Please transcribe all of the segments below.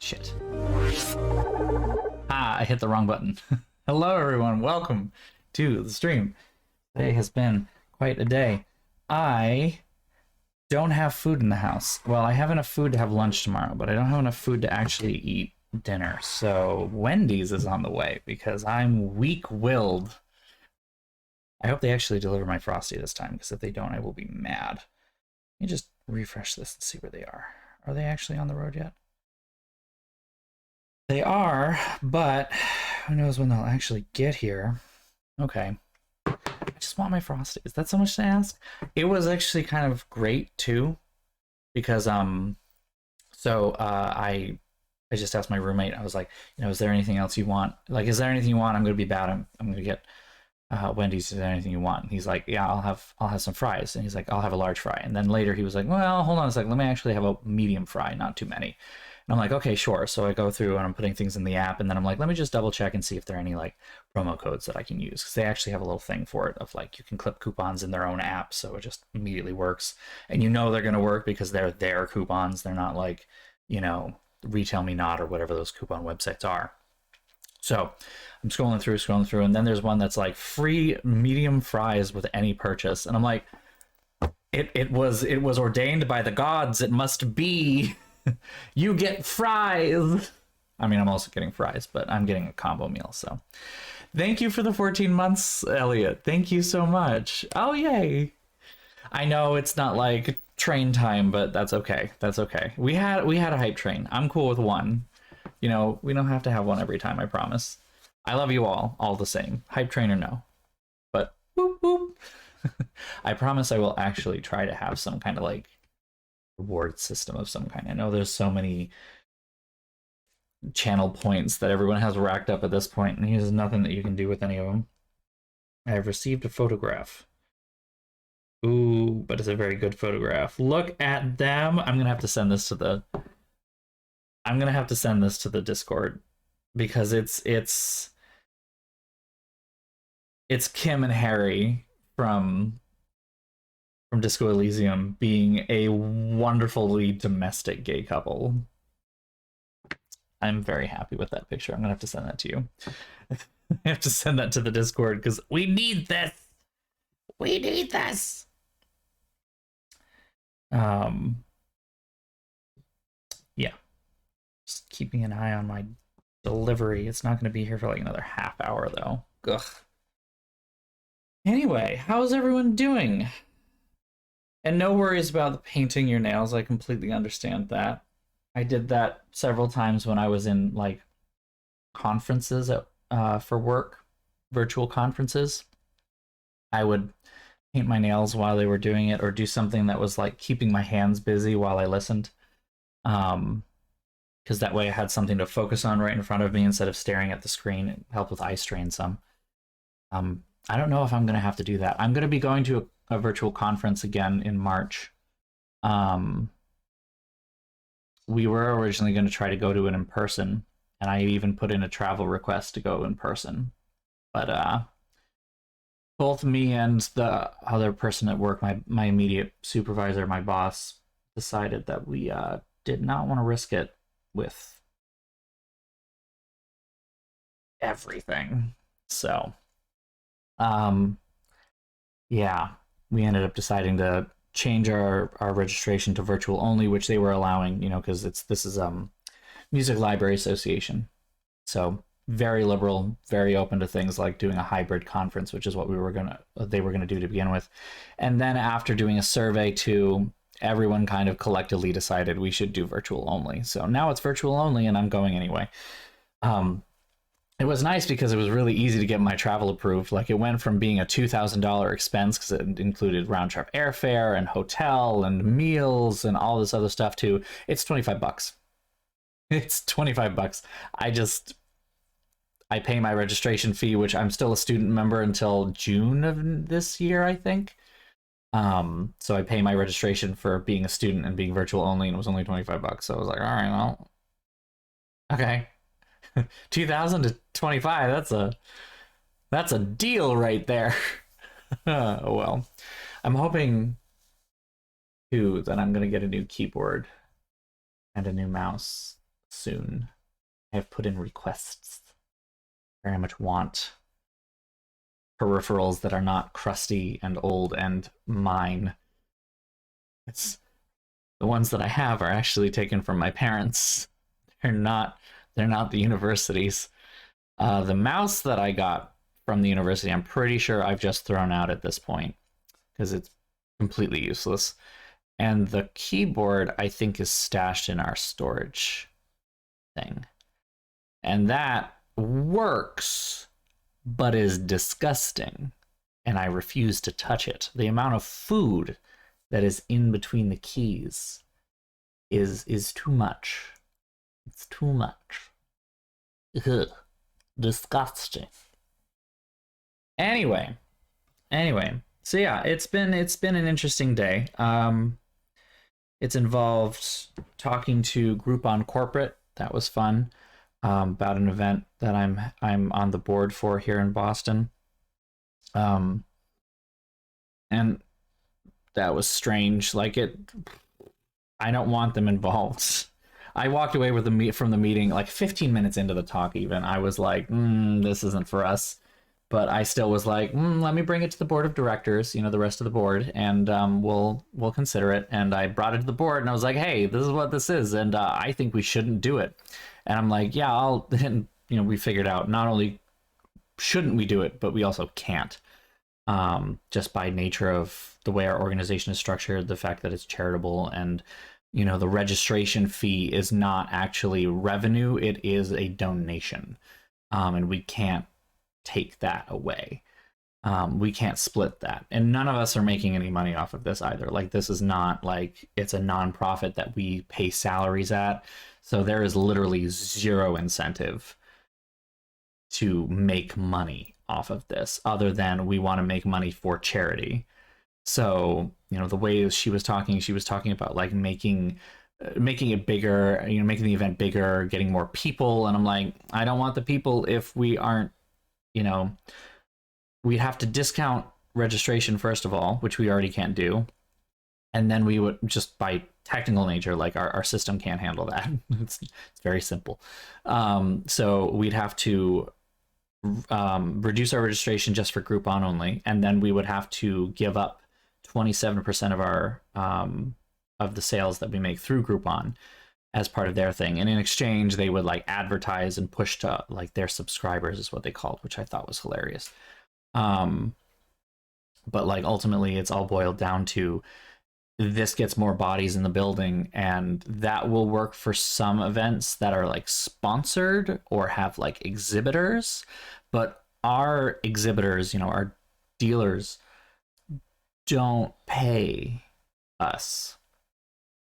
Shit. I hit the wrong button. Hello, everyone. Welcome to the stream. Today has been quite a day. I don't have food in the house. Well, I have enough food to have lunch tomorrow, but I don't have enough food to actually eat dinner. So Wendy's is on the way because I'm weak-willed. I hope they actually deliver my Frosty this time, because if they don't, I will be mad. Let me just refresh this and see where they are. Are they actually on the road yet? They are, but who knows when they'll actually get here. Okay. I just want my Frosty. Is that so much to ask? It was actually kind of great too, because I just asked my roommate. I was like, is there anything else you want? Like, is there anything you want? I'm gonna be bad. I'm gonna get Wendy's. Is there anything you want? And he's like, yeah, I'll have some fries. And he's like, I'll have a large fry. And then later he was like, well, hold on a second. Let me actually have a medium fry, not too many. And I'm like, okay, sure. So I go through and I'm putting things in the app, and then I'm like, let me just double check and see if there are any like promo codes that I can use, because they actually have a little thing for it of like you can clip coupons in their own app, so it just immediately works, and they're going to work because they're their coupons. They're not like, Retail Me Not or whatever those coupon websites are. So I'm scrolling through, and then there's one that's like free medium fries with any purchase, and I'm like, it was ordained by the gods. It must be. You get fries. I mean, I'm also getting fries, but I'm getting a combo meal. So thank you for the 14 months, Elliot. Thank you so much. Oh, yay. I know it's not like train time, but that's okay. That's okay. We had a hype train. I'm cool with one. We don't have to have one every time, I promise. I love you all the same. Hype train or no. But whoop, whoop. I promise I will actually try to have some kind of like reward system of some kind. I know there's so many channel points that everyone has racked up at this point, and there's nothing that you can do with any of them. I have received a photograph. Ooh, but it's a very good photograph. Look at them. I'm gonna have to send this to the Discord, because it's Kim and Harry from Disco Elysium being a wonderfully domestic gay couple. I'm very happy with that picture. I'm gonna have to send that to you. I have to send that to the Discord because we need this. We need this. Yeah. Just keeping an eye on my delivery. It's not gonna be here for like another half hour though. Ugh. Anyway, how's everyone doing? And no worries about the painting your nails. I completely understand that. I did that several times when I was in like conferences for work, virtual conferences. I would paint my nails while they were doing it, or do something that was like keeping my hands busy while I listened. Because that way I had something to focus on right in front of me instead of staring at the screen. It helped with eye strain some. I don't know if I'm going to have to do that. I'm going to be going to a virtual conference again in March. We were originally going to try to go to it in person, and I even put in a travel request to go in person. But both me and the other person at work, my immediate supervisor, my boss, decided that we did not want to risk it with everything. So, yeah, we ended up deciding to change our registration to virtual only, which they were allowing, because this is Music Library Association, so very liberal, very open to things like doing a hybrid conference, which is what they were gonna do to begin with. And then after doing a survey too, everyone kind of collectively decided we should do virtual only. So now it's virtual only, and I'm going anyway. It was nice because it was really easy to get my travel approved. Like, it went from being a $2,000 expense because it included round-trip airfare and hotel and meals and all this other stuff to it's $25. It's $25. I pay my registration fee, which I'm still a student member until June of this year, I think. So I pay my registration for being a student and being virtual only, and it was only $25. So I was like, all right, well, okay. 2,000 to 25, that's a deal right there. Oh well. I'm hoping too that I'm gonna get a new keyboard and a new mouse soon. I have put in requests. Very much want peripherals that are not crusty and old and mine. It's the ones that I have are actually taken from my parents. They're not the university's. The mouse that I got from the university, I'm pretty sure I've just thrown out at this point because it's completely useless. And the keyboard, I think, is stashed in our storage thing. And that works, but is disgusting. And I refuse to touch it. The amount of food that is in between the keys is too much. It's too much. Ugh. Disgusting. Anyway. So yeah, it's been an interesting day. It's involved talking to Groupon Corporate. That was fun. About an event that I'm on the board for here in Boston. And that was strange. Like I don't want them involved. I walked away with from the meeting like 15 minutes into the talk. Even I was like, this isn't for us. But I still was like, let me bring it to the board of directors, the rest of the board, and we'll consider it. And I brought it to the board, and I was like, hey, this is what this is, and I think we shouldn't do it. And I'm like, yeah, and, we figured out not only shouldn't we do it, but we also can't. Just by nature of the way our organization is structured, the fact that it's charitable, and the registration fee is not actually revenue, it is a donation. And we can't take that away. We can't split that. And none of us are making any money off of this either. Like, this is not like it's a nonprofit that we pay salaries at. So there is literally zero incentive to make money off of this other than we want to make money for charity. So, the way she was talking about like making it bigger, making the event bigger, getting more people. And I'm like, I don't want the people if we aren't, we'd have to discount registration first of all, which we already can't do. And then we would just by technical nature, like our system can't handle that. It's very simple. So we'd have to reduce our registration just for Groupon only. And then we would have to give up 27% of our of the sales that we make through Groupon as part of their thing. And in exchange, they would like advertise and push to like their subscribers is what they called, which I thought was hilarious. But like ultimately it's all boiled down to this gets more bodies in the building, and that will work for some events that are like sponsored or have like exhibitors. But our exhibitors, our dealers don't pay us.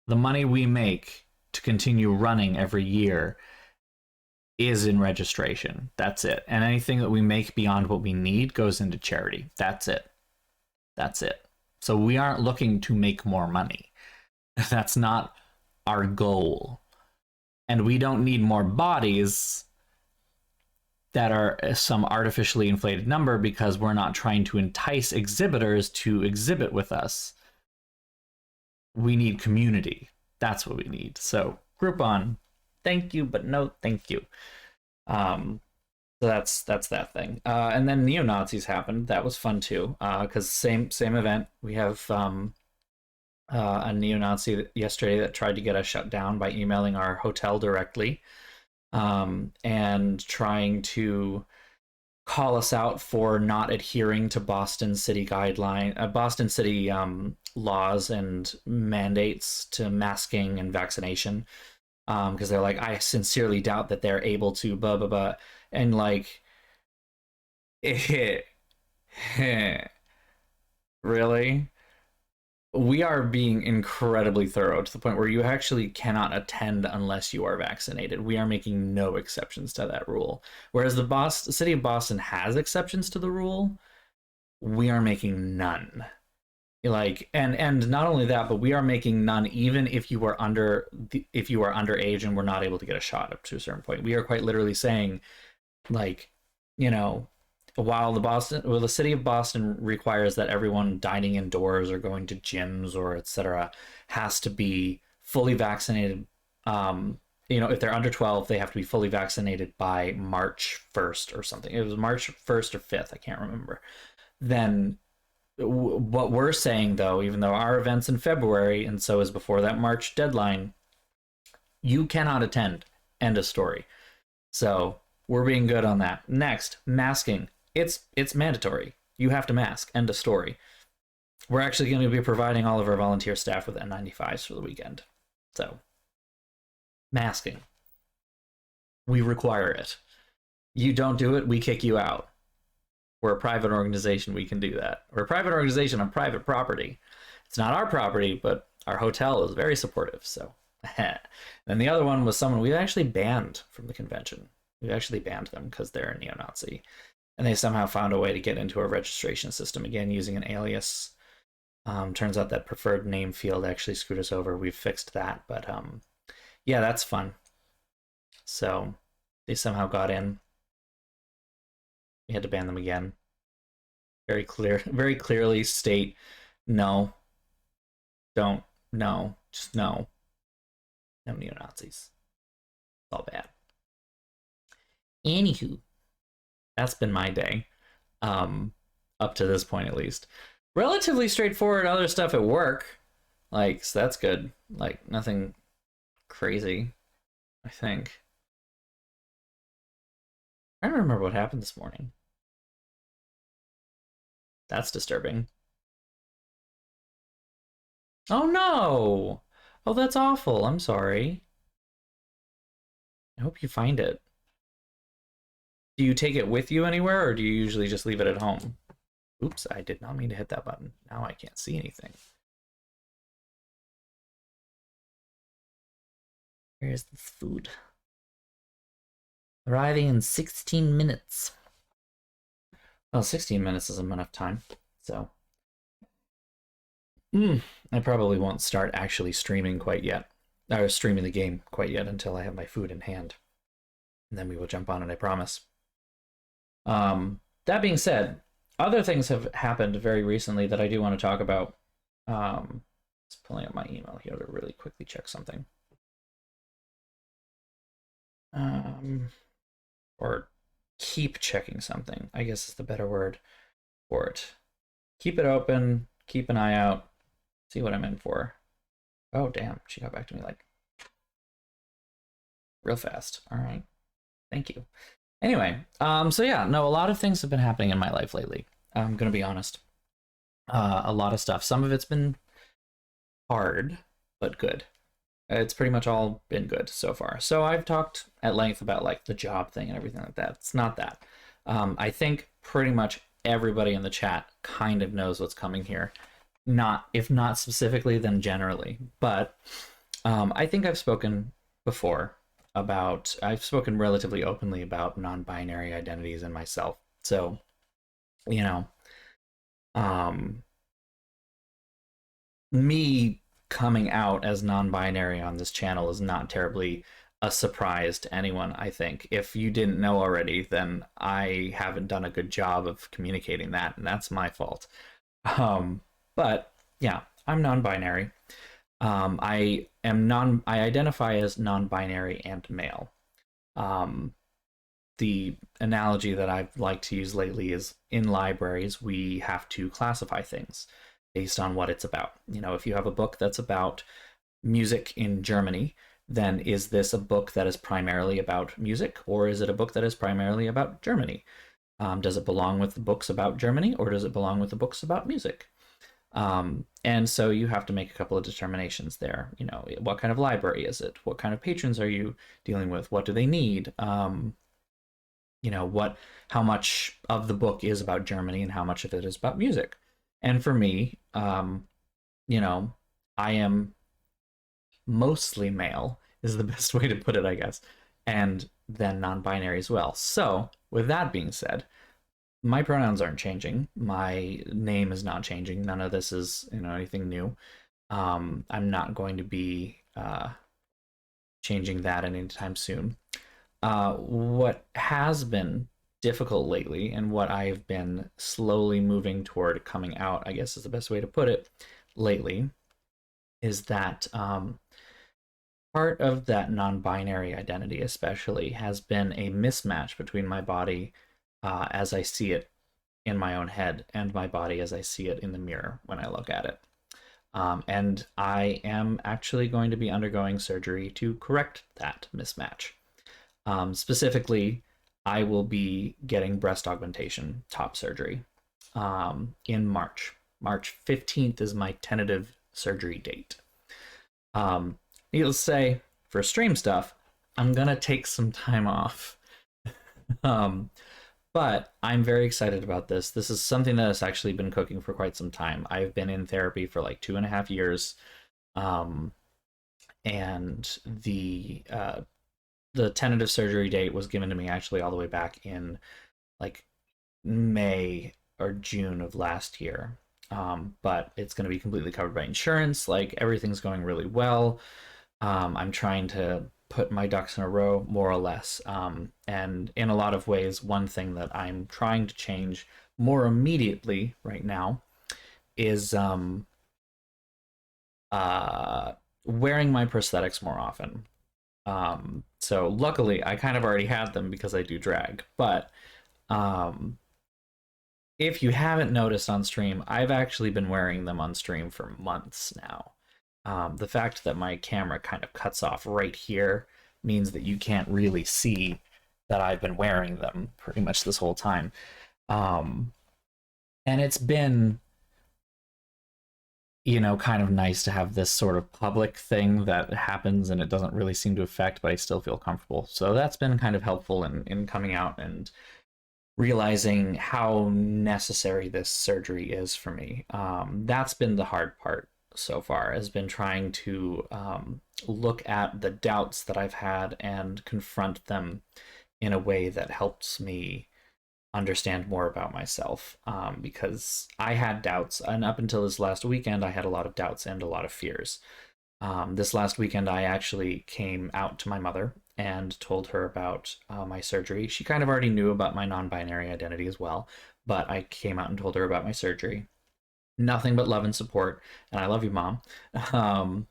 The money we make to continue running every year is in registration. That's it. And anything that we make beyond what we need goes into charity. That's it. So we aren't looking to make more money. That's not our goal. And we don't need more bodies that are some artificially inflated number because we're not trying to entice exhibitors to exhibit with us. We need community. That's what we need. So Groupon, thank you, but no thank you. So that's that thing. And then neo-Nazis happened. That was fun too. Because same event. We have a neo-Nazi yesterday that tried to get us shut down by emailing our hotel directly, and trying to call us out for not adhering to Boston City Boston City laws and mandates to masking and vaccination. Because they're like, I sincerely doubt that they're able to blah blah blah, and like, really, we are being incredibly thorough to the point where you actually cannot attend unless you are vaccinated. We are making no exceptions to that rule. Whereas the city of Boston has exceptions to the rule, we are making none. Like, and not only that, but we are making none even if you are underage and we're not able to get a shot up to a certain point. We are quite literally saying, like, while the city of Boston requires that everyone dining indoors or going to gyms or etc. has to be fully vaccinated, if they're under 12, they have to be fully vaccinated by March 1st or something. It was March 1st or 5th, I can't remember. Then what we're saying, though, even though our event's in February and so is before that March deadline, you cannot attend. End of story. So we're being good on that. Next, masking. It's mandatory. You have to mask. End of story. We're actually going to be providing all of our volunteer staff with N95s for the weekend. So, masking. We require it. You don't do it, we kick you out. We're a private organization, we can do that. We're a private organization on private property. It's not our property, but our hotel is very supportive, so. And the other one was someone we actually banned from the convention. We actually banned them because they're a neo-Nazi. And they somehow found a way to get into our registration system again using an alias. Turns out that preferred name field actually screwed us over. We've fixed that, but yeah, that's fun. So they somehow got in. We had to ban them again. Very clearly state no. Don't, no, just no. No neo-Nazis. It's all bad. Anywho, that's been my day. Up to this point, at least. Relatively straightforward other stuff at work. Like, so that's good. Like, nothing crazy, I think. I don't remember what happened this morning. That's disturbing. Oh no! Oh, that's awful. I'm sorry. I hope you find it. Do you take it with you anywhere, or do you usually just leave it at home? Oops, I did not mean to hit that button. Now I can't see anything. Where's this food? Arriving in 16 minutes. Well, 16 minutes isn't enough time, so. I probably won't start actually streaming quite yet. Or streaming the game quite yet until I have my food in hand. And then we will jump on it, I promise. That being said, other things have happened very recently that I do want to talk about. Just pulling up my email here to really quickly check something. Or keep checking something, I guess is the better word for it. Keep it open, keep an eye out, see what I'm in for. Oh, damn, she got back to me like real fast. All right, thank you. Anyway, so yeah, no, a lot of things have been happening in my life lately. I'm gonna be honest. A lot of stuff. Some of it's been hard, but good. It's pretty much all been good so far. So I've talked at length about like the job thing and everything like that. It's not that. I think pretty much everybody in the chat kind of knows what's coming here. Not, if not specifically, then generally. But I think I've spoken before about, I've spoken relatively openly about non-binary identities and myself. So, you know, me coming out as non-binary on this channel is not terribly a surprise to anyone, I think. If you didn't know already, then I haven't done a good job of communicating that, and that's my fault. But yeah, I'm non-binary. I identify as non-binary and male. The analogy that I've liked to use lately is in libraries, we have to classify things based on what it's about. You know, if you have a book that's about music in Germany, then is this a book that is primarily about music, or is it a book that is primarily about Germany? Does it belong with the books about Germany, or does it belong with the books about music? And so you have to make a couple of determinations there. You know, what kind of library is it? What kind of patrons are you dealing with? What do they need? You know, how much of the book is about Germany and how much of it is about music? And for me, you know, I am mostly male is the best way to put it, I guess, and then non-binary as well. So with that being said, my pronouns aren't changing. My name is not changing. None of this is, you know, anything new. I'm not going to be changing that anytime soon. What has been difficult lately and what I've been slowly moving toward coming out, I guess is the best way to put it, lately, is that Part of that non-binary identity especially has been a mismatch between my body as I see it in my own head and my body as I see it in the mirror when I look at it. And I am actually going to be undergoing surgery to correct that mismatch. Specifically, I will be getting breast augmentation top surgery in March. March 15th is my tentative surgery date. Um, Needless to say, for stream stuff, I'm gonna take some time off. Um, but I'm very excited about this. This is something that has actually been cooking for quite some time. I've been in therapy for like 2.5 years, um, and the tentative surgery date was given to me actually all the way back in like May or June of last year. But it's going to be completely covered by insurance. Like everything's going really well. I'm trying to put my ducks in a row, more or less. And in a lot of ways, one thing that I'm trying to change more immediately right now is uh, wearing my prosthetics more often. So luckily, I kind of already had them because I do drag. But um, if you haven't noticed on stream, I've actually been wearing them on stream for months now. The fact that my camera kind of cuts off right here means that you can't really see that I've been wearing them pretty much this whole time. Um, and it's been, kind of nice to have this sort of public thing that happens and it doesn't really seem to affect, but I still feel comfortable. So that's been kind of helpful in coming out and realizing how necessary this surgery is for me. That's been the hard part so far, has been trying to look at the doubts that I've had and confront them in a way that helps me understand more about myself. Because I had doubts, and up until this last weekend, I had a lot of doubts and a lot of fears. This last weekend, I actually came out to my mother and told her about my surgery. She kind of already knew about my non binary identity as well, but I came out and told her about my surgery. Nothing but love and support, and I love you, Mom. Um,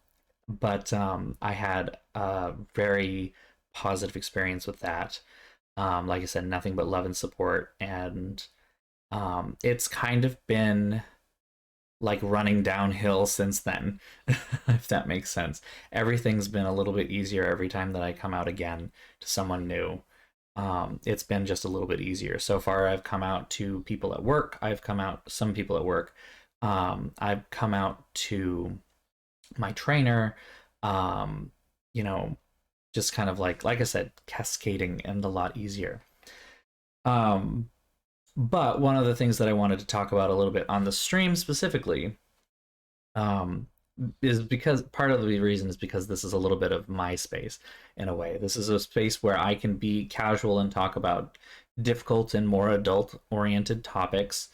but I had a very positive experience with that. Like I said, nothing but love and support, and it's kind of been like running downhill since then, if that makes sense. Everything's been a little bit easier every time that I come out again to someone new. It's been just a little bit easier. So far, I've come out to people at work. I've come out some people at work. I've come out to my trainer. Um, you know, just kind of like I said, cascading and a lot easier. Um, but one of the things that I wanted to talk about a little bit on the stream specifically um, is because part of the reason is because this is a little bit of my space in a way. This is a space where I can be casual and talk about difficult and more adult oriented topics,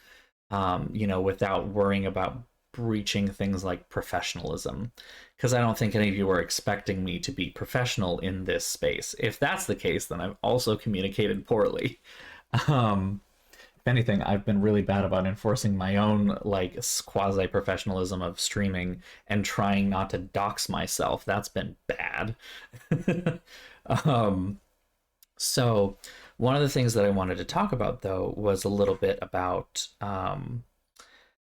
without worrying about breaching things like professionalism. Because I don't think any of you are expecting me to be professional in this space. If that's the case, then I've also communicated poorly. Um, if anything, I've been really bad about enforcing my own like quasi professionalism of streaming and trying not to dox myself. That's been bad. um, so, one of the things that I wanted to talk about though was a little bit about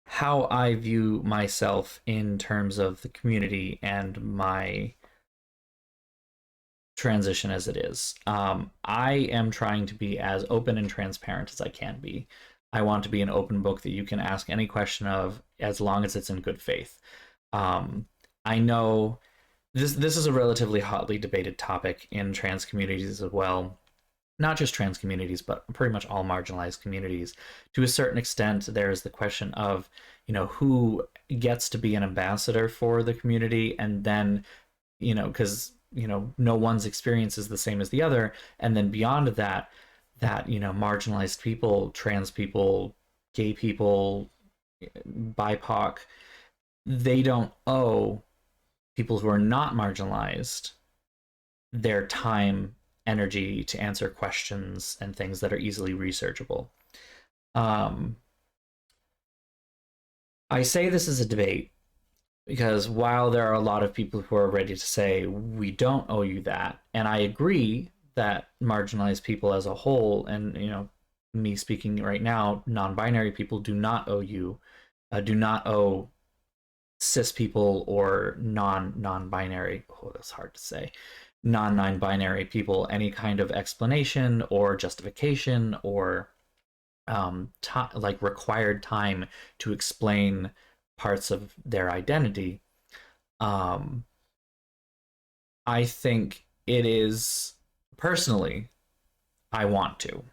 how I view myself in terms of the community and my transition as it is. I am trying to be as open and transparent as I can be. I want to be an open book that you can ask any question of as long as it's in good faith. Um, I know this is a relatively hotly debated topic in trans communities as well. Not just trans communities, but pretty much all marginalized communities. To a certain extent, there's the question of, who gets to be an ambassador for the community, and then, because no one's experience is the same as the other, and then beyond that, marginalized people, trans people, gay people, BIPOC, they don't owe people who are not marginalized their time, energy to answer questions and things that are easily researchable. Um, I say this is a debate Because while there are a lot of people who are ready to say, we don't owe you that, and I agree that marginalized people as a whole, and, me speaking right now, non binary people do not owe you, do not owe cis people or non binary, oh, that's hard to say, non binary people any kind of explanation or justification or like required time to explain parts of their identity. um, I think it is, personally, I want to.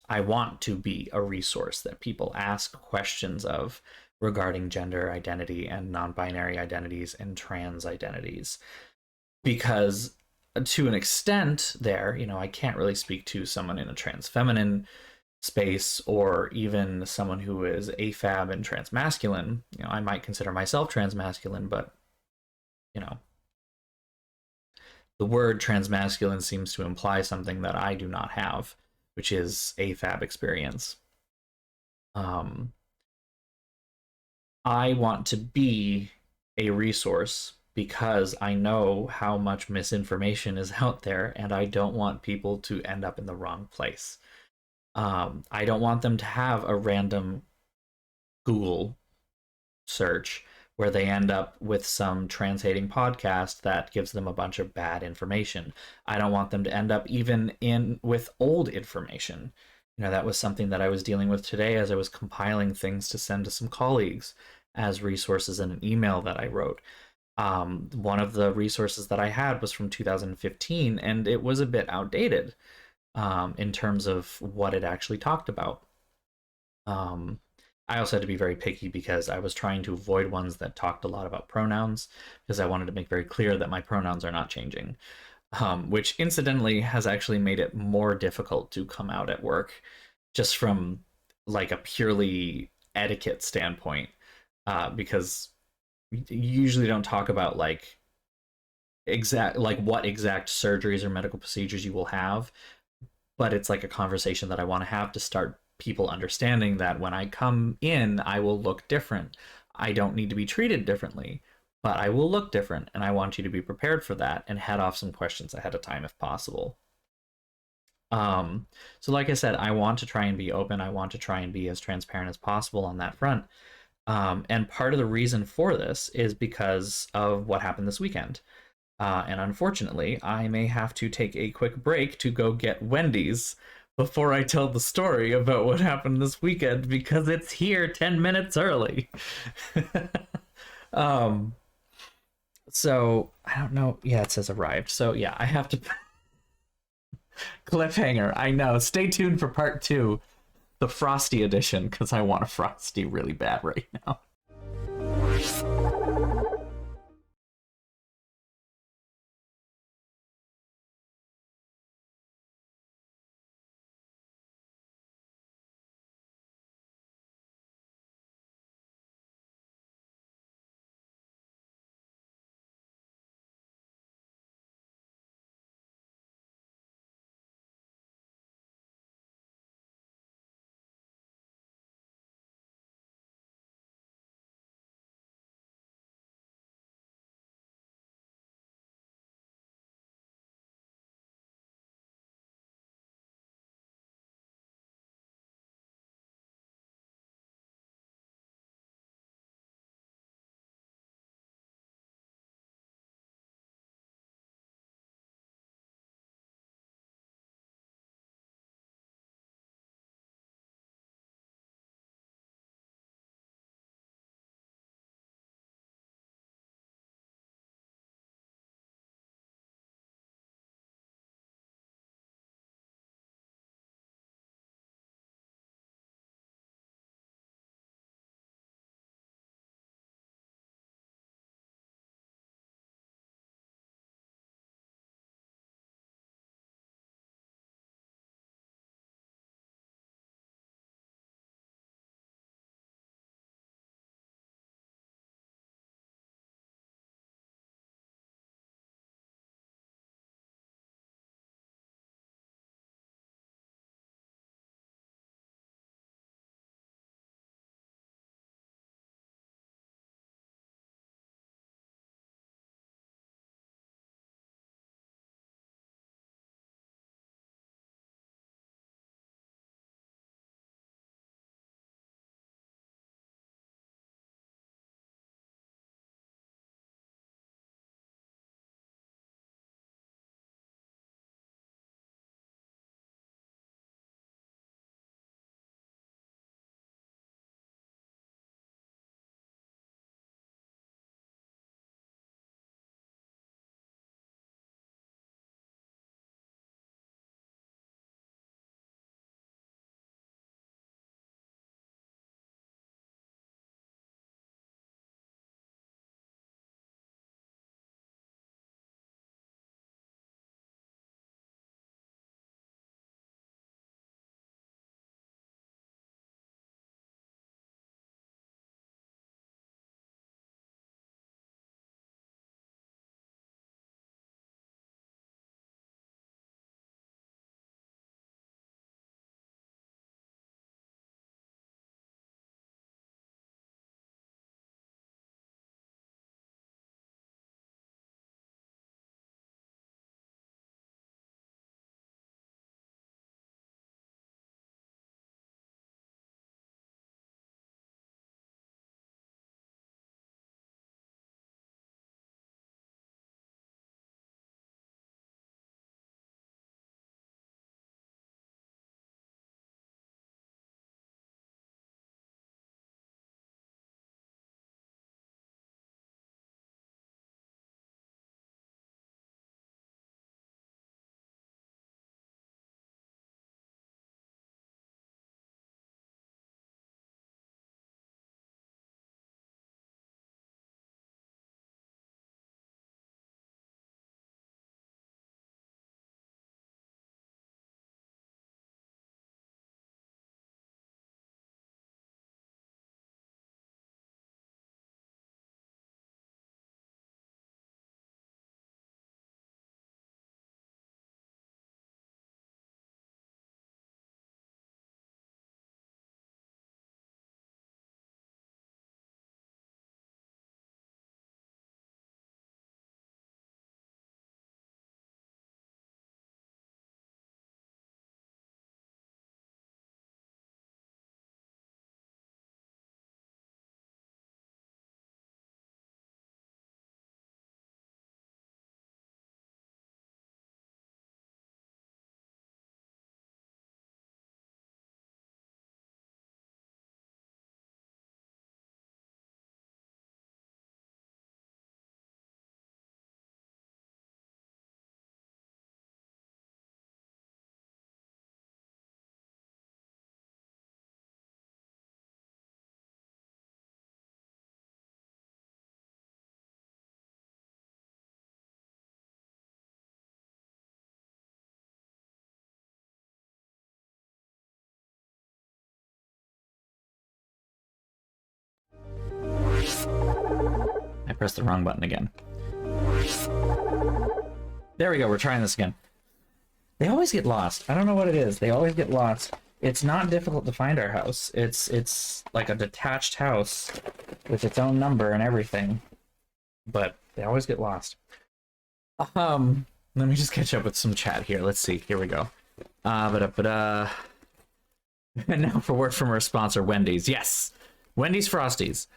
I want to be a resource that people ask questions of regarding gender identity and non binary identities and trans identities. Because to an extent, I can't really speak to someone in a trans feminine space or even someone who is AFAB and transmasculine. I might consider myself transmasculine, but, you know, the word transmasculine seems to imply something that I do not have, which is AFAB experience. Um, I want to be a resource because I know how much misinformation is out there, and I don't want people to end up in the wrong place. I don't want them to have a random Google search where they end up with some translating podcast that gives them a bunch of bad information. I don't want them to end up even in with old information. That was something that I was dealing with today as I was compiling things to send to some colleagues as resources in an email that I wrote. One of the resources that I had was from 2015, and it was a bit outdated in terms of what it actually talked about. Um, I also had to be very picky because I was trying to avoid ones that talked a lot about pronouns because I wanted to make very clear that my pronouns are not changing, which incidentally has actually made it more difficult to come out at work just from like a purely etiquette standpoint, because you usually don't talk about like what exact surgeries or medical procedures you will have, but it's like a conversation that I want to have to start people understanding that when I come in, I will look different. I don't need to be treated differently, but I will look different, and I want you to be prepared for that and head off some questions ahead of time if possible. Um, so, like I said, I want to try and be open. I want to try and be as transparent as possible on that front. And part of the reason for this is because of what happened this weekend. And unfortunately, I may have to take a quick break to go get Wendy's before I tell the story about what happened this weekend because it's here 10 minutes early. um, so I don't know. Yeah, it says arrived. So yeah, I have to cliffhanger. I know. Stay tuned for part two, the Frosty edition, because I want a Frosty really bad right now. Press the wrong button again. There we go. We're trying this again. They always get lost. I don't know what it is. They always get lost. It's not difficult to find our house. It's like a detached house with its own number and everything, but they always get lost. Let me just catch up with some chat here. Let's see. Here we go. And now for word from our sponsor, Wendy's. Yes, Wendy's Frosties.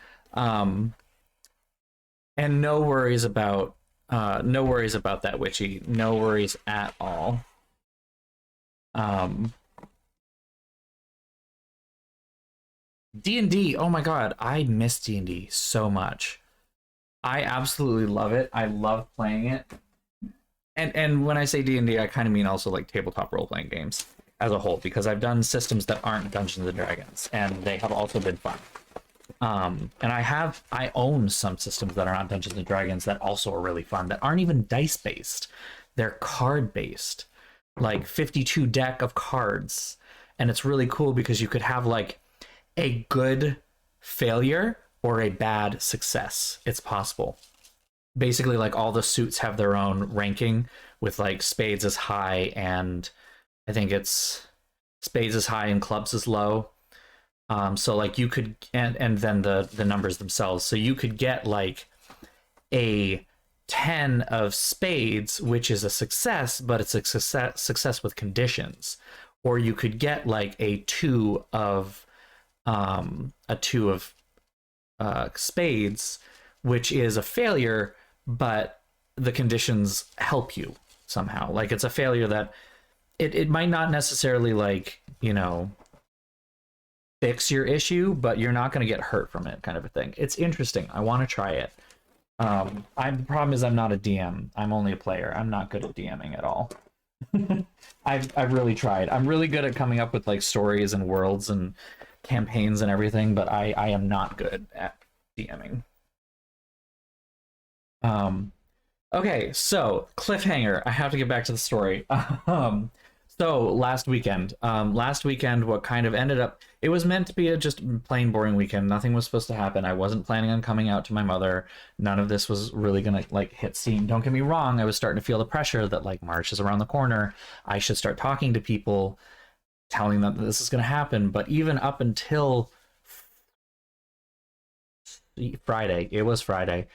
And no worries about that, Witchy. No worries at all. D&D. Oh my god, I miss D&D so much. I absolutely love it. I love playing it. And when I say D&D, I kind of mean also like tabletop role-playing games as a whole, because I've done systems that aren't Dungeons and Dragons, and they have also been fun. And I own some systems that are not Dungeons and Dragons that also are really fun, that aren't even dice-based. They're card-based, like 52 deck of cards. And it's really cool because you could have like a good failure or a bad success. It's possible. Basically, like all the suits have their own ranking, with like spades as high, and I think it's spades as high and clubs as low. So like you could, and then the numbers themselves. So you could get like a 10 of spades, which is a success, but it's a success with conditions. Or you could get like a 2 of spades, which is a failure, but the conditions help you somehow. Like it's a failure that it might not necessarily, like, you know, fix your issue, but you're not going to get hurt from it, kind of a thing. It's interesting. I want to try it. The problem is I'm not a DM. I'm only a player. I'm not good at DMing at all. I've really tried. I'm really good at coming up with like stories and worlds and campaigns and everything, but I am not good at DMing. Okay, so cliffhanger. I have to get back to the story. So last weekend, what kind of ended up, it was meant to be a just plain boring weekend. Nothing was supposed to happen. I wasn't planning on coming out to my mother. None of this was really gonna like hit steam. Don't get me wrong. I was starting to feel the pressure that like March is around the corner. I should start talking to people, telling them that this is gonna happen. But even up until Friday, it was Friday.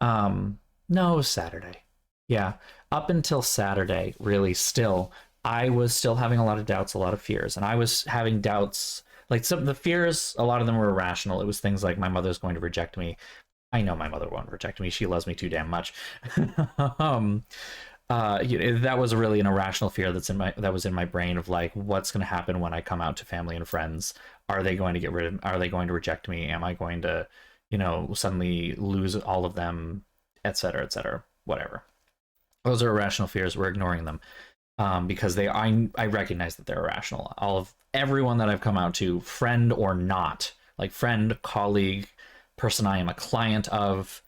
No, it was Saturday. Yeah, up until Saturday, really, still, I was still having a lot of doubts, a lot of fears, and I was having doubts. Like some of the fears, a lot of them were irrational. It was things like my mother's going to reject me. I know my mother won't reject me. She loves me too damn much. That was really an irrational fear that was in my brain of like, what's going to happen when I come out to family and friends? Are they going to get rid of? Are they going to reject me? Am I going to, suddenly lose all of them, etc., whatever. Those are irrational fears. We're ignoring them because I recognize that they're irrational. Everyone that I've come out to, friend or not, like friend, colleague, person I am a client of,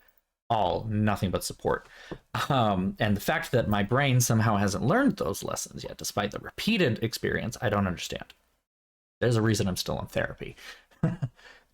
nothing but support. And the fact that my brain somehow hasn't learned those lessons yet, despite the repeated experience, I don't understand. There's a reason I'm still in therapy.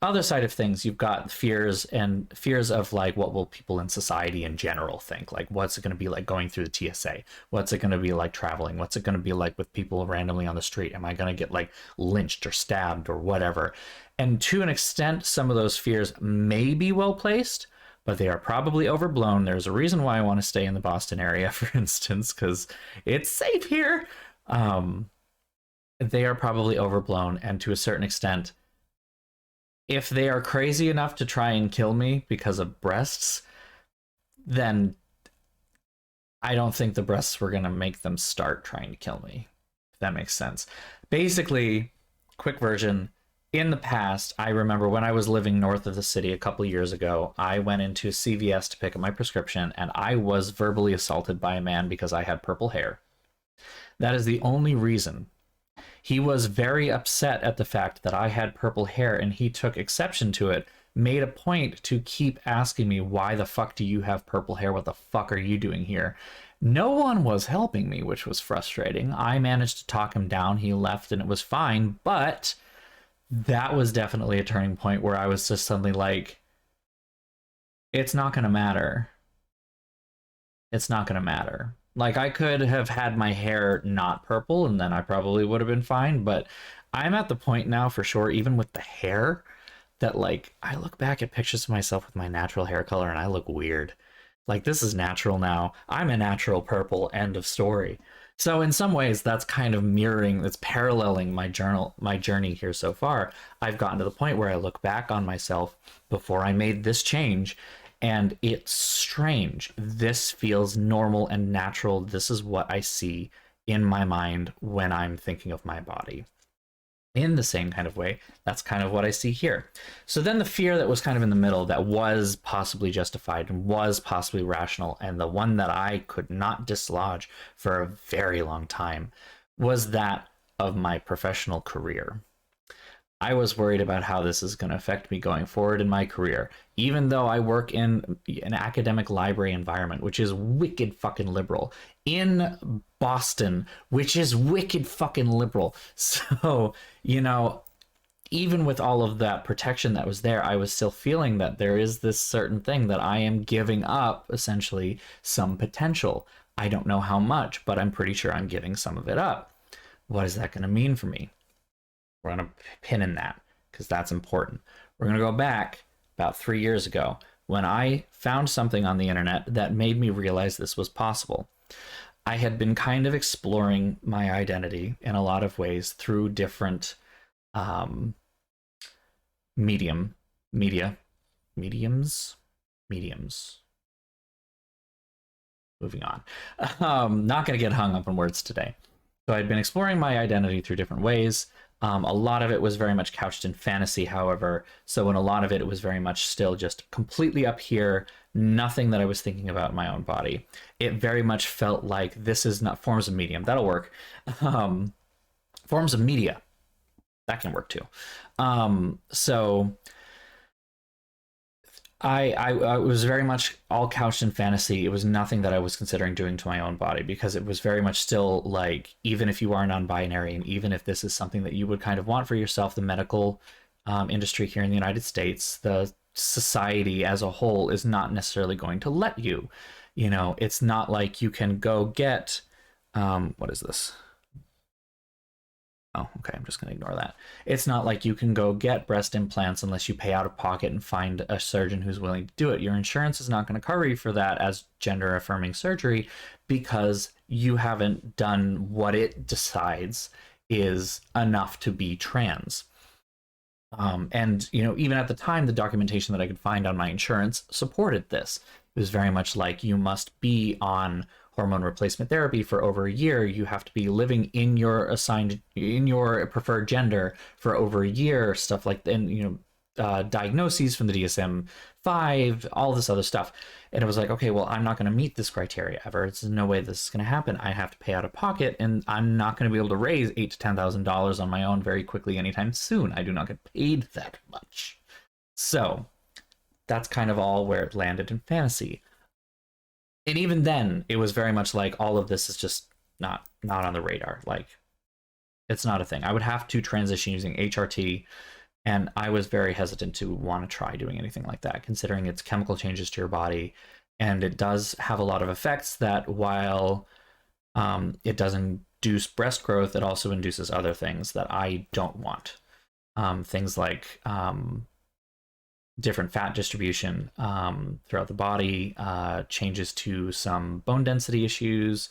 Other side of things, you've got fears of like, what will people in society in general think? Like, what's it going to be like going through the TSA? What's it going to be like traveling? What's it going to be like with people randomly on the street? Am I going to get like lynched or stabbed or whatever? And to an extent, some of those fears may be well placed, but they are probably overblown. There's a reason why I want to stay in the Boston area, for instance, because it's safe here. They are probably overblown, and to a certain extent, if they are crazy enough to try and kill me because of breasts, then I don't think the breasts were going to make them start trying to kill me, if that makes sense. Basically, quick version, in the past, I remember when I was living north of the city a couple years ago, I went into CVS to pick up my prescription, and I was verbally assaulted by a man because I had purple hair. That is the only reason. He was very upset at the fact that I had purple hair, and he took exception to it, made a point to keep asking me, why the fuck do you have purple hair? What the fuck are you doing here? No one was helping me, which was frustrating. I managed to talk him down. He left and it was fine, but that was definitely a turning point where I was just suddenly like, it's not going to matter. It's not going to matter. Like, I could have had my hair not purple and then I probably would have been fine, but I'm at the point now for sure, even with the hair, that like I look back at pictures of myself with my natural hair color and I look weird. Like, this is natural now. I'm a natural purple, end of story. So in some ways that's kind of mirroring, that's paralleling my journey here so far. I've gotten to the point where I look back on myself before I made this change and it's strange. This feels normal and natural. This is what I see in my mind when I'm thinking of my body. In the same kind of way, that's kind of what I see here. So then the fear that was kind of in the middle, that was possibly justified and was possibly rational, and the one that I could not dislodge for a very long time, was that of my professional career. I was worried about how this is going to affect me going forward in my career, even though I work in an academic library environment, which is wicked fucking liberal, in Boston, which is wicked fucking liberal. So, you know, even with all of that protection that was there, I was still feeling that there is this certain thing that I am giving up, essentially, some potential. I don't know how much, but I'm pretty sure I'm giving some of it up. What is that going to mean for me? We're going to pin in that because that's important. We're going to go back about 3 years ago when I found something on the internet that made me realize this was possible. I had been kind of exploring my identity in a lot of ways through different mediums. Moving on. Not going to get hung up on words today. So I'd been exploring my identity through different ways. A lot of it was very much couched in fantasy, however. So in a lot of it, it was very much still just completely up here, nothing that I was thinking about in my own body. It very much felt like this is not forms of medium. That'll work. Forms of media. That can work too. So I was very much all couched in fantasy. It was nothing that I was considering doing to my own body because it was very much still like, even if you are non-binary and even if this is something that you would kind of want for yourself, the medical industry here in the United States, the society as a whole is not necessarily going to let you. You know, it's not like you can go get, what is this? Oh, okay, I'm just going to ignore that. It's not like you can go get breast implants unless you pay out of pocket and find a surgeon who's willing to do it. Your insurance is not going to cover you for that as gender affirming surgery because you haven't done what it decides is enough to be trans. And, you know, even at the time, the documentation that I could find on my insurance supported this. It was very much like you must be on hormone replacement therapy for over a year. You have to be living in your preferred gender for over a year, stuff like that. And, you know, diagnoses from the DSM-5, all this other stuff. And it was like, okay, well, I'm not going to meet this criteria ever. There's no way this is going to happen. I have to pay out of pocket, and I'm not going to be able to raise $8,000 to $10,000 on my own very quickly anytime soon. I do not get paid that much. So that's kind of all where it landed in fantasy. And even then, it was very much like all of this is just not on the radar. Like, it's not a thing. I would have to transition using HRT, and I was very hesitant to want to try doing anything like that, considering it's chemical changes to your body, and it does have a lot of effects that while it does induce breast growth, it also induces other things that I don't want. Things like different fat distribution throughout the body, changes to some bone density issues,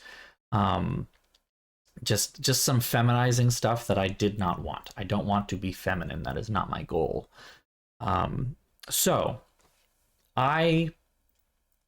just some feminizing stuff that I did not want. I don't want to be feminine. That is not my goal. So I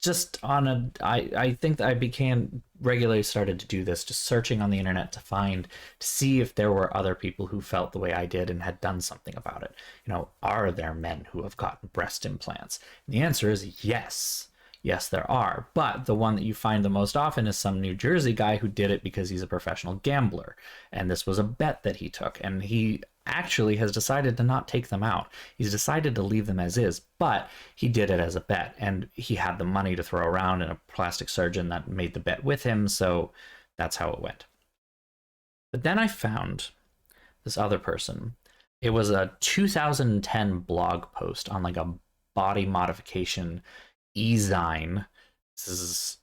just I think that I became regularly started to do this, just searching on the internet to see if there were other people who felt the way I did and had done something about it. You know, are there men who have gotten breast implants? And the answer is yes. Yes, there are. But the one that you find the most often is some New Jersey guy who did it because he's a professional gambler. And this was a bet that he took. And he actually has decided to not take them out. He's decided to leave them as is, but he did it as a bet. And he had the money to throw around and a plastic surgeon that made the bet with him. So that's how it went. But then I found this other person. It was a 2010 blog post on like a body modification e-zine. This is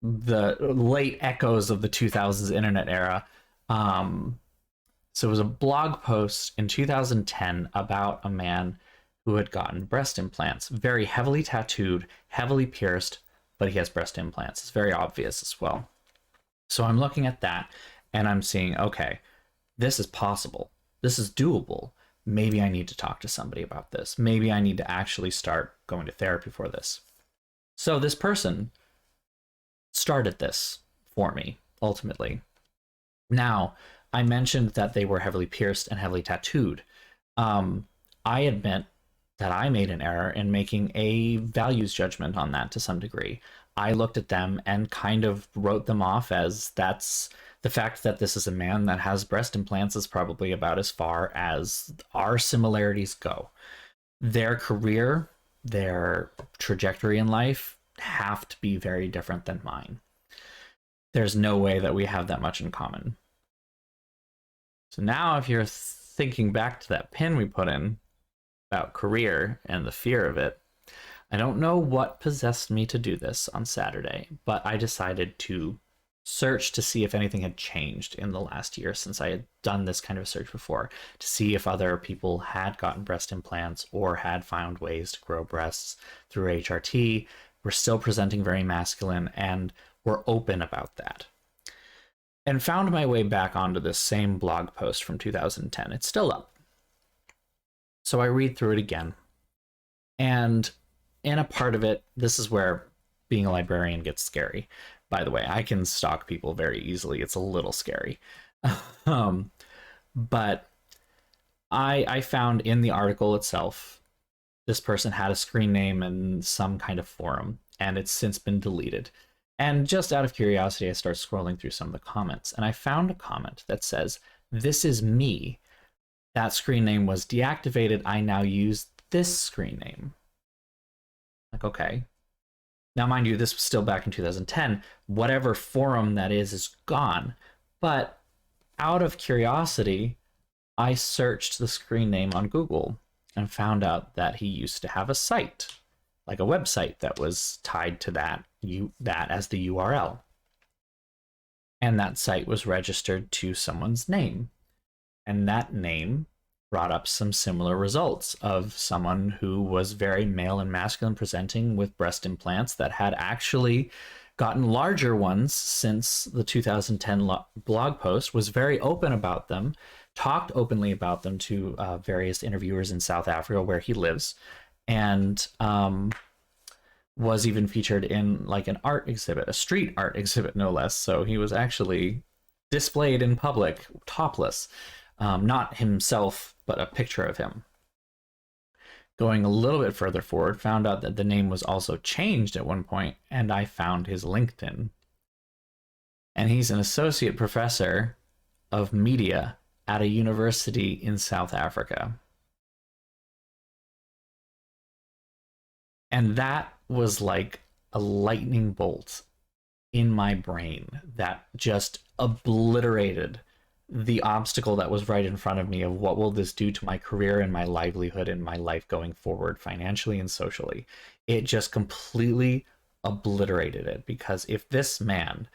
the late echoes of the 2000s internet era. So it was a blog post in 2010 about a man who had gotten breast implants, very heavily tattooed, heavily pierced, but he has breast implants. It's very obvious as well. So I'm looking at that and I'm seeing, okay, this is possible. This is doable. Maybe I need to talk to somebody about this. Maybe I need to actually start going to therapy for this. So this person started this for me, ultimately. Now, I mentioned that they were heavily pierced and heavily tattooed. I admit that I made an error in making a values judgment on that to some degree. I looked at them and kind of wrote them off as that's the fact that this is a man that has breast implants is probably about as far as our similarities go. Their career, their trajectory in life have to be very different than mine. There's no way that we have that much in common. So now if you're thinking back to that pin we put in about career and the fear of it, I don't know what possessed me to do this on Saturday, but I decided to search to see if anything had changed in the last year since I had done this kind of search before, to see if other people had gotten breast implants or had found ways to grow breasts through HRT, were still presenting very masculine, and were open about that. And found my way back onto this same blog post from 2010. It's still up. So I read through it again. And in a part of it, this is where being a librarian gets scary. By the way, I can stalk people very easily. It's a little scary. But I found in the article itself, this person had a screen name in some kind of forum, and it's since been deleted. And just out of curiosity, I started scrolling through some of the comments, and I found a comment that says, "This is me. That screen name was deactivated. I now use this screen name." Like, okay. Now, mind you, this was still back in 2010. Whatever forum that is gone. But out of curiosity, I searched the screen name on Google and found out that he used to have a site, like a website that was tied to that as the URL. And that site was registered to someone's name. And that name brought up some similar results of someone who was very male and masculine presenting with breast implants that had actually gotten larger ones since the 2010 blog post, was very open about them, talked openly about them to various interviewers in South Africa where he lives, and was even featured in like an art exhibit, a street art exhibit no less. So he was actually displayed in public topless, not himself, but a picture of him. Going a little bit further forward, found out that the name was also changed at one point, and I found his LinkedIn. And he's an associate professor of media at a university in South Africa. And that was like a lightning bolt in my brain that just obliterated the obstacle that was right in front of me of what will this do to my career and my livelihood and my life going forward financially and socially. It just completely obliterated it, because if this man,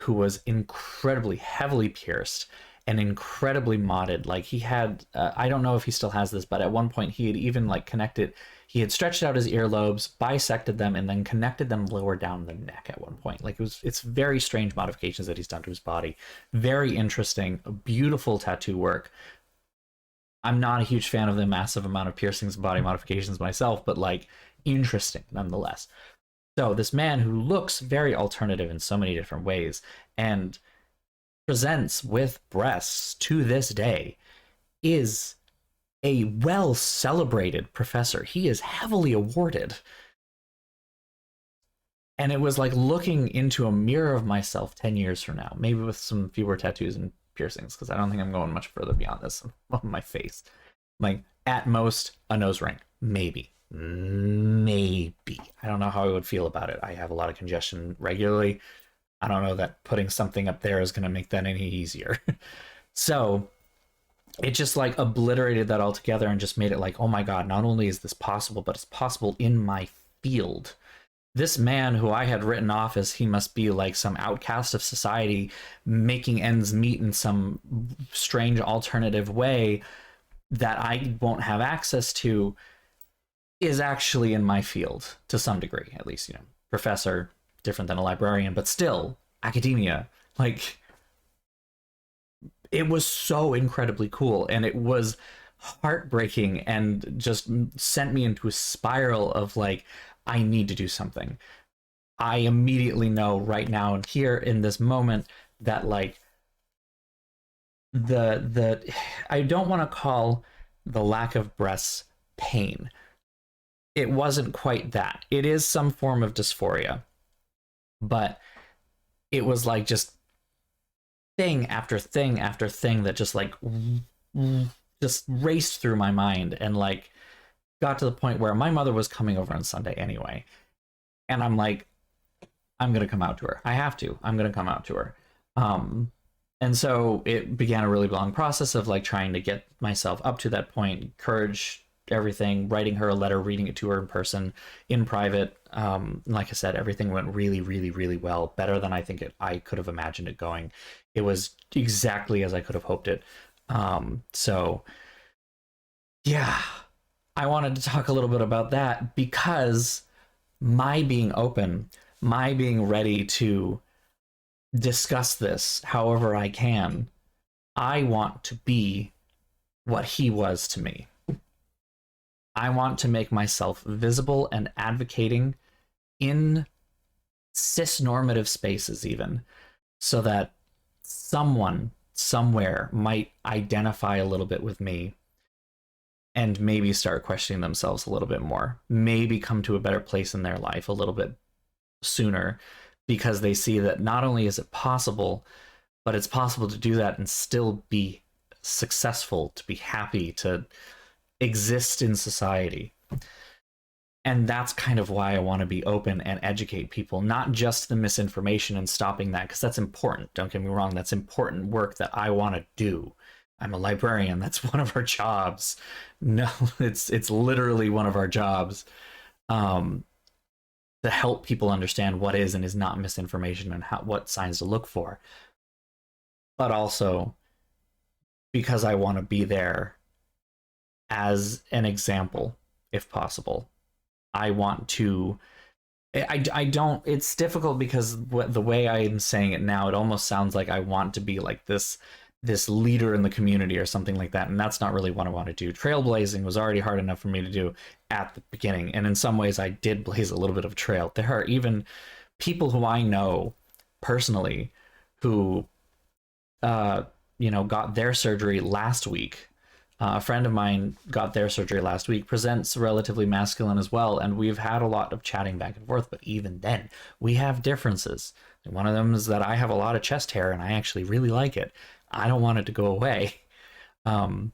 who was incredibly heavily pierced and incredibly modded, like he had, I don't know if he still has this, but at one point he had even like connected, he had stretched out his earlobes, bisected them, and then connected them lower down the neck at one point. Like it's very strange modifications that he's done to his body. Very interesting, beautiful tattoo work. I'm not a huge fan of the massive amount of piercings and body modifications myself, but like interesting nonetheless. So this man who looks very alternative in so many different ways and presents with breasts to this day is a well-celebrated professor. He is heavily awarded. And it was like looking into a mirror of myself 10 years from now, maybe with some fewer tattoos and piercings, because I don't think I'm going much further beyond this on my face. Like, at most, a nose ring. Maybe. Maybe. I don't know how I would feel about it. I have a lot of congestion regularly. I don't know that putting something up there is going to make that any easier. So it just like obliterated that altogether and just made it like, oh my God, not only is this possible, but it's possible in my field. this man who I had written off as he must be like some outcast of society, making ends meet in some strange alternative way that I won't have access to, is actually in my field to some degree, at least, professor, different than a librarian, but still academia. Like, it was so incredibly cool, and it was heartbreaking and just sent me into a spiral of like, I need to do something. I immediately know right now and here in this moment that like the I don't want to call the lack of breasts pain. It wasn't quite that. It is some form of dysphoria, but it was like just thing after thing after thing that just like just raced through my mind, and like got to the point where my mother was coming over on Sunday anyway, and I'm like, I'm gonna come out to her. I have to. I'm gonna come out to her. And so it began a really long process of like trying to get myself up to that point, courage, everything, writing her a letter, reading it to her in person, in private. Like I said, everything went really, really, really well, better than I think I could have imagined it going. It was exactly as I could have hoped it. So yeah, I wanted to talk a little bit about that because my being open, my being ready to discuss this however I can, I want to be what he was to me. I want to make myself visible and advocating in cis-normative spaces, even, so that someone somewhere might identify a little bit with me and maybe start questioning themselves a little bit more, maybe come to a better place in their life a little bit sooner, because they see that not only is it possible, but it's possible to do that and still be successful, to be happy, to exist in society. And that's kind of why I want to be open and educate people, not just the misinformation and stopping that, because that's important. Don't get me wrong, that's important work that I want to do. I'm a librarian. That's one of our jobs. No, it's literally one of our jobs, to help people understand what is and is not misinformation and what signs to look for. But also because I want to be there as an example, if possible. I want to. I don't. It's difficult because the way I'm saying it now, it almost sounds like I want to be like this leader in the community or something like that, and that's not really what I want to do. Trailblazing was already hard enough for me to do at the beginning, and in some ways I did blaze a little bit of a trail. There are even people who I know personally who got their surgery last week. A friend of mine got their surgery last week, presents relatively masculine as well, and we've had a lot of chatting back and forth, but even then, we have differences. And one of them is that I have a lot of chest hair, and I actually really like it. I don't want it to go away. Like,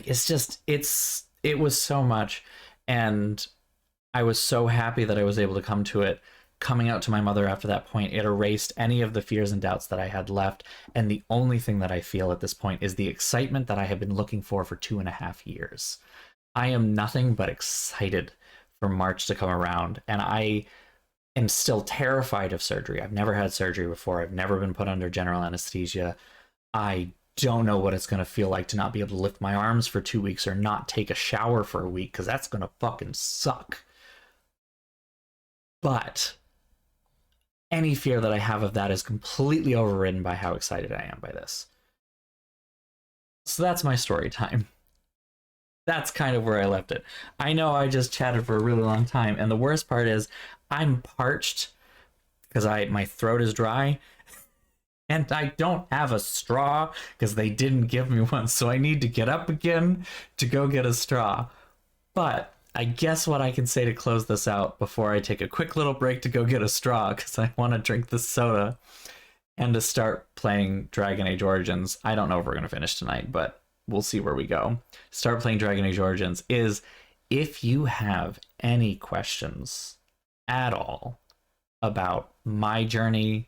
it was so much, and I was so happy that I was able to come to it. Coming out to my mother after that point, it erased any of the fears and doubts that I had left. And the only thing that I feel at this point is the excitement that I have been looking for 2.5 years. I am nothing but excited for March to come around. And I am still terrified of surgery. I've never had surgery before. I've never been put under general anesthesia. I don't know what it's going to feel like to not be able to lift my arms for 2 weeks or not take a shower for a week, because that's going to fucking suck. But any fear that I have of that is completely overridden by how excited I am by this. So that's my story time. That's kind of where I left it. I know I just chatted for a really long time, and the worst part is I'm parched because my throat is dry, and I don't have a straw because they didn't give me one, so I need to get up again to go get a straw. But I guess what I can say to close this out before I take a quick little break to go get a straw, because I want to drink this soda, and to start playing Dragon Age Origins. I don't know if we're going to finish tonight, but we'll see where we go. Start playing Dragon Age Origins is, if you have any questions at all about my journey,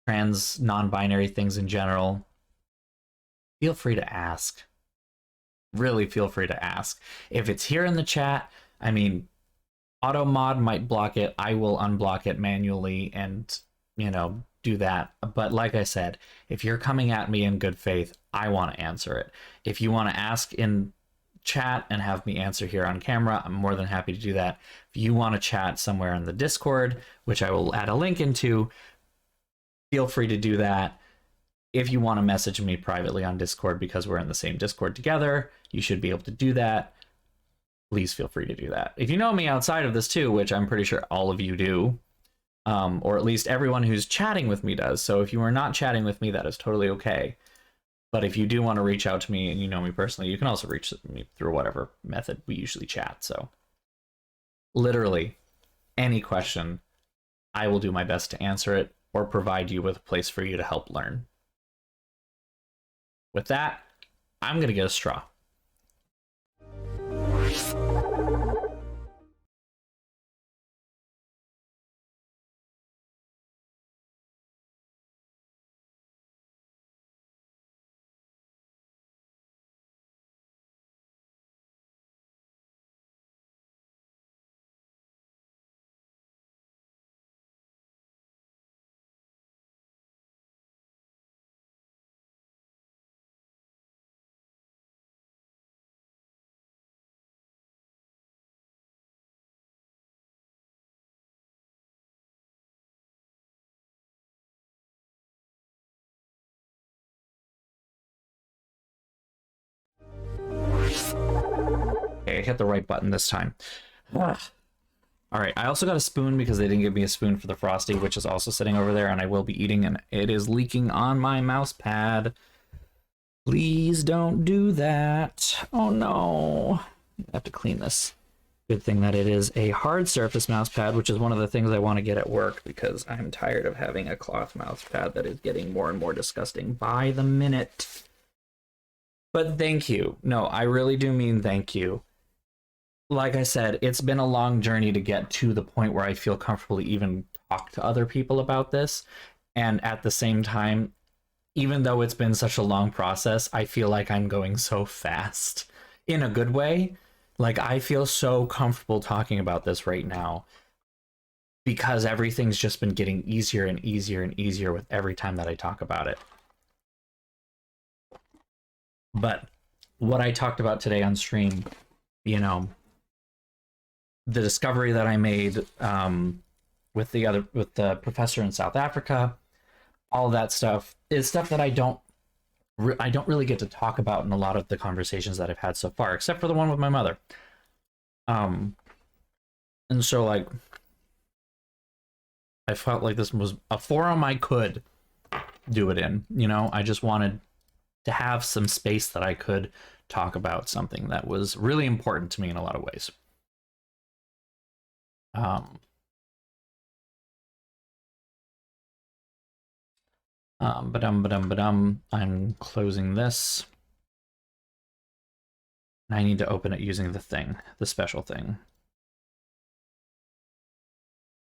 trans, non-binary things in general, feel free to ask. Really feel free to ask. If it's here in the chat, I mean, Auto mod might block it. I will unblock it manually and, you know, do that. But like I said, if you're coming at me in good faith, I want to answer it. If you want to ask in chat and have me answer here on camera, I'm more than happy to do that. If you want to chat somewhere in the Discord, which I will add a link into, feel free to do that. If you want to message me privately on Discord because we're in the same Discord together, you should be able to do that. Please feel free to do that. If you know me outside of this too, which I'm pretty sure all of you do, or at least everyone who's chatting with me does. So if you are not chatting with me, that is totally okay. But if you do want to reach out to me and you know me personally, you can also reach me through whatever method we usually chat. So literally any question, I will do my best to answer it or provide you with a place for you to help learn. With that, I'm going to get a straw. Okay, I hit the right button this time. All right, I also got a spoon because they didn't give me a spoon for the Frosty, which is also sitting over there, and I will be eating, and it is leaking on my mouse pad. Please don't do that. Oh no. I have to clean this. Good thing that it is a hard surface mouse pad, which is one of the things I want to get at work because I'm tired of having a cloth mouse pad that is getting more and more disgusting by the minute. But thank you. No, I really do mean thank you. Like I said, it's been a long journey to get to the point where I feel comfortable to even talk to other people about this. And at the same time, even though it's been such a long process, I feel like I'm going so fast in a good way. Like, I feel so comfortable talking about this right now because everything's just been getting easier and easier and easier with every time that I talk about it. But what I talked about today on stream, you know, the discovery that I made with the professor in South Africa, all of that stuff is stuff that I don't really get to talk about in a lot of the conversations that I've had so far, except for the one with my mother. And so, like, I felt like this was a forum I could do it in, you know? I just wanted to have some space that I could talk about something that was really important to me in a lot of ways. I'm closing this. I need to open it using the special thing.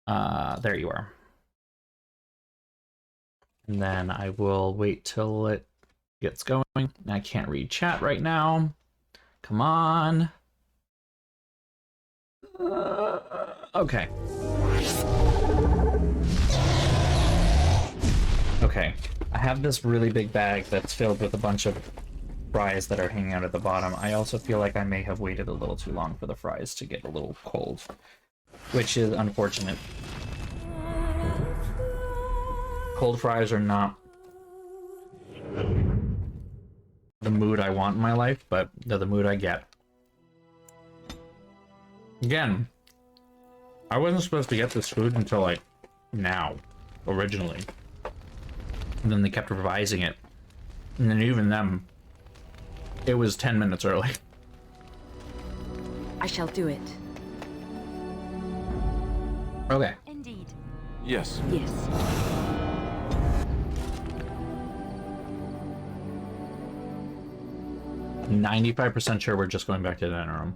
There you are. And then I will wait till it gets going. I can't read chat right now. Come on. Okay. Okay. I have this really big bag that's filled with a bunch of fries that are hanging out at the bottom. I also feel like I may have waited a little too long for the fries to get a little cold, which is unfortunate. Cold fries are not the mood I want in my life, but they're the mood I get. Again, I wasn't supposed to get this food until, like, now, originally. And then they kept revising it. And then even then, it was 10 minutes early. I shall do it. Okay. Indeed. Yes. Yes. I'm 95% sure we're just going back to the dining room.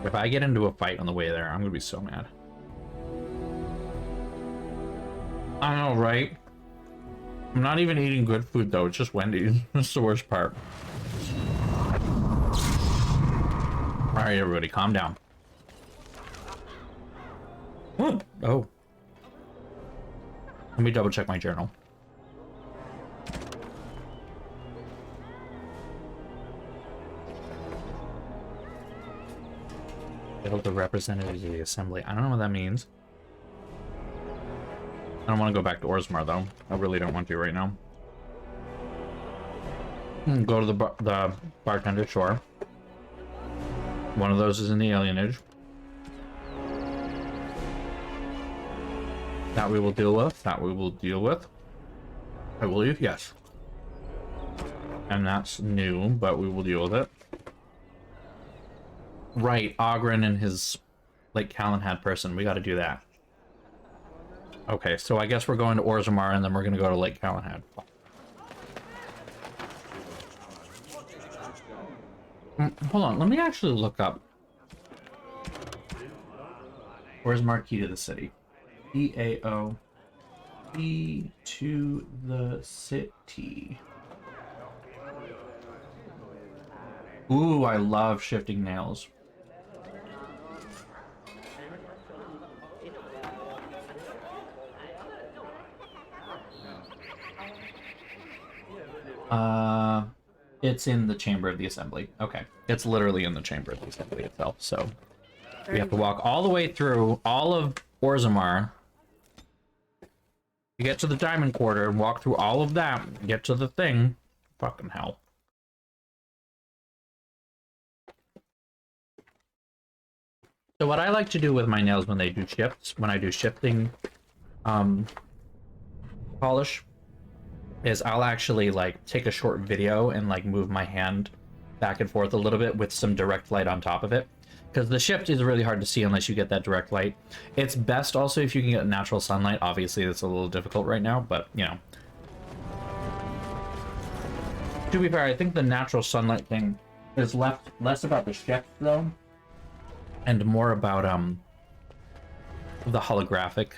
If I get into a fight on the way there, I'm gonna be so mad. I know, right? I'm not even eating good food though, it's just Wendy's. That's the worst part. Alright, everybody, calm down. What? Oh. Let me double check my journal. Able to representative of the assembly. I don't know what that means. I don't want to go back to Orzammar though. I really don't want to right now. Go to the bartender, sure. One of those is in the alienage. That we will deal with. That we will deal with. I believe, yes. And that's new, but we will deal with it. Right, Ogren and his Lake Calenhad person. We got to do that. Okay, so I guess we're going to Orzammar and then we're going to go to Lake Calenhad. Hold on, let me actually look up. Orzammar key to the city. EAO. Key to the city. Ooh, I love shifting nails. It's in the Chamber of the Assembly. Okay. It's literally in the Chamber of the Assembly itself, so we have to walk all the way through all of Orzammar to get to the Diamond Quarter and walk through all of that, get to the thing. Fucking hell. So what I like to do with my nails when they do shifts, when I do shifting polish, is I'll actually like take a short video and like move my hand back and forth a little bit with some direct light on top of it. Because the shift is really hard to see unless you get that direct light. It's best also if you can get natural sunlight. Obviously, that's a little difficult right now, but you know. To be fair, I think the natural sunlight thing is less about the shift though, and more about the holographic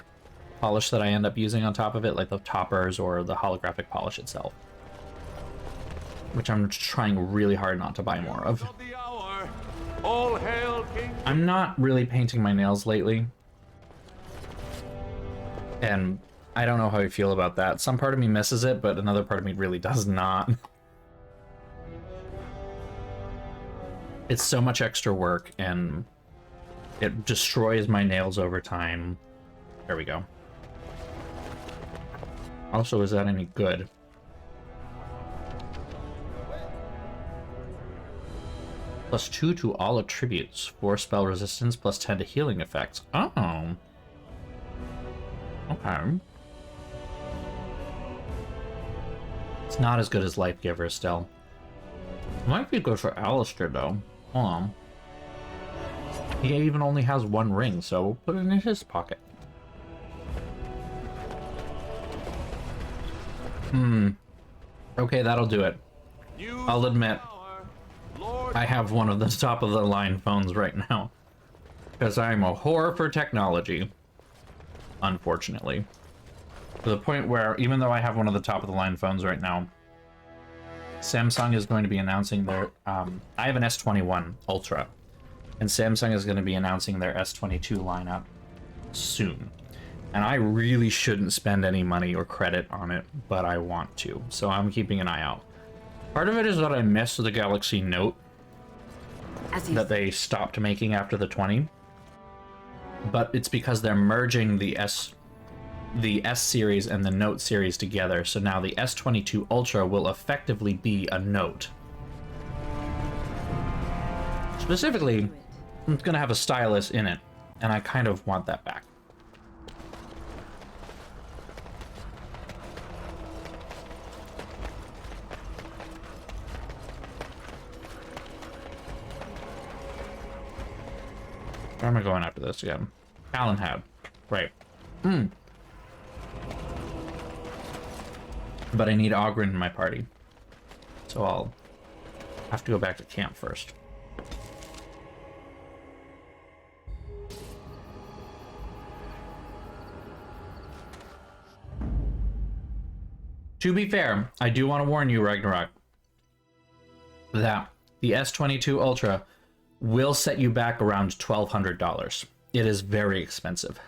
polish that I end up using on top of it, like the toppers or the holographic polish itself, which I'm trying really hard not to buy more of. I'm not really painting my nails lately, and I don't know how I feel about that. Some part of me misses it, but another part of me really does not. It's so much extra work, and it destroys my nails over time. There we go. Also, is that any good? +2 to all attributes. 4 spell resistance, +10 to healing effects. Oh. Okay. It's not as good as Life Giver still. Might be good for Alistair though. Hold on. He even only has 1 ring, so we'll put it in his pocket. Okay, that'll do it. I'll admit, I have one of the top of the line phones right now. Because I'm a whore for technology. Unfortunately. To the point where, even though I have one of the top of the line phones right now, Samsung is going to be announcing their... I have an S21 Ultra. And Samsung is going to be announcing their S22 lineup soon. And I really shouldn't spend any money or credit on it, but I want to. So I'm keeping an eye out. Part of it is that I miss the Galaxy Note that they stopped making after the 20. But it's because they're merging the S series and the Note series together. So now the S22 Ultra will effectively be a Note. Specifically, it's going to have a stylus in it, and I kind of want that back. Where am I going after this again? Calenhad. Right. But I need Ogren in my party. So I'll have to go back to camp first. To be fair, I do want to warn you, Ragnarok, that the S22 Ultra will set you back around $1,200. It is very expensive.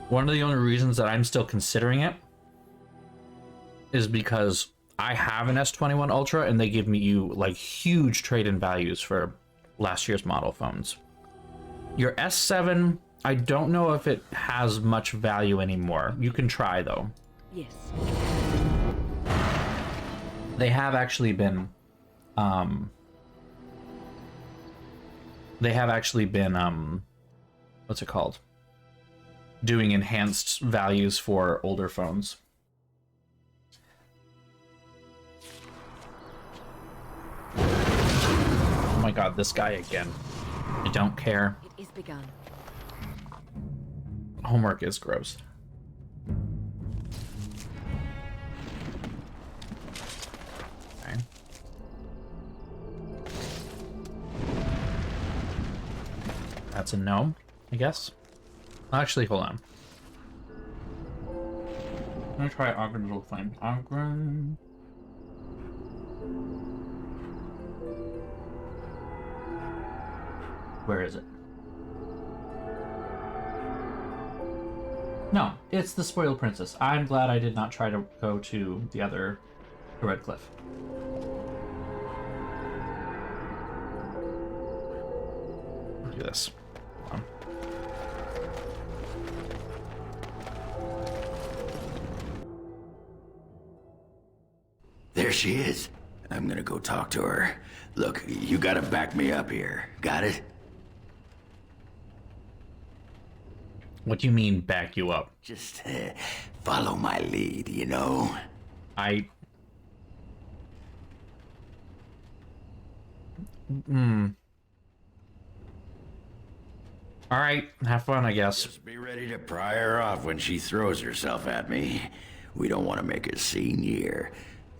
One of the only reasons that I'm still considering it is because I have an S21 Ultra and they give me like huge trade-in values for last year's model phones. Your S7, I don't know if it has much value anymore. You can try though. Yes. They have actually been what's it called? Doing enhanced values for older phones. Oh my god, this guy again. I don't care. It is begun. Homework is gross. Okay. That's a no, I guess. Actually, hold on. I'm gonna try Ogren's Old Flame. Ogren. Where is it? No, it's the Spoiled Princess. I'm glad I did not try to go to the other, the Red Cliff. I'll do this. Hold on. There she is. I'm gonna go talk to her. Look, you gotta back me up here. Got it? What do you mean, back you up? Just follow my lead, you know? Alright, have fun, I guess. Just be ready to pry her off when she throws herself at me. We don't want to make a scene here.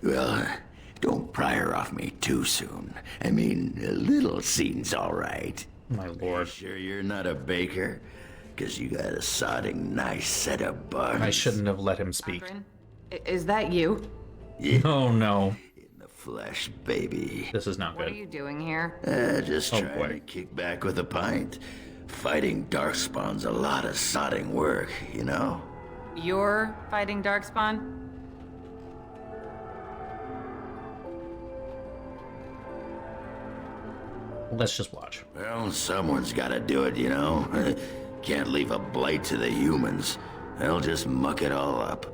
Well, don't pry her off me too soon. I mean, a little scene's all right. My lord. Sure you're not a baker? Because you got a sodding nice set of buns. I shouldn't have let him speak. Ogren, is that you? Yeah, Oh no. in the flesh, baby. This is not What good. are you doing here? Just Oh, trying boy. to kick back with a pint. Fighting Darkspawn's a lot of sodding work, you know? You're fighting Darkspawn? Let's just watch. Well, someone's gotta do it, you know? Can't leave a blight to the humans. They'll just muck it all up.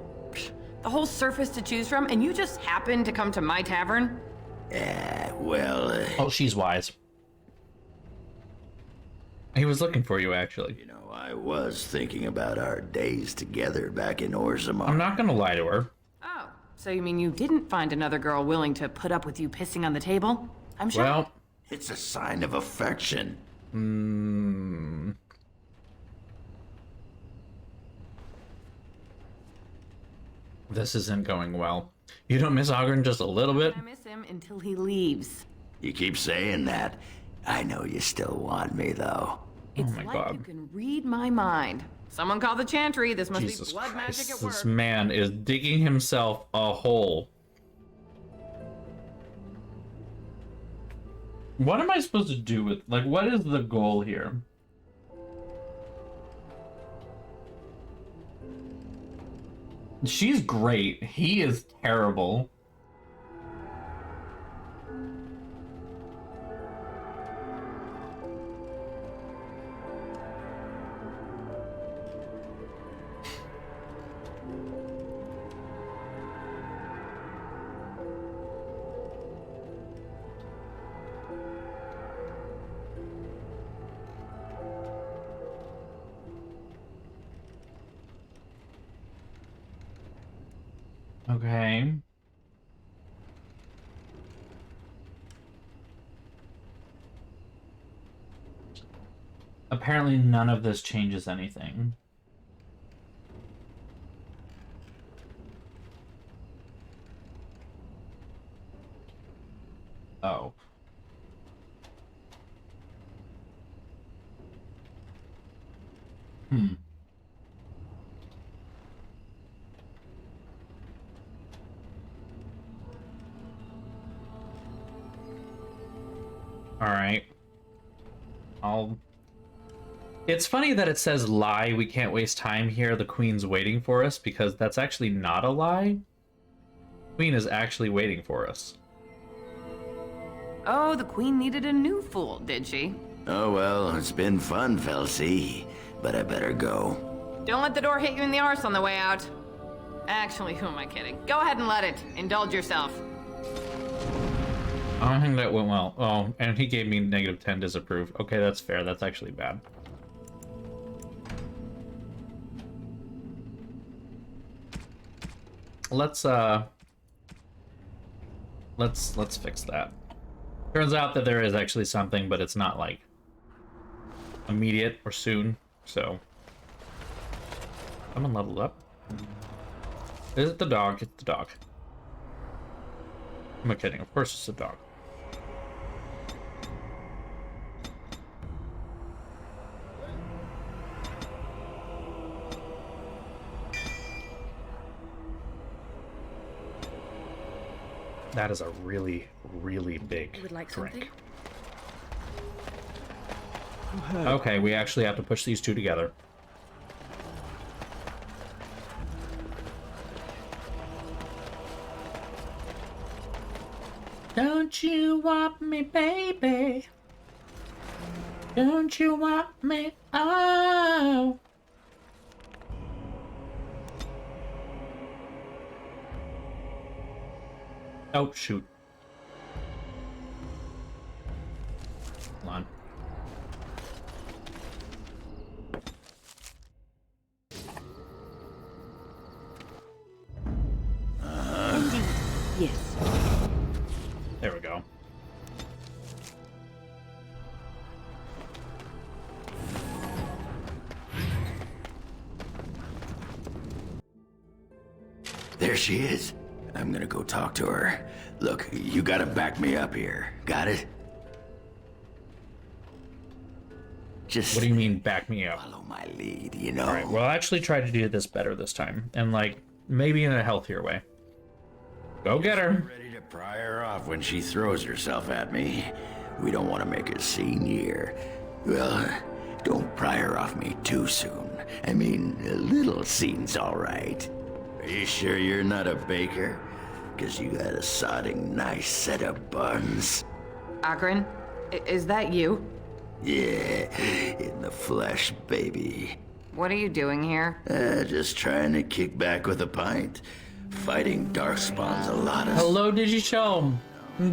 The whole surface to choose from, and you just happened to come to my tavern? Well, Oh, she's wise. He was looking for you, actually. you know, I was thinking about our days together back in Orzammar. I'm not gonna lie to her. Oh, so you mean you didn't find another girl willing to put up with you pissing on the table? I'm sure. Well, It's a sign of affection. this isn't going well. You don't miss Ogren just a little bit? I miss him until he leaves. You keep saying that. I know you still want me, though. It's my like God. you can read my mind. Someone call the chantry. This must Jesus be blood Christ, magic at work. this man is digging himself a hole. What am I supposed to do with, like, what is the goal here? She's great. He is terrible. Okay. Apparently none of this changes anything. Oh. All right. I'll... It's funny that it says lie, we can't waste time here, the queen's waiting for us, because that's actually not a lie. Queen is actually waiting for us. Oh, the queen needed a new fool, did she? Oh well, it's been fun, Felsie, but I better go. Don't let the door hit you in the arse on the way out. Actually, who am I kidding? Go ahead and let it. Indulge yourself. I don't think that went well. Oh, and he gave me -10 disapprove. Okay, that's fair. That's actually bad. Let's fix that. Turns out that there is actually something, but it's not like immediate or soon, so someone leveled up. Is it the dog? It's the dog. I'm not kidding, of course it's the dog. That is a really, really big drink. Okay, we actually have to push these two together. Don't you want me, baby? Don't you want me? Oh. Oh, shoot. Hold on. Yes. There we go. There she is. I'm gonna go talk to her. Look, you gotta back me up here. Got it? Just What do you mean, back me up? follow my lead, you know? Alright, well, I'll actually try to do this better this time. And, like, maybe in a healthier way. Go get her! Ready to pry her off when she throws herself at me. We don't want to make a scene here. Well, don't pry her off me too soon. I mean, a little scene's alright. Are you sure you're not a baker? 'Cause you got a sodding nice set of buns. Akron, is that you? Yeah, in the flesh, baby. What are you doing here? Just trying to kick back with a pint. Fighting darkspawn's a lot of... Hello, Digichome!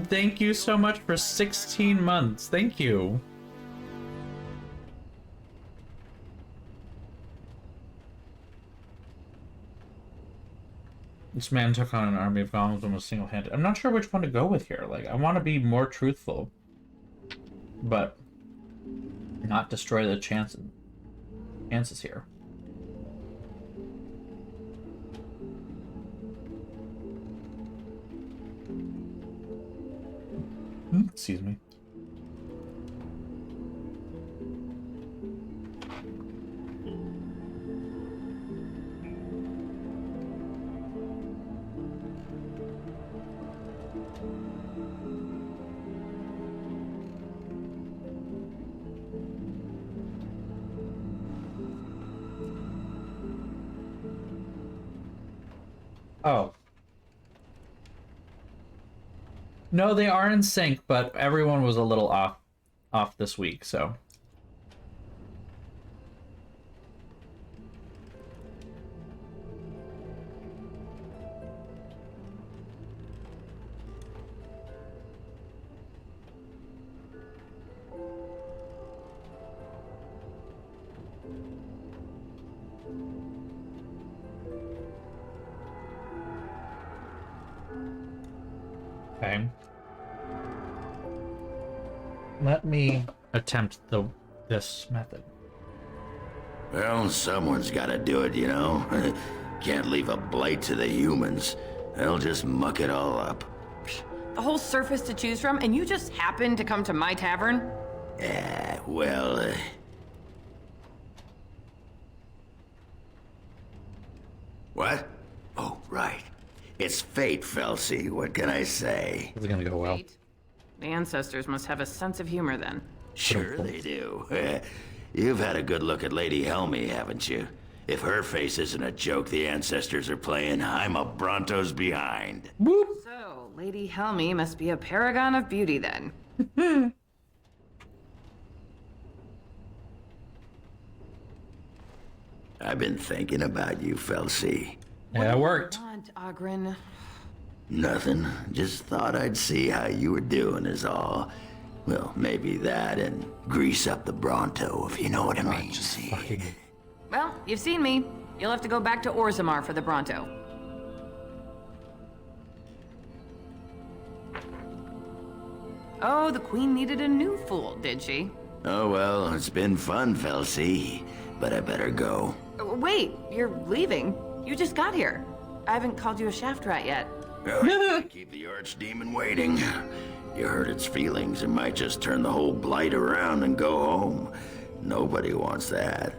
Thank you so much for 16 months. Thank you. This man took on an army of golems almost single-handed. I'm not sure which one to go with here. Like, I want to be more truthful, but not destroy the chances here. Excuse me. Oh. No, they are in sync, but everyone was a little off this week, so. Okay. Let me attempt this method. Well, someone's gotta do it, you know? Can't leave a blight to the humans. They'll just muck it all up. The whole surface to choose from, and you just happened to come to my tavern? Yeah, well, What? Oh, right. It's fate, Felsie. What can I say? This is gonna go well. Wait. The ancestors must have a sense of humor then. Sure they do. You've had a good look at Lady Helmy, haven't you? If her face isn't a joke the ancestors are playing, I'm a Bronto's behind. So, Lady Helmy must be a paragon of beauty then. I've been thinking about you, Felsi. Yeah, it worked. Want, Ogren? Nothing. Just thought I'd see how you were doing is all. Well, maybe that and grease up the Bronto, if you know what I mean. Just fucking... Well, you've seen me. You'll have to go back to Orzammar for the Bronto. Oh, the Queen needed a new fool, did she? Oh, well, it's been fun, Felsi. But I better go. Wait, you're leaving? You just got here. I haven't called you a shaft rat yet. Oh, keep the archdemon waiting. You hurt its feelings, it might just turn the whole blight around and go home. Nobody wants that.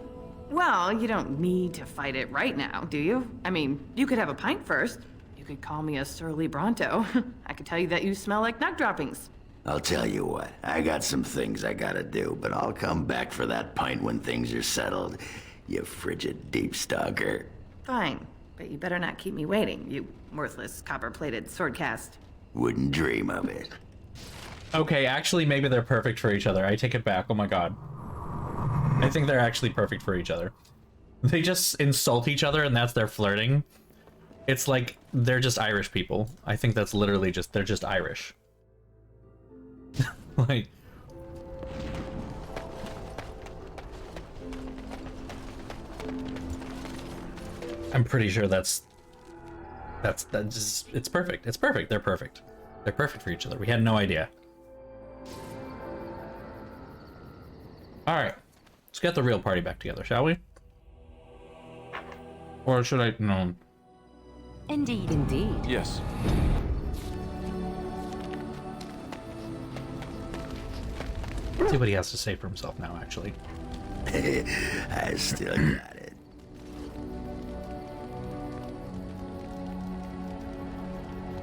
Well, you don't need to fight it right now, do you? I mean, you could have a pint first. You could call me a surly Bronto. I could tell you that you smell like nut droppings. I'll tell you what, I got some things I gotta do, but I'll come back for that pint when things are settled, you frigid deep stalker. Fine, but you better not keep me waiting, you worthless copper-plated swordcast. Wouldn't dream of it. Okay, actually, maybe they're perfect for each other. I take it back. Oh my god. I think they're actually perfect for each other. They just insult each other and that's their flirting. It's like they're just Irish people. I think that's literally just, they're just Irish. Like... I'm pretty sure that's just, it's perfect. It's perfect. They're perfect. They're perfect for each other. We had no idea. Alright. Let's get the real party back together, shall we? Or should I... No. Indeed. Indeed. Yes. See what he has to say for himself now, actually. I still got it.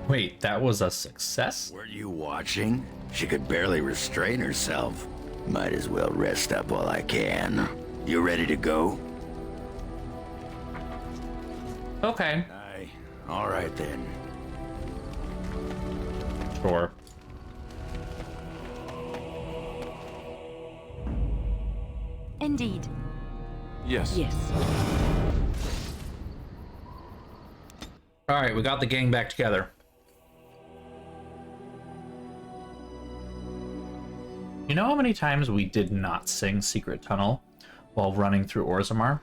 Wait, that was a success? Were you watching? She could barely restrain herself. Might as well rest up while I can. You ready to go? Okay. Aye. All right then. Sure. Indeed. Yes. Yes. Alright, we got the gang back together. You know how many times we did not sing Secret Tunnel while running through Orzammar?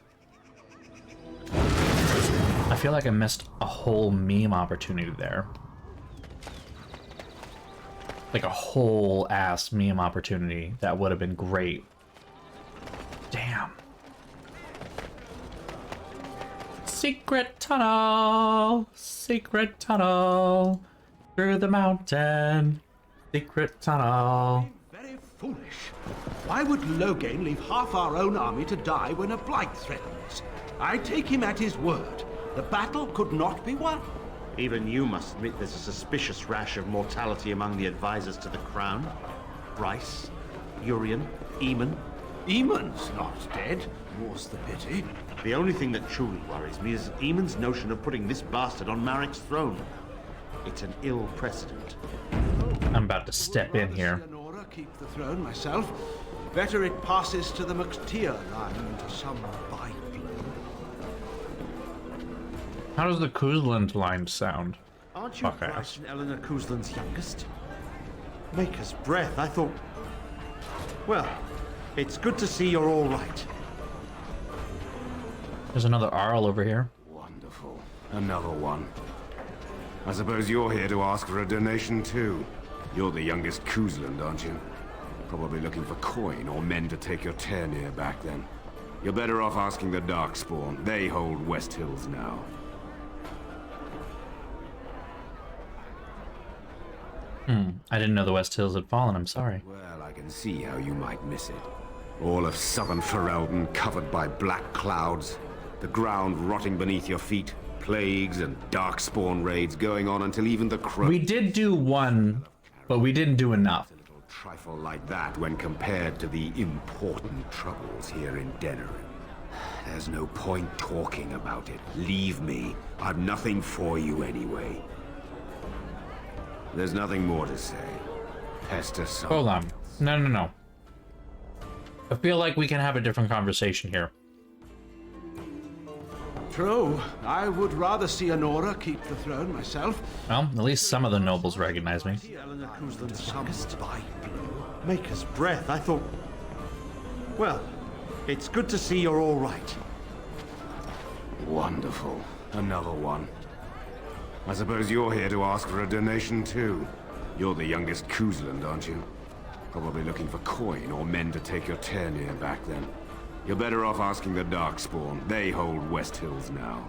I feel like I missed a whole meme opportunity there. Like a whole ass meme opportunity that would have been great. Damn. Secret tunnel, through the mountain, secret tunnel. Very foolish. Why would Loghain leave half our own army to die when a blight threatens? I take him at his word. The battle could not be won. Even you must admit there's a suspicious rash of mortality among the advisors to the crown. Bryce, Urian, Eamon. Eamon's not dead. More's the pity. The only thing that truly worries me is Eamon's notion of putting this bastard on Marek's throne. It's an ill precedent. I'm about to step in here. Leonora keep the throne myself. Better it passes to the McTeer line to some byplane. How does the Kuzland line sound? Aren't you Fuck Bryce ass. and Eleanor Kuzland's youngest? Maker's breath, I thought... Well, it's good to see you're all right. There's another Arl over here. Wonderful. Another one. I suppose you're here to ask for a donation too. You're the youngest Kuzland, aren't you? Probably looking for coin or men to take your Ternir back then. You're better off asking the Darkspawn. They hold West Hills now. I didn't know the West Hills had fallen, I'm sorry. Well, I can see how you might miss it. All of southern Fereldan covered by black clouds, the ground rotting beneath your feet, plagues and darkspawn raids going on until even the crows... We did do one, but we didn't do enough. trifle like that when compared to the important troubles here in Denerim. There's no point talking about it. Leave me. I've nothing for you anyway. There's nothing more to say. Pester someone. Hold on. No, no, no. I feel like we can have a different conversation here. True. I would rather see Honora keep the throne myself. Well, at least some of the nobles recognize me. Eleanor Cousland's some spy blow. Maker's breath. I thought... Well, it's good to see you're all right. Wonderful. Another one. I suppose you're here to ask for a donation too. You're the youngest Cousland, aren't you? Probably looking for coin or men to take your Ternir back then. You're better off asking the Darkspawn. They hold West Hills now.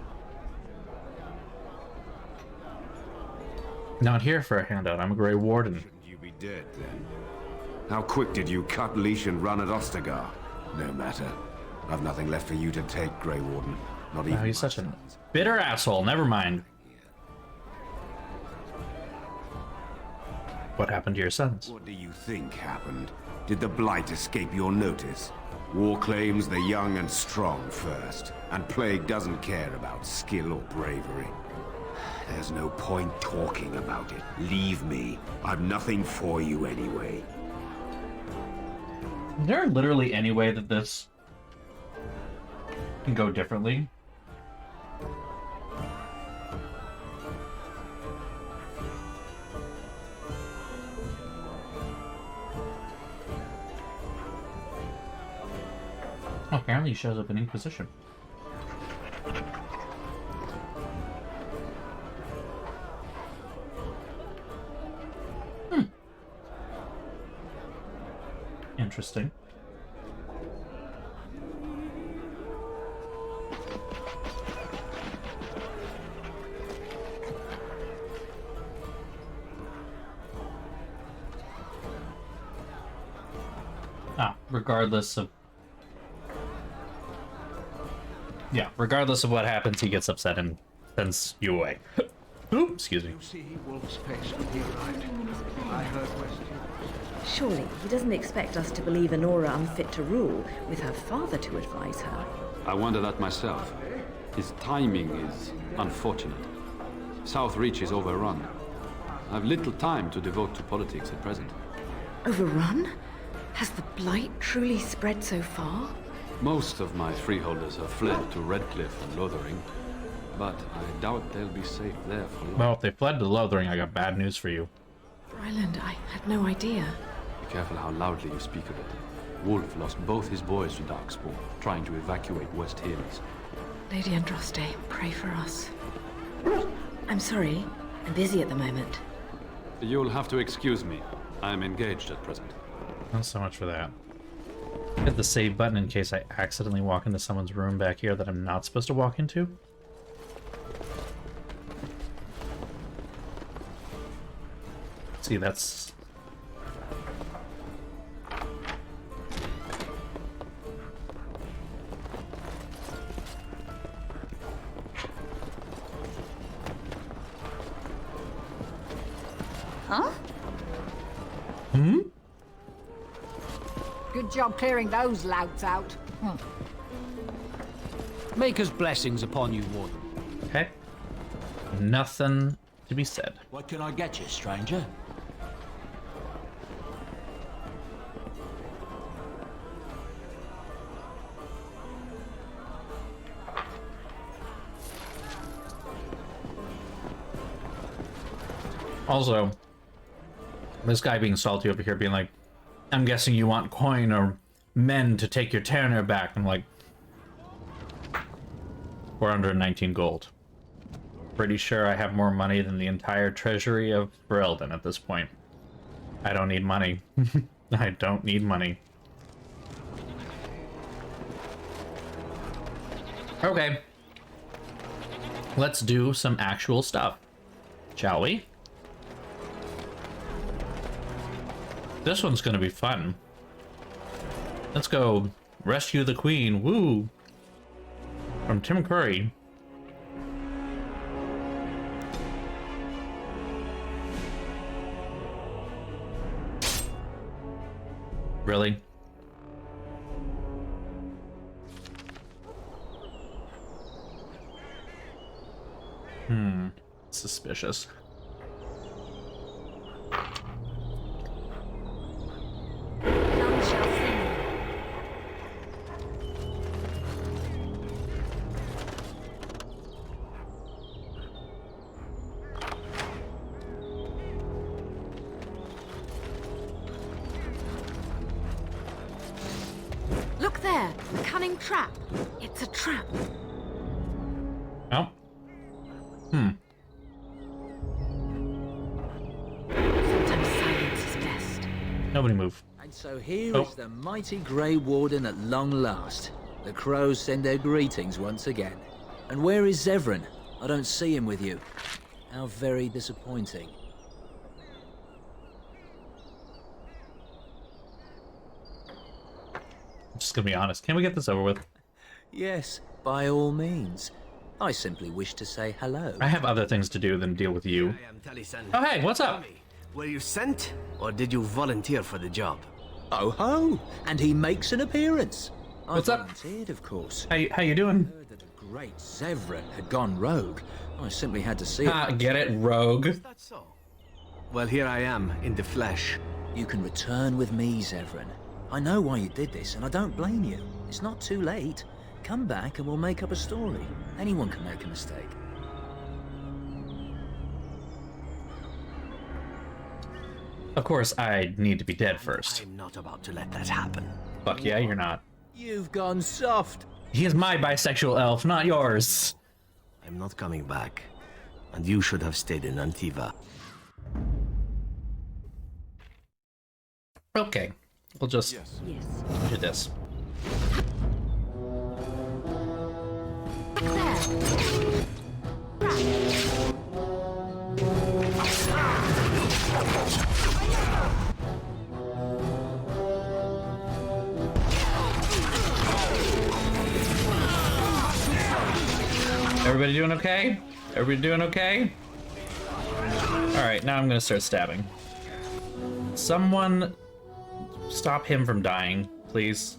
Not here for a handout. I'm a Grey Warden. Shouldn't you be dead then? How quick did you cut leash and run at Ostagar? No matter. I've nothing left for you to take, Grey Warden. Not even. Oh, he's such a bitter asshole. Never mind. What happened to your sons? What do you think happened? Did the Blight escape your notice? War claims the young and strong first, and Plague doesn't care about skill or bravery. There's no point talking about it. Leave me. I've nothing for you anyway. Is there literally any way that this can go differently? Oh, apparently he shows up in Inquisition. Interesting. Regardless of... Yeah, regardless of what happens, he gets upset and sends you away. Oop, excuse me. You see Wolf's face when he arrived. I heard West. Surely he doesn't expect us to believe Honora unfit to rule with her father to advise her. I wonder that myself. His timing is unfortunate. South Reach is overrun. I've little time to devote to politics at present. Overrun? Has the blight truly spread so far? Most of my freeholders have fled to Redcliffe and Lothering, but I doubt they'll be safe there for long. Well, if they fled to Lothering, I got bad news for you. Ryland, I had no idea. Be careful how loudly you speak of it. Wolf lost both his boys to Darkspawn, trying to evacuate West Hills. Lady Andraste, pray for us. I'm sorry, I'm busy at the moment. You'll have to excuse me. I'm engaged at present. Not so much for that. Hit the save button in case I accidentally walk into someone's room back here that I'm not supposed to walk into. See, that's... Huh? Hmm? Good job clearing those louts out. Maker's blessings upon you, Warden. Okay. Nothing to be said. What can I get you, stranger? Also, this guy being salty over here being like, I'm guessing you want coin or men to take your Tanner back. I'm like, 419 gold. Pretty sure I have more money than the entire treasury of Fereldan at this point. I don't need money. I don't need money. Okay. Let's do some actual stuff, shall we? This one's gonna be fun. Let's go rescue the queen. Woo! From Tim Curry. Really? Suspicious. None shall see me. Look there, a cunning trap. It's a trap. Oh. Sometimes silence is best. Nobody move. And so here Oh. is the mighty Grey Warden at long last. The crows send their greetings once again. And where is Zevran? I don't see him with you. How very disappointing. I'm just gonna be honest. Can we get this over with? Yes, by all means. I simply wish to say hello. I have other things to do than deal with you. I am Taliesin. Oh, hey, what's up? Were you sent, or did you volunteer for the job? Oh ho! And he makes an appearance. What's I up? volunteered, of course. How you doing? I heard that the great Zevran had gone rogue. I simply had to see it. Get it, rogue. Is that so? Well, here I am, in the flesh. You can return with me, Zevran. I know why you did this, and I don't blame you. It's not too late. Come back and we'll make up a story. Anyone can make a mistake. Of course, I need to be dead first. I'm not about to let that happen. Fuck yeah, you're not. You've gone soft. He is my bisexual elf, not yours. I'm not coming back. And you should have stayed in Antiva. Okay, we'll just Yes. do this. Everybody doing okay? Everybody doing okay? Alright, now I'm gonna start stabbing. Someone stop him from dying, please.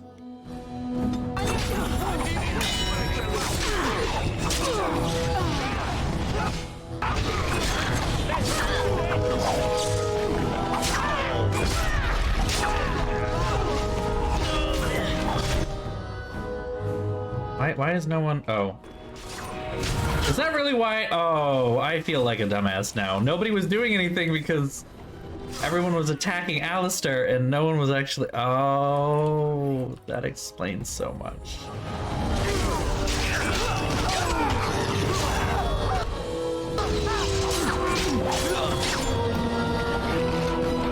Why is no one... Oh. Is that really why? Oh, I feel like a dumbass now. Nobody was doing anything because everyone was attacking Alistair and no one was actually... Oh, that explains so much.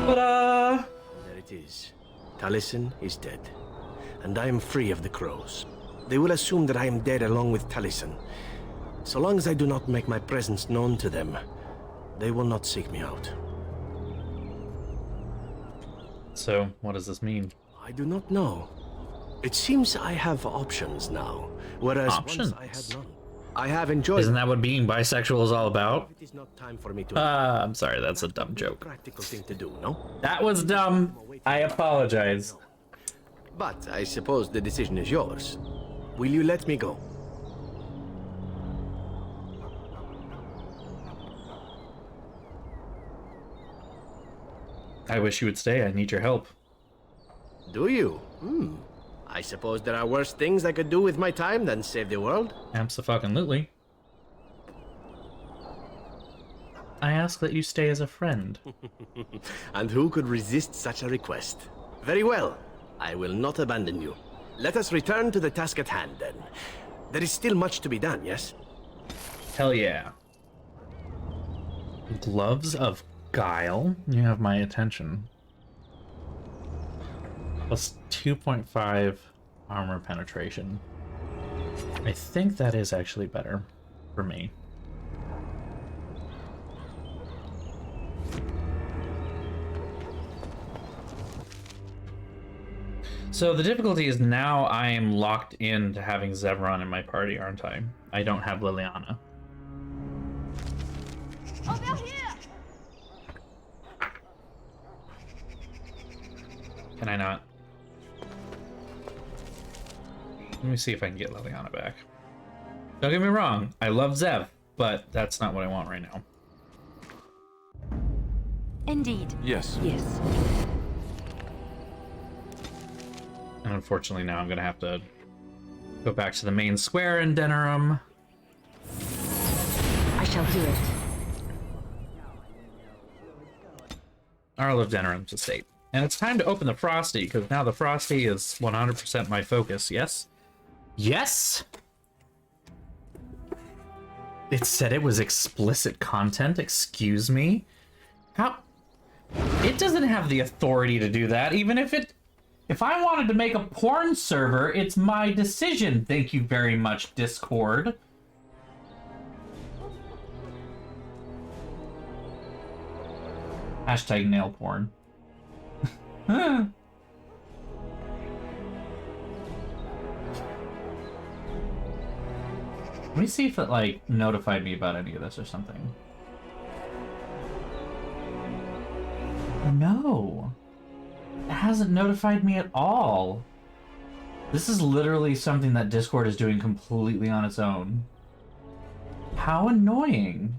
Ta-da! There it is. Taliesin is dead. And I am free of the crows. They will assume that I am dead along with Taliesin. So long as I do not make my presence known to them, they will not seek me out. So, what does this mean? I do not know. It seems I have options now, whereas Options? once I had none. I have enjoyed... Isn't that what being bisexual is all about? It is not time for me to... I'm sorry, that's a dumb joke. Practical thing to do, no? That was dumb. I apologize. But I suppose the decision is yours. Will you let me go? I wish you would stay. I need your help. Do you? I suppose there are worse things I could do with my time than save the world. Abso-fucking-lutely. I ask that you stay as a friend. And who could resist such a request? Very well. I will not abandon you. Let us return to the task at hand, then. There is still much to be done, yes? Hell yeah. Gloves of Guile? You have my attention. Plus 2.5 armor penetration. I think that is actually better for me. So the difficulty is now I am locked into having Zevran in my party, aren't I? I don't have Liliana. Over here! Can I not? Let me see if I can get Leliana back. Don't get me wrong, I love Zev, but that's not what I want right now. Indeed. Yes. Yes. And unfortunately now I'm gonna have to go back to the main square in Denerim. I shall do it. Arl of Denerim's estate. And it's time to open the Frosty, because now the Frosty is 100% my focus, yes? Yes? It said it was explicit content, excuse me? How? It doesn't have the authority to do that, even if I wanted to make a porn server, it's my decision. Thank you very much, Discord. Hashtag nail porn. Let me see if it, like, notified me about any of this or something. No. It hasn't notified me at all. This is literally something that Discord is doing completely on its own. How annoying.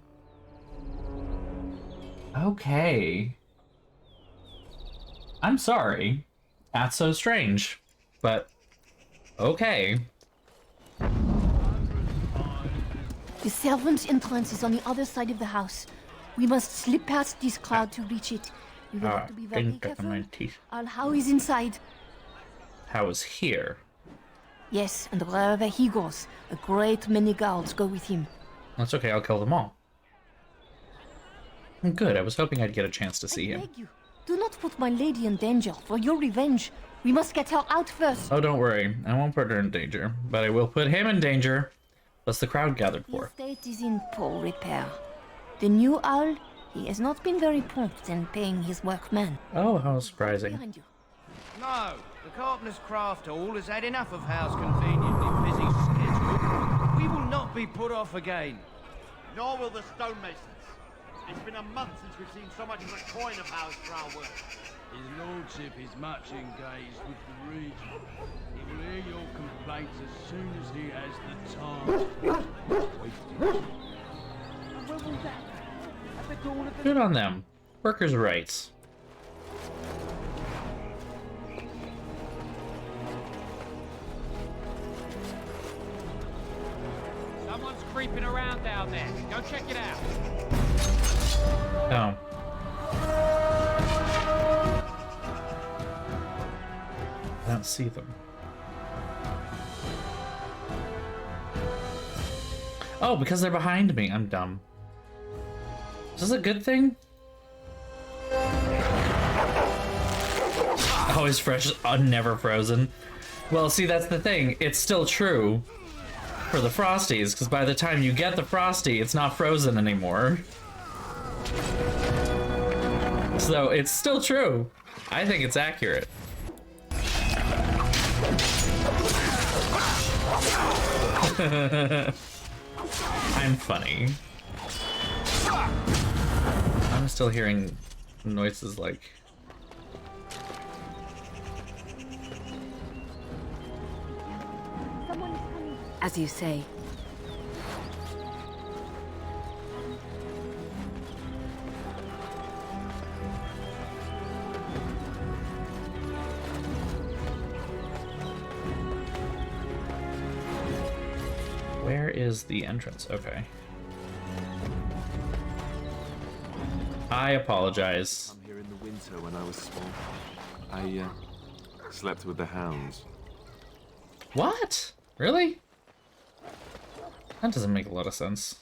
Okay. I'm sorry. That's so strange. But, okay. The servants' entrance is on the other side of the house. We must slip past this crowd to reach it. We will have to be very careful. How is inside? How is here? Yes, and wherever he goes, a great many guards go with him. That's okay, I'll kill them all. Good, I was hoping I'd get a chance to see him. I beg you, do not put my lady in danger for your revenge. We must get her out first. Oh, don't worry. I won't put her in danger, but I will put him in danger. What's the crowd gathered for? The estate is in poor repair. The new owl, he has not been very prompt in paying his workmen. Oh, how surprising. Behind you. No, the Carpenter's Craft Hall has had enough of Howe's conveniently busy schedule. We will not be put off again. Nor will the stonemasons. It's been a month since we've seen so much as a coin of Howe's for our work. His lordship is much engaged with the region. He will hear your complaints as soon as he has the time. Good on them. Workers' rights. Someone's creeping around down there. Go check it out. Oh. I don't see them. Oh, because they're behind me. I'm dumb. Is this a good thing? Always fresh, never frozen. Well, see, that's the thing. It's still true for the Frosties, because by the time you get the Frosty, it's not frozen anymore. So it's still true. I think it's accurate. I'm funny. I'm still hearing noises like... As you say. Where is the entrance? Okay. I apologize. I'm here in the winter when I was small. I slept with the hounds. What? Really? That doesn't make a lot of sense.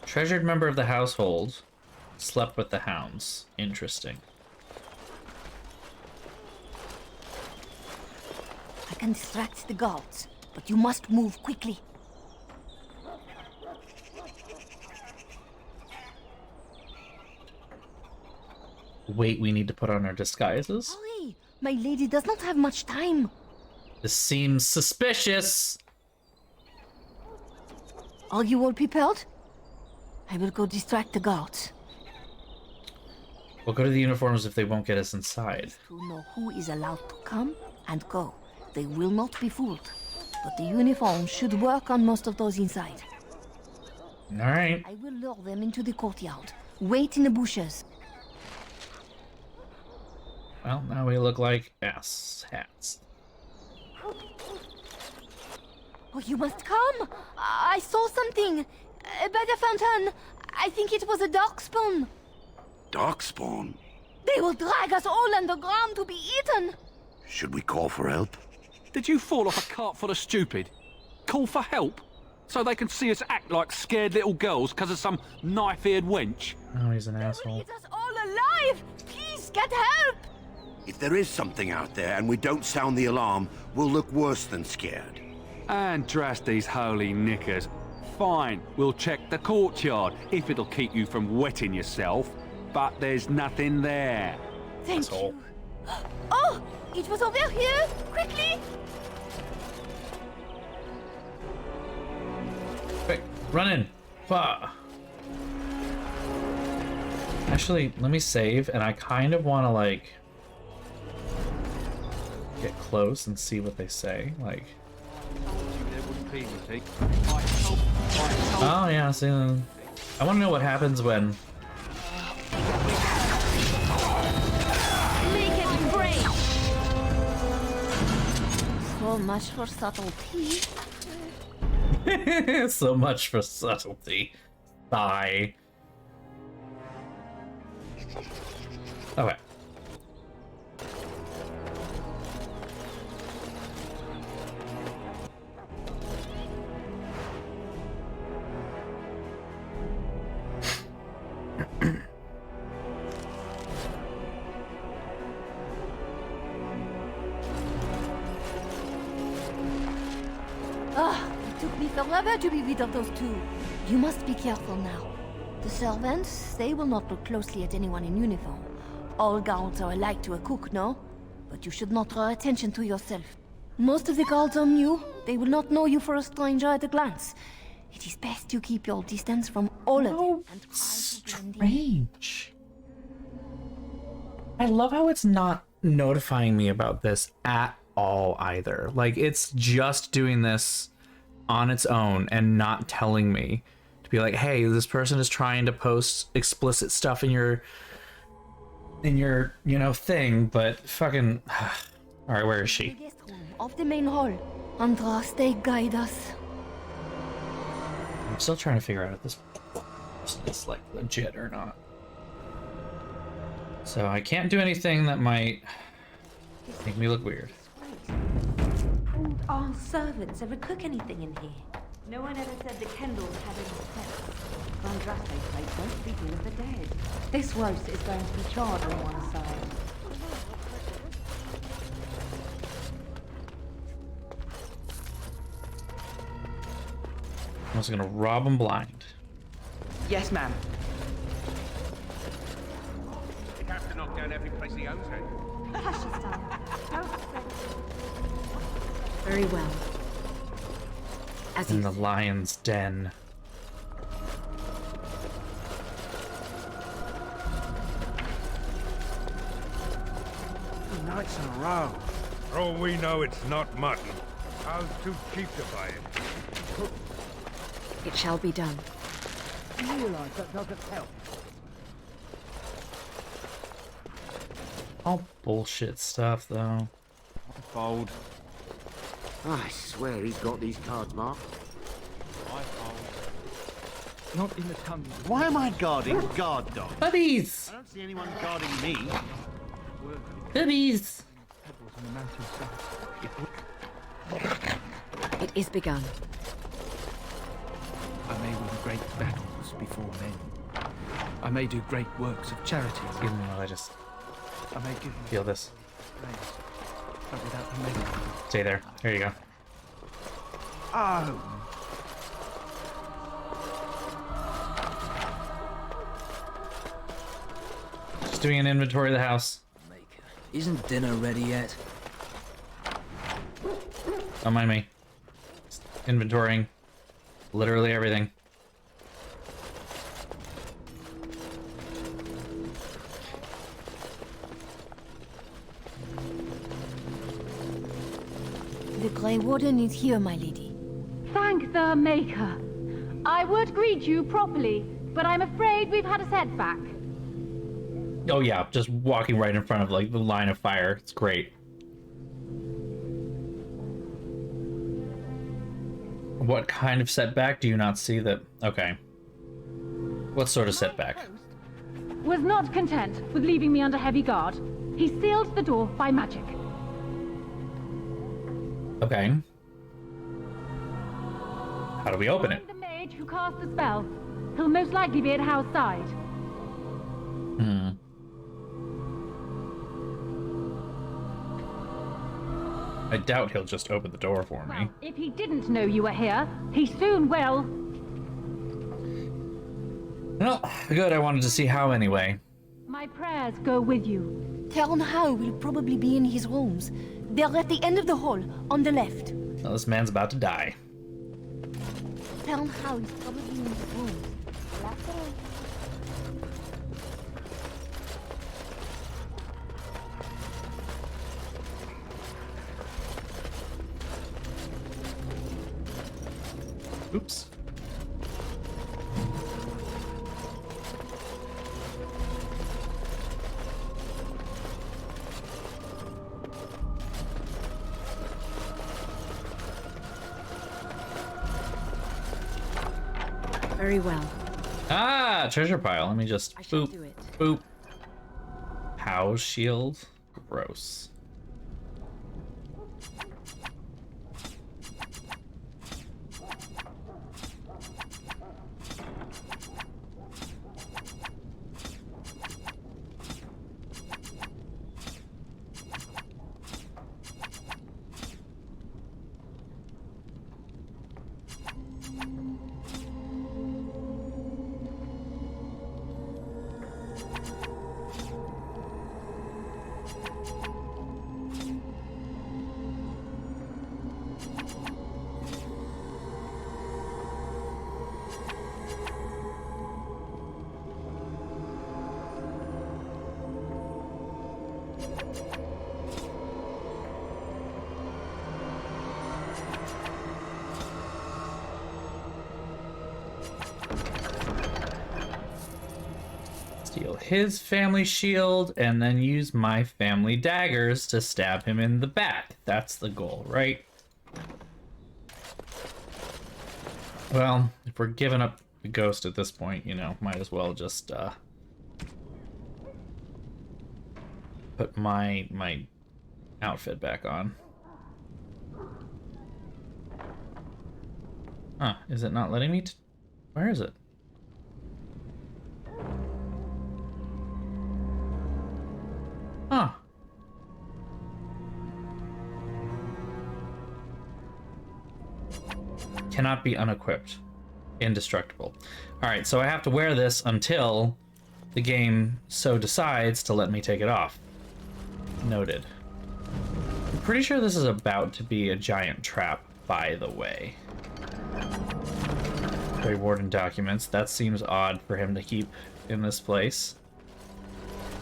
Treasured member of the household. Slept with the hounds. Interesting. I can distract the guards, but you must move quickly. Wait, we need to put on our disguises? Hurry! My lady does not have much time. This seems suspicious. Are you all prepared? I will go distract the guards. We'll go to the uniforms if they won't get us inside. To know who is allowed to come and go. They will not be fooled. But the uniform should work on most of those inside. Alright. I will lure them into the courtyard. Wait in the bushes. Well, now we look like ass hats. Oh, you must come! I saw something! By the fountain! I think it was a darkspawn! Darkspawn? They will drag us all underground to be eaten! Should we call for help? Did you fall off a cart full of stupid? Call for help? So they can see us act like scared little girls because of some knife-eared wench? Oh, he's an asshole. Eat us all alive! Please, get help! If there is something out there and we don't sound the alarm, we'll look worse than scared. And drast these holy knickers. Fine, we'll check the courtyard, if it'll keep you from wetting yourself. But there's nothing there. Thank you. Oh! It was over here! Quickly! Quick, run in. Actually, let me save, and I kind of want to, like, get close and see what they say. Like, oh yeah, see, I want to know what happens when. Make it break! So much for subtlety. So much for subtlety. Bye. Okay. It took me forever to be rid of those two. You must be careful now. The servants, they will not look closely at anyone in uniform. All guards are alike to a cook, no? But you should not draw attention to yourself. Most of the guards are new. They will not know you for a stranger at a glance. It is best you keep your distance from all of them and try to blend in. Strange. I love how it's not notifying me about this at all either. Like, it's just doing this on its own and not telling me to be like, hey, this person is trying to post explicit stuff in your you know, thing, but fucking all right, where is she? The guest room of the main hall. Andraste, guide us. I'm still trying to figure out if this is like legit or not. So I can't do anything that might make me look weird. Called our servants ever cook anything in here? No one ever said the Kendalls had any pets. Andraste plates won't speaking of the dead. This roast is going to be charred on one side. I was gonna rob him blind. Yes, ma'am. He'd have to knock down every place he owns it. Very well. As In the lion's den. 2 nights in a row. For all we know, it's not mutton. How's too cheap to buy it? It shall be done. You realise that doesn't help. All bullshit stuff, though. Fold. I swear he's got these cards marked. I fold. Not in the tummy. Why am I guarding guard dogs? Puppies! I don't see anyone guarding me. Puppies! It is begun. I may win great battles before men. I may do great works of charity. Even though I just I may give feel this. praise, but without the men. Stay there. There you go. Oh! Just doing an inventory of the house. Isn't dinner ready yet? Don't mind me. Just inventorying literally everything. The Grey Warden is here, my lady. Thank the Maker. I would greet you properly, but I'm afraid we've had a setback. Oh yeah, just walking right in front of like the line of fire. It's great. What kind of setback? Do you not see that? Okay. What sort of setback? Was not content with leaving me under heavy guard. He sealed the door by magic. Okay. How do we open it? The mage who cast the spell. He'll most likely be at Hal's side. Hmm. I doubt he'll just open the door for me. If he didn't know you were here, he soon will. Well, good. I wanted to see how anyway. My prayers go with you. Tell How will probably be in his rooms. They're at the end of the hall, on the left. Well, this man's about to die. Tell How is probably in his rooms. That's all. Oops. Very well. Ah, treasure pile. Let me just boop, do it. boop. How's shield? Gross. Steal his family shield and then use my family daggers to stab him in the back. That's the goal, right? Well, if we're giving up the ghost at this point, you know, might as well just put my outfit back on. Huh, is it not letting me where is it? Huh. Cannot be unequipped. Indestructible. Alright, so I have to wear this until the game so decides to let me take it off. Noted. I'm pretty sure this is about to be a giant trap, by the way. Grey Warden documents. That seems odd for him to keep in this place.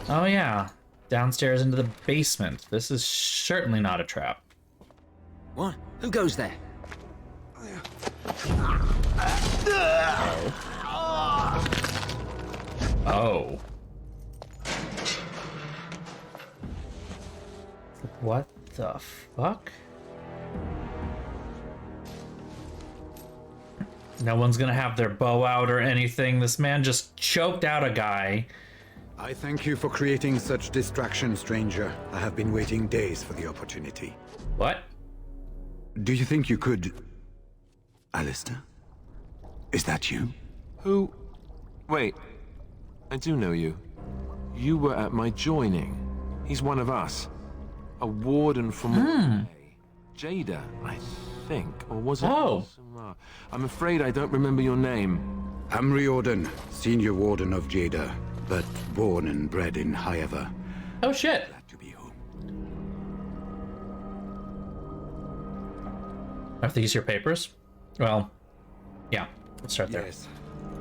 Oh yeah. Downstairs into the basement. This is certainly not a trap. What? Who goes there? Oh. What the fuck? No one's gonna have their bow out or anything. This man just choked out a guy. I thank you for creating such distraction, stranger. I have been waiting days for the opportunity. What? Do you think you could... Alistair? Is that you? Who? Wait. I do know you. You were at my joining. He's one of us. A warden from... Jada, I think. Or was it... Oh. I'm afraid I don't remember your name. I'm Riordan, senior warden of Jada, but born and bred in Highever. Oh shit. Glad to be home. I have to use your papers? Well, yeah. Let's start there. Yes.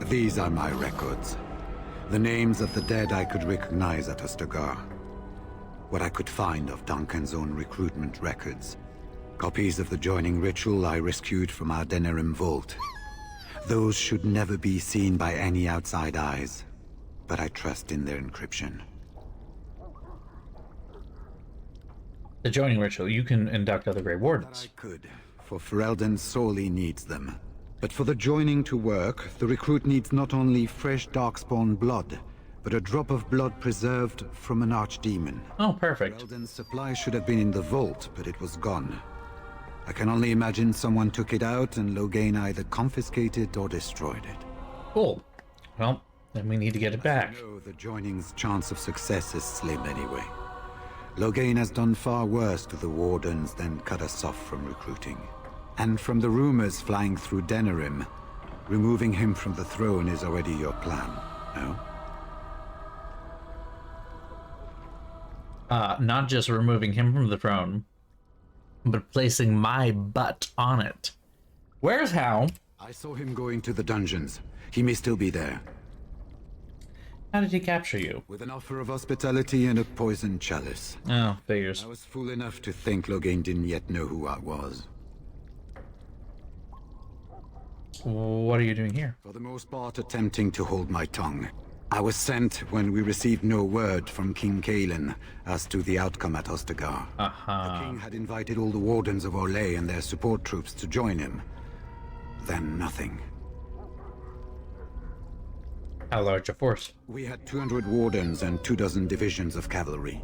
These are my records. The names of the dead I could recognize at Ostagar. What I could find of Duncan's own recruitment records. Copies of the joining ritual I rescued from our Denerim vault. Those should never be seen by any outside eyes, but I trust in their encryption. The joining ritual, you can induct other Grey Wardens. I could, for Fereldan sorely needs them. But for the joining to work, the recruit needs not only fresh Darkspawn blood, but a drop of blood preserved from an archdemon. Oh, perfect. Fereldan's supply should have been in the vault, but it was gone. I can only imagine someone took it out and Loghain either confiscated or destroyed it. Cool. Well, then we need to get it back. No, the joining's chance of success is slim anyway. Loghain has done far worse to the Wardens than cut us off from recruiting. And from the rumors flying through Denerim, removing him from the throne is already your plan, no? Not just removing him from the throne, but placing my butt on it. Where's Hal? I saw him going to the dungeons. He may still be there. How did he capture you? With an offer of hospitality and a poisoned chalice. Oh, figures. I was fool enough to think Loghain didn't yet know who I was. What are you doing here? For the most part, attempting to hold my tongue. I was sent when we received no word from King Kaelin as to the outcome at Ostagar. The king had invited all the Wardens of Orlais and their support troops to join him. Then nothing. How large a force? We had 200 Wardens and 24 divisions of cavalry.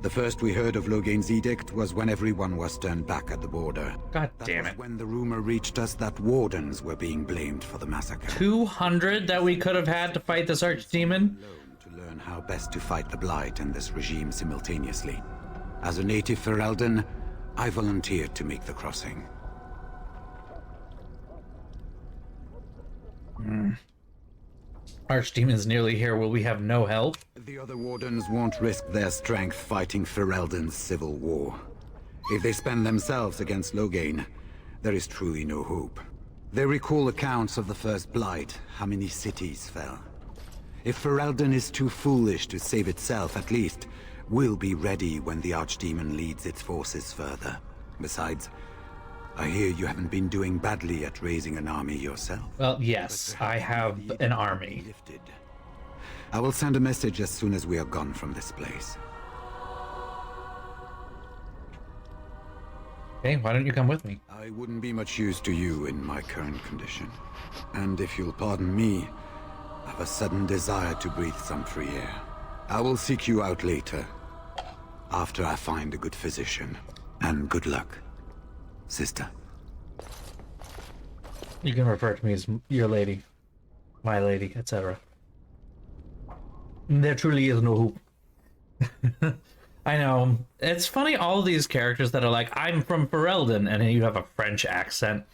The first we heard of Loghain's edict was when everyone was turned back at the border. God damn That it. was when the rumor reached us that Wardens were being blamed for the massacre. 200 that we could have had to fight this archdemon? To learn how best to fight the Blight and this regime simultaneously. As a native Fereldan, I volunteered to make the crossing. Archdemon's nearly here. Will we have no help? The other Wardens won't risk their strength fighting Fereldan's civil war. If they spend themselves against Loghain, there is truly no hope. They recall accounts of the first Blight, how many cities fell. If Fereldan is too foolish to save itself, at least, we'll be ready when the Archdemon leads its forces further. Besides, I hear you haven't been doing badly at raising an army yourself. Well, yes, I have an army. I will send a message as soon as we are gone from this place. Okay, why don't you come with me? I wouldn't be much use to you in my current condition. And if you'll pardon me, I have a sudden desire to breathe some free air. I will seek you out later, after I find a good physician. And good luck, sister. You can refer to me as your lady, my lady, etc. There truly is no hope. I know. It's funny, all these characters that are like, I'm from Fereldan, and then you have a French accent.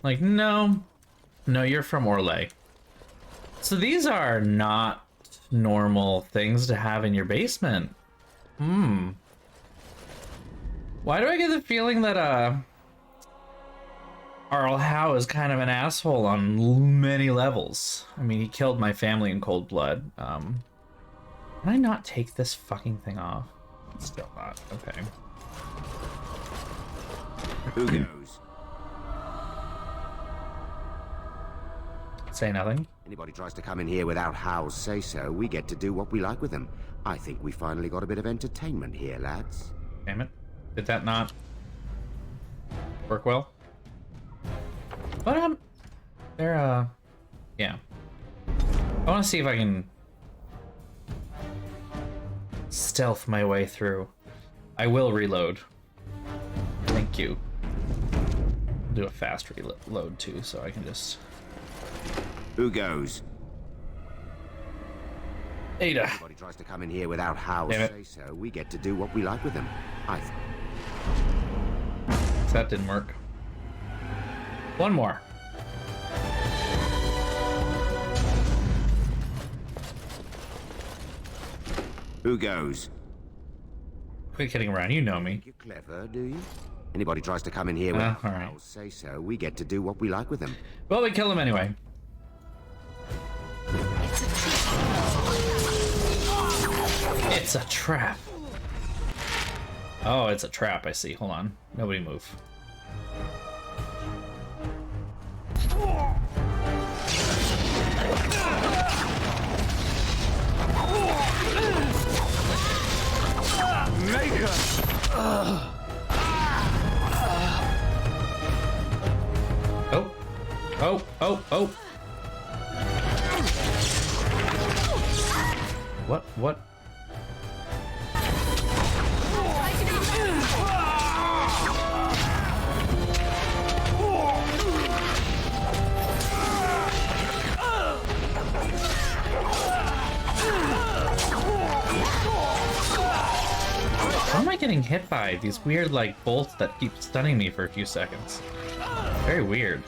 Like, no, you're from Orlais. So these are not normal things to have in your basement. Why do I get the feeling that, Arl Howe is kind of an asshole on many levels? I mean, he killed my family in cold blood. Can I not take this fucking thing off? Still not. Okay. Who goes? Say nothing. Anybody tries to come in here without Howe's say-so, we get to do what we like with them. I think we finally got a bit of entertainment here, lads. Damn it. Did that not work well? But, they're, yeah. I want to see if I can stealth my way through. I will reload. Thank you. I'll do a fast reload too, so I can just... Who goes? Ada. Anybody tries to come in here without Howe's say-so, we get to do what we like with them. That didn't work. One more. Who goes? Quit kidding around, you know me. You're clever, do you? Anybody tries to come in here without all right. Howe's say-so, we get to do what we like with them. Well, we kill him anyway. It's a trap. Oh, it's a trap, I see. Hold on. Nobody move. Oh. Oh, oh, oh. What? What am I getting hit by? These weird, like, bolts that keep stunning me for a few seconds. Very weird.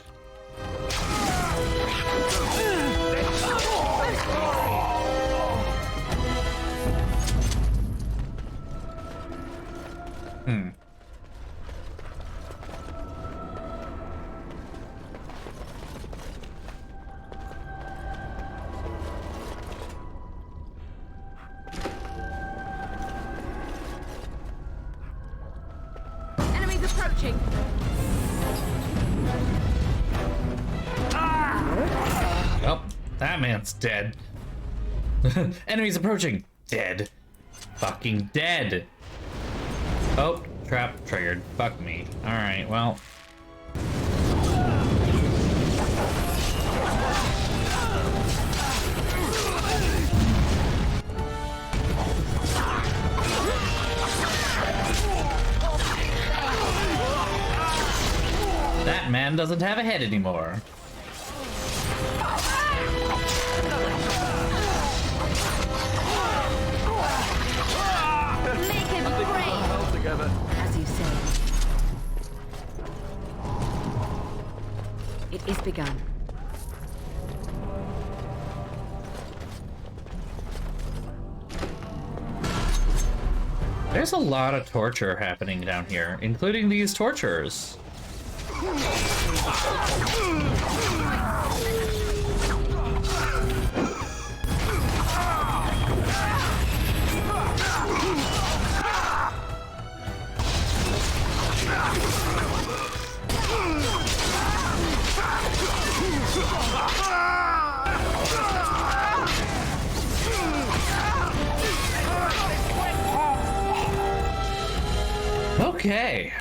Enemies approaching. Oh, that man's dead. Enemies approaching. Dead. Fucking dead. Oh, trap triggered. Fuck me. Alright, well. That man doesn't have a head anymore. Make him brave. As you say. It is begun. There's a lot of torture happening down here, including these torturers. Okay,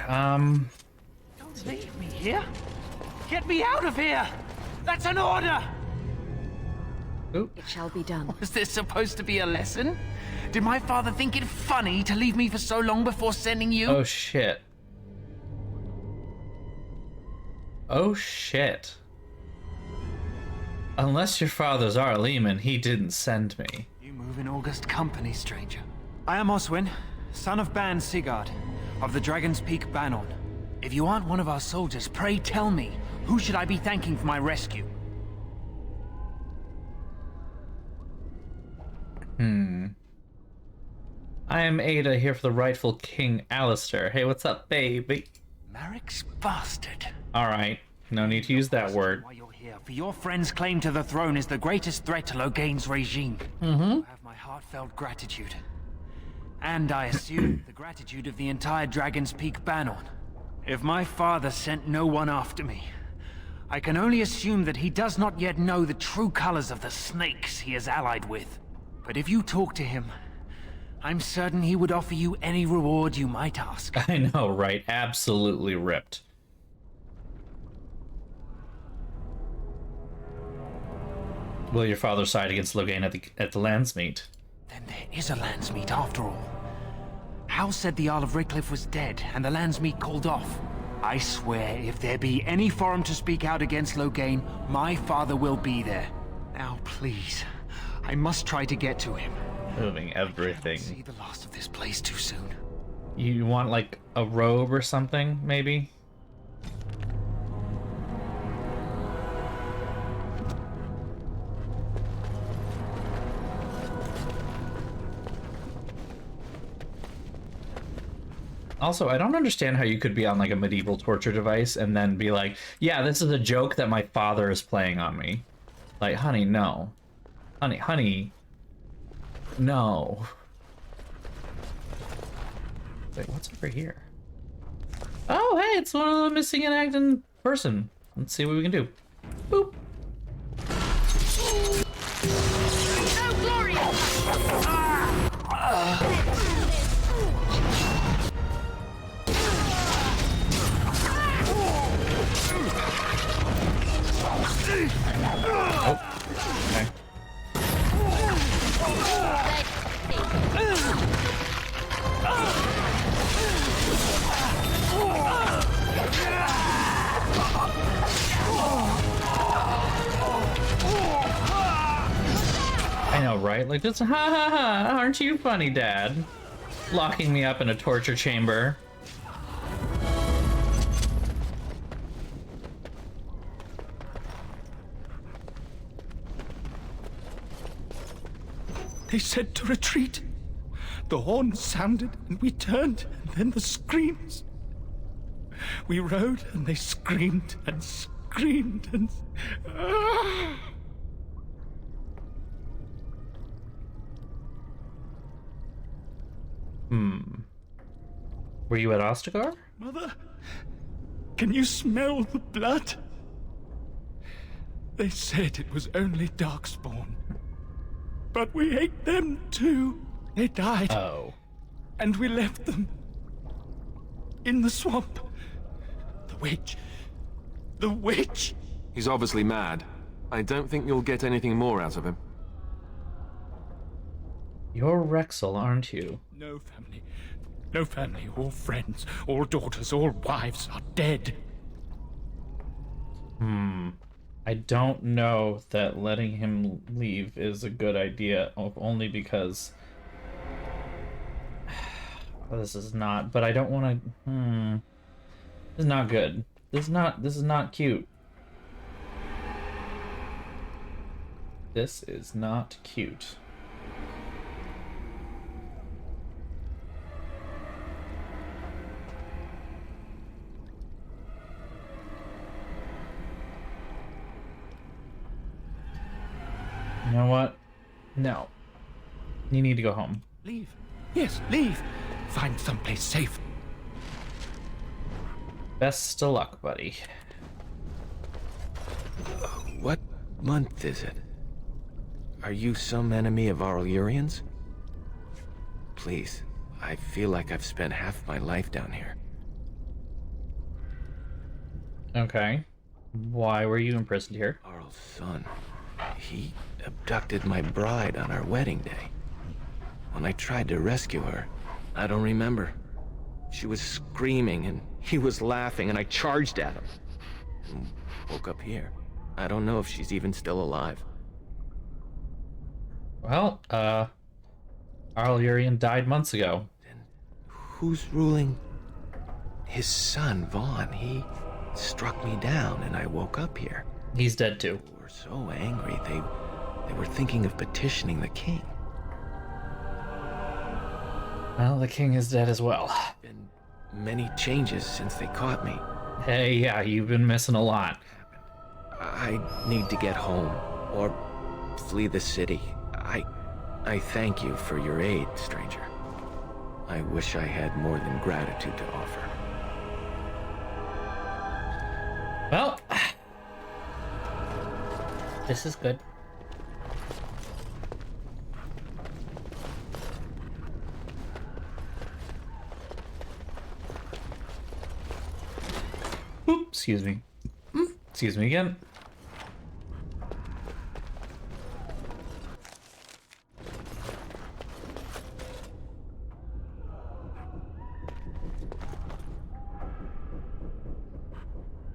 Don't leave me here. Get me out of here. That's an order. Oop. It shall be done. Was this supposed to be a lesson? Did my father think it funny to leave me for so long before sending you? Oh shit. Oh shit. Unless your father's our Lehman, he didn't send me. You move in august company, stranger. I am Oswin, son of Ban Sigurd, of the Dragon's Peak Banon. If you aren't one of our soldiers, pray tell me, who should I be thanking for my rescue? I am Ada, here for the rightful King Alistair. Hey, what's up, baby? Merrick's bastard. Alright, no need to use that word. Why you're here, for your friend's claim to the throne is the greatest threat to Loghain's regime. You have my heartfelt gratitude. And I assume the gratitude of the entire Dragon's Peak Banon. If my father sent no one after me, I can only assume that he does not yet know the true colors of the snakes he is allied with. But if you talk to him, I'm certain he would offer you any reward you might ask. I know, right? Absolutely ripped. Will your father side against Loghain at the Landsmeet? Then there is a Landsmeet after all. Hal said the Jarl of Redcliffe was dead, and the Landsmeet called off. I swear, if there be any forum to speak out against Loghain, my father will be there. Now, please, I must try to get to him. Moving everything. See the last of this place too soon. You want, like, a robe or something, maybe? Also, I don't understand how you could be on, like, a medieval torture device and then be like, yeah, this is a joke that my father is playing on me. Like, honey, no. Honey, no. Wait, what's over here? Oh, hey, it's one of the missing and acting person. Let's see what we can do. Boop. Oh, glorious! Oh, okay. I know, right? Like, just ha ha ha, aren't you funny, Dad? Locking me up in a torture chamber. They said to retreat. The horn sounded and we turned, and then the screams. We rode and they screamed and screamed and... Were you at Ostagar? Mother, can you smell the blood? They said it was only Darkspawn. But we ate them too. They died. Oh. And we left them in the swamp. The witch. The witch. He's obviously mad. I don't think you'll get anything more out of him. You're Rexel, aren't you? No family. No family. All friends. All daughters. All wives are dead. I don't know that letting him leave is a good idea, only because this is not, but I don't want to, this is not good. This is not cute. This is not cute. You know what? No. You need to go home. Leave. Yes, leave. Find someplace safe. Best of luck, buddy. What month is it? Are you some enemy of Aureliurians? Please, I feel like I've spent half my life down here. Okay. Why were you imprisoned here? Arl's son. He abducted my bride on our wedding day. When I tried to rescue her, I don't remember. She was screaming and he was laughing and I charged at him. And woke up here. I don't know if she's even still alive. Well, Aureliurian died months ago. Who's ruling? His son, Vaughn. He struck me down and I woke up here. He's dead too. They were so angry, they were thinking of petitioning the king. Well, the king is dead as well. Been many changes since they caught me. Hey, yeah, you've been missing a lot. I need to get home, or flee the city. I thank you for your aid, stranger. I wish I had more than gratitude to offer. Well, this is good. Oop, excuse me. Excuse me again.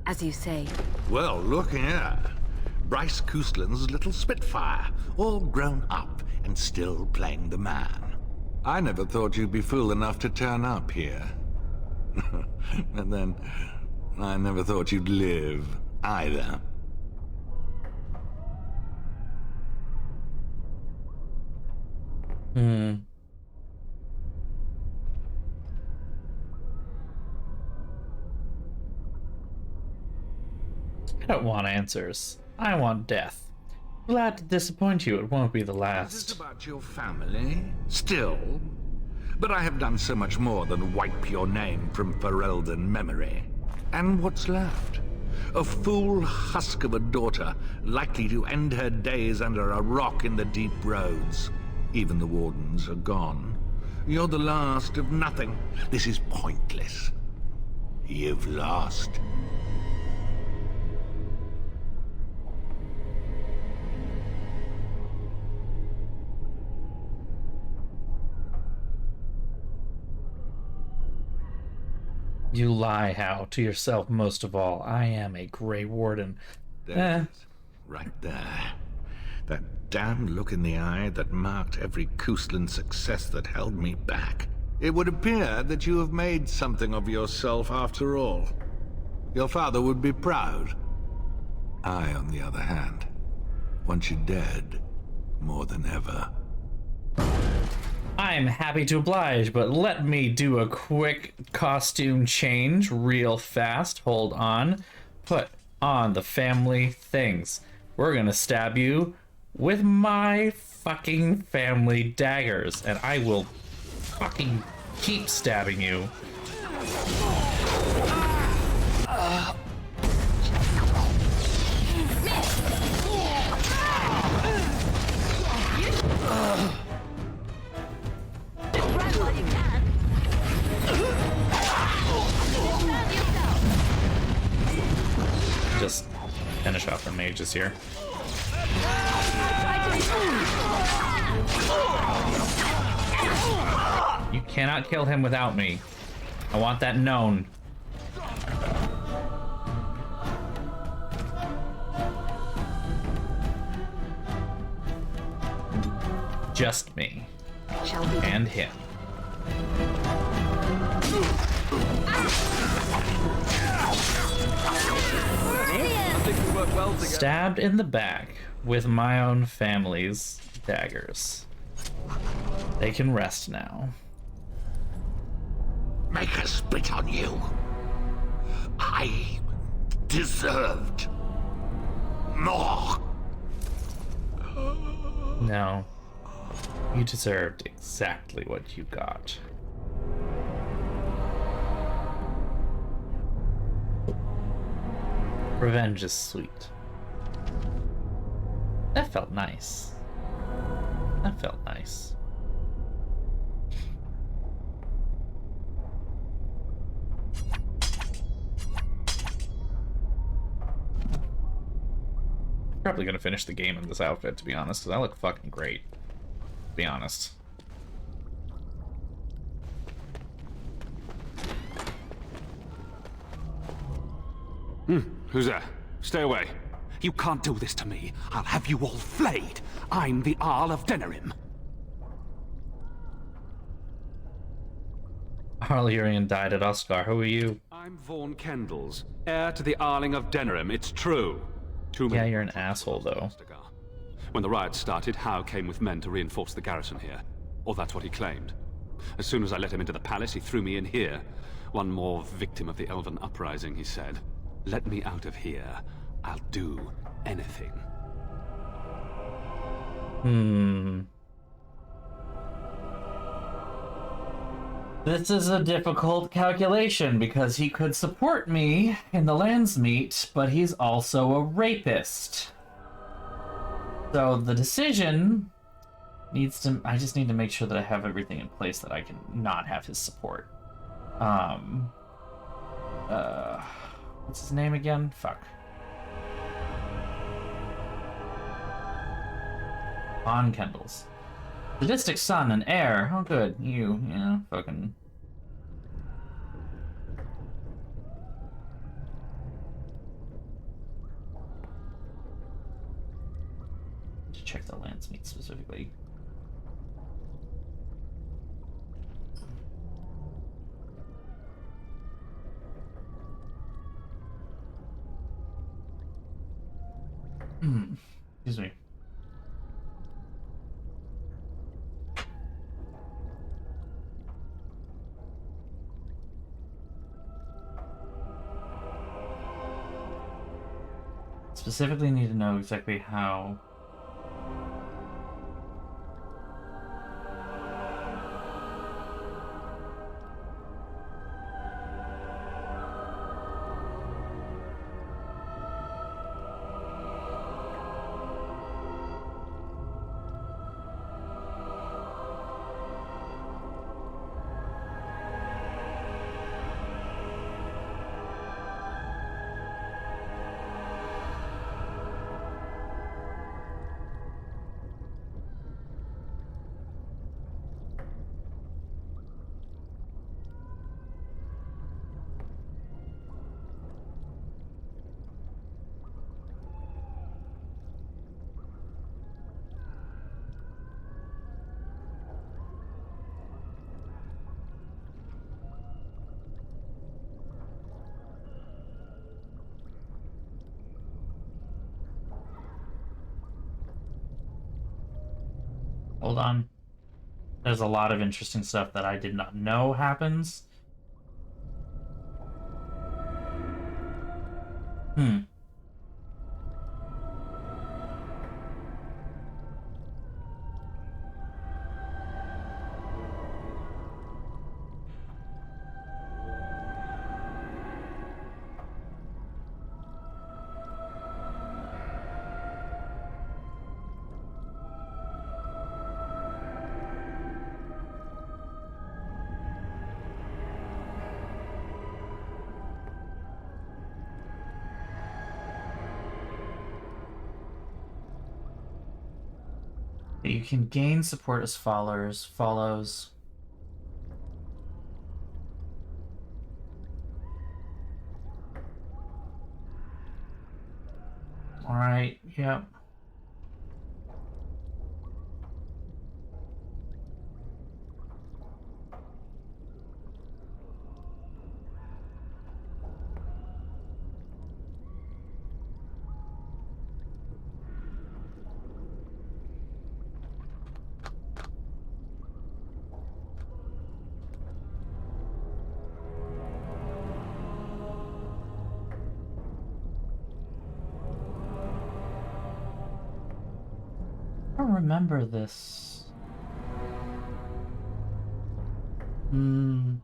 As you say. Well, look here. Bryce Coustland's little Spitfire, all grown up and still playing the man. I never thought you'd be fool enough to turn up here. And then, I never thought you'd live, either. I don't want answers. I want death. Glad to disappoint you, it won't be the Is last. this about your family? Still? But I have done so much more than wipe your name from Fereldan memory. And what's left? A fool husk of a daughter, likely to end her days under a rock in the deep roads. Even the wardens are gone. You're the last of nothing. This is pointless. You've lost. You lie, Hal, to yourself most of all. I am a Grey Warden. There it is, right there. That damn look in the eye that marked every Coastland success that held me back. It would appear that you have made something of yourself after all. Your father would be proud. I, on the other hand, want you dead more than ever. I'm happy to oblige, but let me do a quick costume change real fast. Hold on. Put on the family things. We're gonna stab you with my fucking family daggers, and I will fucking keep stabbing you. Just finish off the mages here. You cannot kill him without me. I want that known. Just me. And him. Stabbed in the back with my own family's daggers. They can rest now. Make her spit on you. I deserved more. No. You deserved exactly what you got. Revenge is sweet. That felt nice. That felt nice. Probably gonna finish the game in this outfit, to be honest, because I look fucking great. To be honest. Who's there? Stay away. You can't do this to me. I'll have you all flayed. I'm the Arl of Denerim. Arlurian died at Oscar. Who are you? I'm Vaughan Kendalls, heir to the Arling of Denerim. It's true. Yeah, you're an asshole, though. When the riots started, Howe came with men to reinforce the garrison here. Or that's what he claimed. As soon as I let him into the palace, he threw me in here. One more victim of the Elven uprising, he said. Let me out of here. I'll do anything. This is a difficult calculation because he could support me in the Landsmeet, but he's also a rapist. So the decision needs to... I just need to make sure that I have everything in place that I can not have his support. What's his name again? Fuck. On Kendalls. Sadistic son and heir. Oh, good. You know, fucking... To check the Landsmeet specifically. Excuse me. Specifically need to know exactly how... Hold on. There's a lot of interesting stuff that I did not know happens. You can gain support as follows. Alright, yep. I don't remember this. Hmm.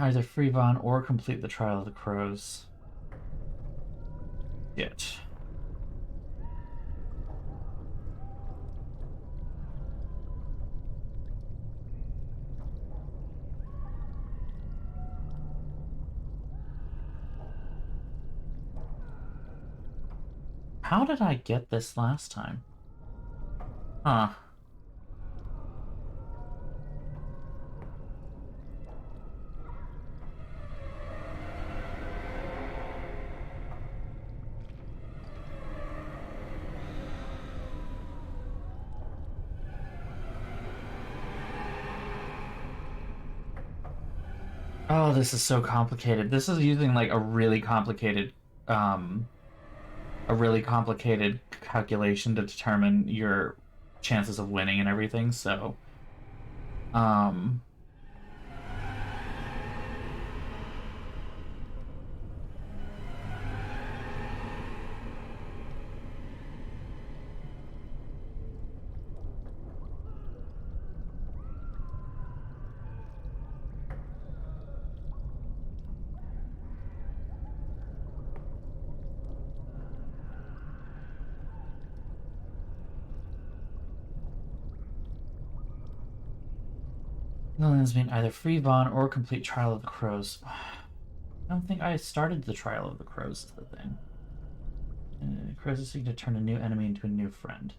Either free Vaughn or complete the Trial of the Crows. Shit. How did I get this last time? Huh. Oh, this is so complicated. This is using like a really complicated calculation to determine your chances of winning and everything, so Villains mean either free Vaughn or complete Trial of the Crows. I don't think I started the Trial of the Crows, is the thing. Crows are seeking to turn a new enemy into a new friend.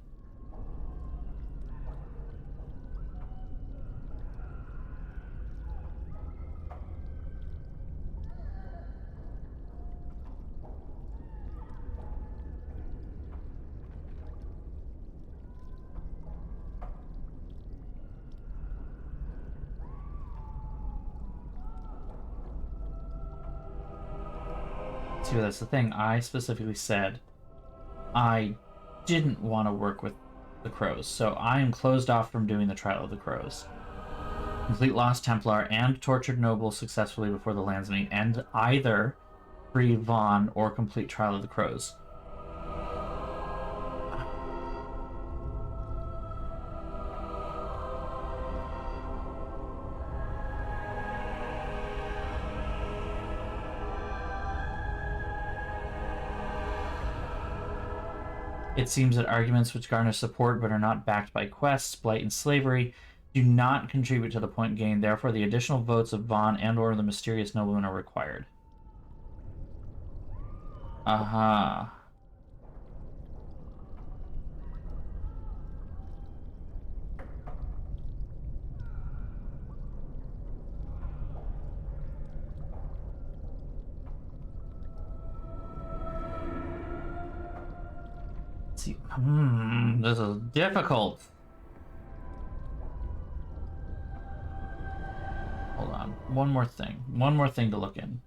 See, that's the thing. I specifically said I didn't want to work with the Crows, so I am closed off from doing the Trial of the Crows. Complete Lost Templar and Tortured Noble successfully before the lands meet, and either free Vaughn or complete Trial of the Crows. It seems that arguments which garner support but are not backed by quests, blight, and slavery do not contribute to the point gained. Therefore, the additional votes of Vaughn and/or the mysterious nobleman are required. Uh-huh. See, this is difficult. Hold on. One more thing. One more thing to look in.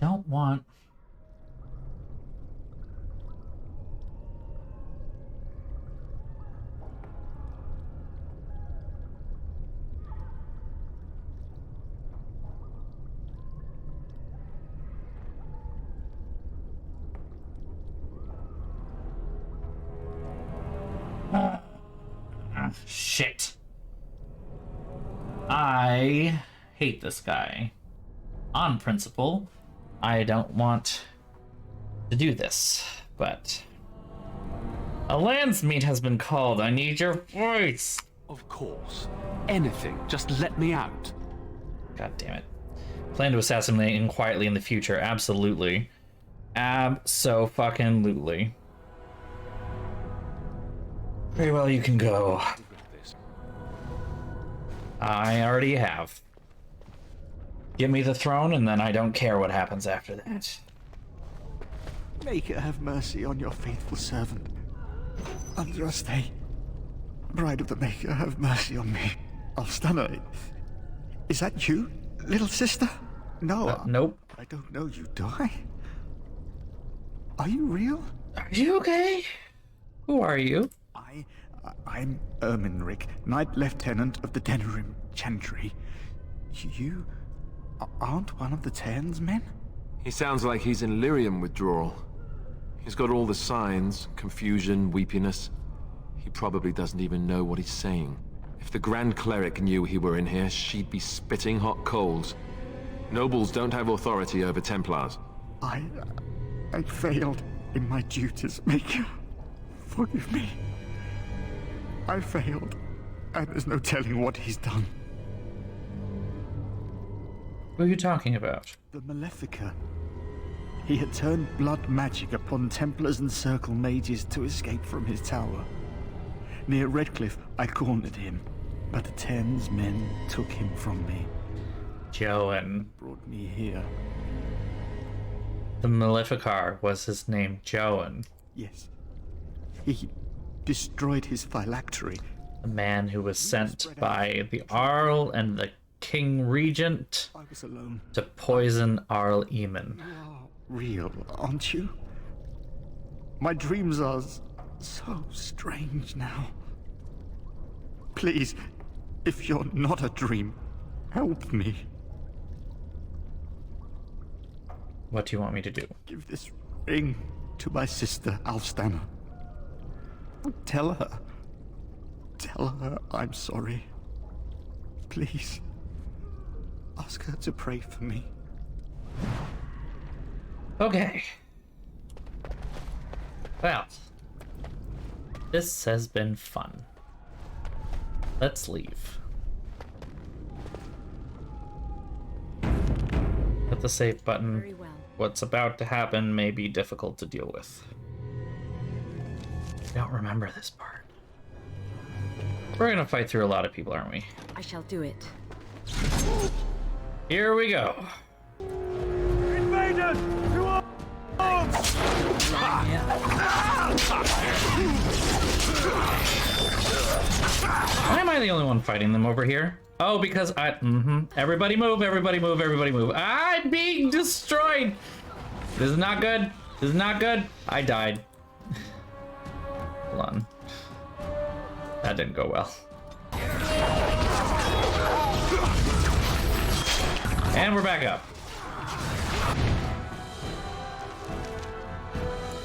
Don't want... Shit. I hate this guy. On principle, I don't want to do this, but... A landsmeet has been called. I need your voice. Of course. Anything. Just let me out. God damn it. Plan to assassinate him quietly in the future. Absolutely. Abso-fucking-lutely. Very well, you can go. I already have. Give me the throne, and then I don't care what happens after that. Maker have mercy on your faithful servant. Andraste, bride of the Maker, have mercy on me. Alstana, is that you, little sister? No. Nope. I don't know you, do I? Are you real? Are you okay? Who are you? I'm Erminric, Knight Lieutenant of the Denerim Chantry. You aren't one of the Tern's men? He sounds like he's in lyrium withdrawal. He's got all the signs, confusion, weepiness. He probably doesn't even know what he's saying. If the Grand Cleric knew he were in here, she'd be spitting hot coals. Nobles don't have authority over Templars. I failed in my duties, Maker. Forgive me. I failed, and there's no telling what he's done. What are you talking about? The Malefica. He had turned blood magic upon Templars and Circle Mages to escape from his tower. Near Redcliffe, I cornered him, but the Tern's men took him from me. Joan. Brought me here. The Maleficar was his name, Joan. Yes. He destroyed his phylactery. The man who was sent by the Arl and the King Regent I was alone. to poison Arl Eamon. Real, aren't you? My dreams are so strange now. Please, if you're not a dream, help me. What do you want me to do? Give this ring to my sister, Alstana. Tell her I'm sorry. Please. Ask her to pray for me. Okay. Well, this has been fun. Let's leave. Hit the save button. Very well. What's about to happen may be difficult to deal with. I don't remember this part. We're gonna fight through a lot of people, aren't we? I shall do it. Here we go. Invaders! To arms! Why am I the only one fighting them over here? Oh, because everybody move, everybody move, everybody move. I'm being destroyed. This is not good. This is not good. I died. Hold on. That didn't go well. And we're back up.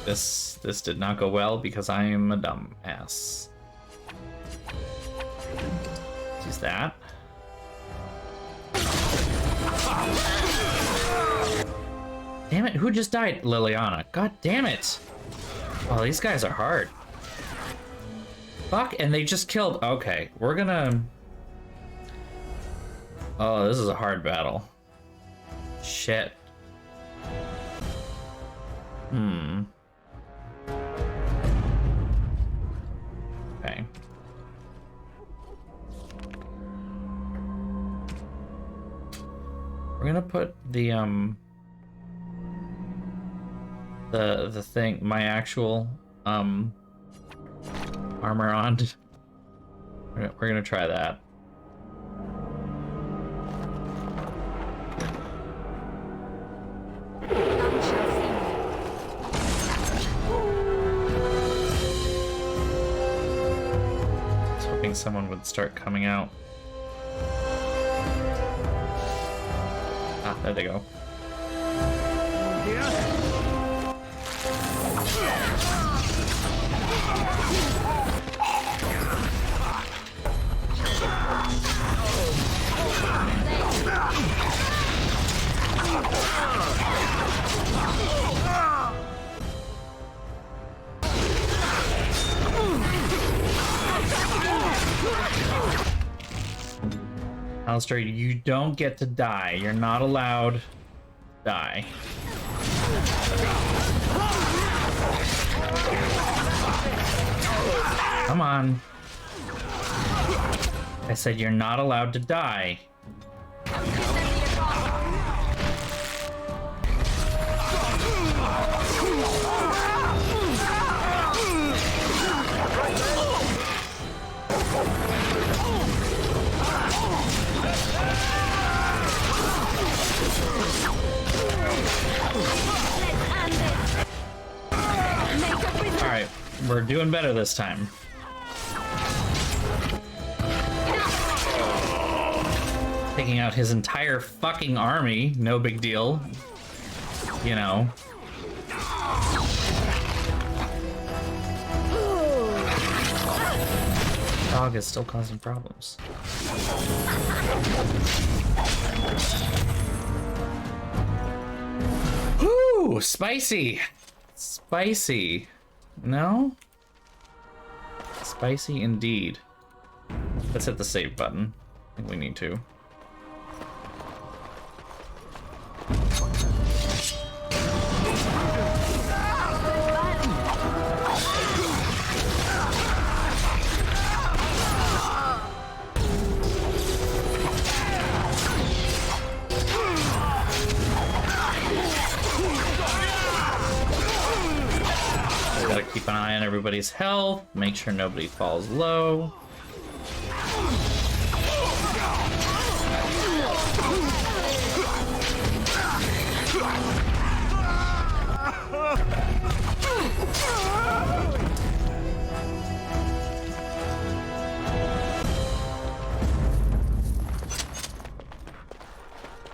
This did not go well because I am a dumb ass. Use that. Damn it, who just died? Liliana. God damn it. Oh, these guys are hard. Fuck, and they just killed. Okay, we're gonna... Oh, this is a hard battle. Shit. Okay. We're gonna put the thing, my actual armor on. We're gonna try that. I was hoping someone would start coming out. Ah, there they go. Alistair, you don't get to die. You're not allowed to die. Come on. I said you're not allowed to die. Alright, we're doing better this time. Taking out his entire fucking army, no big deal. You know. Dog is still causing problems. Woo! Spicy! Spicy. No? Spicy indeed. Let's hit the save button. I think we need to. Gotta keep an eye on everybody's health, make sure nobody falls low. Oh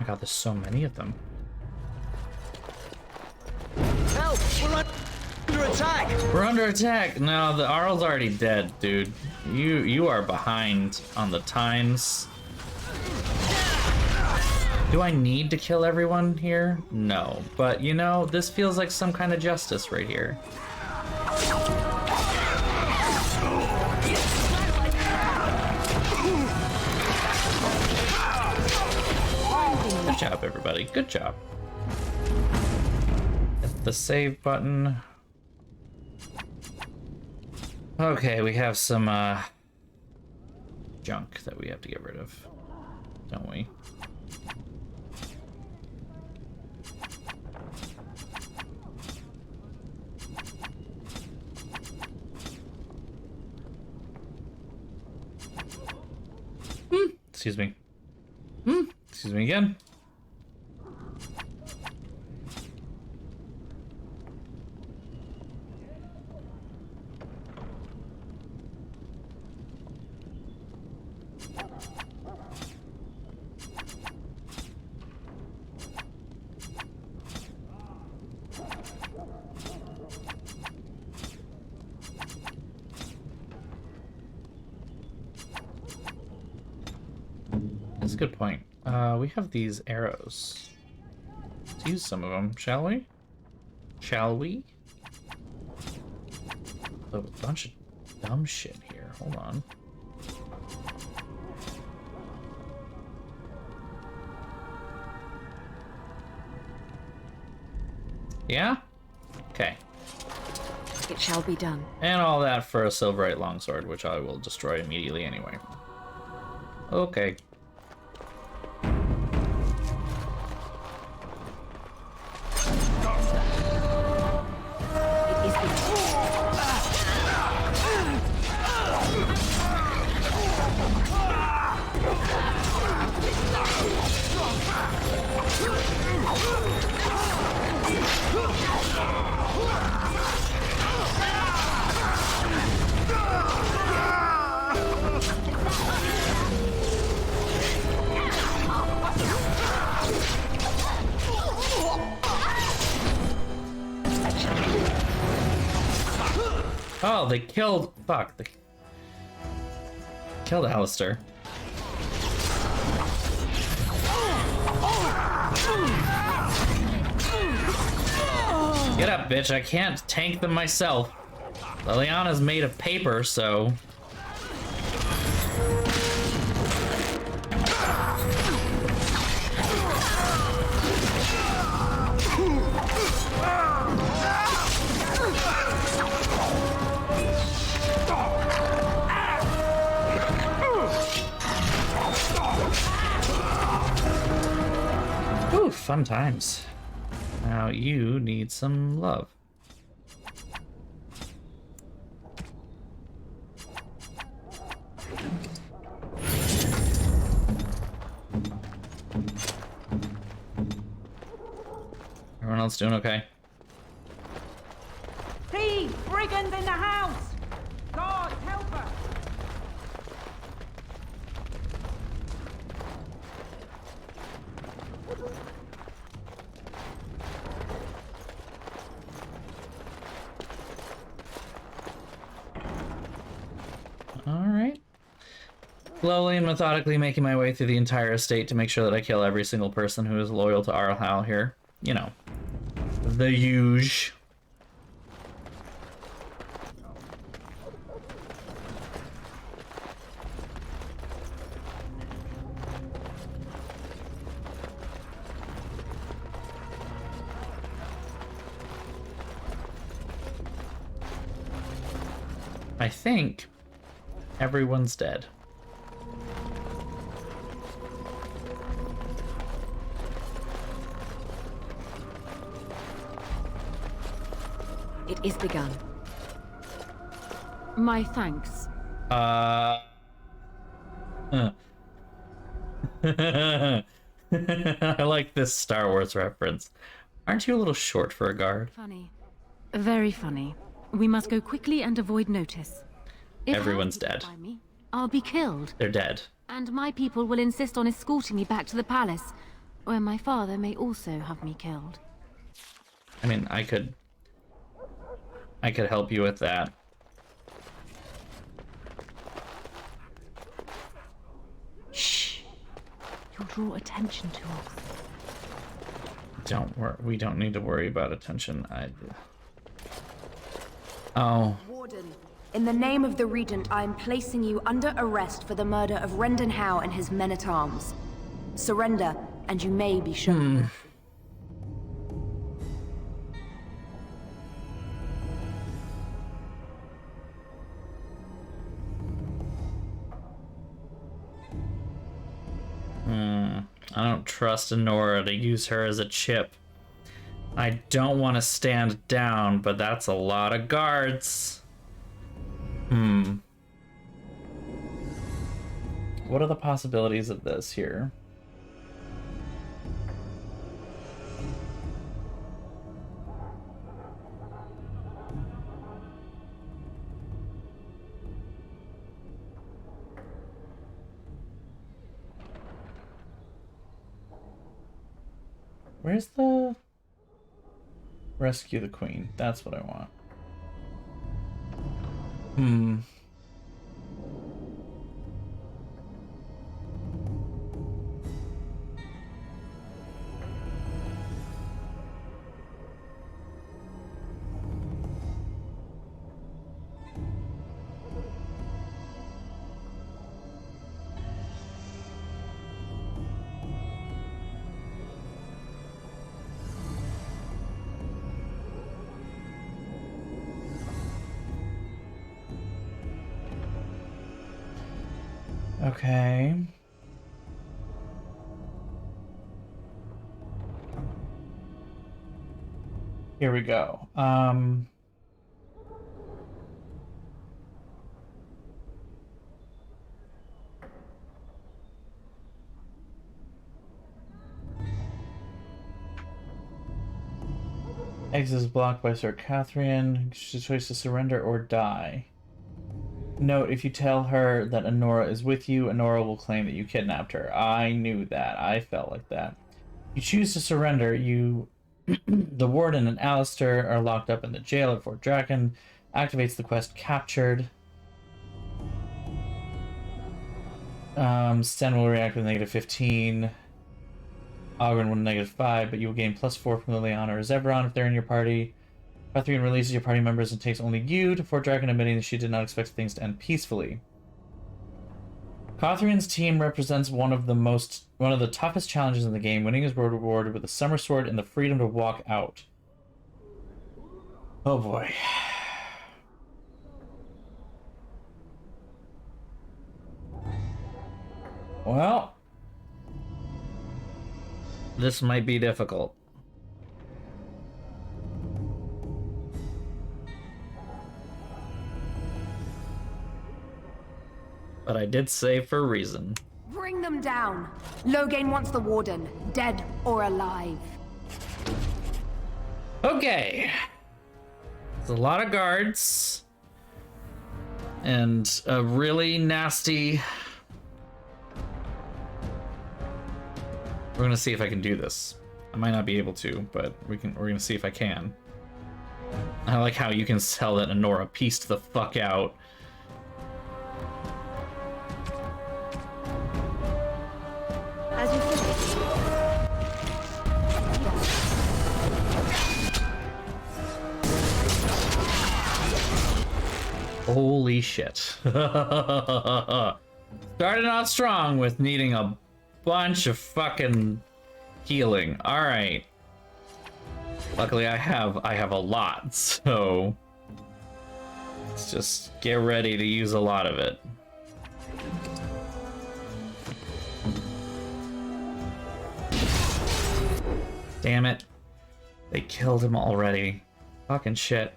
my god, there's so many of them. Help! We're under attack! We're under attack! No, the Arl's already dead, dude. You are behind on the times. Do I need to kill everyone here? No. But, you know, this feels like some kind of justice right here. Good job, everybody. Good job. Hit the save button. Okay, we have some junk that we have to get rid of, don't we? Excuse me. Excuse me again. That's a good point. We have these arrows. Let's use some of them, shall we? Shall we? A bunch of dumb shit here. Hold on. Yeah? Okay. It shall be done. And all that for a silverite longsword, which I will destroy immediately anyway. Okay. Oh, they killed... Fuck. They killed Alistair. Get up, bitch. I can't tank them myself. Liliana's made of paper, so... Ooh, fun times. Now you need some love. Everyone else doing okay? Thieves! Brigands in the house! God, help us! Alright. Slowly and methodically making my way through the entire estate to make sure that I kill every single person who is loyal to Arlhal here. You know, the huge. I think everyone's dead. It is begun. My thanks. I like this Star Wars reference. Aren't you a little short for a guard? Funny. Very funny. We must go quickly and avoid notice. If Everyone's dead. by me, I'll be killed. They're dead. And my people will insist on escorting me back to the palace, where my father may also have me killed. I mean, I could help you with that. Shh. You'll draw attention to us. Don't worry. We don't need to worry about attention. Oh. Warden, in the name of the Regent, I am placing you under arrest for the murder of Rendon Howe and his men-at-arms. Surrender, and you may be shown. I don't trust Nora to use her as a chip. I don't want to stand down, but that's a lot of guards. What are the possibilities of this here? Where's the... Rescue the queen. That's what I want. Okay. Here we go. Exit is blocked by Sir Catherine. She's choice to surrender or die. Note, if you tell her that Honora is with you, Honora will claim that you kidnapped her. I knew that. I felt like that. You choose to surrender, you... the Warden and Alistair are locked up in the jail at Fort Draken. Activates the quest Captured. Sten will react with -15. Ogren with -5, but you will gain +4 from Liliana or Zevron if they're in your party. Catherine releases your party members and takes only you to Fort Draken, admitting that she did not expect things to end peacefully. Catherine's team represents one of the toughest challenges in the game. Winning is rewarded with a summer sword and the freedom to walk out. Oh boy. Well, this might be difficult. But I did save for a reason. Bring them down. Loghain wants the Warden, dead or alive. Okay. There's a lot of guards. And a really nasty... We're gonna see if I can do this. I might not be able to, but we're gonna see if I can. I like how you can tell that Honora pieced the fuck out. As you finish. Holy shit. Started out strong with needing a bunch of fucking healing. Alright. Luckily I have a lot, so let's just get ready to use a lot of it. Damn it. They killed him already. Fucking shit.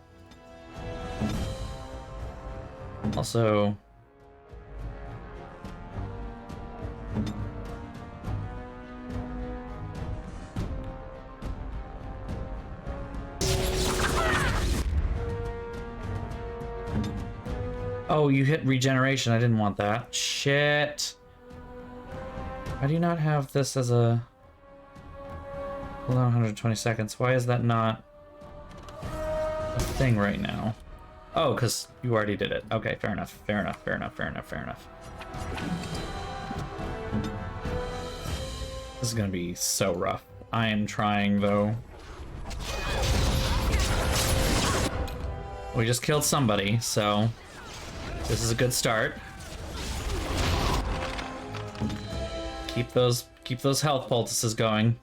Also... Oh, you hit regeneration. I didn't want that. Shit. Why do you not have this as a... Hold on 120 seconds. Why is that not a thing right now? Oh, because you already did it. Okay, fair enough. Fair enough. Fair enough. Fair enough. Fair enough. This is gonna be so rough. I am trying, though. We just killed somebody, so this is a good start. Keep those health poultices going.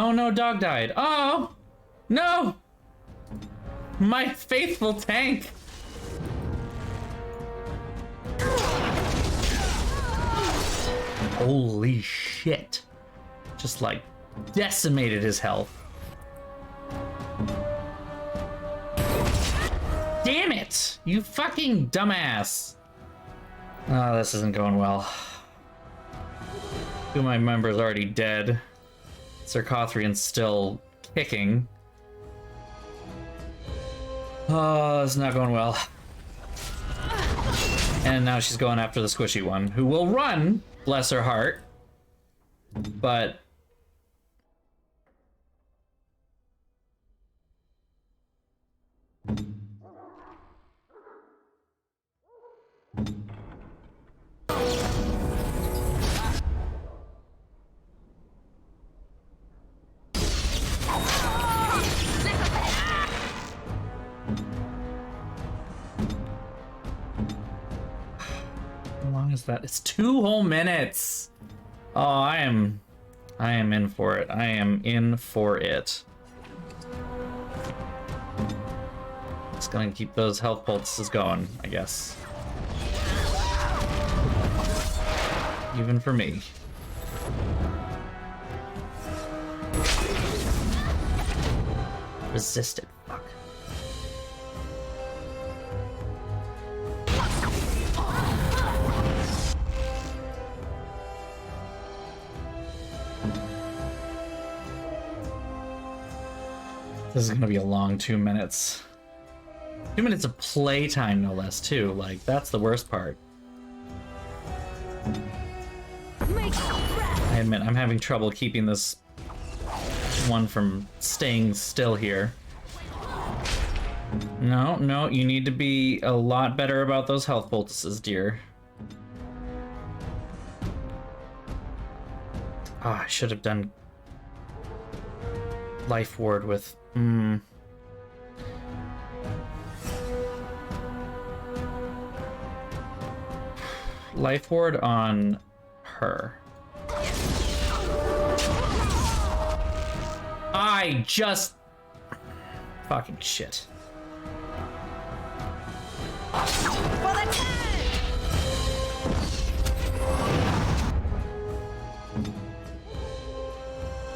Oh no, dog died. Oh no! My faithful tank! Holy shit. Just like decimated his health. Damn it! You fucking dumbass! Oh, this isn't going well. Two of my members already dead. Sir Cothrian's still kicking. Oh, it's not going well. And now she's going after the squishy one, who will run, bless her heart. But... How long is that? It's 2 whole minutes. Oh, I am in for it. I am in for it. Just gonna keep those health pulses going, I guess. Even for me. Resisted. Fuck. This is gonna be a long 2 minutes. 2 minutes of playtime, no less, too. Like, that's the worst part. I admit, I'm having trouble keeping this one from staying still here. No, no, you need to be a lot better about those health poultices, dear. Ah, I should have done life ward with... Life ward on her. I just... Fucking shit.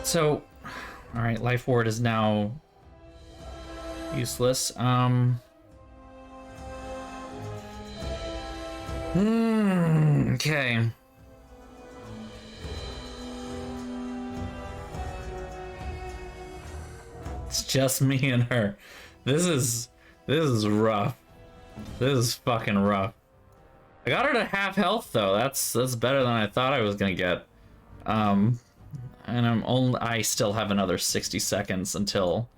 So, alright, life ward is now useless. Okay. It's just me and her. This is rough. This is fucking rough. I got her to half health though. That's better than I thought I was gonna get. And I still have another 60 seconds until.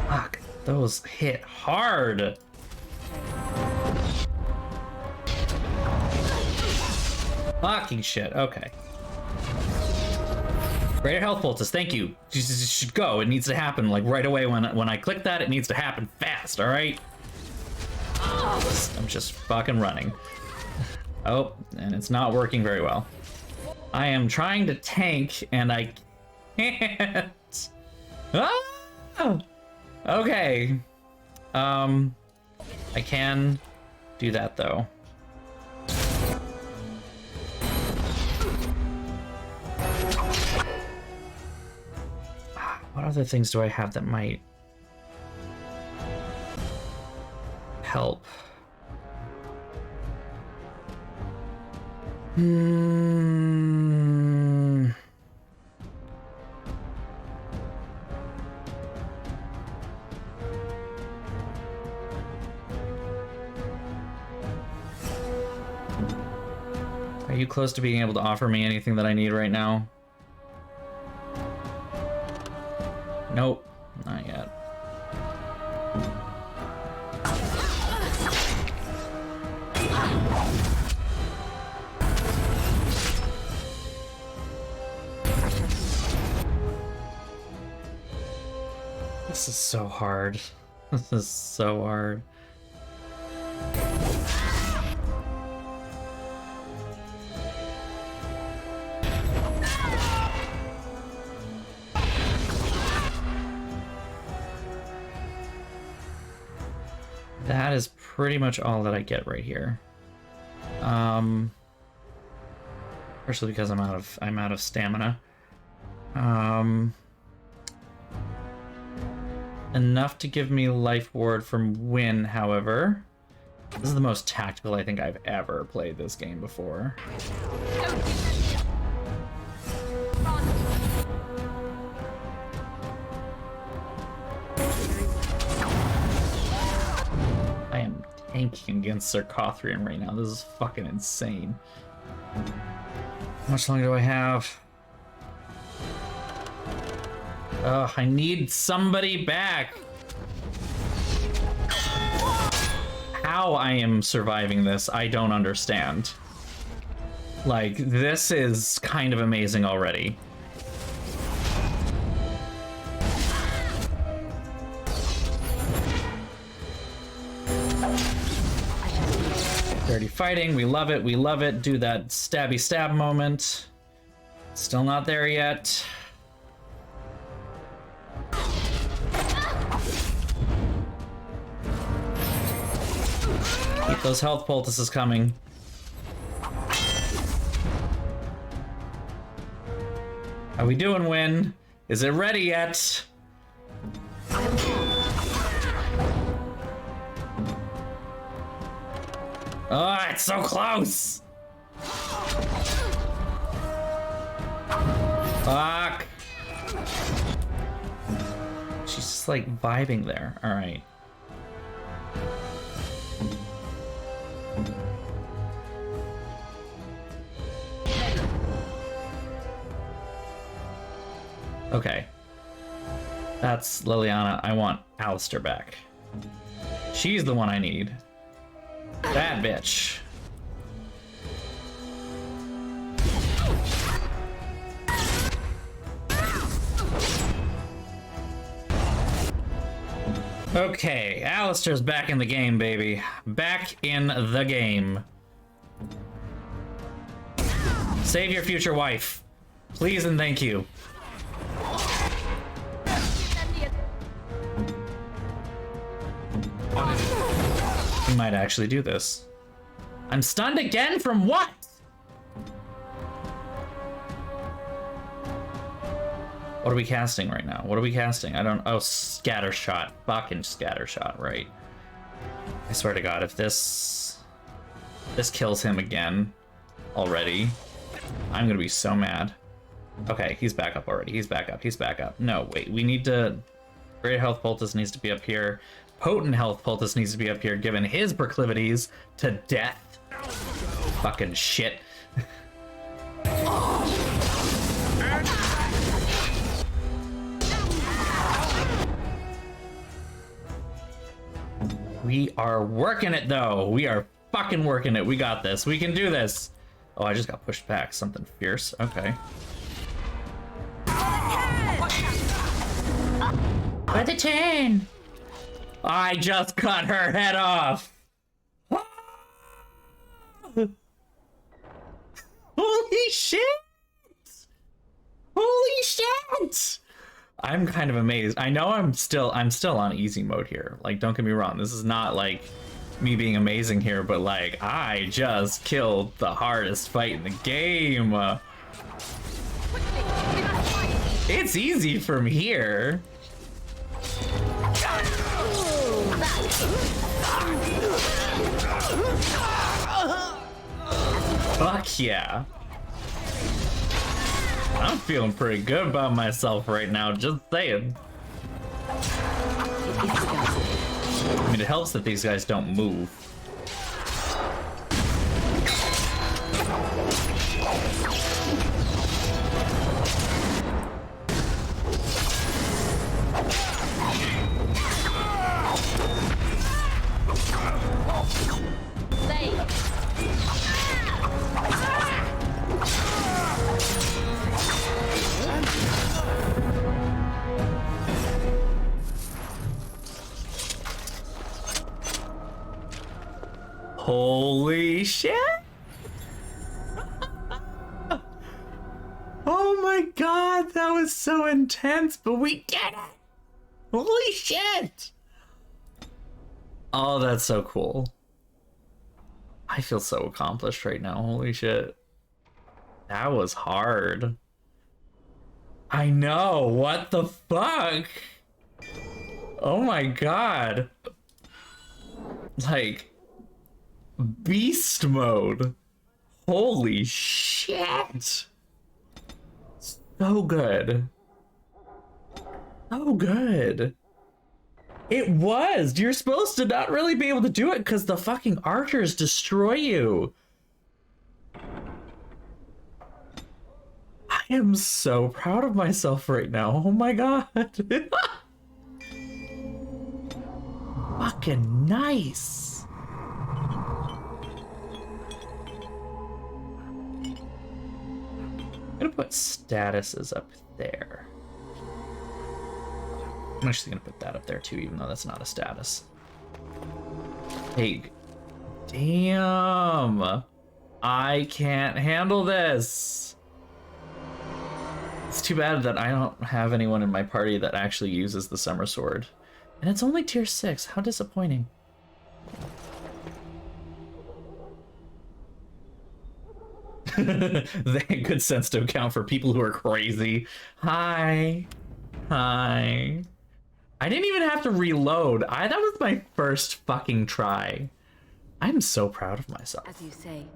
Fuck, those hit hard. Fucking shit, okay. Greater health poultice, thank you. You should go, it needs to happen like right away when I click that, it needs to happen fast, alright? I'm just fucking running. Oh, and it's not working very well. I am trying to tank and I can't. Ah! Okay. I can do that though. What other things do I have that might help? Are you close to being able to offer me anything that I need right now? Nope, not yet. This is so hard. This is so hard. That is pretty much all that I get right here. Especially because I'm out of stamina. Enough to give me life ward from Win, however. This is the most tactical I think I've ever played this game before. I am tanking against Sarkothrian right now. This is fucking insane. How much longer do I have? Ugh, I need somebody back. How I am surviving this, I don't understand. Like, this is kind of amazing already. Dirty fighting, we love it, we love it. Do that stabby stab moment. Still not there yet. Keep those health poultices coming. How we doing, Win? Is it ready yet? Oh, it's so close! Fuck! She's just like vibing there. Alright. Okay. That's Liliana. I want Alistair back. She's the one I need. That bitch. Okay, Alistair's back in the game, baby. Back in the game. Save your future wife. Please and thank you. We might actually do this. I'm stunned again from what? What are we casting right now? What are we casting? I don't... Oh, scatter shot. Fucking scatter shot, right. I swear to God, if this kills him again already, I'm gonna be so mad. Okay, he's back up already. He's back up. He's back up. No, wait. We need to... Great Health Poultice needs to be up here. Potent Health Poultice needs to be up here, given his proclivities to death. Fucking shit. We are working it, though. We are fucking working it. We got this. We can do this. Oh, I just got pushed back. Something fierce. Okay. For the turn. I just cut her head off. Holy shit! Holy shit! I'm kind of amazed. I know I'm still on easy mode here. Like, don't get me wrong. This is not like me being amazing here, but like, I just killed the hardest fight in the game. It's easy from here. Fuck yeah. I'm feeling pretty good about myself right now, just saying. I mean, it helps that these guys don't move. Holy shit! Oh my god, that was so intense, but we did it! Holy shit! Oh, that's so cool. I feel so accomplished right now. Holy shit. That was hard. I know. What the fuck? Oh my god. Like, beast mode. Holy shit. So good. So good. It was. You're supposed to not really be able to do it because the fucking archers destroy you. I am so proud of myself right now. Oh my god. Fucking nice. I'm gonna put statuses up there. I'm actually gonna put that up there too, even though that's not a status. Hey, damn. I can't handle this. It's too bad that I don't have anyone in my party that actually uses the summer sword. And it's only tier 6. How disappointing. They had good sense to account for people who are crazy. Hi. Hi. I didn't even have to reload. That was my first fucking try. I'm so proud of myself. As you say.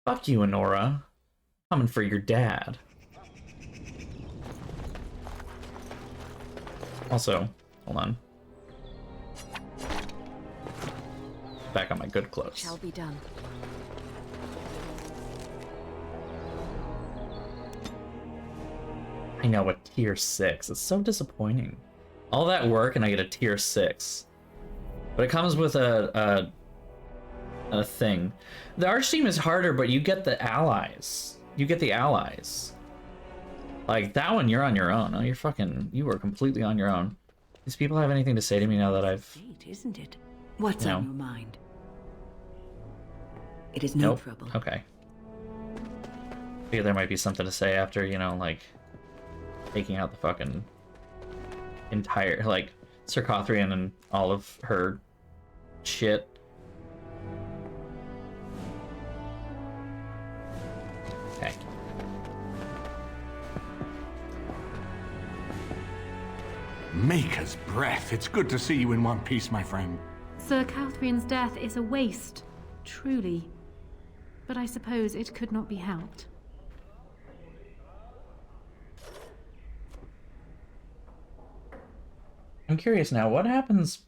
Fuck you, Honora. Coming for your dad. Also, hold on. Back on my good clothes. Shall be done. I know, a tier 6. It's so disappointing. All that work and I get a tier 6. But it comes with a thing. The Arch team is harder, but you get the allies. You get the allies. Like, that one, you're on your own. Oh, you are completely on your own. These people have anything to say to me now that I've... Fate, isn't it? What's No. on your mind? It is no Nope. trouble. Okay. Figure there might be something to say after, you know, like, taking out the fucking entire, like, Sir Cothrian and all of her shit. Okay. Maker's breath. It's good to see you in one piece, my friend. Sir Catherine's death is a waste, truly. But I suppose it could not be helped. I'm curious now, what happens...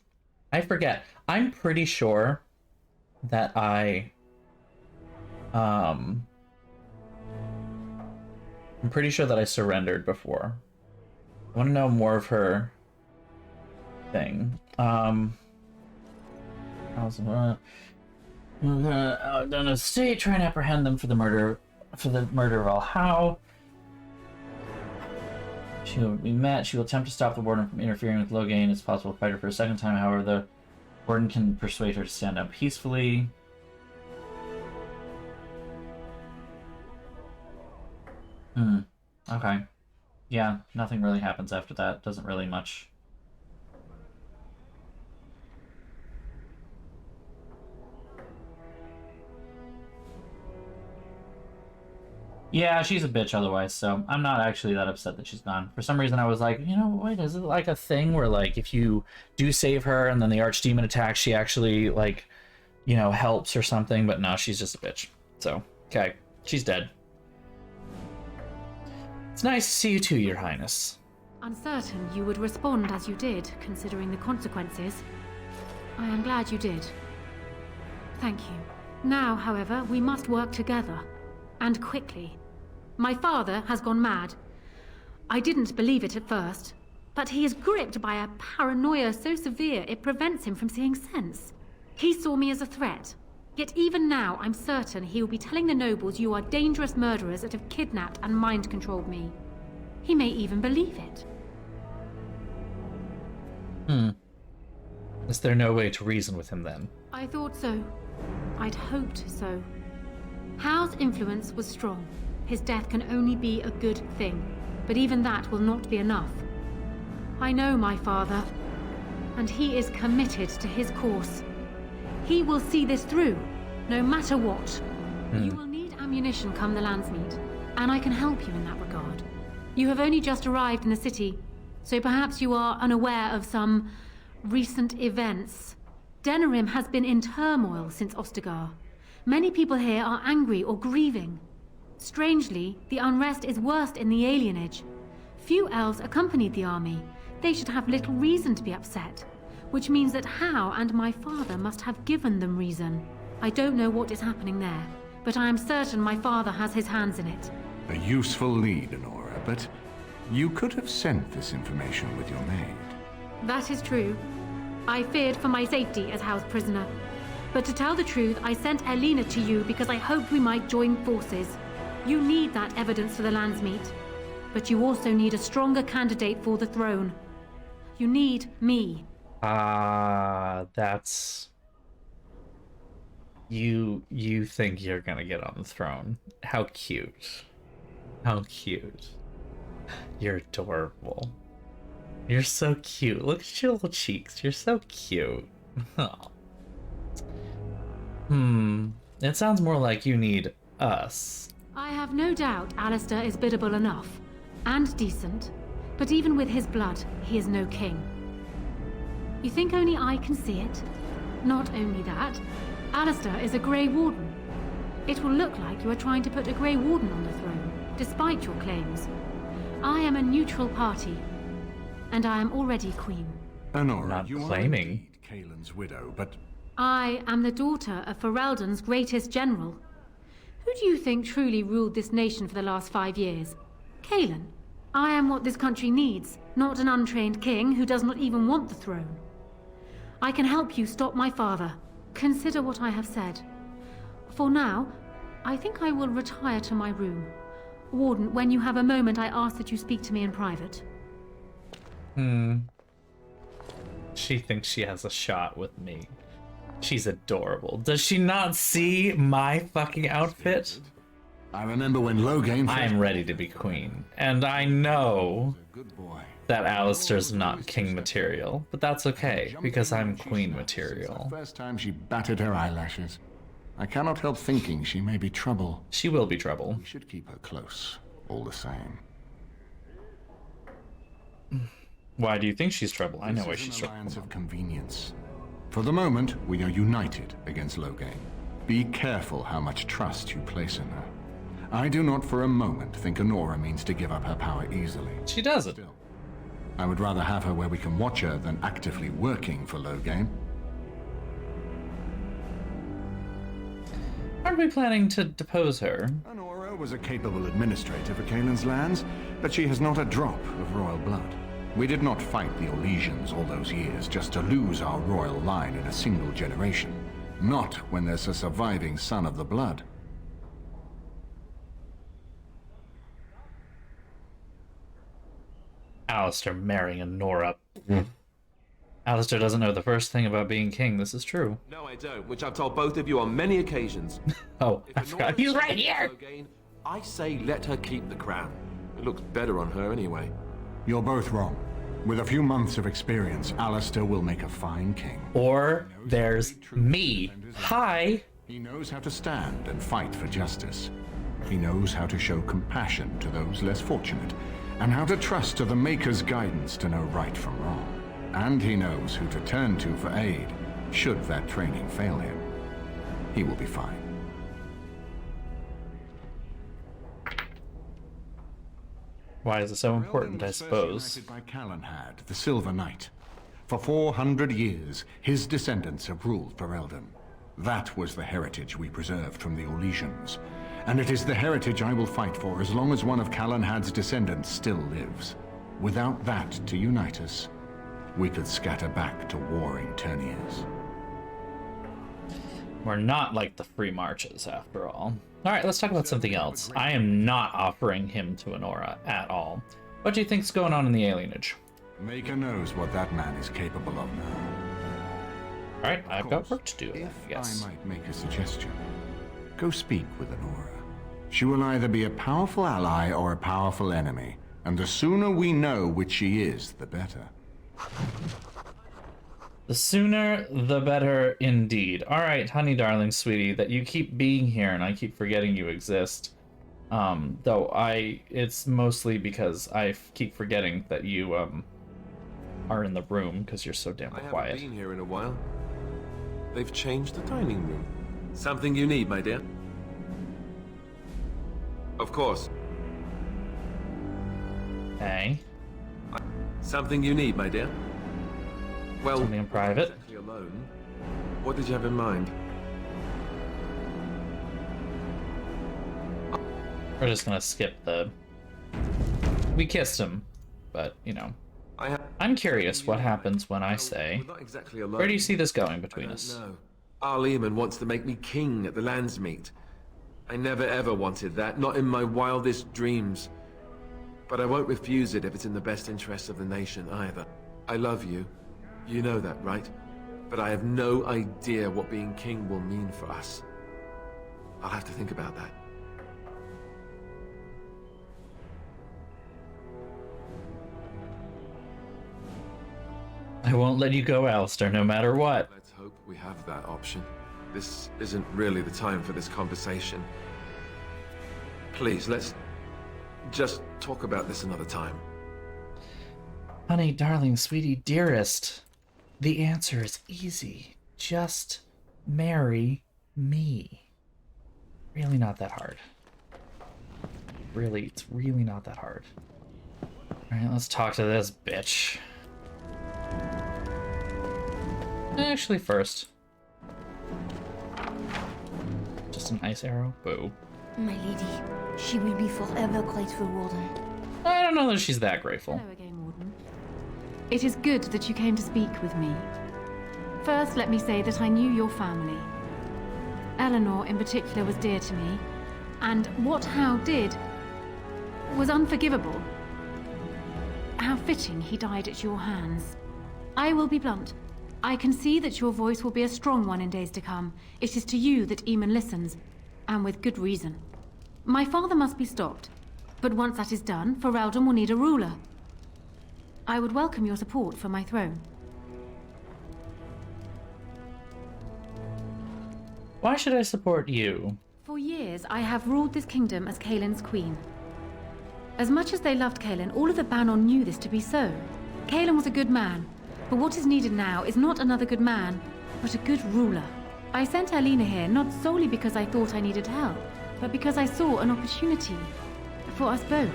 I forget. I'm pretty sure that I'm pretty sure that I surrendered before. I want to know more of her thing. Done a state, try and apprehend them for the murder of all How. She will be met. She will attempt to stop the warden from interfering with Loghain. It's possible to fight her for a second time. However, the warden can persuade her to stand up peacefully. Okay. Yeah, nothing really happens after that. Doesn't really much. Yeah, she's a bitch otherwise, so I'm not actually that upset that she's gone. For some reason I was like, you know, wait, is it like a thing where, like, if you do save her and then the archdemon attacks, she actually, like, you know, helps or something? But no, she's just a bitch. So, okay, she's dead. It's nice to see you too, Your Highness. Uncertain you would respond as you did, considering the consequences. I am glad you did. Thank you. Now, however, we must work together. And quickly. My father has gone mad. I didn't believe it at first, but he is gripped by a paranoia so severe it prevents him from seeing sense. He saw me as a threat. Yet even now, I'm certain he will be telling the nobles you are dangerous murderers that have kidnapped and mind-controlled me. He may even believe it. Is there no way to reason with him then? I thought so. I'd hoped so. Hao's influence was strong. His death can only be a good thing, but even that will not be enough. I know my father. and he is committed to his course. He will see this through, no matter what. You will need ammunition come the Landsmeet, and I can help you in that regard. You have only just arrived in the city, so perhaps you are unaware of some recent events. Denerim has been in turmoil since Ostagar. Many people here are angry or grieving. Strangely, the unrest is worst in the alienage. Few elves accompanied the army. They should have little reason to be upset, which means that Hal and my father must have given them reason. I don't know what is happening there, but I am certain my father has his hands in it. A useful lead, Honora, but you could have sent this information with your maid. That is true. I feared for my safety as Hal's prisoner. But to tell the truth, I sent Elena to you because I hoped we might join forces. You need that evidence for the Landsmeet. But you also need a stronger candidate for the throne. You need me. That's... You think you're gonna get on the throne. How cute. How cute. You're adorable. You're so cute. Look at your little cheeks. You're so cute. Oh. It sounds more like you need us. I have no doubt Alistair is biddable enough. And decent. But even with his blood, he is no king. You think only I can see it? Not only that, Alistair is a Grey Warden. It will look like you are trying to put a Grey Warden on the throne, despite your claims. I am a neutral party, and I am already queen. Honora, Not you claiming. are indeed Kaelin's widow, but I am the daughter of Fereldan's greatest general. Who do you think truly ruled this nation for the last 5 years? Kaelin. I am what this country needs, not an untrained king who does not even want the throne. I can help you stop my father. Consider what I have said. For now, I think I will retire to my room. Warden, when you have a moment, I ask that you speak to me in private. She thinks she has a shot with me. She's adorable. Does she not see my fucking outfit? I remember when Loghain... I am ready to be queen. And I know that Alistair's not king material. But that's okay, because I'm queen material. The first time she batted her eyelashes. I cannot help thinking she may be trouble. She will be trouble. We should keep her close, all the same. Why do you think she's trouble? I know why she's trouble. Alliance of convenience. For the moment, we are united against Loghain. Be careful how much trust you place in her. I do not for a moment think Honora means to give up her power easily. She doesn't. Still, I would rather have her where we can watch her than actively working for Loghain. Aren't we planning to depose her? Honora was a capable administrator for Kaelin's lands, but she has not a drop of royal blood. We did not fight the Orlesians all those years just to lose our royal line in a single generation. Not when there's a surviving son of the blood. Alistair marrying Honora. Alistair doesn't know the first thing about being king. This is true. No, I don't, which I've told both of you on many occasions. Oh, I forgot. He's right here! I say let her keep the crown. It looks better on her anyway. You're both wrong. With a few months of experience, Alistair will make a fine king. Or there's me. Hi! He knows how to stand and fight for justice. He knows how to show compassion to those less fortunate, and how to trust to the Maker's guidance to know right from wrong. And he knows who to turn to for aid, should that training fail him. He will be fine. Why is it so important, I suppose? United by Calenhad, the Silver Knight. For 400 years, his descendants have ruled Fereldan. That was the heritage we preserved from the Orlesians. And it is the heritage I will fight for as long as one of Calenhad's descendants still lives. Without that to unite us, we could scatter back to warring Terniers. We're not like the Free Marches, after all. Alright, let's talk about something else. I am not offering him to Honora at all. What do you think's going on in the alienage? Maker knows what that man is capable of now. Alright, I've got work to do, I guess. I might make a suggestion. Go speak with Honora. She will either be a powerful ally or a powerful enemy, and the sooner we know which she is, the better. The sooner, the better indeed. All right, honey, darling, sweetie, that you keep being here and I keep forgetting you exist. Though it's mostly because I keep forgetting that you, are in the room because you're so damn quiet. I haven't been here in a while. They've changed the dining room. Something you need, my dear? Of course. Okay. Something you need, my dear? Well, something in private. Exactly alone. What did you have in mind? We're just gonna skip the... We kissed him, but, you know. I'm curious what happens when I say... Not exactly alone. Where do you see this going between us? No. Arleman wants to make me king at the Landsmeet. I never ever wanted that, not in my wildest dreams. But I won't refuse it if it's in the best interests of the nation either. I love you. You know that, right? But I have no idea what being king will mean for us. I'll have to think about that. I won't let you go, Alistair, no matter what. Let's hope we have that option. This isn't really the time for this conversation. Please, let's just talk about this another time. Honey, darling, sweetie, dearest. The answer is easy. Just marry me. Really not that hard. Really, it's really not that hard. Alright, let's talk to this bitch. Actually, first. Just an ice arrow? Boo. My lady, she will be forever grateful, Warden. I don't know that she's that grateful. Hello again, Warden. It is good that you came to speak with me. First, let me say that I knew your family. Eleanor, in particular, was dear to me, and what Hal did was unforgivable. How fitting he died at your hands. I will be blunt. I can see that your voice will be a strong one in days to come. It is to you that Eamon listens, and with good reason. My father must be stopped, but once that is done, Fereldan will need a ruler. I would welcome your support for my throne. Why should I support you? For years, I have ruled this kingdom as Caelin's queen. As much as they loved Caelin, all of the Banon knew this to be so. Caelin was a good man, but what is needed now is not another good man, but a good ruler. I sent Alina here not solely because I thought I needed help, but because I saw an opportunity for us both.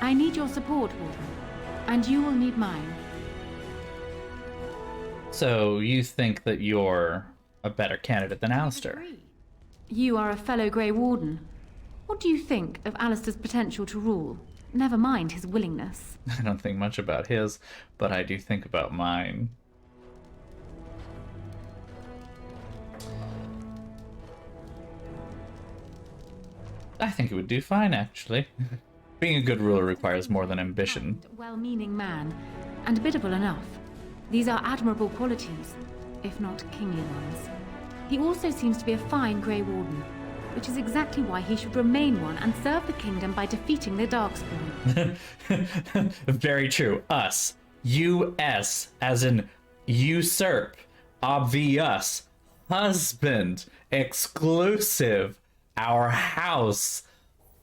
I need your support, Warden, and you will need mine. So you think that you're a better candidate than Alistair? You are a fellow Grey Warden. What do you think of Alistair's potential to rule? Never mind his willingness. I don't think much about his, but I do think about mine. I think it would do fine, actually. Being a good ruler requires more than ambition. Well-meaning man, and biddable enough. These are admirable qualities, if not kingly ones. He also seems to be a fine Grey Warden, which is exactly why he should remain one and serve the kingdom by defeating the Darkspawn. Very true. Us. U.S. as in usurp. Obvious. Husband. Exclusive. Our house.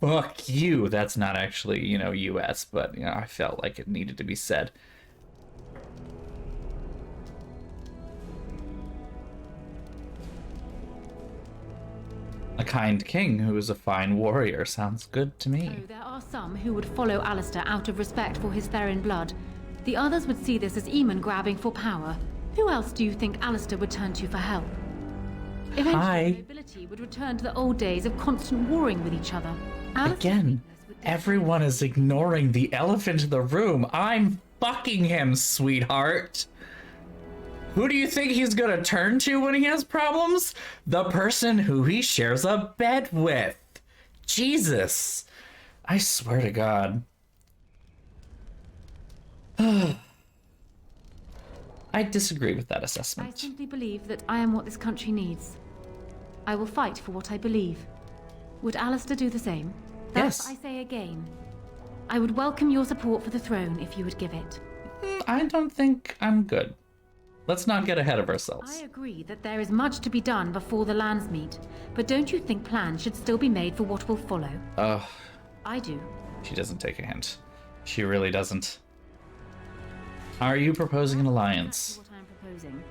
Fuck you. That's not actually, U.S., but, I felt like it needed to be said. A kind king who is a fine warrior sounds good to me. Oh, there are some who would follow Alistair out of respect for his Therin blood. The others would see this as Eamon grabbing for power. Who else do you think Alistair would turn to for help? Eventually, nobility would return to the old days of constant warring with each other. Again, everyone is ignoring the elephant in the room. I'm fucking him, sweetheart. Who do you think he's gonna turn to when he has problems? The person who he shares a bed with. Jesus. I swear to God. I disagree with that assessment. I simply believe that I am what this country needs. I will fight for what I believe. Would Alistair do the same? Thus, I say again, I would welcome your support for the throne if you would give it. I don't think I'm good. Let's not get ahead of I ourselves. agree that there is much to be done before the lands meet, but don't you think plans should still be made for what will follow? Ugh. I do. She doesn't take a hint. She really doesn't. Are you proposing an alliance? What I'm proposing.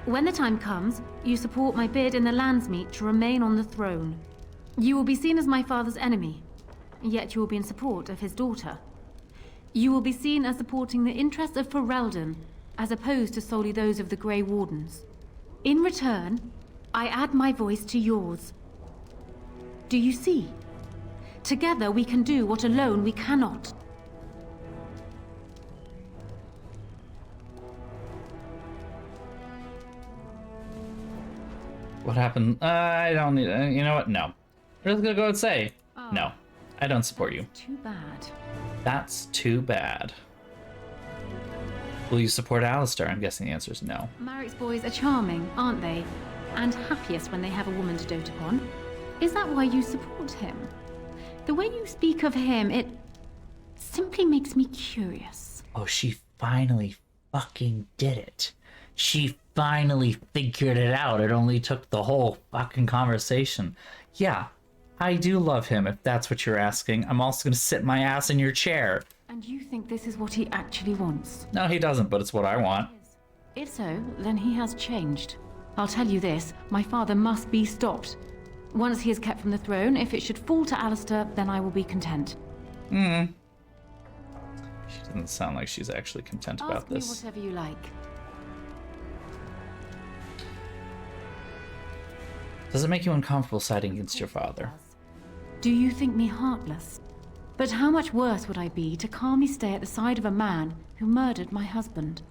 When the time comes, you support my bid in the lands meet to remain on the throne. You will be seen as my father's enemy, yet you will be in support of his daughter. You will be seen as supporting the interests of Fereldan, as opposed to solely those of the Grey Wardens. In return, I add my voice to yours. Do you see? Together we can do what alone we cannot. What happened? I don't need... you know what? No. I'm just gonna go and say, no. I don't support you. Too bad. That's too bad. Will you support Alistair? I'm guessing the answer is no. Marik's boys are charming, aren't they? And happiest when they have a woman to dote upon. Is that why you support him? The way you speak of him, it simply makes me curious. Oh, she finally fucking did it. She finally figured it out. It only took the whole fucking conversation. Yeah, I do love him, if that's what you're asking. I'm also gonna sit my ass in your chair. And you think this is what he actually wants? No, he doesn't, but it's what I want. If so, then he has changed. I'll tell you this, my father must be stopped. Once he is kept from the throne, if it should fall to Alistair, then I will be content. She doesn't sound like she's actually content about this. Ask me whatever you like. Does it make you uncomfortable siding against your father? Do you think me heartless? But how much worse would I be to calmly stay at the side of a man who murdered my husband?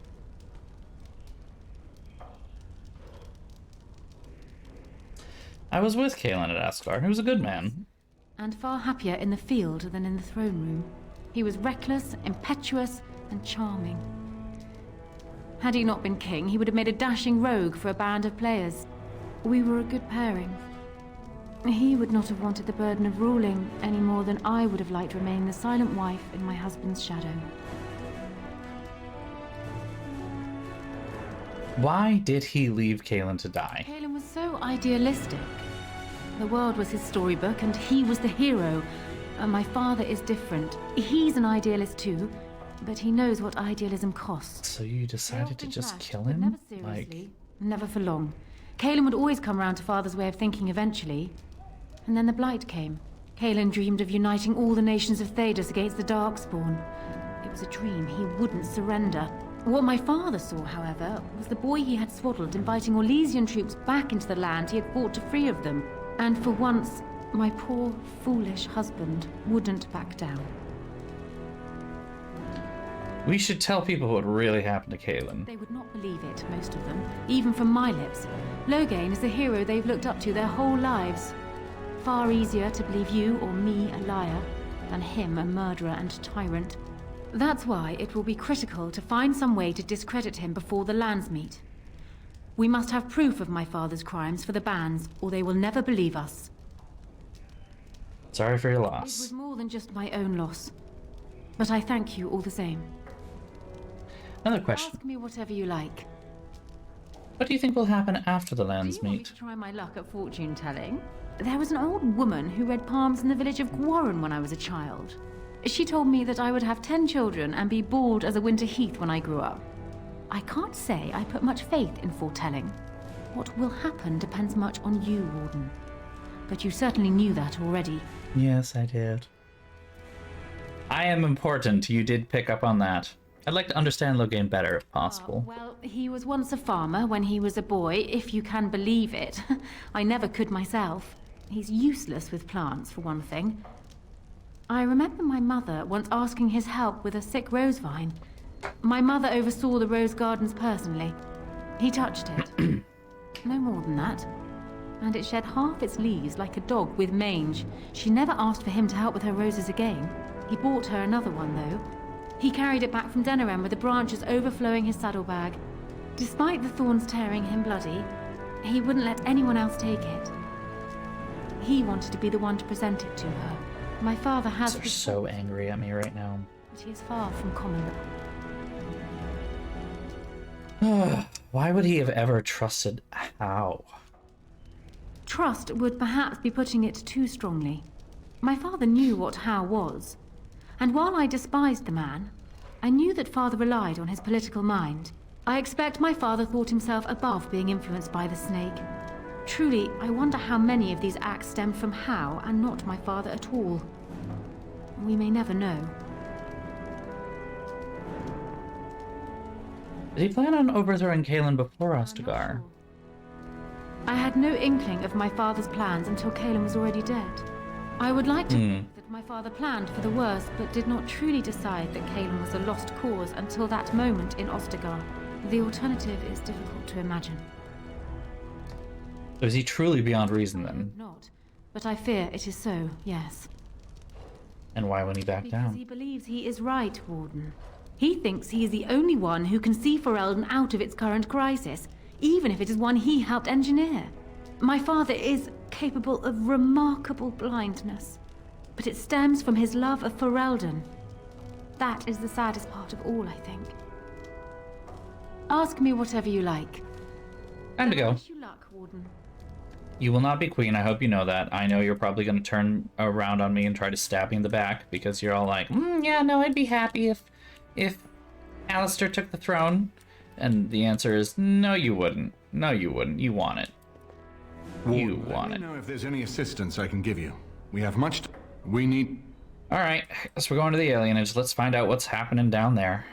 I was with Kaelin at Askar. He was a good man. And far happier in the field than in the throne room. He was reckless, impetuous, and charming. Had he not been king, he would have made a dashing rogue for a band of players. We were a good pairing. He would not have wanted the burden of ruling any more than I would have liked to remain the silent wife in my husband's shadow. Why did he leave Kaelin to die? Kaelin was so idealistic. The world was his storybook and he was the hero. My father is different. He's an idealist too, but he knows what idealism costs. So you decided to just kill him? Never seriously. Never for long. Kaelin would always come round to Father's way of thinking eventually. And then the Blight came. Kaelin dreamed of uniting all the nations of Thedas against the Darkspawn. It was a dream he wouldn't surrender. What my father saw, however, was the boy he had swaddled inviting Orlesian troops back into the land he had fought to free of them. And for once, my poor, foolish husband wouldn't back down. We should tell people what really happened to Kaelin. They would not believe it, most of them, even from my lips. Loghain is the hero they've looked up to their whole lives. Far easier to believe you or me a liar than him a murderer and tyrant. That's why it will be critical to find some way to discredit him before the lands meet. We must have proof of my father's crimes for the bands, or they will never believe us. Sorry for your It loss. was more than just my own loss. But I thank you all the same. Another question. Ask me whatever you like. What do you think will happen after the lands Do you want me meet? to try my luck at fortune telling? There was an old woman who read palms in the village of Gwarren when I was a child. She told me that I would have 10 children and be bald as a winter heath when I grew up. I can't say I put much faith in foretelling. What will happen depends much on you, Warden. But you certainly knew that already. Yes, I did. I am important. You did pick up on that. I'd like to understand Loghain better, if possible. Well, he was once a farmer when he was a boy, if you can believe it. I never could myself. He's useless with plants, for one thing. I remember my mother once asking his help with a sick rose vine. My mother oversaw the rose gardens personally. He touched it. No more than that. And it shed half its leaves like a dog with mange. She never asked for him to help with her roses again. He bought her another one, though. He carried it back from Denerim with the branches overflowing his saddlebag. Despite the thorns tearing him bloody, he wouldn't let anyone else take it. He wanted to be the one to present it to her. My father has... They're so angry at me right now. But he is far from common. Why would he have ever trusted How? Trust would perhaps be putting it too strongly. My father knew what How was, and while I despised the man, I knew that father relied on his political mind. I expect my father thought himself above being influenced by the snake. Truly, I wonder how many of these acts stemmed from How and not my father at all. We may never know. Did he plan on overthrowing Kaelin before Ostagar? I had no inkling of my father's plans until Kaelin was already dead. I would like to think that my father planned for the worst, but did not truly decide that Kaelin was a lost cause until that moment in Ostagar. The alternative is difficult to imagine. So is he truly beyond reason then? Not, but I fear it is so, yes. And why wouldn't he back Because down? he believes he is right, Warden. He thinks he is the only one who can see Fereldan out of its current crisis, even if it is one he helped engineer. My father is capable of remarkable blindness, but it stems from his love of Fereldan. That is the saddest part of all, I think. Ask me whatever you like. Time to go. Wish you luck, Warden. You will not be queen, I hope you know that. I know you're probably going to turn around on me and try to stab me in the back, because you're all like, yeah, no, I'd be happy if Alistair took the throne. And the answer is, no, you wouldn't. No, you wouldn't. You want it. You want Let it. me know if there's any assistance I can give you. We have much we need... Alright, guess we're going to the alienage. Let's find out what's happening down there.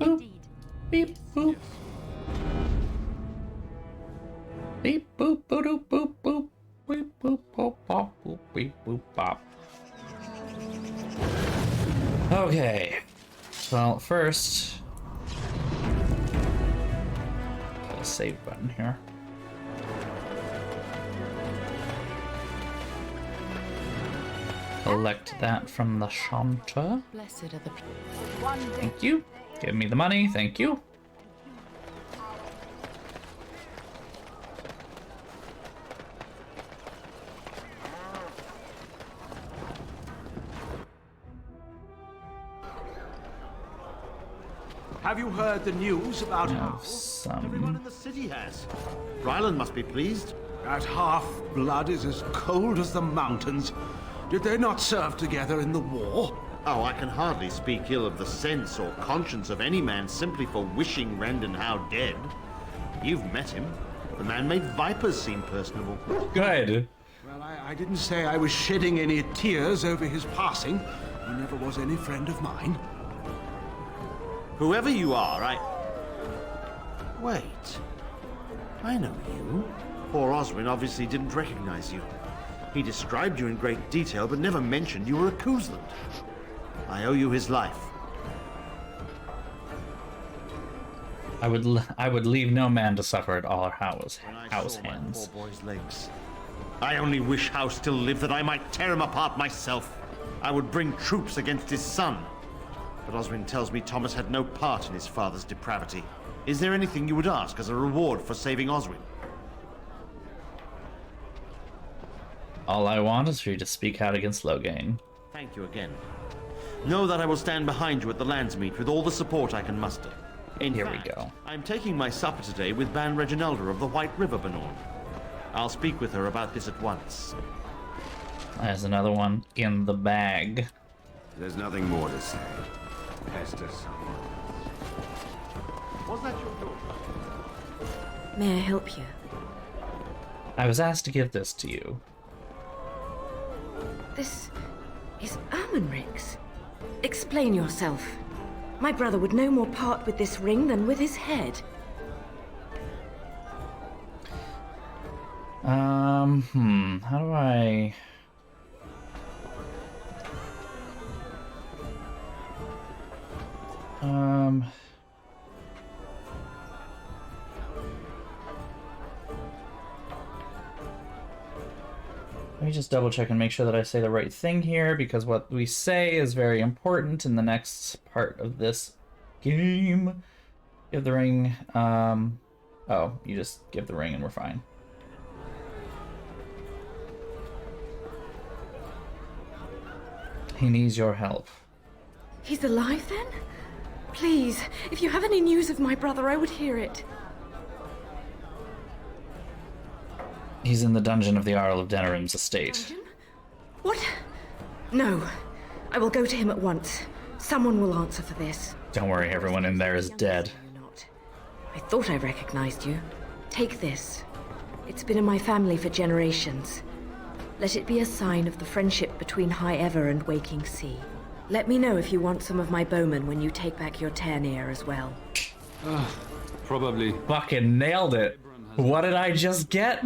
Boop. Beep, boop. Beep, boop, boop, boop, boop, boop. Beep, boop, boop, boop, boop, beep, boop, bop. Okay. Well, first... Got a save button here. Collect that from the Shanta. Blessed are the people. Thank you. Give me the money. Thank you. Have you heard the news about Have how? Everyone in the city has. Ryland must be pleased. That half-blood is as cold as the mountains. Did they not serve together in the war? Oh, I can hardly speak ill of the sense or conscience of any man simply for wishing Rendon Howe dead. You've met him. The man made vipers seem personable. Good. Well, I didn't say I was shedding any tears over his passing. He never was any friend of mine. Whoever you are, Wait. I know you. Poor Oswin obviously didn't recognize you. He described you in great detail, but never mentioned you were a Cousland. I owe you his life. I would leave no man to suffer at all Howe's hands. My poor boy's legs. I only wish Howe still lived that I might tear him apart myself. I would bring troops against his son. But Oswin tells me Thomas had no part in his father's depravity. Is there anything you would ask as a reward for saving Oswin? All I want is for you to speak out against Loghain. Thank you again. Know that I will stand behind you at the Landsmeet with all the support I can muster. Here we go. I'm taking my supper today with Ban Reginalda of the White River, Benorn. I'll speak with her about this at once. There's another one in the bag. There's nothing more to say. Pester someone. Was that your daughter? May I help you? I was asked to give this to you. This is Ermenric's. Explain yourself. My brother would no more part with this ring than with his head. How do I... Let me just double check and make sure that I say the right thing here, because what we say is very important in the next part of this game. Give the ring, oh, you just give the ring and we're fine. He needs your help. He's alive then? Please, if you have any news of my brother, I would hear it. He's in the dungeon of the Arl of Denerim's estate. Dungeon? What? No. I will go to him at once. Someone will answer for this. Don't worry, everyone in there is dead. I thought I recognized you. Take this. It's been in my family for generations. Let it be a sign of the friendship between High Ever and Waking Sea. Let me know if you want some of my bowmen when you take back your Ternir as well. Probably. Fucking nailed it. What did I just get?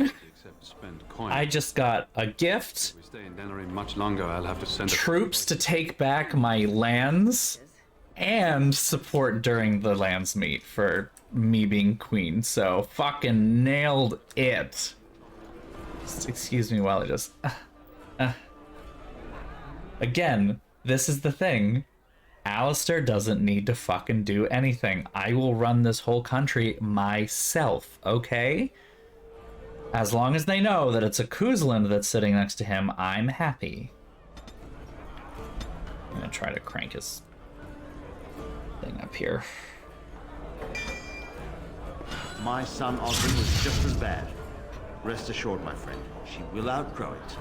I just got a gift. If we stay in Denerim much longer, I'll have to send troops to take back my lands and support during the lands meet for me being queen. So fucking nailed it. Just excuse me while I just again, this is the thing. Alistair doesn't need to fucking do anything. I will run this whole country myself, okay? As long as they know that it's a Kuzland that's sitting next to him, I'm happy. I'm gonna try to crank his thing up here. My son Osmond was just as bad. Rest assured, my friend, she will outgrow it.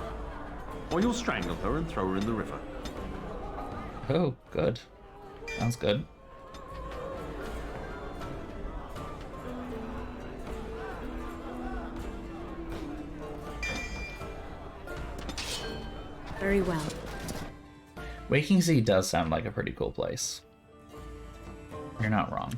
Or you'll strangle her and throw her in the river. Oh, good. Sounds good. Very well. Waking Sea does sound like a pretty cool place. You're not wrong.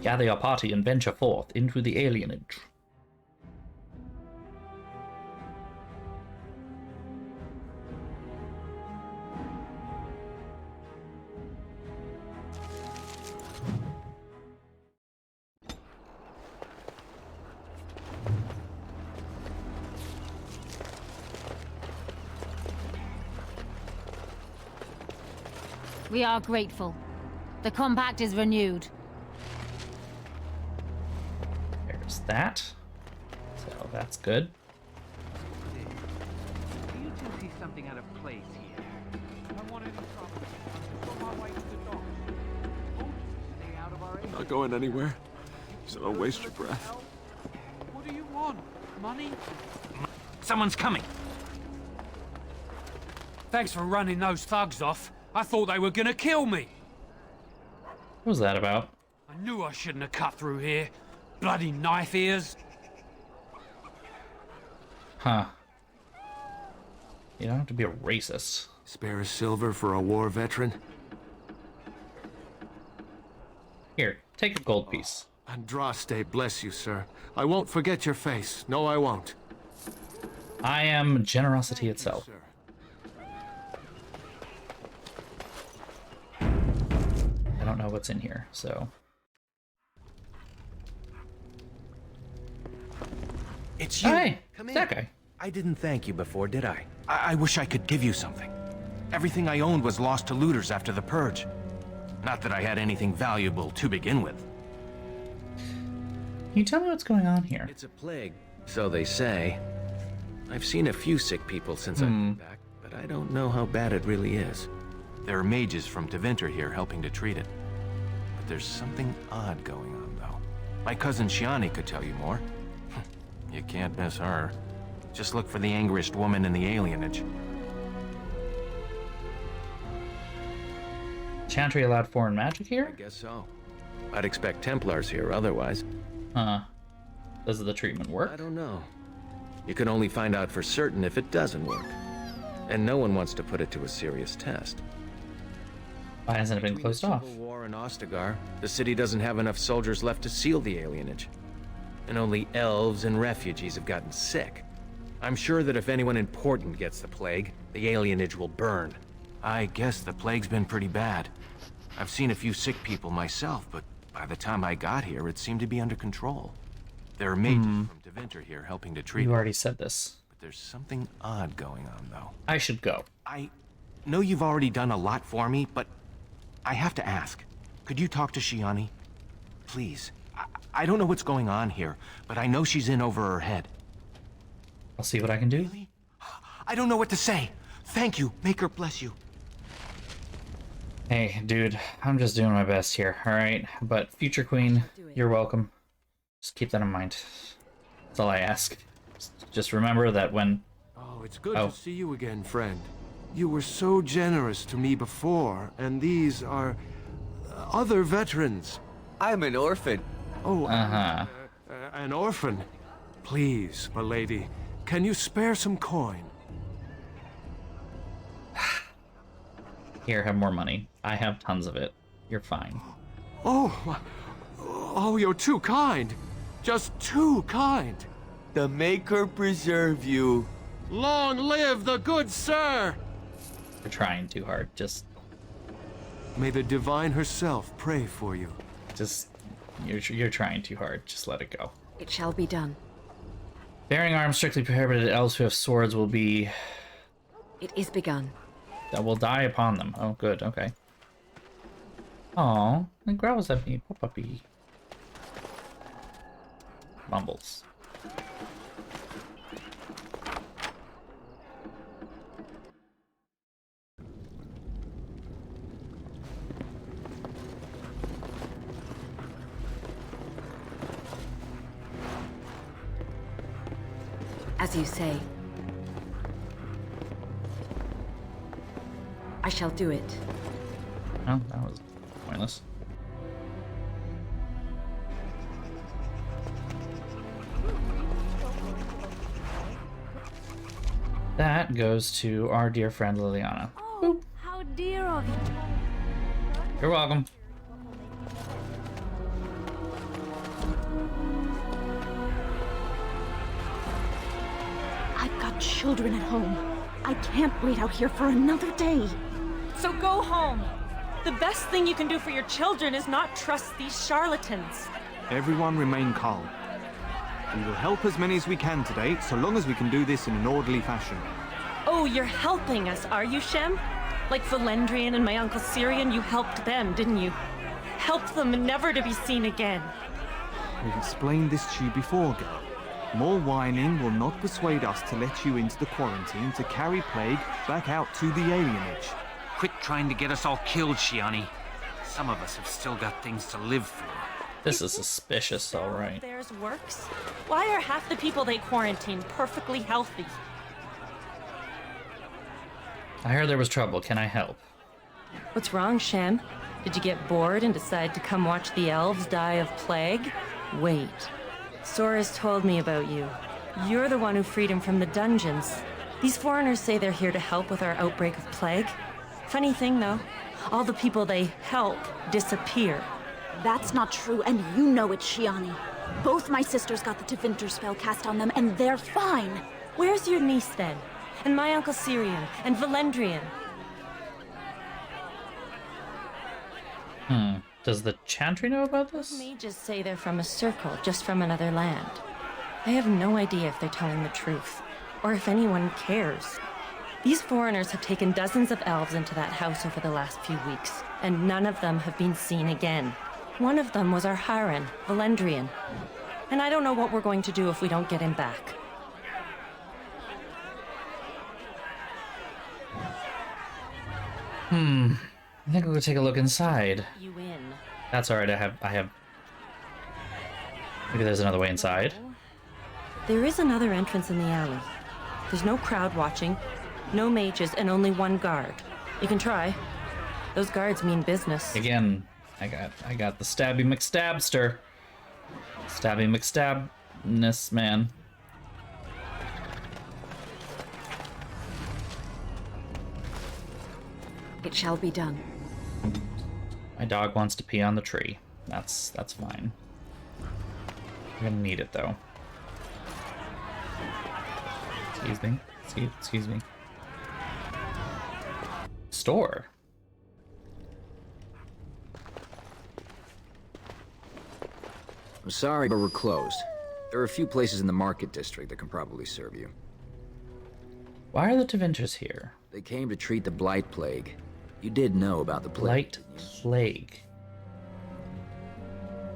Gather your party and venture forth into the alienage. We are grateful. The compact is renewed. There's that. So that's good. Do you two see something out of place here? I don't want any trouble. I'm just on my way to the docks. Stay out of our area. Not going anywhere. So don't waste your breath. What do you want? Money? Someone's coming. Thanks for running those thugs off. I thought they were gonna kill me. What was that about? I knew I shouldn't have cut through here. Bloody knife ears. Huh. You don't have to be a racist. Spare a silver for a war veteran? Here, take a gold piece. Andraste bless you, sir. I won't forget your face. No, I won't. I am generosity itself. I don't know what's in here, so... It's you. Hey, come in. That guy. I didn't thank you before, did I? I wish I could give you something. Everything I owned was lost to looters after the purge. Not that I had anything valuable to begin with. Can you tell me what's going on here? It's a plague, so they say. I've seen a few sick people since I've been back, but I don't know how bad it really is. There are mages from Deventer here helping to treat it. But there's something odd going on, though. My cousin Shiani could tell you more. You can't miss her. Just look for the angriest woman in the alienage. Chantry allowed foreign magic here? I guess so. I'd expect Templars here otherwise. Huh. Does the treatment work? I don't know. You can only find out for certain if it doesn't work. And no one wants to put it to a serious test. Why hasn't it been closed off? Between the Civil War and Ostagar, the city doesn't have enough soldiers left to seal the alienage. And only elves and refugees have gotten sick. I'm sure that if anyone important gets the plague, the alienage will burn. I guess the plague's been pretty bad. I've seen a few sick people myself, but by the time I got here, it seemed to be under control. There are mages from Deventer here helping to treat it. You already said this. But there's something odd going on, though. I should go. I know you've already done a lot for me, but I have to ask. Could you talk to Shiani? Please. I don't know what's going on here, but I know she's in over her head. I'll see what I can do. Really? I don't know what to say. Thank you. Maker bless you. Hey, dude, I'm just doing my best here, alright? But future queen, you're welcome. Just keep that in mind. That's all I ask. Just remember that when... Oh, it's good to see you again, friend. You were so generous to me before, and these are other veterans. I'm an orphan. Oh, an orphan. Please, my lady, can you spare some coin? Here, have more money. I have tons of it. You're fine. Oh, you're too kind. Just too kind. The Maker preserve you. Long live the good sir! You're trying too hard. Just... May the divine herself pray for you. Just... You're trying too hard. Just let it go. It shall be done. Bearing arms strictly prohibited. Elves who have swords will be... It is begun. That will die upon them. Oh, good. Okay. Aw, and growls at me. Poor puppy. Mumbles. As you say. I shall do it. Oh, that was pointless. That goes to our dear friend Liliana. Oh, how dear of you. You're welcome. I've got children at home. I can't wait out here for another day. So go home. The best thing you can do for your children is not trust these charlatans. Everyone remain calm. We will help as many as we can today, so long as we can do this in an orderly fashion. Oh, you're helping us, are you, Shem? Like Valendrian and my Uncle Syrian, you helped them, didn't you? Helped them never to be seen again. We've explained this to you before, girl. More whining will not persuade us to let you into the quarantine to carry plague back out to the alienage. Quit trying to get us all killed, Shiani. Some of us have still got things to live for. This is suspicious, alright. Theirs works? Why are half the people they quarantine perfectly healthy? I heard there was trouble. Can I help? What's wrong, Shem? Did you get bored and decide to come watch the elves die of plague? Wait. Sora's told me about you. You're the one who freed him from the dungeons. These foreigners say they're here to help with our outbreak of plague. Funny thing, though, all the people they help disappear. That's not true, and you know it, Shiani. Both my sisters got the Tevinter spell cast on them, and they're fine. Where's your niece, then? And my Uncle Syrian, and Valendrian? Does the Chantry know about this? Those mages say they're from a circle, just from another land. I have no idea if they're telling the truth, or if anyone cares. These foreigners have taken dozens of elves into that house over the last few weeks, and none of them have been seen again. One of them was our Haran, Valendrian. And I don't know what we're going to do if we don't get him back. I think we'll go take a look inside. You win. That's alright, I have... Maybe there's another way inside. There is another entrance in the alley. There's no crowd watching, no mages, and only one guard. You can try. Those guards mean business. Again, I got the Stabby McStabster. Stabby McStabness, man. It shall be done. My dog wants to pee on the tree. That's fine. We're gonna need it though. Excuse me. Excuse me. Store. I'm sorry, but we're closed. There are a few places in the market district that can probably serve you. Why are the Tevinters here? They came to treat the Blight Plague. You did know about the plague. Blight Plague.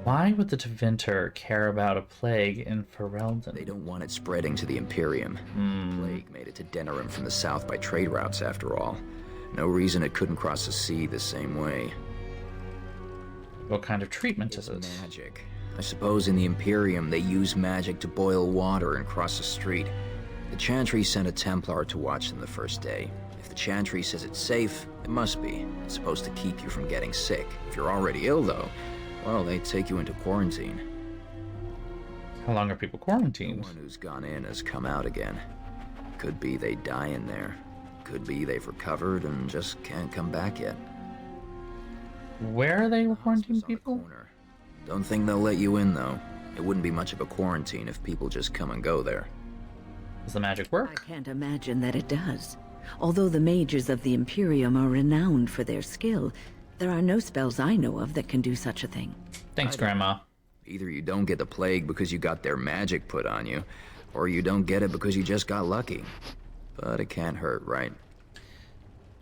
Why would the Tevinter care about a plague in Fereldan? They don't want it spreading to the Imperium. Plague made it to Denerim from the south by trade routes, after all. No reason it couldn't cross the sea the same way. What kind of treatment is it? Magic. I suppose in the Imperium they use magic to boil water and cross a street. The Chantry sent a Templar to watch them the first day. If the Chantry says it's safe, it must be. It's supposed to keep you from getting sick. If you're already ill, though, well, they take you into quarantine. How long are people quarantined? The one who's gone in has come out again. Could be they die in there. Could be they've recovered and just can't come back yet. Where are they quarantining people? Don't think they'll let you in, though. It wouldn't be much of a quarantine if people just come and go there. Does the magic work? I can't imagine that it does. Although the mages of the Imperium are renowned for their skill, there are no spells I know of that can do such a thing. Thanks, Grandma. Either you don't get the plague because you got their magic put on you, or you don't get it because you just got lucky. But it can't hurt, right?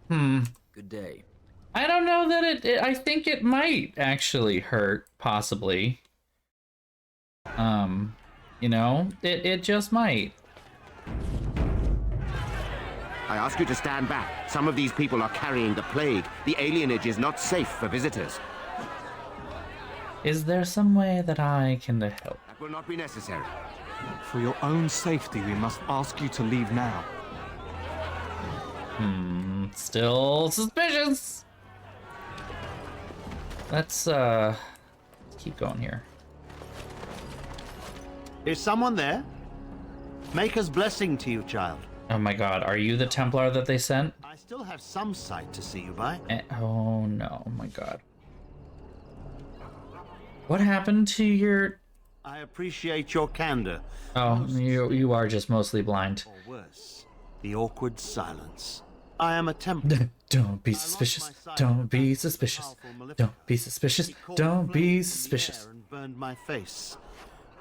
Good day. I don't know that I think it might actually hurt, possibly. You know, it just might. I ask you to stand back. Some of these people are carrying the plague. The alienage is not safe for visitors. Is there some way that I can help? That will not be necessary. For your own safety, we must ask you to leave now. Still suspicious. Let's keep going here. Is someone there? Maker's blessing to you, child. Oh my god, are you the Templar that they sent? I still have some sight to see you by. Oh no, oh my god. What happened to your... I appreciate your candor. Oh, you are just mostly blind. Or worse, the awkward silence. I am a Templar. Don't be suspicious. Don't be suspicious. Don't be suspicious. Don't be suspicious. And burned my face.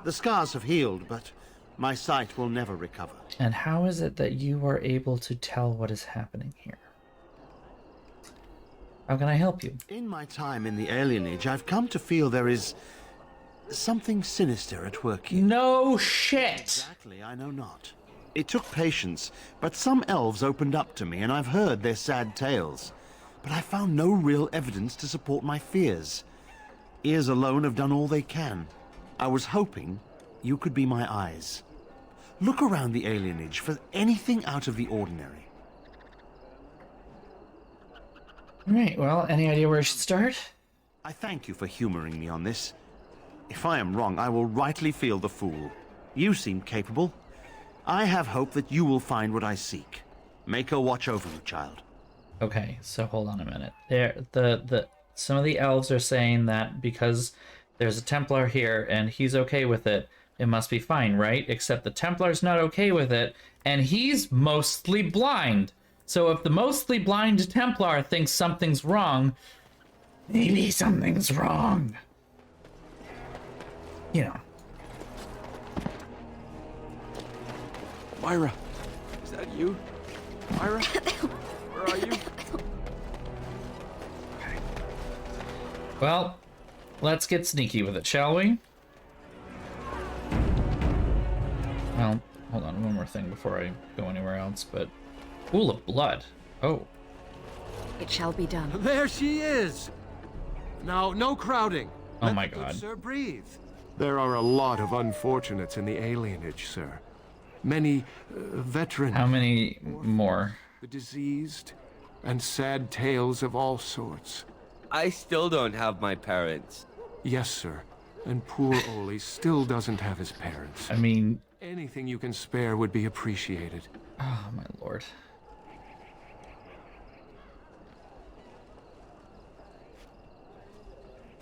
The scars have healed, but my sight will never recover. And how is it that you are able to tell what is happening here? How can I help you? In my time in the alienage, I've come to feel there is something sinister at work here. No shit! Exactly, I know not. It took patience, but some elves opened up to me, and I've heard their sad tales. But I found no real evidence to support my fears. Ears alone have done all they can. I was hoping you could be my eyes. Look around the alienage for anything out of the ordinary. Alright, well, any idea where I should start? I thank you for humoring me on this. If I am wrong, I will rightly feel the fool. You seem capable. I have hope that you will find what I seek. Make her watch over you, child. Okay, so hold on a minute. Some of the elves are saying that because there's a Templar here and he's okay with it, it must be fine, right? Except the Templar's not okay with it, and he's mostly blind. So if the mostly blind Templar thinks something's wrong, maybe something's wrong. You know. Myra, is that you? Myra, where are you? Well, let's get sneaky with it, shall we? Well, hold on, one more thing before I go anywhere else, but... Pool of blood. Oh. It shall be done. There she is! Now, no crowding. Oh Let my the good god. Sir, breathe. There are a lot of unfortunates in the alienage, sir. Many veterans. How many more? The diseased, and sad tales of all sorts. I still don't have my parents. Yes, sir. And poor Oli still doesn't have his parents. I mean... Anything you can spare would be appreciated. Oh, my lord.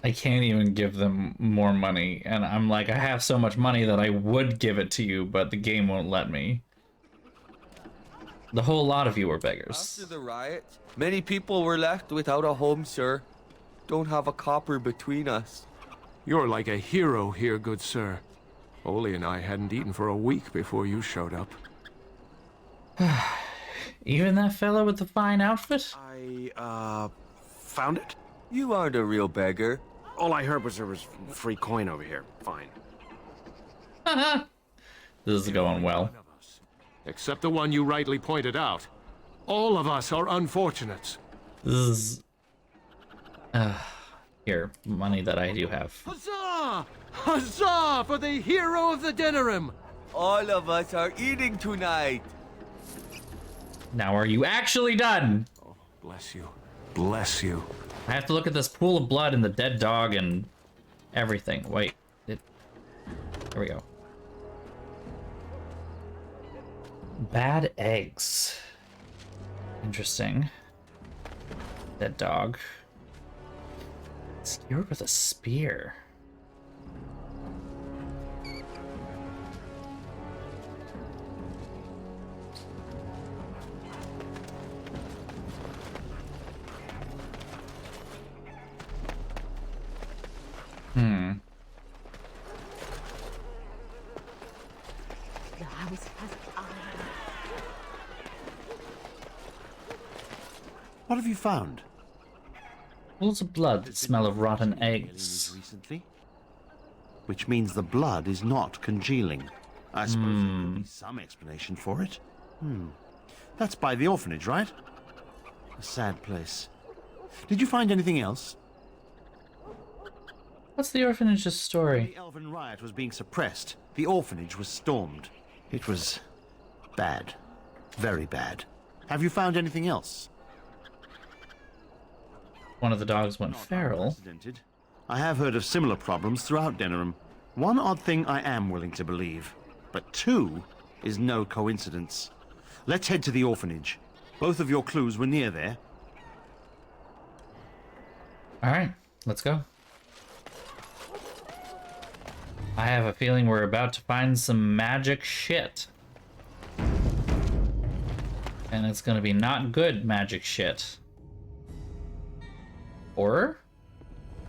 I can't even give them more money, and I'm like, I have so much money that I would give it to you, but the game won't let me. The whole lot of you are beggars. After the riot, many people were left without a home, sir. Don't have a copper between us. You're like a hero here, good sir. Oli and I hadn't eaten for a week before you showed up. Even that fellow with the fine outfit? I, found it? You aren't a real beggar. All I heard was there was free coin over here. Fine. This is going well. Except the one you rightly pointed out. All of us are unfortunates. This is... here, money that I do have. Huzzah! Huzzah for the hero of the dinner room! All of us are eating tonight. Now are you actually done? Oh, bless you. Bless you. I have to look at this pool of blood and the dead dog and everything. Wait. There we go. Bad eggs. Interesting. Dead dog. Skewered with a spear. The house has eyes. What have you found? Pools of blood that smell of rotten eggs. Recently? Which means the blood is not congealing. I suppose there could be some explanation for it. That's by the orphanage, right? A sad place. Did you find anything else? What's the orphanage's story? The Elven riot was being suppressed. The orphanage was stormed. It was bad. Very bad. Have you found anything else? One of the dogs went feral. I have heard of similar problems throughout Denerim. One odd thing I am willing to believe, but two is no coincidence. Let's head to the orphanage. Both of your clues were near there. Alright, let's go. I have a feeling we're about to find some magic shit. And it's gonna be not good magic shit. Or?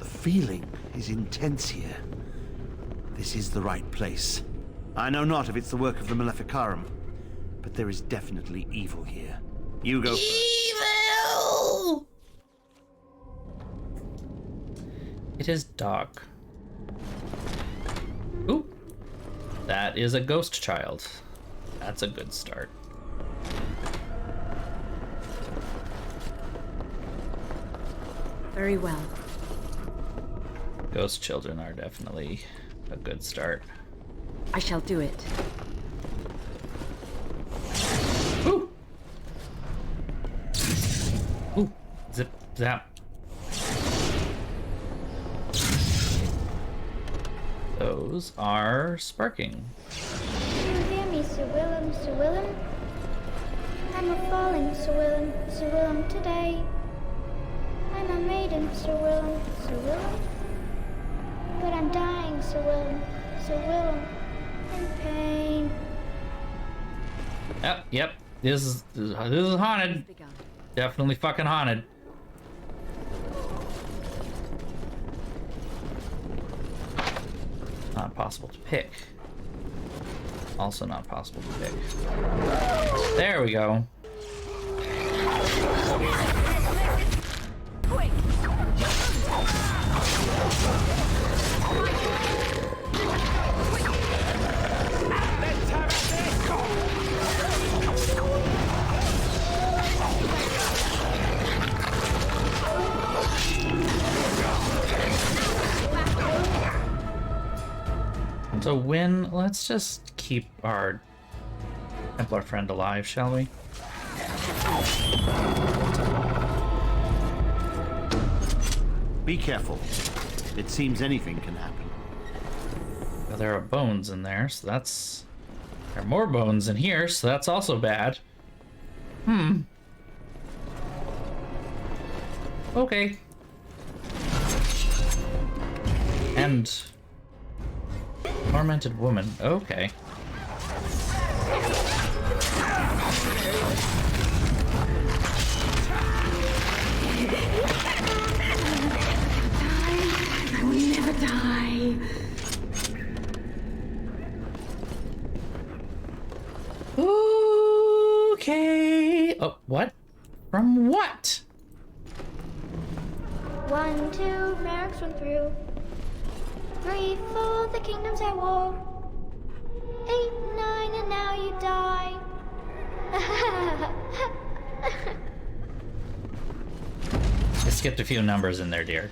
The feeling is intense here. This is the right place. I know not if it's the work of the Maleficarum, but there is definitely evil here. You go first. Evil! It is dark. Ooh. That is a ghost child. That's a good start. Very well. Ghost children are definitely a good start. I shall do it. Ooh! Ooh! Zip, zap. Those are sparking. Do you hear me, Sir Willem, Sir Willem? I'm a falling, Sir Willem, Sir Willem, today. I'm a maiden, Sir Willem, Sir Willem. But I'm dying, Sir Willem, Sir Willem, in pain. Yep. This is haunted. Definitely fucking haunted. Not possible to pick. Also not possible to pick. There we go. So let's just keep our Templar friend alive, shall we? Be careful. It seems anything can happen. Well, there are bones in there, so that's... There are more bones in here, so that's also bad. Okay. And... Tormented woman. Okay. I will never die. Okay. Oh, what? From what? 1, 2, mercs run through. 3, 4, the kingdom's at war. 8, 9, and now you die. I skipped a few numbers in there, dear.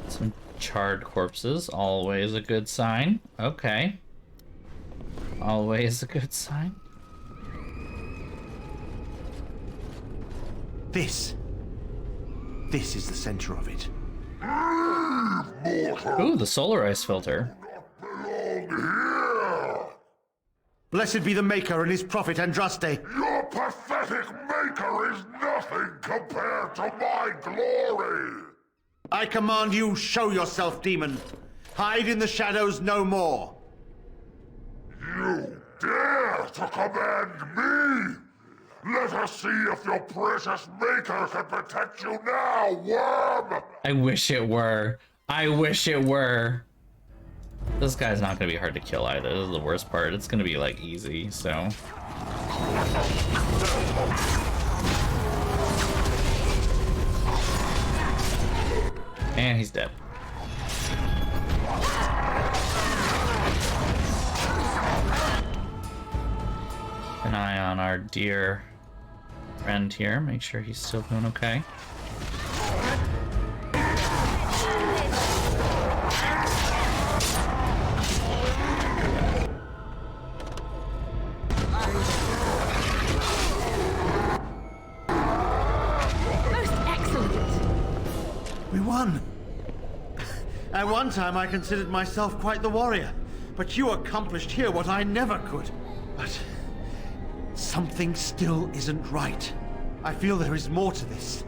Some charred corpses, always a good sign. Okay. Always a good sign. This is the center of it. Ooh, the solar ice filter. Blessed be the Maker and his prophet Andraste. Your pathetic maker is nothing compared to my glory! I command you, show yourself, demon. Hide in the shadows no more. You dare to command me? Let us see if your precious maker can protect you now, worm! I wish it were. I wish it were. This guy's not gonna be hard to kill either. This is the worst part. It's gonna be like easy, so. And he's dead. An eye on our dear friend here. Make sure he's still doing okay. We won! At one time I considered myself quite the warrior, but you accomplished here what I never could. But something still isn't right. I feel there is more to this.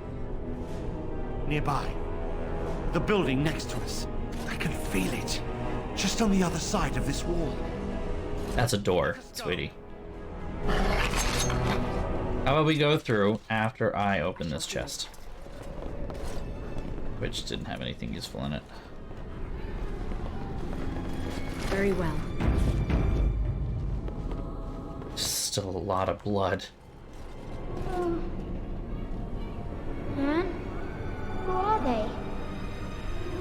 Nearby, the building next to us. I can feel it, just on the other side of this wall. That's a door, sweetie. How about we go through after I open this chest? Which didn't have anything useful in it. Very well. Still a lot of blood. Man? Who are they?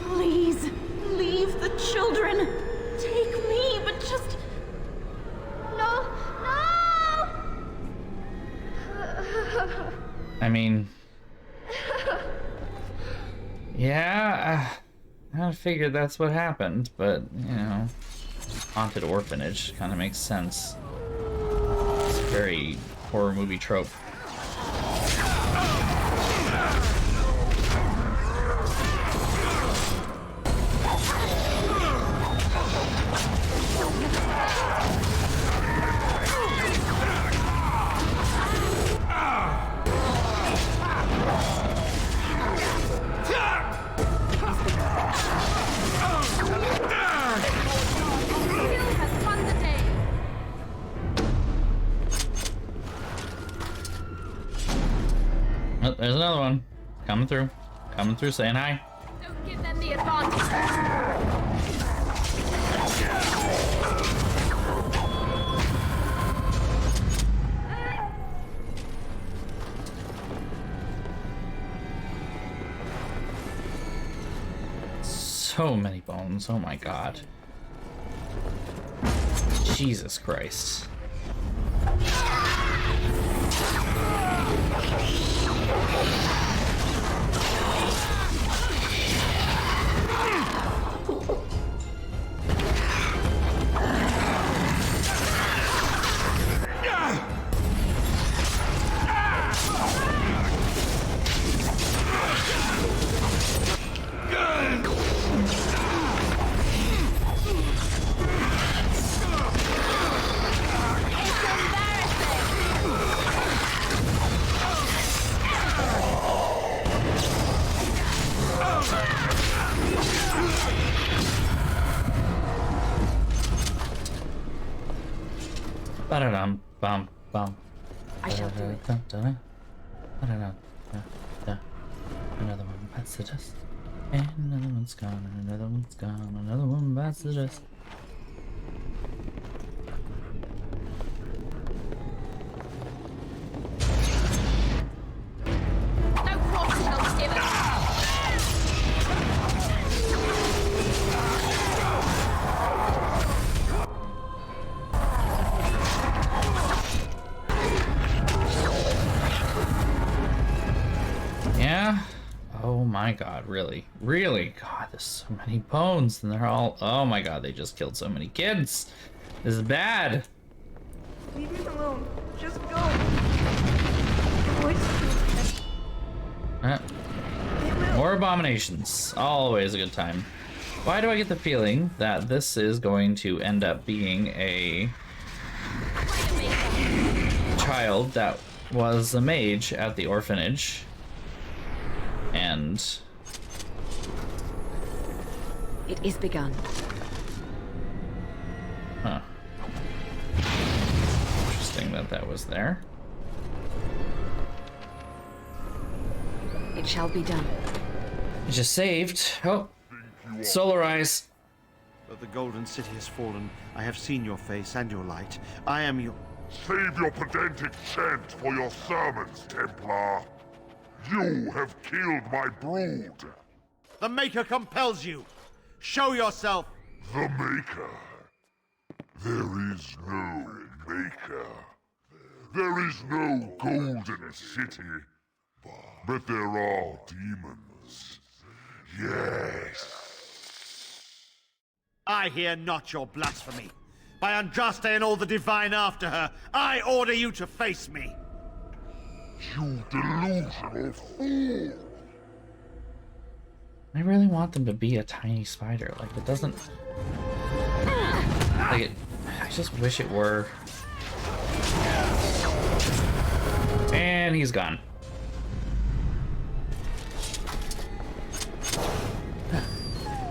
Please, leave the children. Take me, but just... No! No! I mean... Yeah, I figured that's what happened, but, you know, haunted orphanage kind of makes sense. It's a very horror movie trope. Oh, there's another one. Coming through. Coming through, saying hi. Don't give them the advantage. So many bones, oh my god. Jesus Christ. Ba-da-dum, bum, bum. I shall do it. Ba-da-dum, ba-da-dum, da. Another one bites the dust. And another one's gone, and another one's gone, another one bites the dust. Yeah? Oh my god, really? Really? God, there's so many bones, and they're all... Oh my god, they just killed so many kids! This is bad! Leave him alone. Just go. Voice. More abominations. Always a good time. Why do I get the feeling that this is going to end up being a child that was a mage at the orphanage? And it is begun. Huh. Interesting that that was there. It shall be done. It just saved. Oh, solar eyes. But the Golden City has fallen. I have seen your face and your light. I am your... Save your pedantic chant for your sermons, Templar. You have killed my brood. The Maker compels you. Show yourself. The Maker? There is no Maker. There is no Golden City. But there are demons. Yes. I hear not your blasphemy. By Andraste and all the divine after her, I order you to face me. You delusional fool! I really want them to be a tiny spider. Like, it doesn't... Like, it... I just wish it were... And he's gone.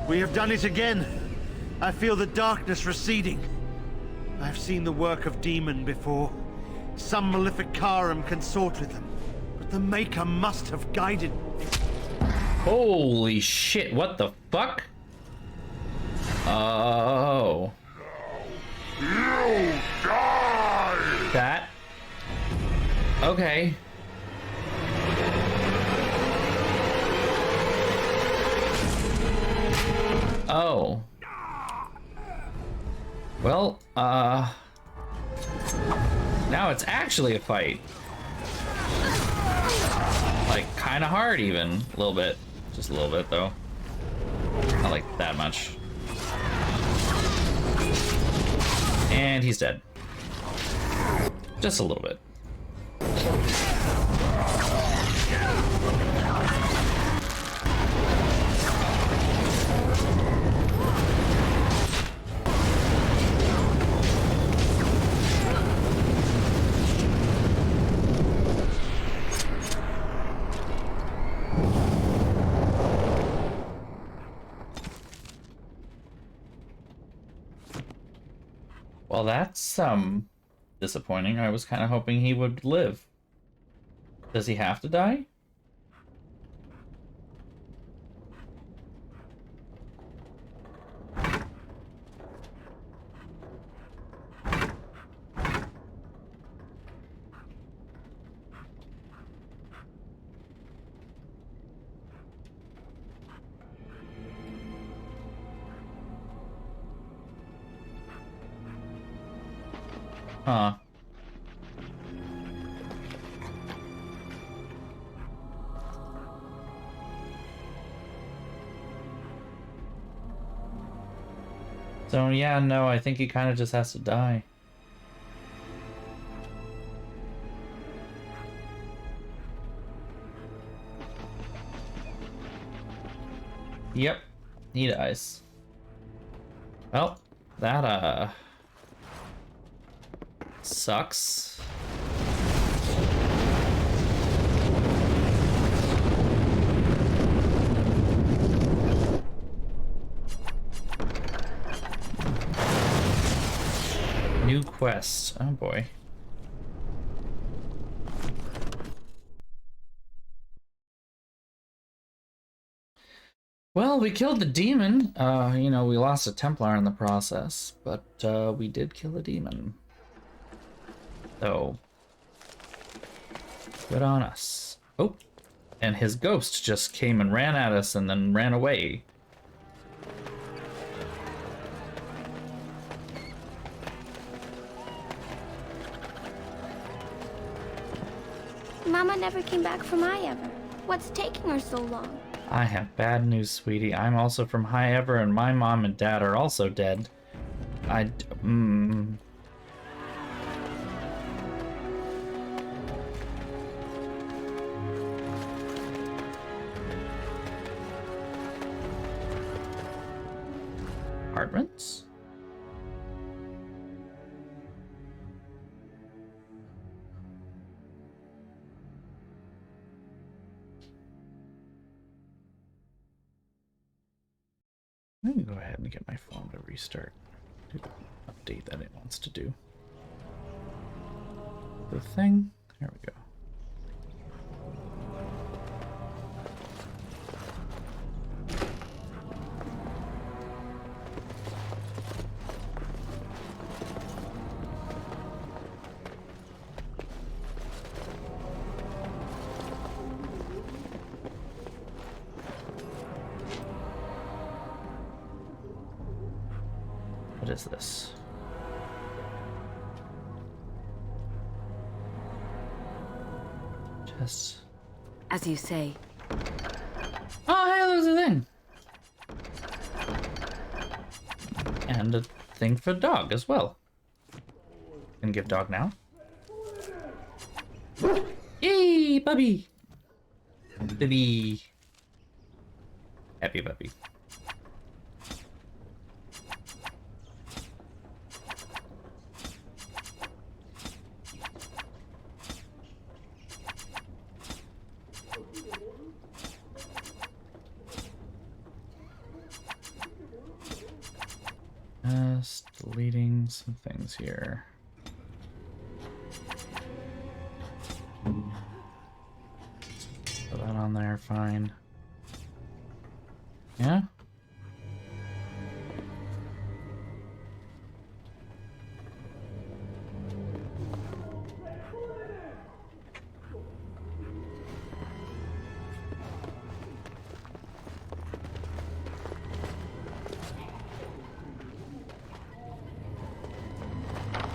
We have done it again. I feel the darkness receding. I've seen the work of demon before. Some malefic Karam consort with them. But the Maker must have guided... Holy shit, what the fuck? Oh. You die! That? Okay. Oh. Well, now it's actually a fight. Like, kinda hard even. A little bit. Just a little bit, though. Not like that much. And he's dead. Just a little bit. Well, that's disappointing. I was kind of hoping he would live. Does he have to die? Huh. So yeah, no, I think he kind of just has to die. Yep, he dies. Well, that sucks. New quest. Oh boy. Well, we killed the demon. You know, we lost a Templar in the process, but we did kill a demon. So, good on us. Oh, and his ghost just came and ran at us and then ran away. Mama never came back from Ever. What's taking her so long? I have bad news, sweetie. I'm also from High Ever, and my mom and dad are also dead. Apartments? I'm gonna go ahead and get my phone to restart. Do the update that it wants to do. The thing. There we go. What is this? Just... As you say. Oh, hey, there's a thing! And a thing for dog as well. Can give dog now. Yay, puppy! Puppy. Happy puppy. Just deleting some things here. Put that on there, fine. Yeah?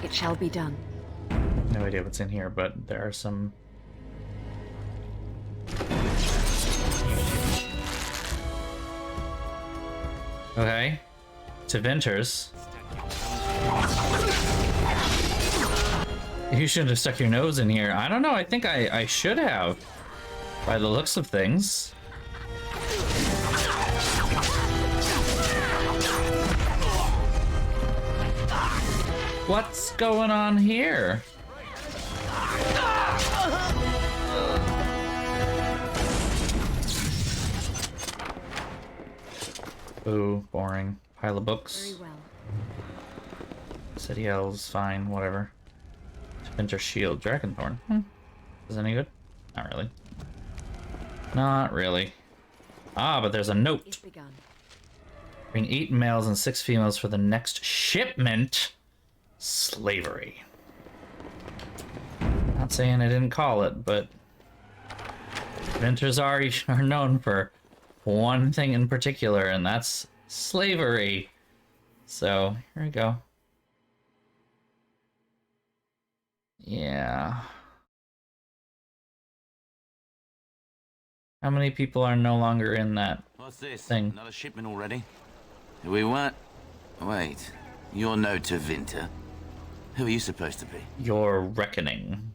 It shall be done. No idea what's in here, but there are some... Okay. To Venters. You shouldn't have stuck your nose in here. I don't know, I think I should have. By the looks of things. What's going on here? Ooh, boring. Pile of books. Very well. City elves, fine, whatever. Winter shield, Dragonthorn. Is any good? Not really. Not really. Ah, but there's a note. Bring 8 males and 6 females for the next shipment. Slavery. Not saying I didn't call it, but Venters are known for one thing in particular, and that's slavery. So here we go. Yeah. How many people are no longer in that What's this? thing? Another shipment already? We want... Wait. You're no to Vinter. Who are you supposed to be? Your reckoning.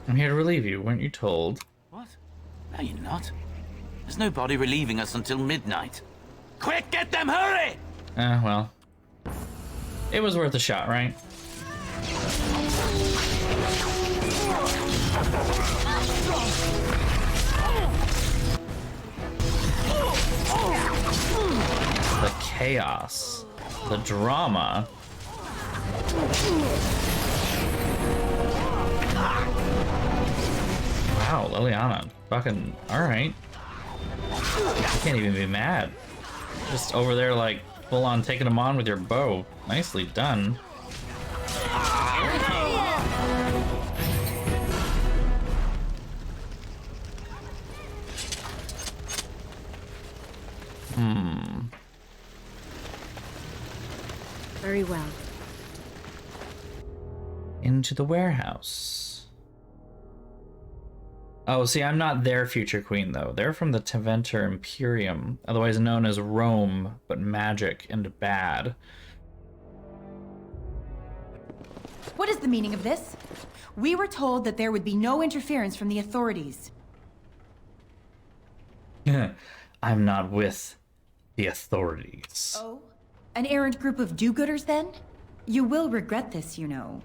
I'm here to relieve you, weren't you told? What? No, you're not. There's nobody relieving us until midnight. Quick, get them, hurry! Well. It was worth a shot, right? The chaos, the drama. Wow, Liliana, fucking alright. I can't even be mad. Just over there like full on taking them on with your bow. Nicely done. Very well. Into the warehouse. Oh, see, I'm not their future queen, though. They're from the Teventer Imperium, otherwise known as Rome, but magic and bad. What is the meaning of this? We were told that there would be no interference from the authorities. I'm not with the authorities. Oh? An errant group of do-gooders, then? You will regret this, you know.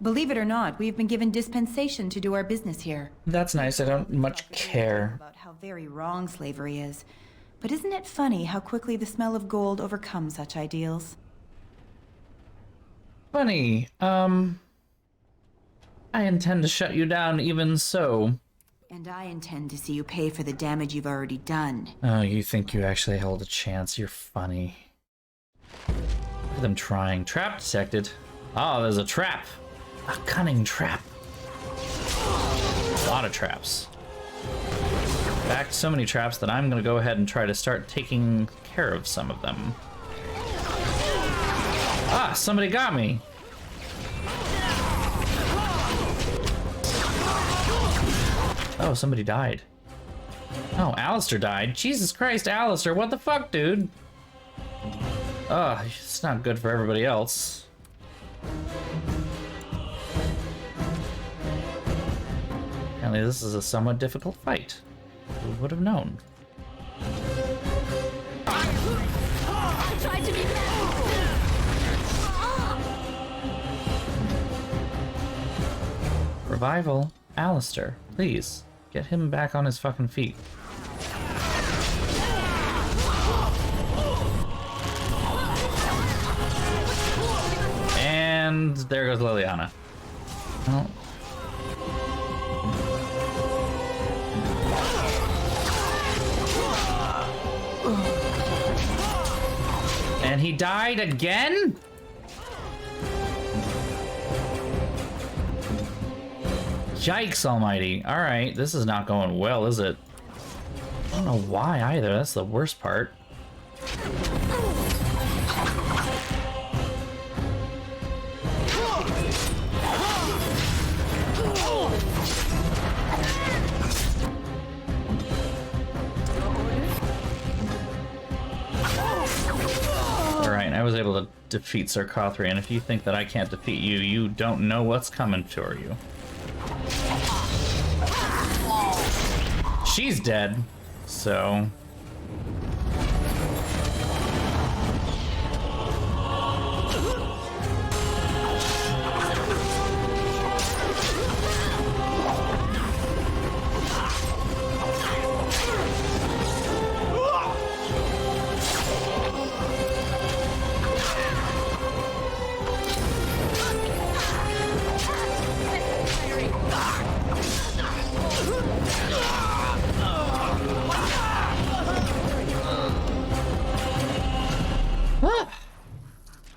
Believe it or not, we've been given dispensation to do our business here. That's nice. I don't much care. About how very wrong slavery is. But isn't it funny how quickly the smell of gold overcomes such ideals? Funny. I intend to shut you down even so. And I intend to see you pay for the damage you've already done. Oh, you think you actually hold a chance? You're funny. Look at them trying. Trap detected. Oh, there's a trap. A cunning trap. A lot of traps. In fact, so many traps that I'm gonna go ahead and try to start taking care of some of them. Ah, somebody got me. Oh, somebody died. Oh, Alistair died. Jesus Christ, Alistair, what the fuck, dude? Ugh, it's not good for everybody else. Apparently this is a somewhat difficult fight. Who would have known? I tried to be Revival, Alistair, please. Get him back on his fucking feet. And there goes Liliana. Oh. And he died again? Yikes almighty. Alright, this is not going well, is it? I don't know why either, that's the worst part. Alright, I was able to defeat Sir Cothry, and if you think that I can't defeat you, you don't know what's coming for you. She's dead, so...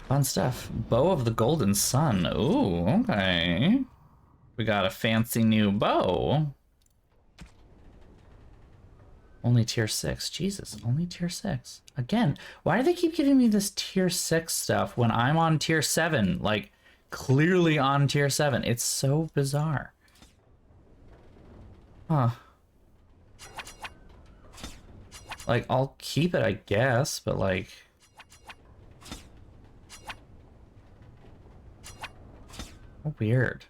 Fun stuff. Bow of the Golden Sun. Ooh, okay. We got a fancy new bow. Only tier 6. Jesus, only tier 6. Again, why do they keep giving me this tier 6 stuff when I'm on tier 7? Like, clearly on tier 7. It's so bizarre. Huh. Like, I'll keep it, I guess, but like... How weird.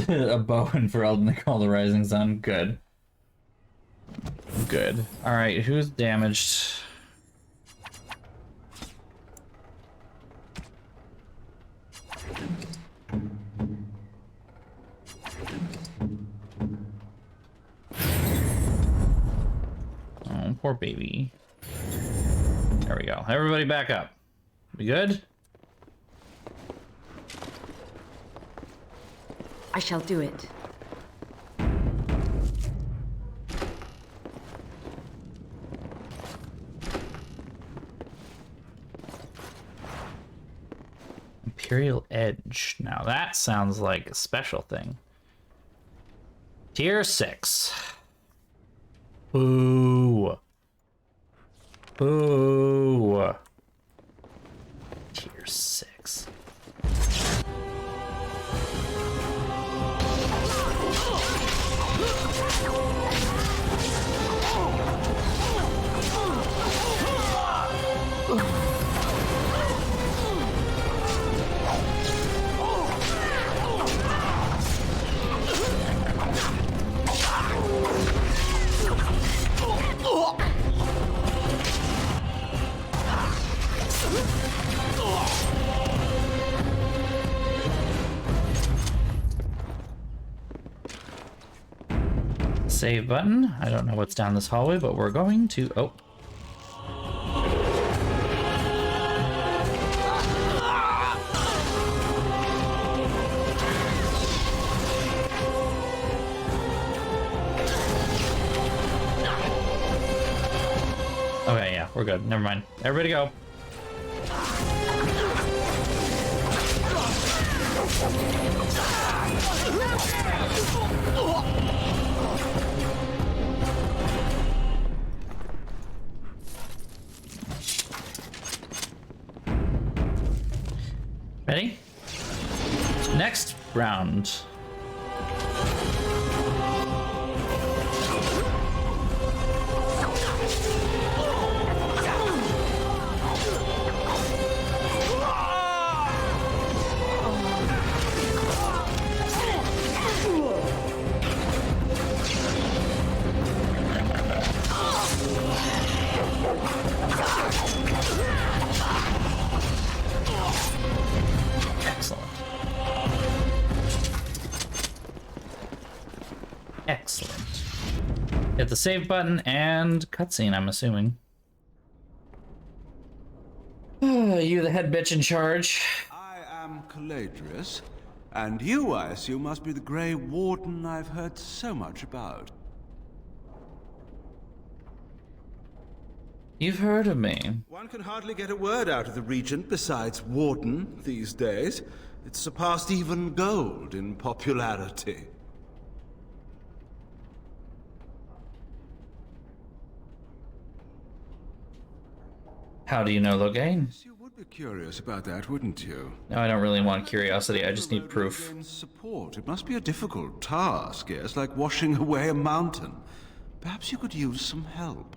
A bow and Fereldan they call the Rising Sun. Good. Good. Alright, who's damaged? poor baby. There we go. Everybody back up. We good? I shall do it. Imperial Edge. Now that sounds like a special thing. Tier 6. Boo. Boo. Tier 6. Save button. I don't know what's down this hallway, but we're going to... Oh. Okay, yeah, we're good. Never mind. Everybody go. Ready? Next round. Excellent. Hit the save button and cutscene, I'm assuming. You the head bitch in charge. I am Caladrius, and you, I assume, must be the Grey Warden I've heard so much about. You've heard of me. One can hardly get a word out of the Regent besides Warden these days. It's surpassed even gold in popularity. How do you know Loghain? You would be curious about that, wouldn't you? No, I don't really want curiosity, I just need proof. Loghain's support. It must be a difficult task, yes, like washing away a mountain. Perhaps you could use some help.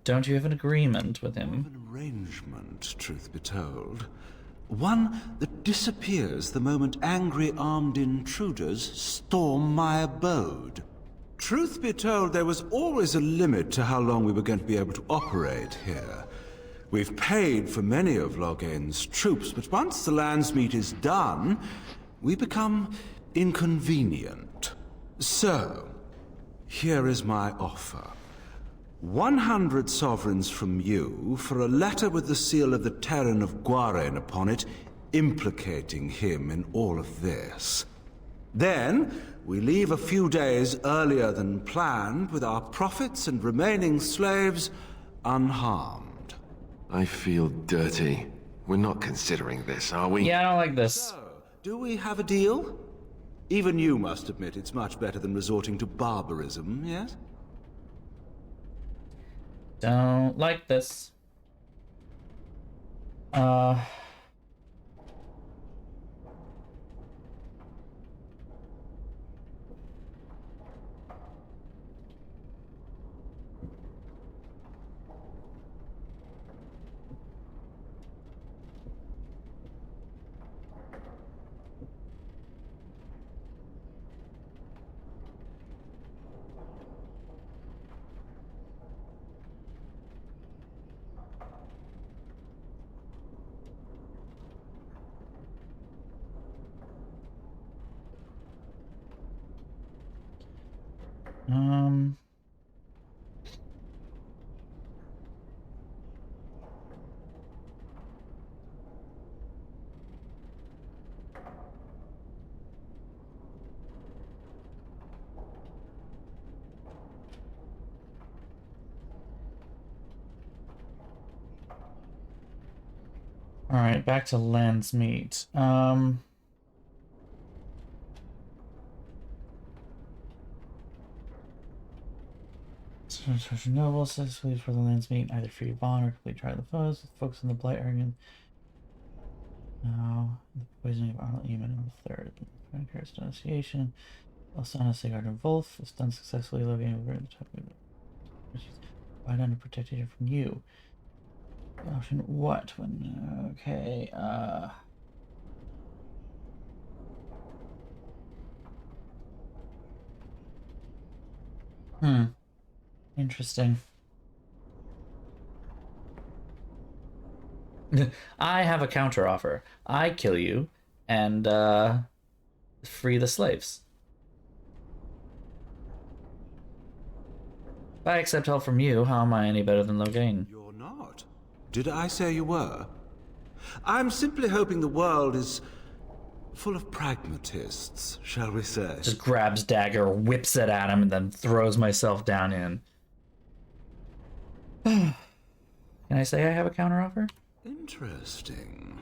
Don't you have an agreement with him? An arrangement, truth be told. One that disappears the moment angry armed intruders storm my abode. Truth be told, there was always a limit to how long we were going to be able to operate here. We've paid for many of Loghain's troops, but once the Landsmeet is done, we become inconvenient. So, here is my offer. 100 sovereigns from you for a letter with the seal of the Terran of Guaren upon it, implicating him in all of this. Then, we leave a few days earlier than planned with our profits and remaining slaves unharmed. I feel dirty. We're not considering this, are we? Yeah, I don't like this. So, do we have a deal? Even you must admit it's much better than resorting to barbarism, yes? Don't like this. Alright, back to Land's Meat. Noble says leave for the Land's Meat, either free bond or complete try the foes. Focus on the blight argument. Now, the poisoning of Arnold Eamon in the third. Curse denunciation. Elsana Sigurd and Wolf is done successfully living over the top of it. Why not protect it from you? Option what? When okay, interesting. I have a counter offer. I kill you and free the slaves. If I accept help from you, how am I any better than Loghain? You're not. Did I say you were? I'm simply hoping the world is full of pragmatists, shall we say. Just grabs dagger, whips it at him, and then throws myself down in. Can I say I have a counteroffer? Interesting.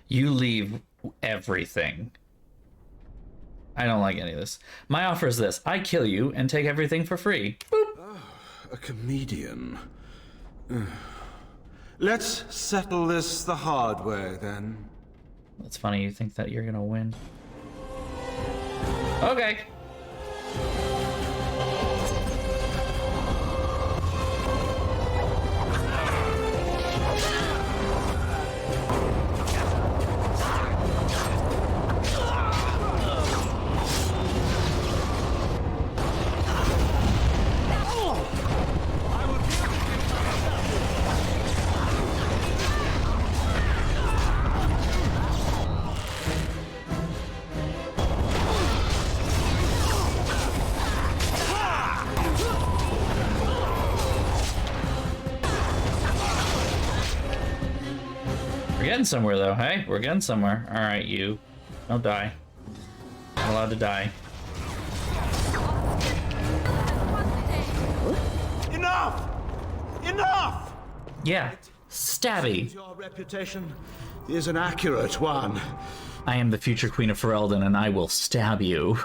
You leave everything. I don't like any of this. My offer is this. I kill you and take everything for free. Boop. Oh, a comedian. Let's settle this the hard way, then. That's funny. You think that you're gonna win. Okay. We're getting somewhere, though, hey? We're getting somewhere. Alright, you. Don't die. Not allowed to die. Enough! Enough! Yeah. Stabby. Your reputation is an accurate one. I am the future Queen of Fereldan, and I will stab you.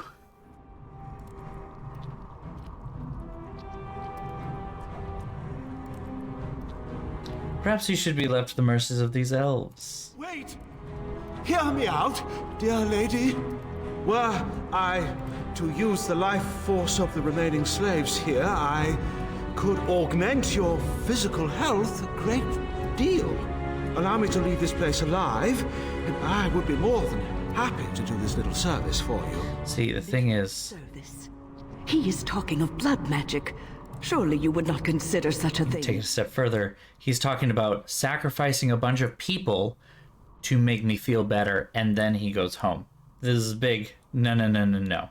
Perhaps you should be left to the mercies of these elves. Wait! Hear me out, dear lady. Were I to use the life force of the remaining slaves here, I could augment your physical health a great deal. Allow me to leave this place alive, and I would be more than happy to do this little service for you. See, the thing is... Service. He is talking of blood magic. Surely you would not consider such a thing. Take it a step further. He's talking about sacrificing a bunch of people to make me feel better, and then he goes home. This is big. No, no, no, no, no.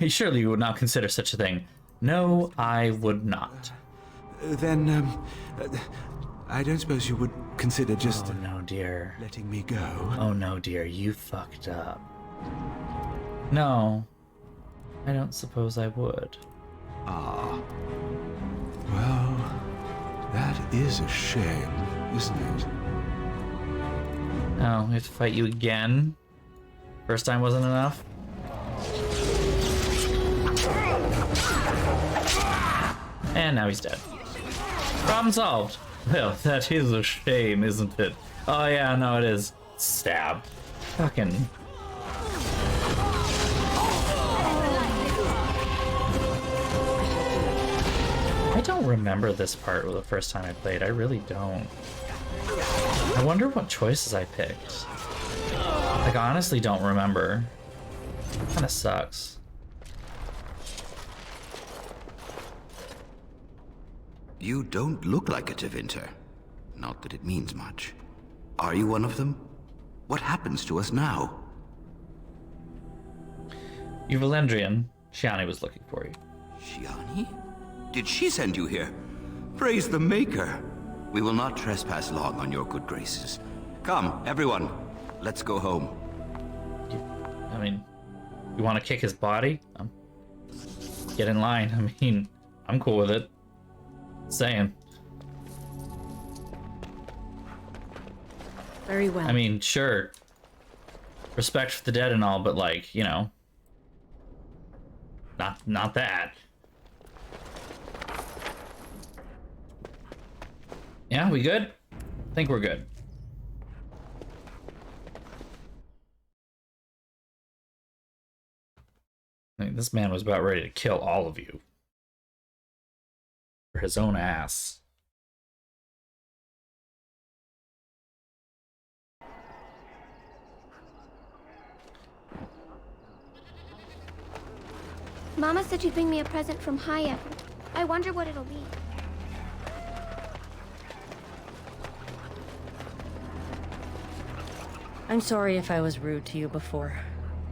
Surely you would not consider such a thing. No, I would not. Then, I don't suppose you would consider just... Oh, no, dear. Letting me go. Oh, no, dear. You fucked up. No. I don't suppose I would. Ah. Well, that is a shame, isn't it? Oh, we have to fight you again? First time wasn't enough? And now he's dead. Problem solved. Well, that is a shame, isn't it? Oh yeah, no it is. Stab. Fucking... I don't remember this part the first time I played. I really don't. I wonder what choices I picked. Like, I honestly don't remember. Kinda sucks. You don't look like a Tevinter. Not that it means much. Are you one of them? What happens to us now? You're Valendrian. Shiani was looking for you. Shiani? Did she send you here? Praise the Maker. We will not trespass long on your good graces. Come, everyone. Let's go home. I mean, you want to kick his body? Get in line. I mean, I'm cool with it. Saying. Very well. I mean, sure. Respect for the dead and all, but like, you know. Not that. Yeah, we good? I think we're good. I mean, this man was about ready to kill all of you. For his own ass. Mama said she'd bring me a present from Haya. I wonder what it'll be. I'm sorry if I was rude to you before.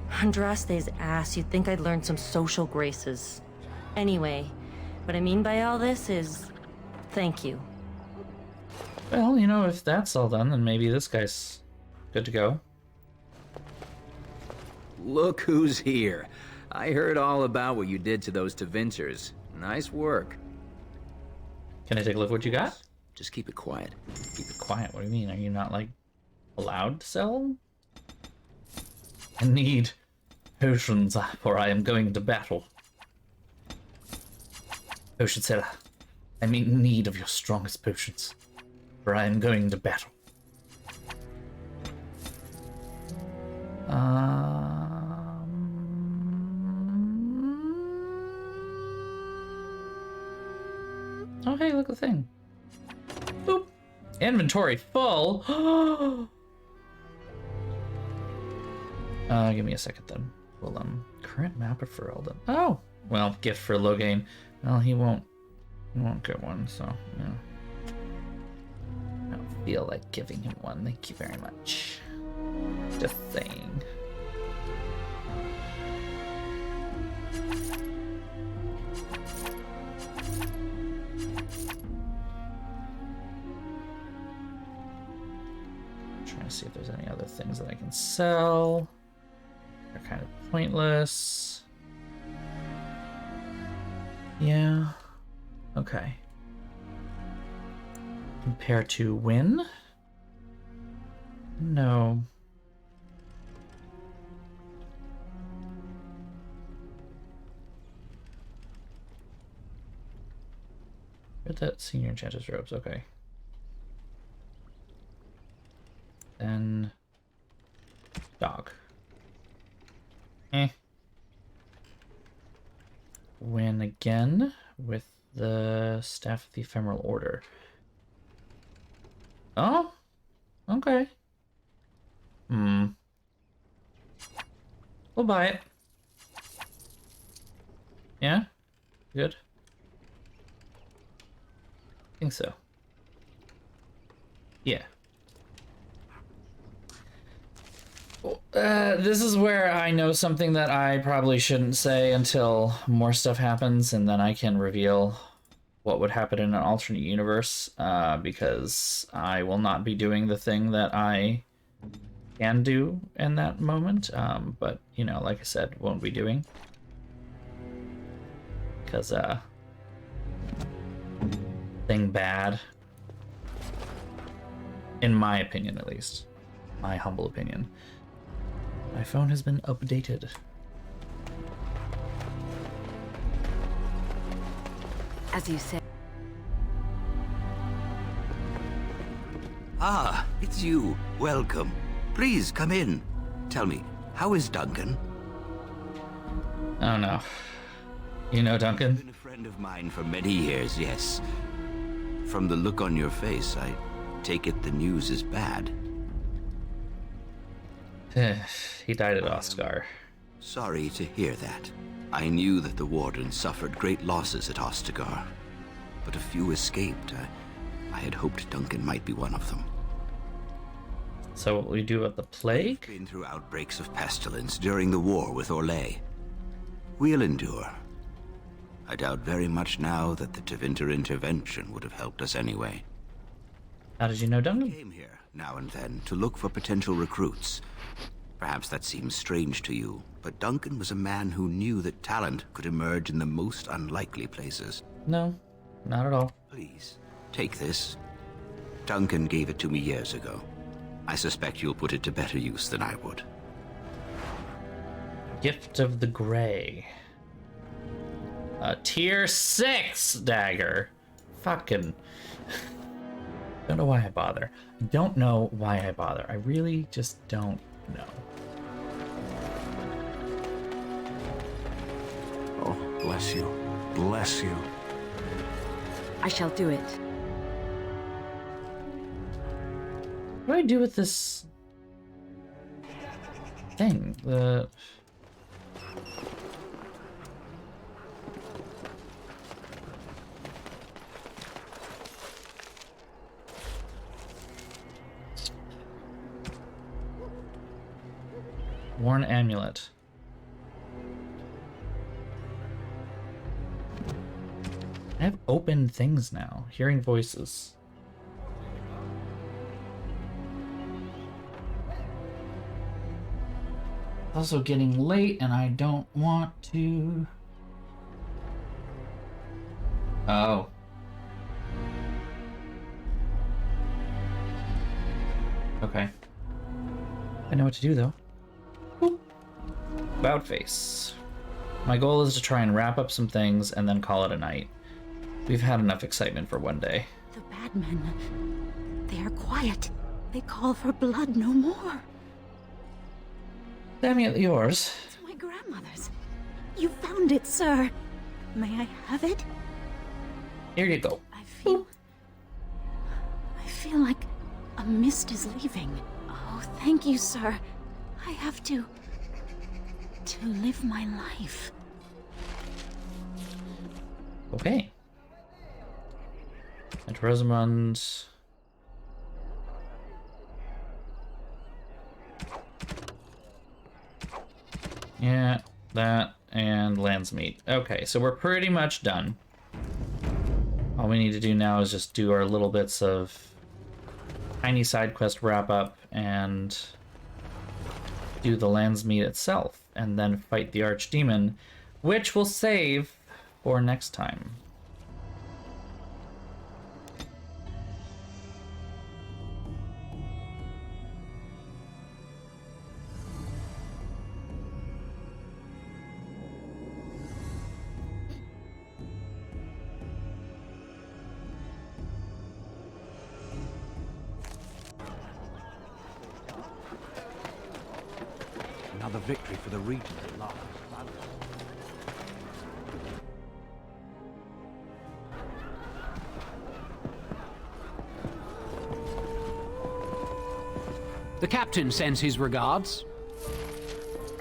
Andraste's ass, you'd think I'd learned some social graces. Anyway, what I mean by all this is... thank you. Well, you know, if that's all done, then maybe this guy's good to go. Look who's here. I heard all about what you did to those Tevinters. Nice work. Can I take a look at what you got? Just keep it quiet. Keep it quiet? What do you mean? Are you not, like, allowed to sell? I need potions, for I am going to battle. Potion seller, I'm in need of your strongest potions, for I am going to battle. Oh, hey, look at the thing. Boop. Inventory full. Give me a second then. Well, current map of Fereldan. Oh, well, gift for Loghain. Well, he won't get one, so yeah. I don't feel like giving him one. Thank you very much. Just saying. Trying to see if there's any other things that I can sell. They're kind of pointless. Yeah. Okay. Compare to win? No. Get that senior enchantress robes, okay. Then dog. Win again with the staff of the ephemeral order. Oh, okay. We'll buy it. Yeah, good. I think so. Yeah. This is where I know something that I probably shouldn't say until more stuff happens, and then I can reveal what would happen in an alternate universe, because I will not be doing the thing that I can do in that moment, but, you know, like I said, won't be doing. Because, thing bad. In my opinion, at least. My humble opinion. My phone has been updated. As you said. Ah, it's you. Welcome. Please, come in. Tell me, how is Duncan? Oh no. You know Duncan? He's been a friend of mine for many years, yes. From the look on your face, I take it the news is bad. He died at Oscar. Sorry to hear that. I knew that the Warden suffered great losses at Ostagar. but a few escaped. I had hoped Duncan might be one of them. So what we do about the plague? We've been through outbreaks of pestilence during the war with Orlais. We'll endure. I doubt very much now that the Tevinter intervention would have helped us anyway. How did you know Duncan? I came here now and then to look for potential recruits. Perhaps that seems strange to you, but Duncan was a man who knew that talent could emerge in the most unlikely places. No, not at all. Please, take this. Duncan gave it to me years ago. I suspect you'll put it to better use than I would. Gift of the Grey. A tier 6 dagger. Fucking... Don't know why I bother. I don't know why I bother. I really just don't know. Oh, bless you. Bless you. I shall do it. What do I do with this thing? The... Worn amulet. I have open things now. Hearing voices. Also getting late and I don't want to... Oh. Okay. I know what to do though. About face. My goal is to try and wrap up some things and then call it a night. We've had enough excitement for one day. The bad men, they are quiet. They call for blood no more. Amulet yours. It's my grandmother's. You found it, sir. May I have it? Here you go. I feel like a mist is leaving. Oh, thank you, sir. I have to live my life. Okay. And Rosamund. Yeah, that and Landsmeet. Okay, so we're pretty much done. All we need to do now is just do our little bits of tiny side quest wrap up and do the Landsmeet itself, and then fight the Archdemon, which we'll save for next time. Another victory for the Regent at last. The captain sends his regards.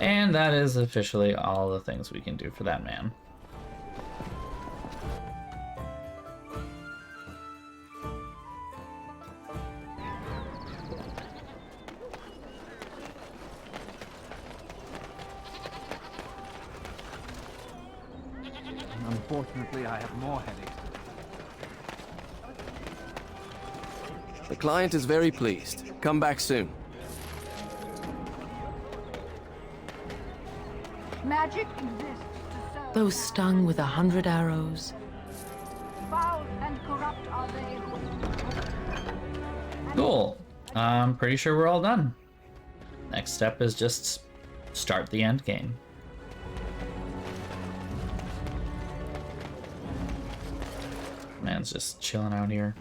And that is officially all the things we can do for that man. Unfortunately, I have more headaches. The client is very pleased. Come back soon. Magic exists to serve. Though stung with 100 arrows, Foul and corrupt are they who... Cool. I'm pretty sure we're all done. Next step is just start the end game. Man's just chilling out here.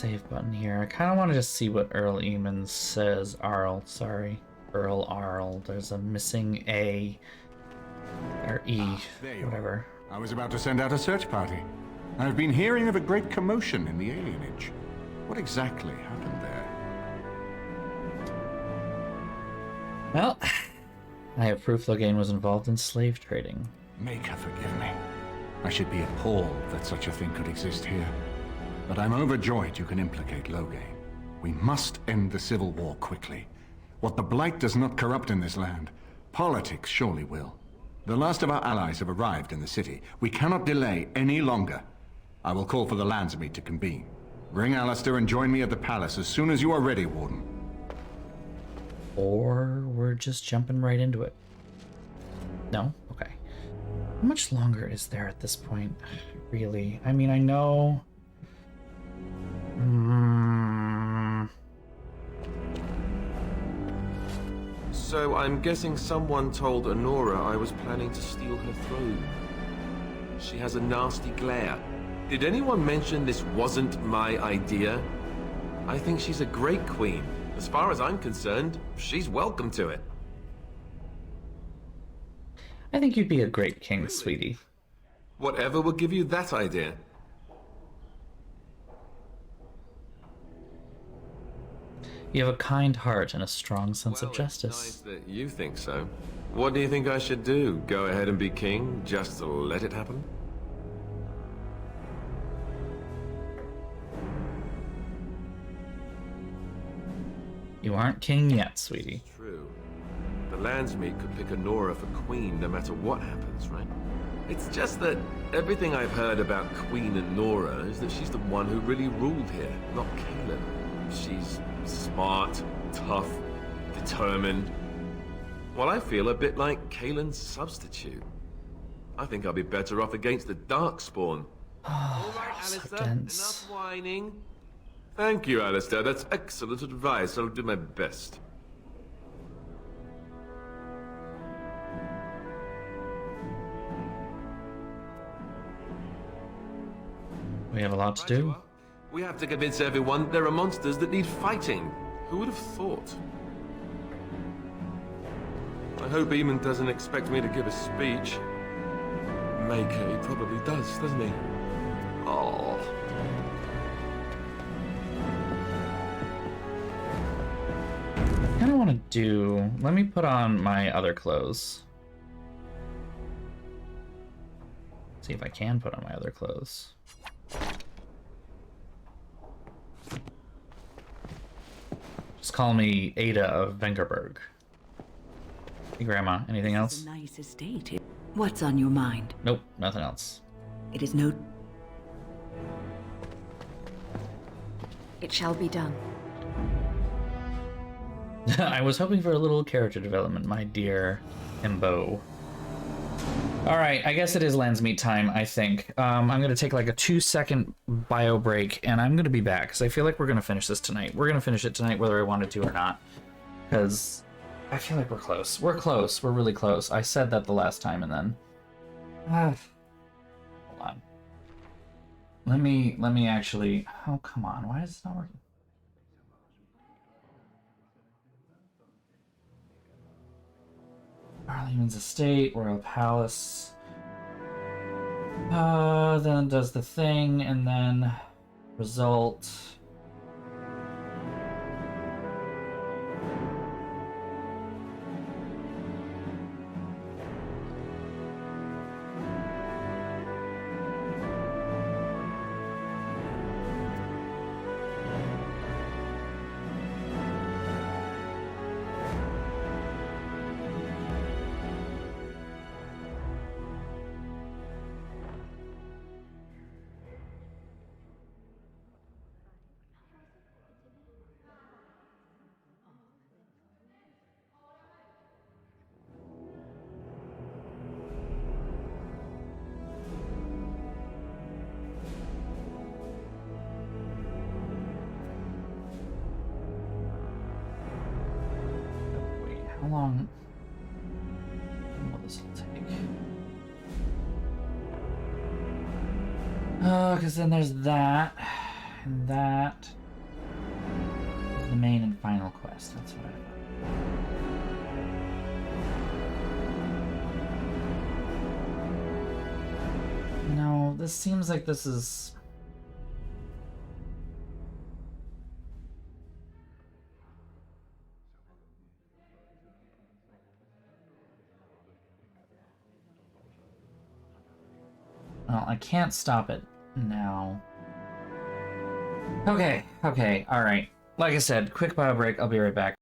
save button here. I kind of want to just see what Earl Eamon says. Earl Arl. There's a missing A. Or E. Whatever. I was about to send out a search party. I've been hearing of a great commotion in the alienage. What exactly happened there? Well, I have proof Loghain was involved in slave trading. Make her forgive me. I should be appalled that such a thing could exist here. But I'm overjoyed you can implicate Loghain. We must end the civil war quickly. What the Blight does not corrupt in this land, politics surely will. The last of our allies have arrived in the city. We cannot delay any longer. I will call for the Landsmeet to convene. Bring Alistair and join me at the palace as soon as you are ready, Warden. Or we're just jumping right into it. No? Okay. How much longer is there at this point, really? I mean, I know... So I'm guessing someone told Honora I was planning to steal her throne. She has a nasty glare. Did anyone mention this wasn't my idea? I think she's a great queen. As far as I'm concerned, she's welcome to it. I think you'd be a great king, sweetie. Whatever will give you that idea? You have a kind heart and a strong sense of justice. Nice that you think so. What do you think I should do? Go ahead and be king, just to let it happen? You aren't king yet, sweetie. True. The Landsmeet could pick Honora for queen no matter what happens, right? It's just that everything I've heard about Queen Honora is that she's the one who really ruled here, not Cailan. She's smart, tough, determined. Well, I feel a bit like Cailan's substitute. I think I'll be better off against the Darkspawn. All right, Alistair, enough whining. Thank you, Alistair. That's excellent advice. I'll do my best. We have a lot to do. We have to convince everyone there are monsters that need fighting. Who would have thought? I hope Eamon doesn't expect me to give a speech. Maker, he probably does, doesn't he? Oh. I kind of want to do... Let me put on my other clothes. See if I can put on my other clothes. Just call me Ada of Vengerberg. Hey, Grandma, anything else? It's a nice estate. What's on your mind? Nope, nothing else. It is no... It shall be done. I was hoping for a little character development, my dear Embo. Alright, I guess it is Landsmeet time, I think. I'm going to take like a 2-second bio break, and I'm going to be back, because I feel like we're going to finish this tonight. We're going to finish it tonight whether I wanted to or not. Because I feel like we're close. We're close. We're really close. I said that the last time, and then... hold on. Let me actually... Oh, come on. Why is this not working? Arlene's estate, royal palace. Then it does the thing, and then result. How long will this take? Because then there's that, And that is the main and final quest. That's what I thought. No, this seems like this is... Well, I can't stop it now. Okay, alright. Like I said, quick bio break, I'll be right back.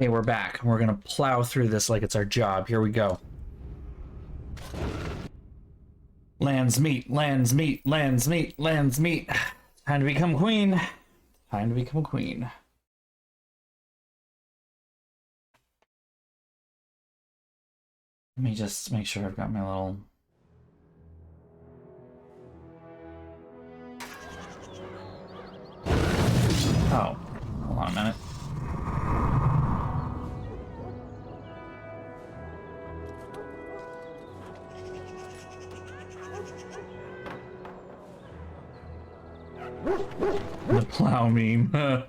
Okay, we're back. We're gonna plow through this like it's our job. Here we go. Lands meat, lands meat, lands meat, lands meat. Time to become queen. Time to become queen. Let me just make sure I've got my little... Oh, hold on a minute. The plow meme.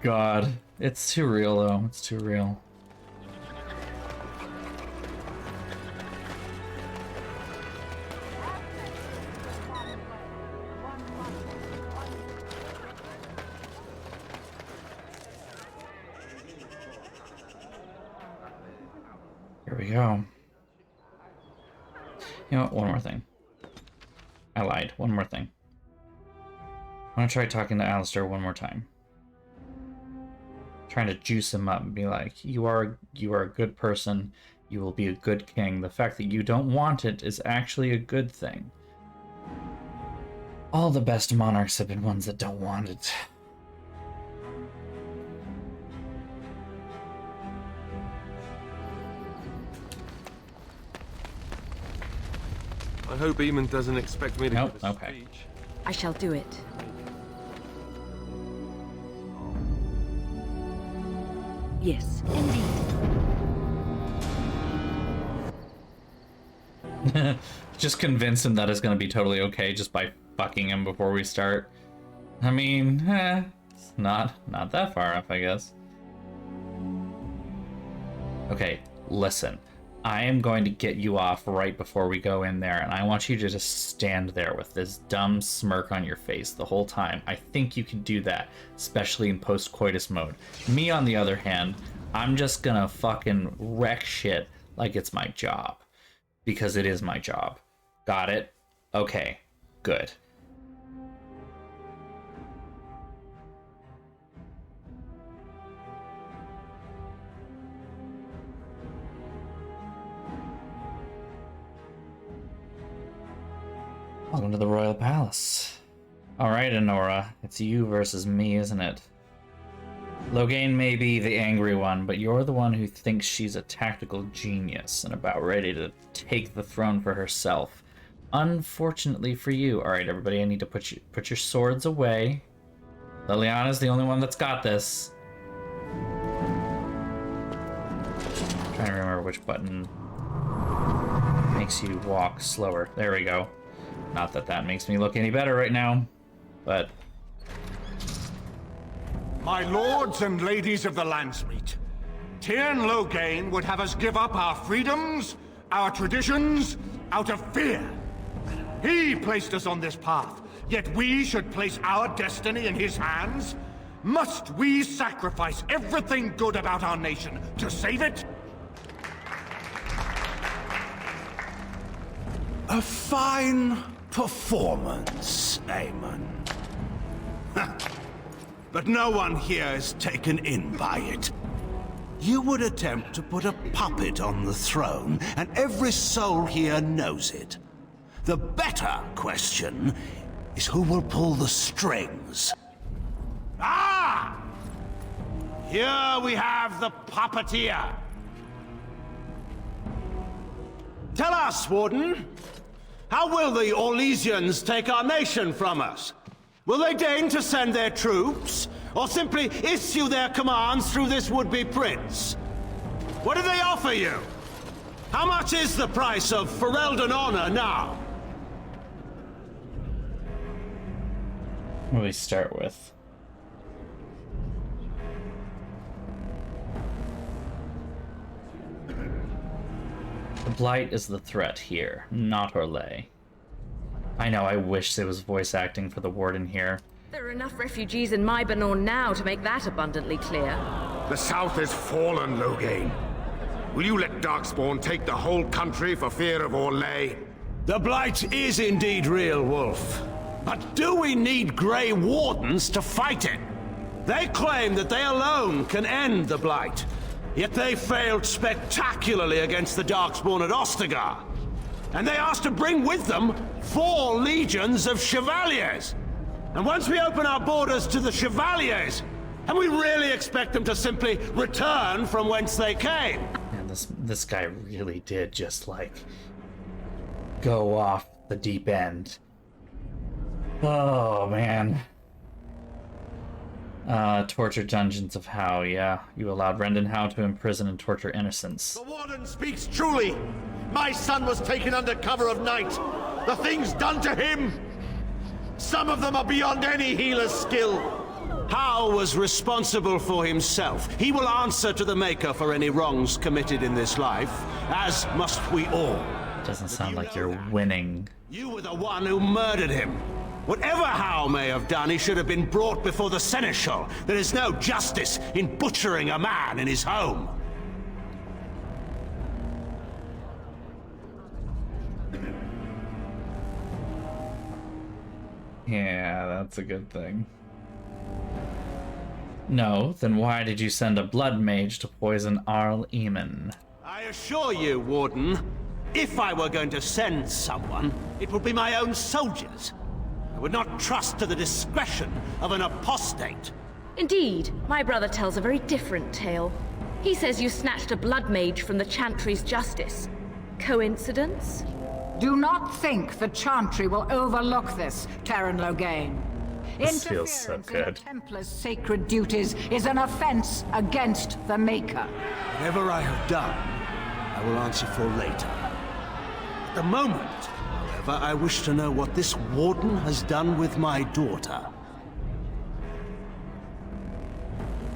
God. It's too real, though. It's too real. Here we go. You know what? One more thing. I lied. One more thing. I want to try talking to Alistair one more time. Trying to juice him up and be like, you are a good person. You will be a good king. The fact that you don't want it is actually a good thing. All the best monarchs have been ones that don't want it. I hope Eamon doesn't expect me to Nope, give a okay. speech. I shall do it. Yes. Indeed. Just convince him that it's gonna be totally okay just by fucking him before we start. I mean, it's not that far off, I guess. Okay, listen. I am going to get you off right before we go in there, and I want you to just stand there with this dumb smirk on your face the whole time. I think you can do that, especially in post-coitus mode. Me, on the other hand, I'm just gonna fucking wreck shit like it's my job. Because it is my job. Got it? Okay, good. Welcome to the Royal Palace. Alright, Honora, it's you versus me, isn't it? Loghain may be the angry one, but you're the one who thinks she's a tactical genius and about ready to take the throne for herself. Unfortunately for you. Alright, everybody, I need to put your swords away. Liliana's the only one that's got this. I'm trying to remember which button makes you walk slower. There we go. Not that that makes me look any better right now, but... My lords and ladies of the Landsmeet, Tyrn Loghain would have us give up our freedoms, our traditions, out of fear. He placed us on this path, yet we should place our destiny in his hands? Must we sacrifice everything good about our nation to save it? A fine performance, Aemon. But no one here is taken in by it. You would attempt to put a puppet on the throne, and every soul here knows it. The better question is who will pull the strings. Ah! Here we have the puppeteer. Tell us, Warden, how will the Orlesians take our nation from us? Will they deign to send their troops, or simply issue their commands through this would-be prince? What do they offer you? How much is the price of Fereldan honor now? What do we start with? The Blight is the threat here, not Orlais. I know, I wish there was voice acting for the Warden here. There are enough refugees in Mybanor now to make that abundantly clear. The South has fallen, Loghain. Will you let Darkspawn take the whole country for fear of Orlais? The Blight is indeed real, Wolf. But do we need Grey Wardens to fight it? They claim that they alone can end the Blight, yet they failed spectacularly against the Darkspawn at Ostagar. And they asked to bring with them 4 legions of Chevaliers. And once we open our borders to the Chevaliers, and we really expect them to simply return from whence they came? Man, this guy really did just, like, go off the deep end. Oh, man. Torture dungeons of Howe, yeah. You allowed Rendon Howe to imprison and torture innocents. The Warden speaks truly. My son was taken under cover of night. The things done to him, some of them are beyond any healer's skill. Howe was responsible for himself. He will answer to the Maker for any wrongs committed in this life, as must we all. Doesn't sound like you're winning. You were the one who murdered him. Whatever Howe may have done, he should have been brought before the Seneschal. There is no justice in butchering a man in his home. Yeah, that's a good thing. No, then why did you send a blood mage to poison Arl Eamon? I assure you, Warden, if I were going to send someone, it would be my own soldiers. I would not trust to the discretion of an apostate. Indeed, my brother tells a very different tale. He says you snatched a blood mage from the Chantry's justice. Coincidence? Do not think the Chantry will overlook this, Terran Logain. This feels so Interference in good. the Templar's sacred duties is an offense against the Maker. Whatever I have done, I will answer for later. At the moment, however, I wish to know what this Warden has done with my daughter.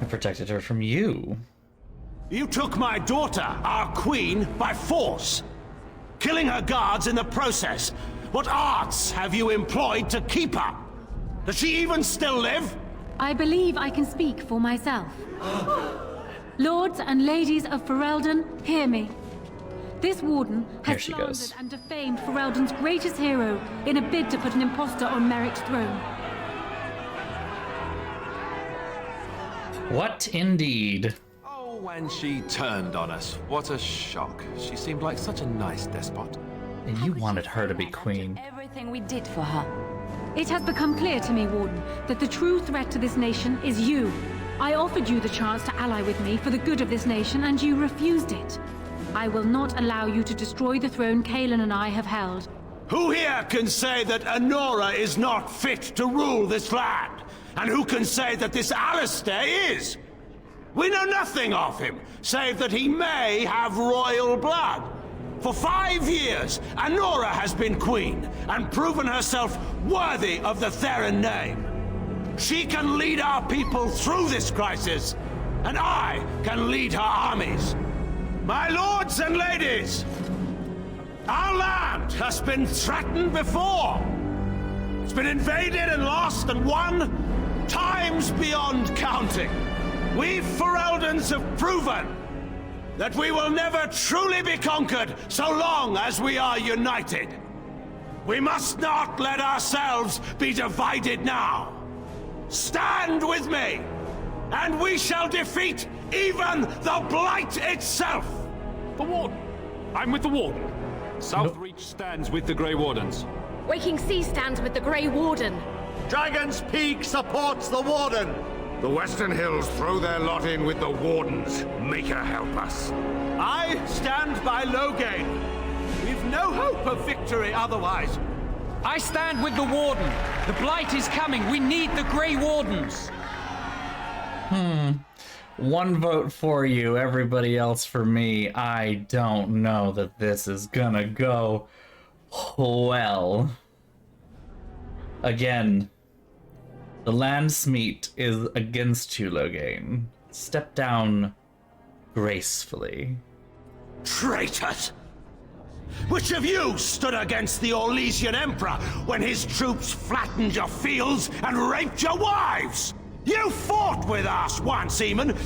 I protected her from you. You took my daughter, our queen, by force, killing her guards in the process. What arts have you employed to keep her? Does she even still live? I believe I can speak for myself. Lords and ladies of Fereldan, hear me. This warden has slandered and defamed Fereldan's greatest hero in a bid to put an impostor on Merrick's throne. What indeed? Oh, when she turned on us, what a shock. She seemed like such a nice despot. And you wanted her to be queen. Everything we did for her. It has become clear to me, Warden, that the true threat to this nation is you. I offered you the chance to ally with me for the good of this nation, and you refused it. I will not allow you to destroy the throne Kaelin and I have held. Who here can say that Anora is not fit to rule this land? And who can say that this Alistair is? We know nothing of him, save that he may have royal blood. For 5 years, Anora has been queen, and proven herself worthy of the Theron name. She can lead our people through this crisis, and I can lead her armies. My lords and ladies, our land has been threatened before. It's been invaded and lost and won times beyond counting. We Fereldans have proven that we will never truly be conquered so long as we are united. We must not let ourselves be divided now. Stand with me, and we shall defeat even the Blight itself! The Warden. I'm with the Warden. Southreach stands with the Grey Wardens. Waking Sea stands with the Grey Warden. Dragon's Peak supports the Warden. The Western Hills throw their lot in with the Wardens. Make her help us. I stand by Logain. We've no hope of victory otherwise. I stand with the Warden. The Blight is coming. We need the Grey Wardens. One vote for you, everybody else for me. I don't know that this is gonna go well. Again, the Landsmeet is against you, Logain. Step down gracefully. Traitors! Which of you stood against the Orlesian Emperor when his troops flattened your fields and raped your wives? You fought with us once, Eamon.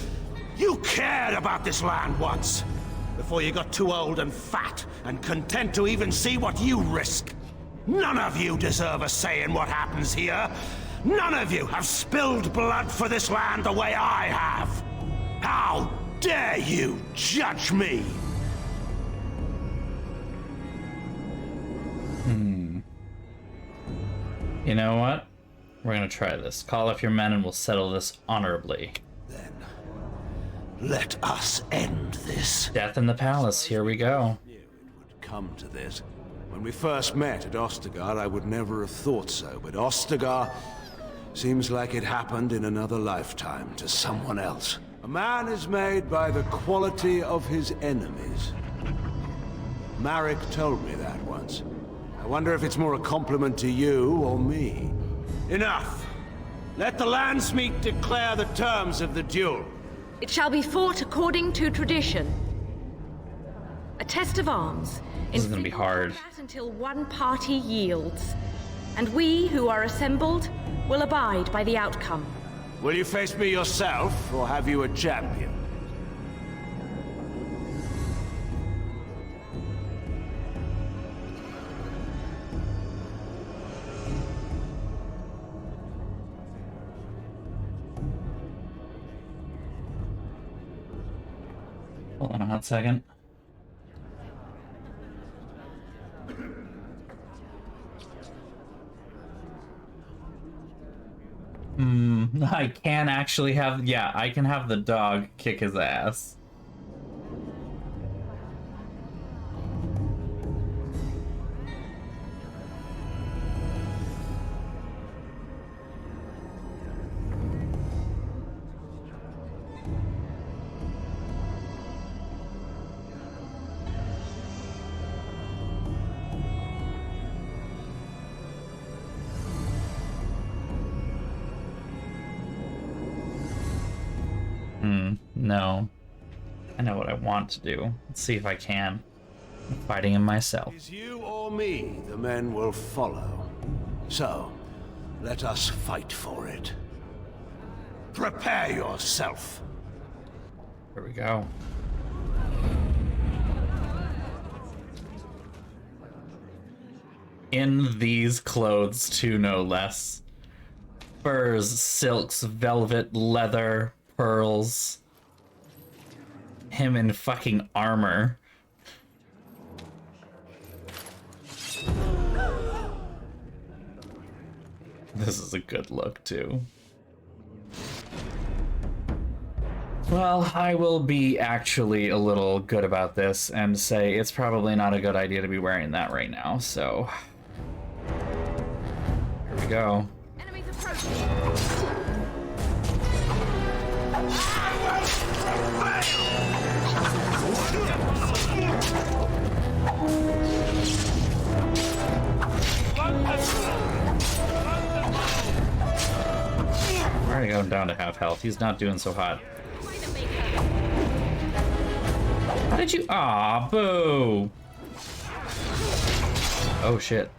You cared about this land once. Before you got too old and fat and content to even see what you risk. None of you deserve a say in what happens here. None of you have spilled blood for this land the way I have. How dare you judge me? You know what? We're gonna try this. Call off your men and we'll settle this honorably. Then, let us end this. Death in the palace, here we go. Come to this. When we first met at Ostagar, I would never have thought so, but Ostagar seems like it happened in another lifetime to someone else. A man is made by the quality of his enemies. Marek told me that once. I wonder if it's more a compliment to you or me. Enough! Let the Landsmeet declare the terms of the duel. It shall be fought according to tradition. A test of arms. This is gonna be hard. Until one party yields. And we who are assembled will abide by the outcome. Will you face me yourself, or have you a champion? Hold on 1 second. I can actually have, yeah, I can have the dog kick his ass. No. I know what I want to do. Let's see if I can. I'm fighting him myself. Is you or me the men will follow. So, let us fight for it. Prepare yourself. Here we go. In these clothes, too, no less. Furs, silks, velvet, leather, pearls. Him in fucking armor. This is a good look, too. Well, I will be actually a little good about this and say it's probably not a good idea to be wearing that right now, so... Here we go. Enemies approaching. I'm already going down to half health. He's not doing so hot. How did you? Aw, boo! Oh shit.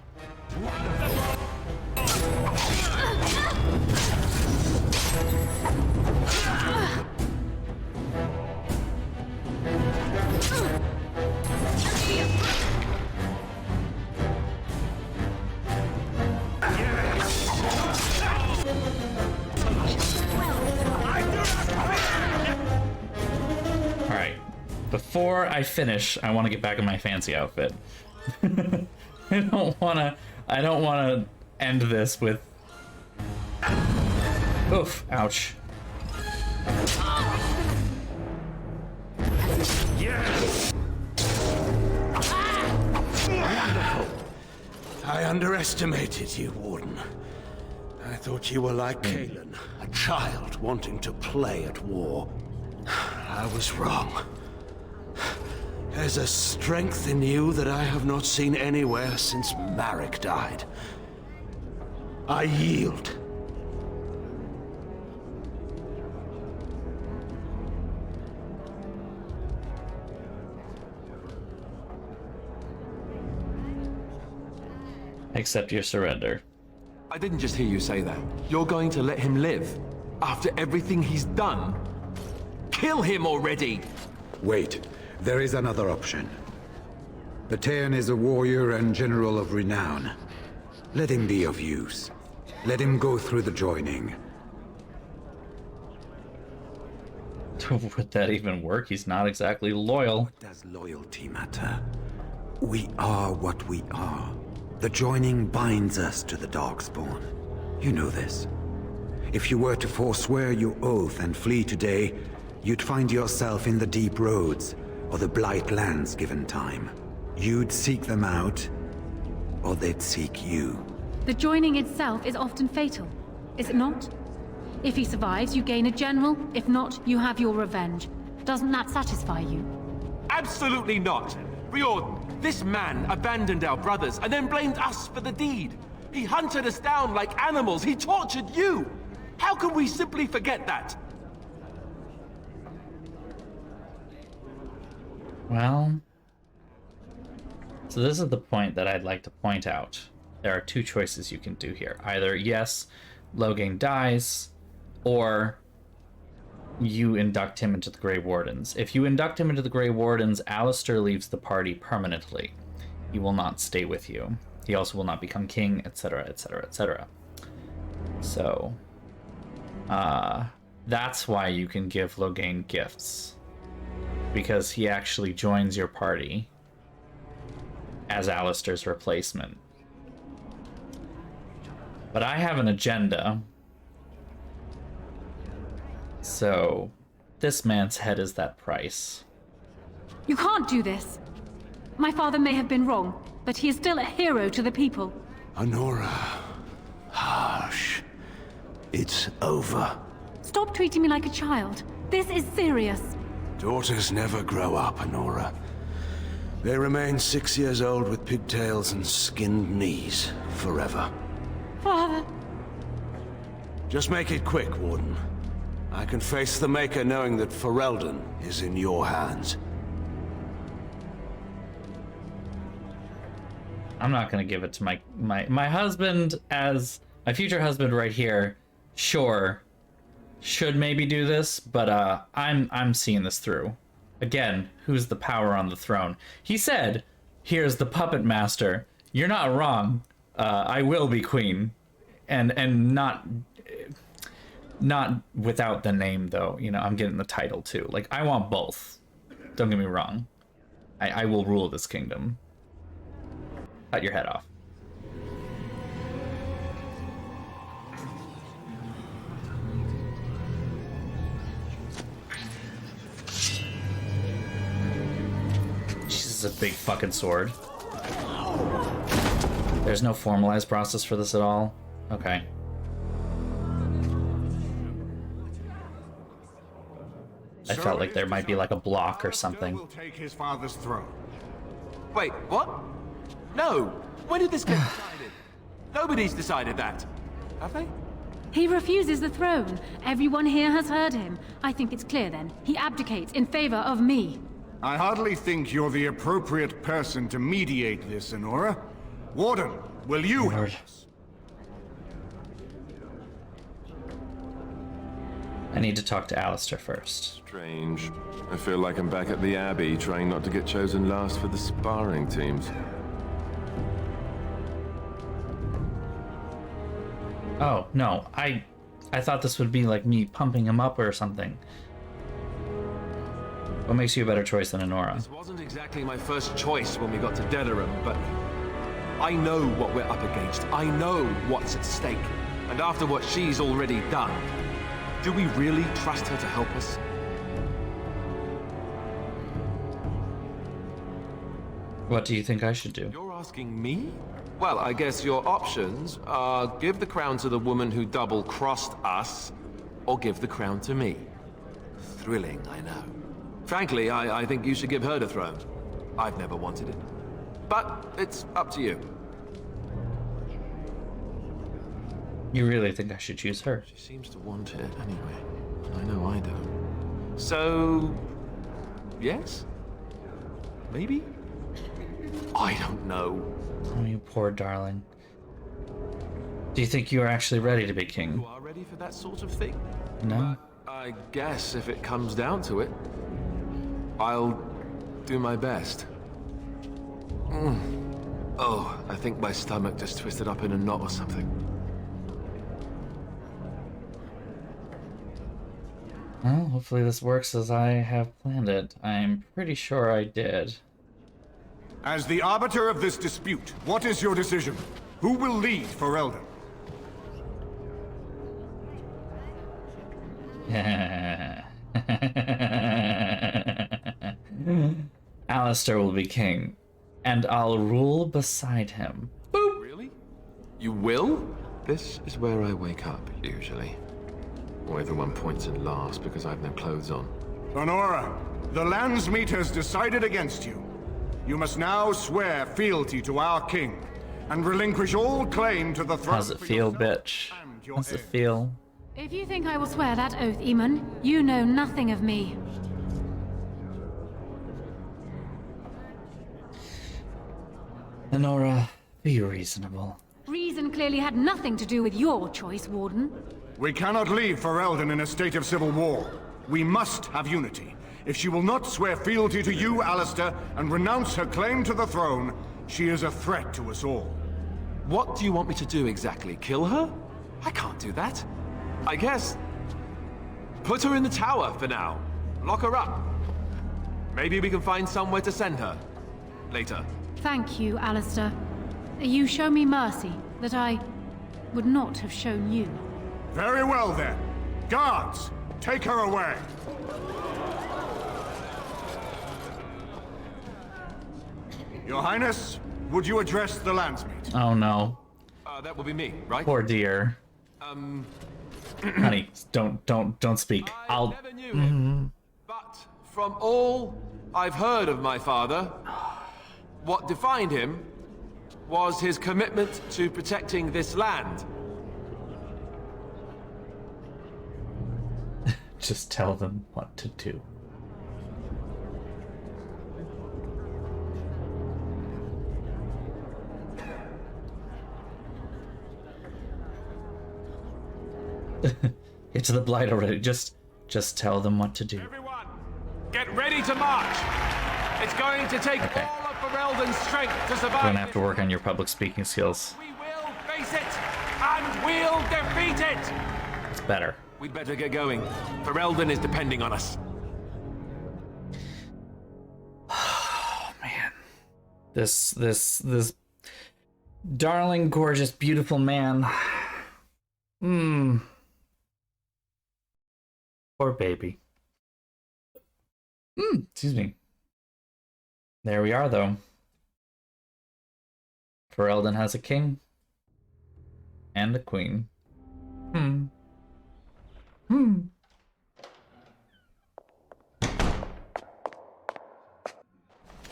Before I finish, I want to get back in my fancy outfit. I don't wanna end this with... Oof, ouch. Yes! Wonderful. I underestimated you, Warden. I thought you were like Kalen, a child wanting to play at war. I was wrong. There's a strength in you that I have not seen anywhere since Marek died. I yield. Accept your surrender. I didn't just hear you say that. You're going to let him live? After everything he's done? Kill him already! Wait. There is another option. Batean is a warrior and general of renown. Let him be of use. Let him go through the joining. Would that even work? He's not exactly loyal. What does loyalty matter? We are what we are. The joining binds us to the Darkspawn. You know this. If you were to forswear your oath and flee today, you'd find yourself in the deep roads, or the Blight lands given time. You'd seek them out, or they'd seek you. The joining itself is often fatal, is it not? If he survives, you gain a general. If not, you have your revenge. Doesn't that satisfy you? Absolutely not! Riordan, this man abandoned our brothers and then blamed us for the deed. He hunted us down like animals. He tortured you! How can we simply forget that? Well, so this is the point that I'd like to point out. There are two choices you can do here. Either, yes, Logain dies, or you induct him into the Grey Wardens. If you induct him into the Grey Wardens, Alistair leaves the party permanently. He will not stay with you. He also will not become king, etc., etc., etc. So, that's why you can give Logain gifts. because he actually joins your party as Alistair's replacement. But I have an agenda. So, this man's head is that price. You can't do this. My father may have been wrong, but he is still a hero to the people. Honora. Hush. It's over. Stop treating me like a child. This is serious. Daughters never grow up, Honora. They remain 6 years old with pigtails and skinned knees forever. Father. Just make it quick, Warden. I can face the Maker knowing that Fereldan is in your hands. I'm not gonna give it to my husband as my future husband right here. Sure, should maybe do this, but I'm seeing this through. Again, who's the power on the throne? He said, "Here's the puppet master." You're not wrong. I will be queen, and not without the name though. You know, I'm getting the title too. Like, I want both. Don't get me wrong. I will rule this kingdom. Cut your head off. This is a big fucking sword. There's no formalized process for this at all? Okay. I felt like there might be like a block or something. Will take his father's throne. Wait, what? No! When did this get decided? Nobody's decided that. Have they? He refuses the throne. Everyone here has heard him. I think it's clear then. He abdicates in favor of me. I hardly think you're the appropriate person to mediate this, Honora. Warden, will you help us? I need to talk to Alistair first. Strange. I feel like I'm back at the Abbey, trying not to get chosen last for the sparring teams. Oh, no. I thought this would be like me pumping him up or something. What makes you a better choice than Honora? This wasn't exactly my first choice when we got to Denerim, but I know what we're up against. I know what's at stake. And after what she's already done, do we really trust her to help us? What do you think I should do? You're asking me? Well, I guess your options are give the crown to the woman who double-crossed us, or give the crown to me. Thrilling, I know. Frankly, I think you should give her the throne. I've never wanted it. But it's up to you. You really think I should choose her? She seems to want it anyway. And I know I don't. So... yes? Maybe? I don't know. Oh, you poor darling. Do you think you are actually ready to be king? You are ready for that sort of thing? No? But I guess if it comes down to it, I'll do my best. Oh, I think my stomach just twisted up in a knot or something. Well, hopefully this works as I have planned it. I'm pretty sure I did. As the arbiter of this dispute, what is your decision? Who will lead Fereldan? Alistair will be king, and I'll rule beside him. Boop! Really? You will? This is where I wake up, usually. Or everyone points and laughs because I've no clothes on. Honora, the Landsmeet has decided against you. You must now swear fealty to our king, and relinquish all claim to the throne. How's it feel, bitch? How's it feel? If you think I will swear that oath, Eamon, you know nothing of me. Honora, be reasonable. Reason clearly had nothing to do with your choice, Warden. We cannot leave Fereldan in a state of civil war. We must have unity. If she will not swear fealty to you, Alistair, and renounce her claim to the throne, she is a threat to us all. What do you want me to do exactly? Kill her? I can't do that. I guess... put her in the tower for now. Lock her up. Maybe we can find somewhere to send her. Later. Thank you, Alistair. You show me mercy that I would not have shown you. Very well then. Guards, take her away. Your Highness, would you address the landsmeet? Oh no. That will be me, right? Poor dear. Honey, don't speak. I'll. Never knew him, but from all I've heard of my father, what defined him was his commitment to protecting this land. Just tell them what to do. Get to the blight already. Just tell them what to do. Everyone, get ready to march. It's going to take all of Fereldan's strength to survive. You're gonna have to work on your public speaking skills. We will face it, and we'll defeat it. It's better. We'd better get going. Fereldan is depending on us. Oh man, this darling, gorgeous, beautiful man. Poor baby. Excuse me. There we are, though. Fereldan has a king. And a queen.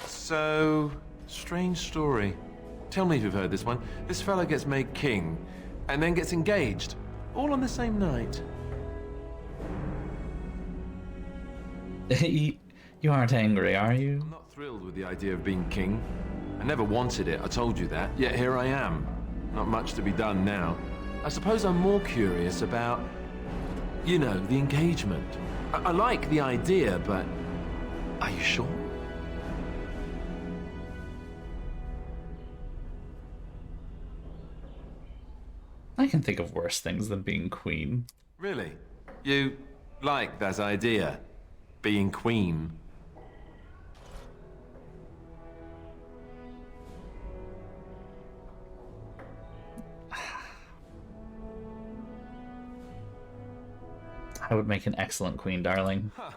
So, strange story. Tell me if you've heard this one. This fella gets made king, and then gets engaged. All on the same night. You aren't angry, are you? I'm not thrilled with the idea of being king. I never wanted it, I told you that. Yet here I am. Not much to be done now. I suppose I'm more curious about, you know, the engagement. I like the idea, but are you sure? I can think of worse things than being queen. Really? You like that idea? Being queen? I would make an excellent queen, darling. Huh.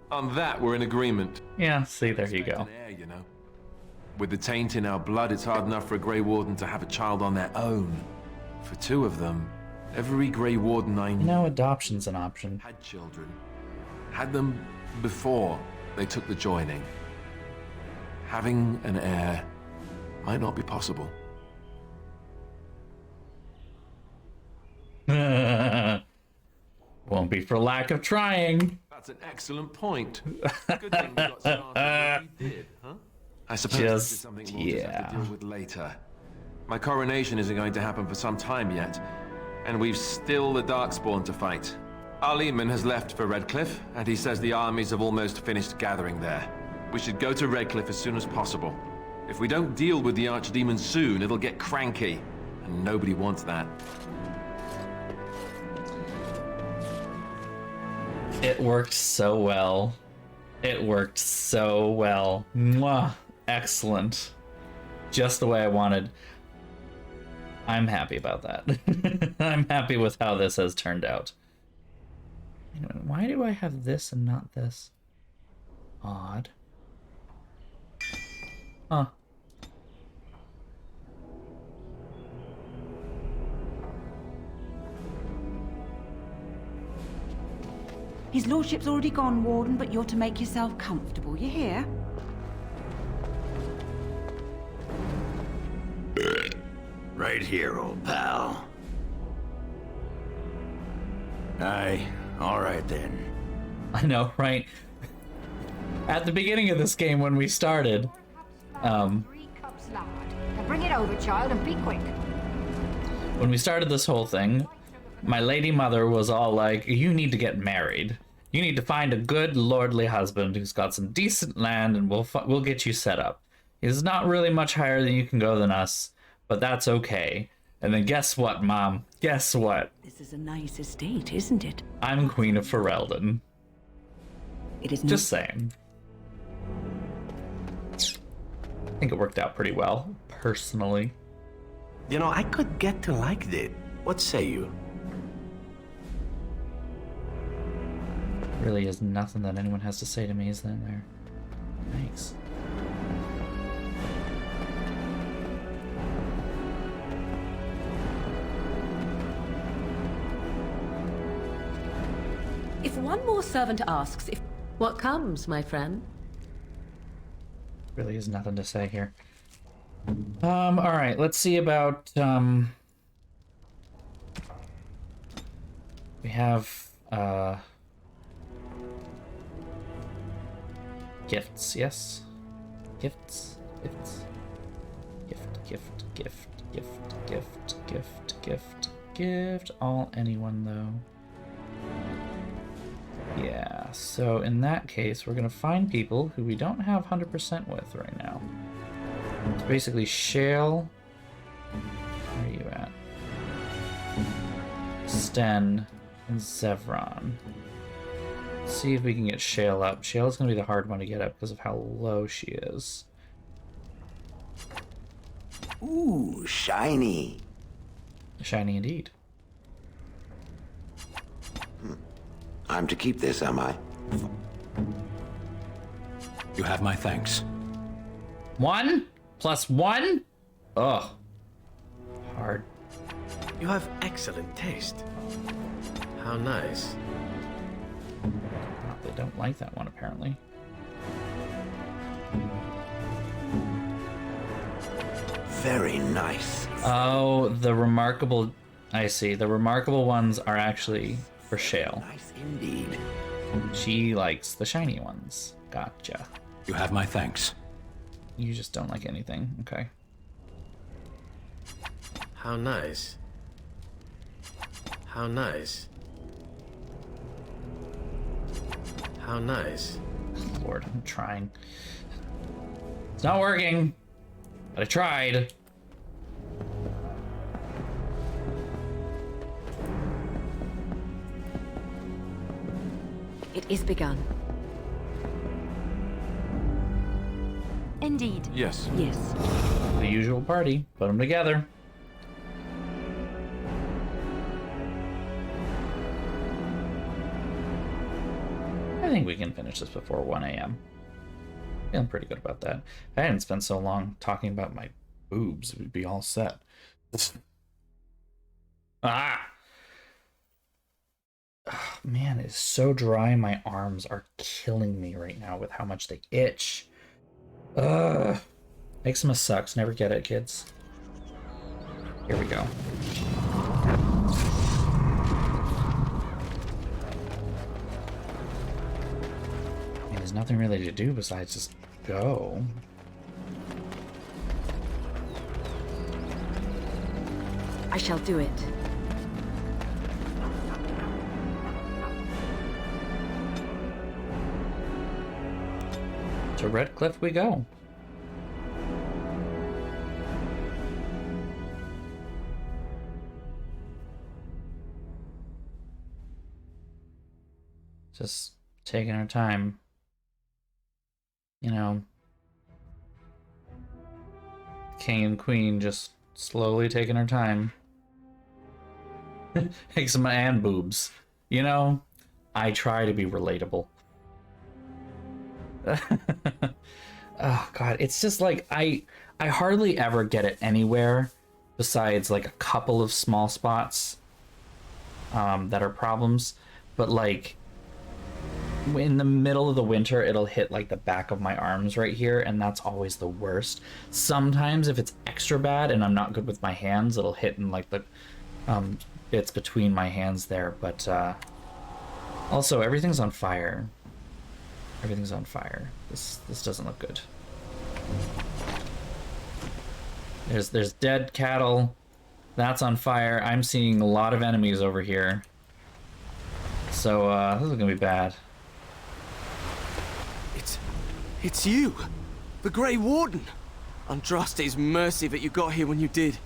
On that, we're in agreement. Yeah, see, there you go. Air, you know. With the taint in our blood, it's hard enough for a Grey Warden to have a child on their own. For two of them, every Grey Warden I knew... No, adoption's an option. ...had children. Had them before they took the joining. Having an heir might not be possible. Won't be for lack of trying. That's an excellent point. Good thing we got started when we did, huh? I suppose this is something we'll just have to deal with later. My coronation isn't going to happen for some time yet, and we've still the Darkspawn to fight. Our leman has left for Redcliffe, and he says the armies have almost finished gathering there. We should go to Redcliffe as soon as possible. If we don't deal with the Archdemon soon, it'll get cranky, and nobody wants that. It worked so well. It worked so well. Mwah. Excellent. Just the way I wanted. I'm happy about that. I'm happy with how this has turned out. Why do I have this and not this? Odd. Huh. His lordship's already gone, Warden, but you're to make yourself comfortable. You hear? Right here, old pal. Aye, all right then. I know, right? At the beginning of this game when we started, 3 cups lard. Now bring it over, child, and be quick. when we started this whole thing, my lady mother was all like, you need to get married. You need to find a good lordly husband who's got some decent land, and we'll get you set up. He's not really much higher than you can go than us, but that's okay. And then guess what, Mom? Guess what? This is a nice estate, isn't it? I'm Queen of Fereldan. It is just saying. I think it worked out pretty well, personally. You know, I could get to like it. What say you? Really is nothing that anyone has to say to me, is there? Thanks. If one more servant asks if... What comes, my friend? Really is nothing to say here. Alright, let's see about, we have, gifts, yes? Gifts. Gift. All anyone, though. Yeah, so in that case, we're gonna find people who we don't have 100% with right now. It's basically Shale. Where are you at? Sten and Zevron. Let's see if we can get Shale up. Shale's gonna be the hard one to get up because of how low she is. Ooh, shiny. Shiny indeed. I'm to keep this, am I? You have my thanks. 1 + 1? Ugh. Hard. You have excellent taste. How nice. They don't like that one, apparently. Very nice. Oh, the remarkable... I see. The remarkable ones are actually for Shale. Nice indeed. She likes the shiny ones. Gotcha. You have my thanks. You just don't like anything. Okay. How nice. How nice. How nice. Lord, I'm trying. It's not working. But I tried. It is begun. Indeed. Yes. Yes. The usual party. Put them together. I think we can finish this before 1 a.m. Feeling pretty good about that. If I hadn't spent so long talking about my boobs, we'd be all set. Ah! Oh, man, it's so dry. My arms are killing me right now with how much they itch. Ugh. Eczema sucks. Never get it, kids. Here we go. And there's nothing really to do besides just go. I shall do it. To Red Cliff we go. Just taking our time. You know, King and Queen just slowly taking our time. Eczema and boobs. You know, I try to be relatable. Oh god, it's just like I hardly ever get it anywhere besides like a couple of small spots that are problems, but like in the middle of the winter it'll hit like the back of my arms right here, and that's always the worst. Sometimes if it's extra bad and I'm not good with my hands, it'll hit in like the bits between my hands there, but also everything's on fire. Everything's on fire. This doesn't look good. There's dead cattle. That's on fire. I'm seeing a lot of enemies over here. So this is gonna be bad. It's you! The Grey Warden! Andraste's mercy that you got here when you did.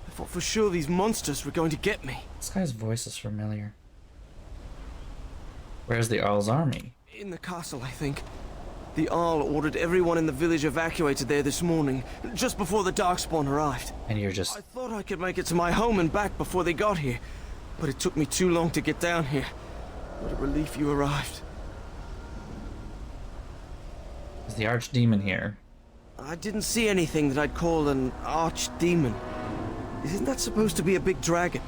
I thought for sure these monsters were going to get me. This guy's voice is familiar. Where's the Earl's army? In the castle, I think. The Arl ordered everyone in the village evacuated there this morning, just before the Darkspawn arrived. And you're just... I thought I could make it to my home and back before they got here, but it took me too long to get down here. What a relief you arrived. Is the archdemon here? I didn't see anything that I'd call an archdemon. Isn't that supposed to be a big dragon?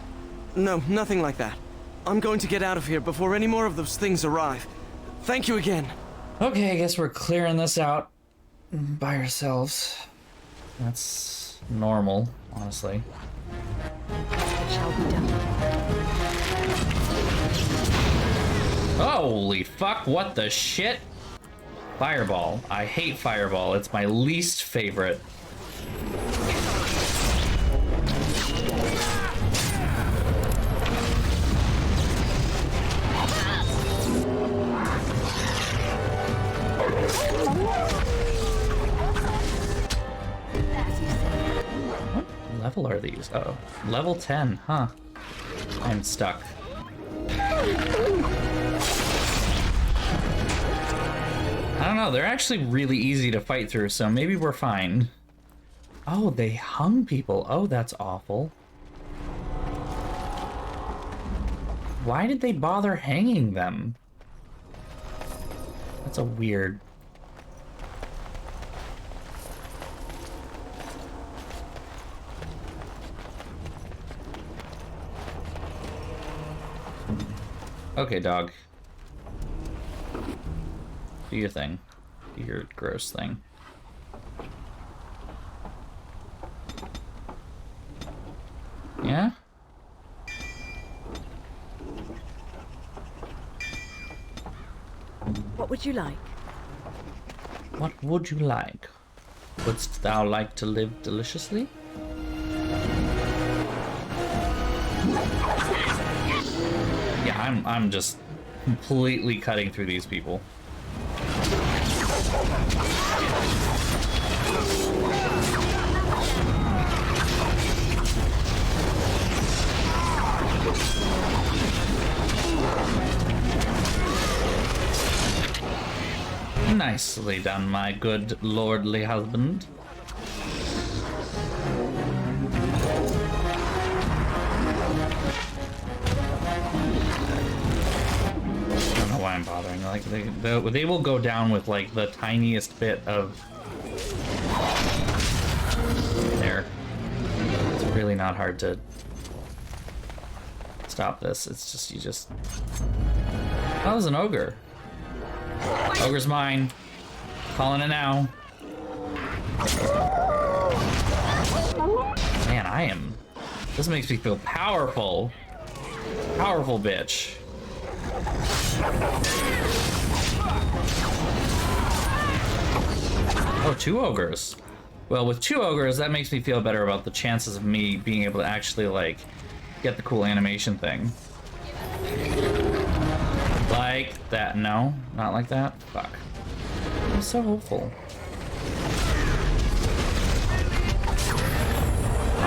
No, nothing like that. I'm going to get out of here before any more of those things arrive. Thank you again. Okay, I guess we're clearing this out by ourselves. That's normal, honestly. Shall be done. Holy fuck, what the shit? Fireball. I hate Fireball. It's my least favorite. What level are these? Oh, level 10, huh? I'm stuck. I don't know, they're actually really easy to fight through, so maybe we're fine. Oh, they hung people. Oh, that's awful. Why did they bother hanging them? That's a weird... Okay, dog. Do your thing. Do your gross thing. Yeah? What would you like? What would you like? Wouldst thou like to live deliciously? Yeah, I'm just completely cutting through these people. Nicely done, my good lordly husband. I don't know why I'm bothering. Like they will go down with like the tiniest bit of there. It's really not hard to stop this. It's just you just. That was an ogre. Ogre's mine. Calling it now. Man, I am. This makes me feel powerful. Powerful bitch. Oh, 2 ogres. Well, with 2 ogres, that makes me feel better about the chances of me being able to actually, like, get the cool animation thing. Like that. No, not like that. Fuck. I'm so hopeful.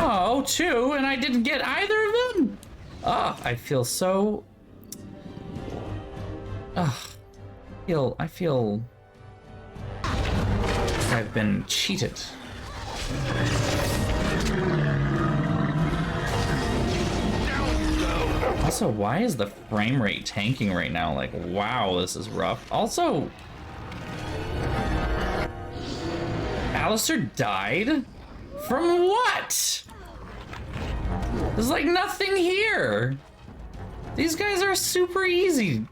Oh, 2, and I didn't get either of them? Oh, I feel so... I feel... I've been cheated. Also, why is the frame rate tanking right now? Like, wow, this is rough. Also, Alistair died? From what? There's like nothing here. These guys are super easy.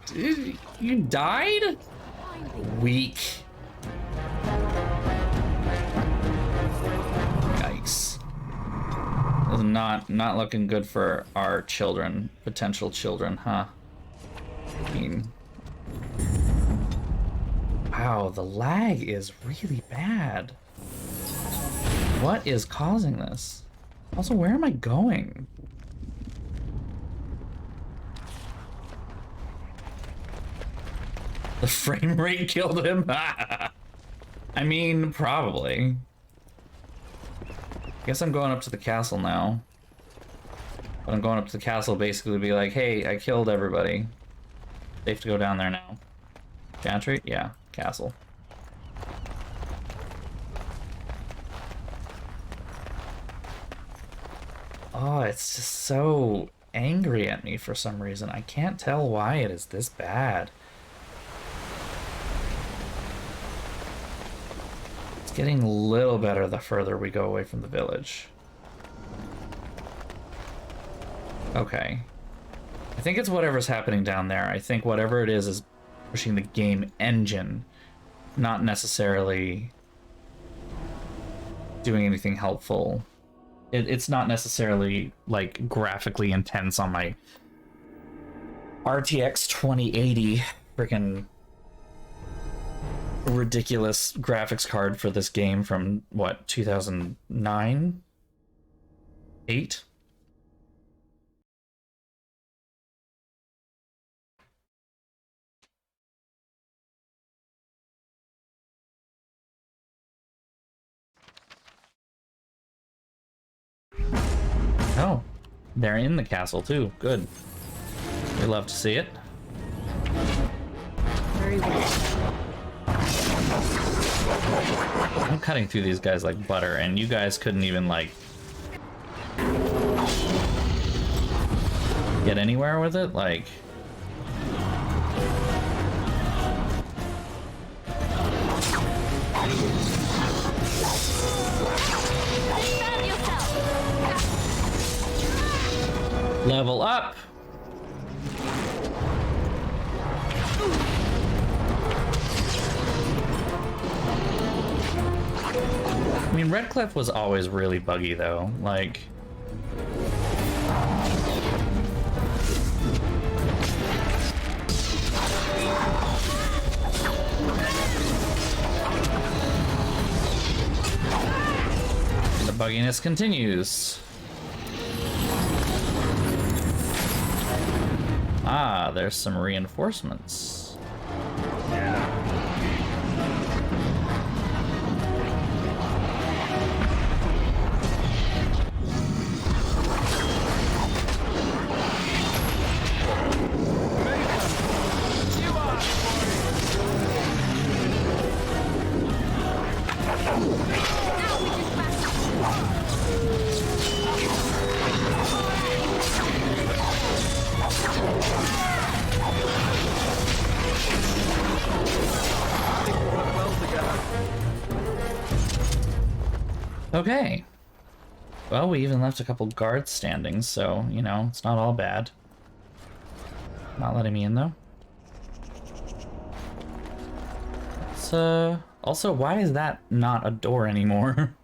You died? Weak. Yikes. This is not looking good for our children, potential children, huh? I mean, wow, the lag is really bad. What is causing this? Also, where am I going? The frame rate killed him? I mean, probably. Guess I'm going up to the castle now. But I'm going up to the castle basically to be like, hey, I killed everybody. Safe to go down there now. Gantry? Yeah, castle. Oh, it's just so angry at me for some reason. I can't tell why it is this bad. It's getting a little better the further we go away from the village. Okay. I think it's whatever's happening down there. I think whatever it is pushing the game engine, not necessarily doing anything helpful. It's not necessarily like graphically intense on my RTX 2080 freaking ridiculous graphics card for this game from what, 2009? 8? Oh, they're in the castle too. Good. We love to see it. Very well. I'm cutting through these guys like butter, and you guys couldn't even like get anywhere with it. Like, level up. I mean, Redcliffe was always really buggy though, like the bugginess continues. Ah, there's some reinforcements. Okay. Well, we even left a couple guards standing, so, you know, it's not all bad. Not letting me in, though. It's, also, why is that not a door anymore?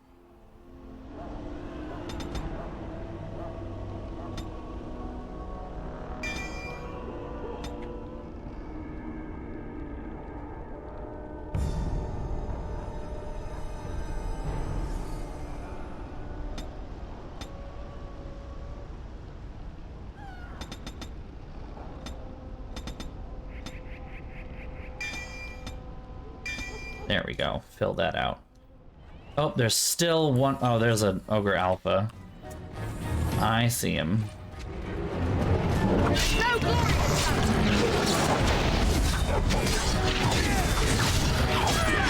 There we go. Fill that out. Oh, there's still one. Oh, there's an Ogre Alpha. I see him.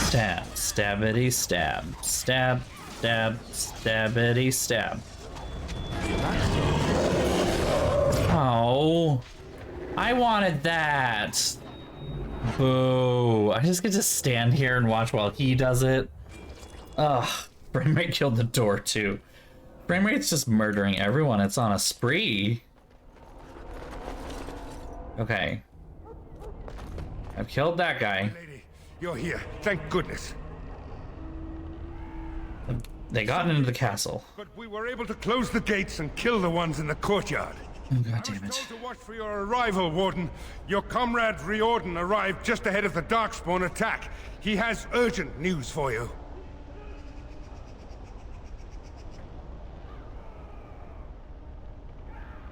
Stab, stabbity, stab, stab, stab, stabbity, stab. Oh, I wanted that. Boo. I just get to stand here and watch while he does it. Ugh. Brainmate killed the door too. Brainmate's just murdering everyone. It's on a spree. Okay. I've killed that guy. Lady, you're here. Thank goodness. They got into the castle. But we were able to close the gates and kill the ones in the courtyard. Oh, God damn it. I was told to watch for your arrival, Warden. Your comrade Riordan arrived just ahead of the Darkspawn attack. He has urgent news for you.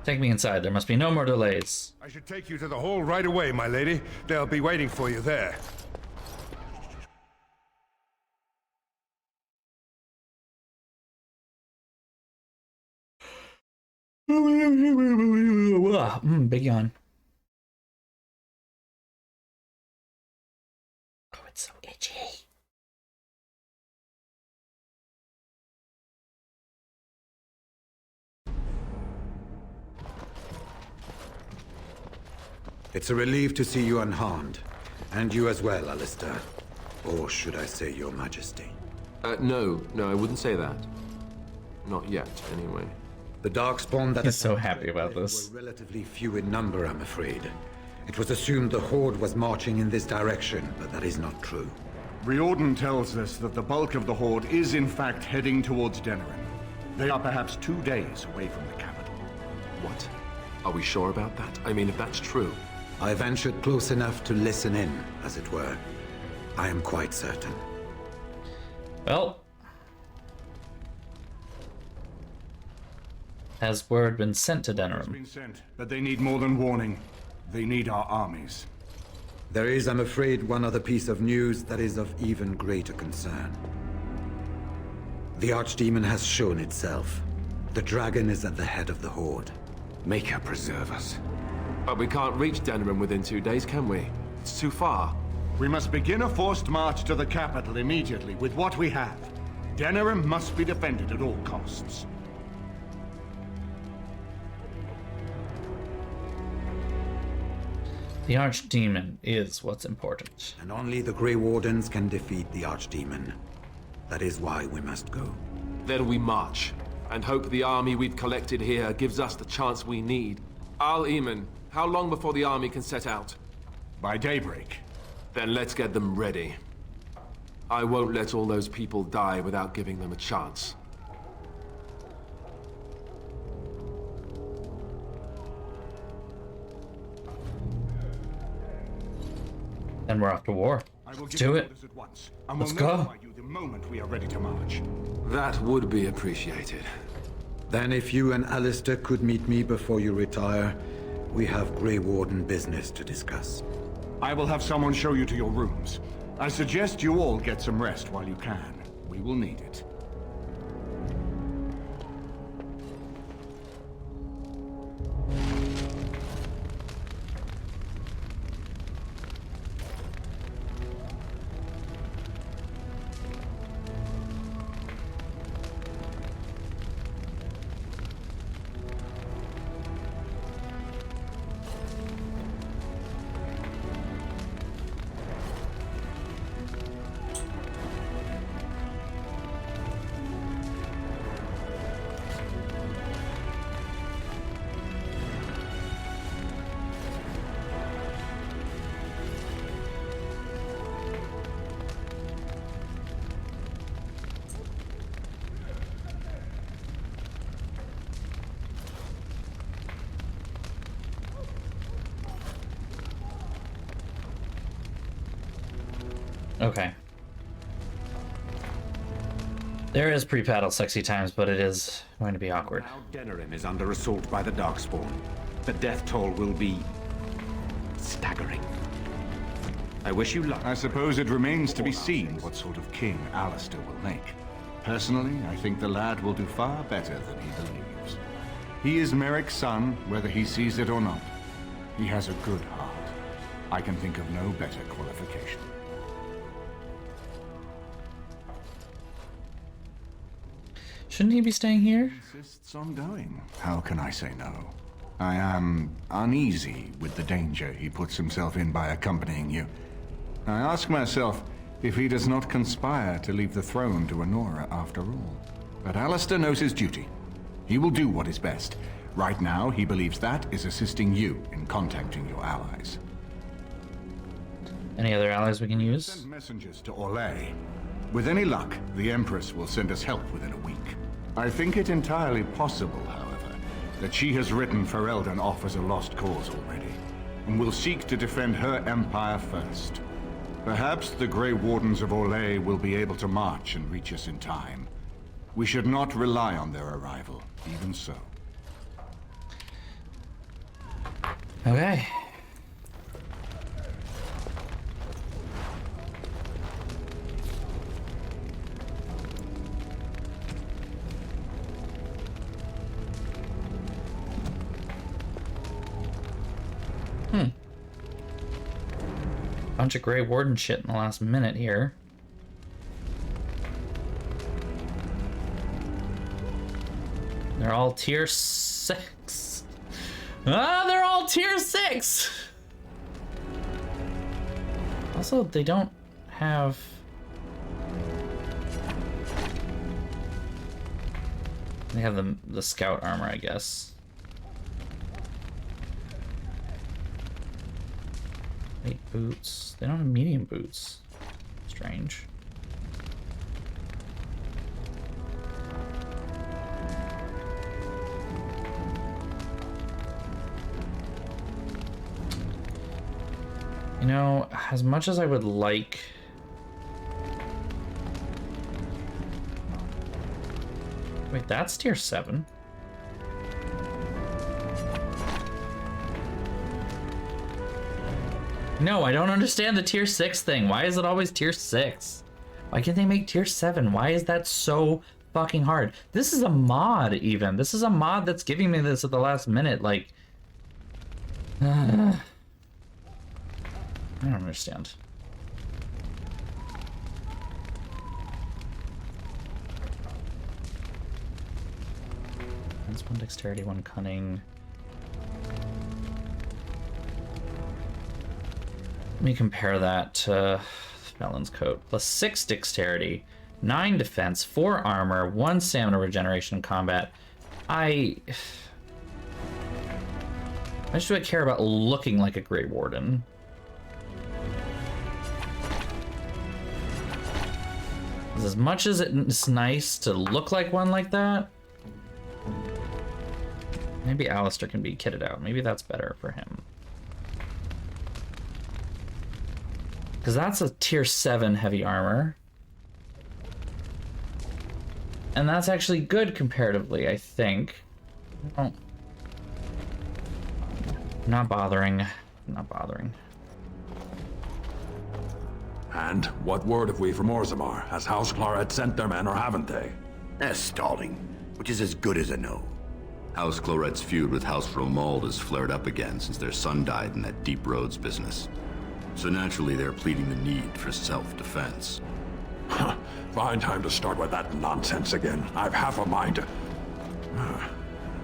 Take me inside. There must be no more delays. I should take you to the hall right away, my lady. They'll be waiting for you there. Big yawn. Oh, it's so itchy. It's a relief to see you unharmed. And you as well, Alistair. Or should I say your majesty? No, I wouldn't say that. Not yet, anyway. The Darkspawn that He's so happy about this. were relatively few in number, I'm afraid. It was assumed the Horde was marching in this direction, but that is not true. Riordan tells us that the bulk of the Horde is in fact heading towards Denerim. They are perhaps 2 days away from the capital. What? Are we sure about that? I mean, if that's true... I ventured close enough to listen in, as it were. I am quite certain. Well, has word been sent to Denerim? It's been sent, but they need more than warning. They need our armies. There is, I'm afraid, one other piece of news that is of even greater concern. The Archdemon has shown itself. The dragon is at the head of the Horde. Make her preserve us. But we can't reach Denerim within 2 days, can we? It's too far. We must begin a forced march to the capital immediately with what we have. Denerim must be defended at all costs. The Archdemon is what's important. And only the Grey Wardens can defeat the Archdemon. That is why we must go. Then we march, and hope the army we've collected here gives us the chance we need. Al-Eamon, how long before the army can set out? By daybreak. Then let's get them ready. I won't let all those people die without giving them a chance. Then we're off to war. Let's do it. Let's go. You the moment we are ready to march. That would be appreciated. Then if you and Alistair could meet me before you retire, we have Grey Warden business to discuss. I will have someone show you to your rooms. I suggest you all get some rest while you can. We will need it. Okay. There is pre-battle sexy times, but it is going to be awkward. Now Denerim is under assault by the Darkspawn. The death toll will be staggering. I wish you luck. I suppose it remains to be seen what sort of king Alistair will make. Personally, I think the lad will do far better than he believes. He is Merrick's son, whether he sees it or not. He has a good heart. I can think of no better qualification. Shouldn't he be staying here? Insists on going. How can I say no? I am uneasy with the danger he puts himself in by accompanying you. I ask myself if he does not conspire to leave the throne to Honora after all. But Alistair knows his duty. He will do what is best. Right now, he believes that is assisting you in contacting your allies. Any other allies we can use? Send messengers to Orlais. With any luck, the Empress will send us help within a week. I think it entirely possible, however, that she has written Fereldan off as a lost cause already, and will seek to defend her empire first. Perhaps the Grey Wardens of Orlais will be able to march and reach us in time. We should not rely on their arrival, even so. Okay. Bunch of Grey Warden shit in the last minute here. They're all tier 6. Ah, they're all tier 6! also, they don't have... They have the scout armor, I guess. Light boots. They don't have medium boots. Strange. You know, as much as I would like... Wait, that's tier 7. No, I don't understand the tier 6 thing. Why is it always tier 6? Why can't they make tier 7? Why is that so fucking hard? This is a mod, even. This is a mod that's giving me this at the last minute. Like... I don't understand. That's 1 dexterity, 1 cunning. Let me compare that to Felon's Coat. Plus 6 dexterity, 9 defense, 4 armor, 1 stamina regeneration in combat. I just do I care about looking like a Grey Warden. As much as it's nice to look like one like that, maybe Alistair can be kitted out. Maybe that's better for him. Because that's a tier 7 heavy armor. And that's actually good comparatively, I think. Oh. Not bothering. Not bothering. And what word have we from Orzammar? Has House Claret sent their men or haven't they? They're stalling, which is as good as a no. House Claret's feud with House Romald has flared up again since their son died in that Deep Roads business. So naturally they're pleading the need for self-defense. Fine time to start with that nonsense again. I've half a mind to...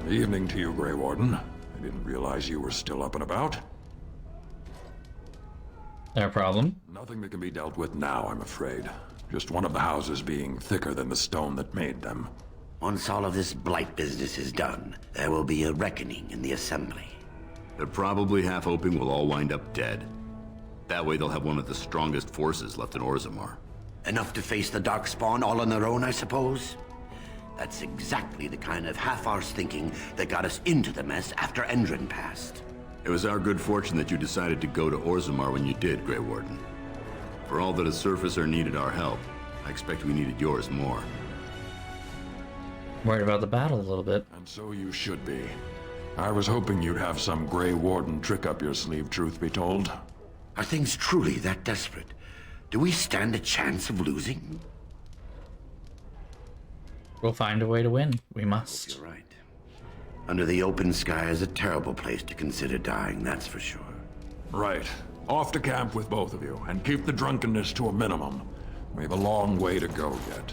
Evening to you, Grey Warden. I didn't realize you were still up and about. No problem. Nothing that can be dealt with now, I'm afraid. Just one of the houses being thicker than the stone that made them. Once all of this blight business is done, there will be a reckoning in the Assembly. They're probably half hoping we'll all wind up dead. That way they'll have one of the strongest forces left in Orzammar. Enough to face the Darkspawn all on their own, I suppose? That's exactly the kind of half-arsed thinking that got us into the mess after Endrin passed. It was our good fortune that you decided to go to Orzammar when you did, Grey Warden. For all that a surfacer needed our help, I expect we needed yours more. Worried about the battle a little bit. And so you should be. I was hoping you'd have some Grey Warden trick up your sleeve, truth be told. Are things truly that desperate? Do we stand a chance of losing? We'll find a way to win. We must. You're right. Under the open sky is a terrible place to consider dying, that's for sure. Right. Off to camp with both of you, and keep the drunkenness to a minimum. We have a long way to go yet.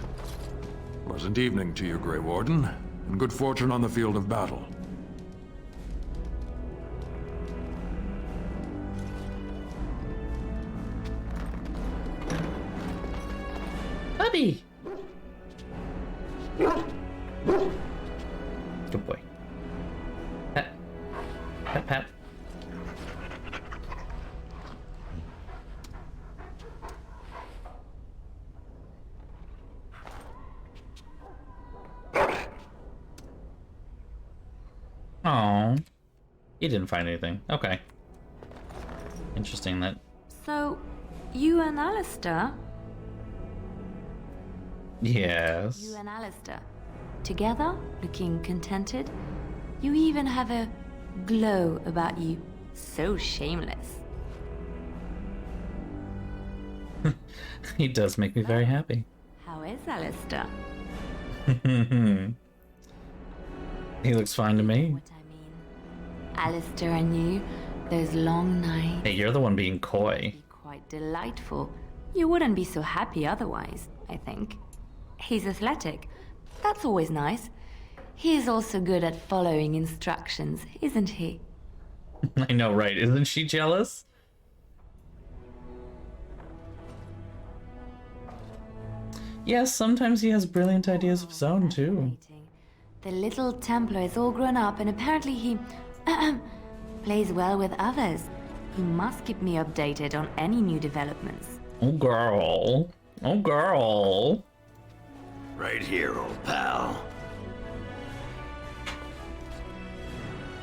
Pleasant evening to you, Grey Warden, and good fortune on the field of battle. Buddy! Good boy. Pat. Pat, pat. Oh, he didn't find anything. Okay. Interesting that. So, you and Alistair? Yes. You and Alistair. Together, looking contented. You even have a glow about you. So shameless. He does make me very happy. How is Alistair? He looks fine to me. Alistair and you, those long nights. Hey, you're the one being coy. Quite delightful. You wouldn't be so happy otherwise, I think. He's athletic. That's always nice. He is also good at following instructions, isn't he? I know, right? Isn't she jealous? Yes, sometimes he has brilliant ideas of his own, too. The little Templar is all grown up, and apparently he plays well with others. He must keep me updated on any new developments. Oh, girl. Oh, girl. Right here, old pal.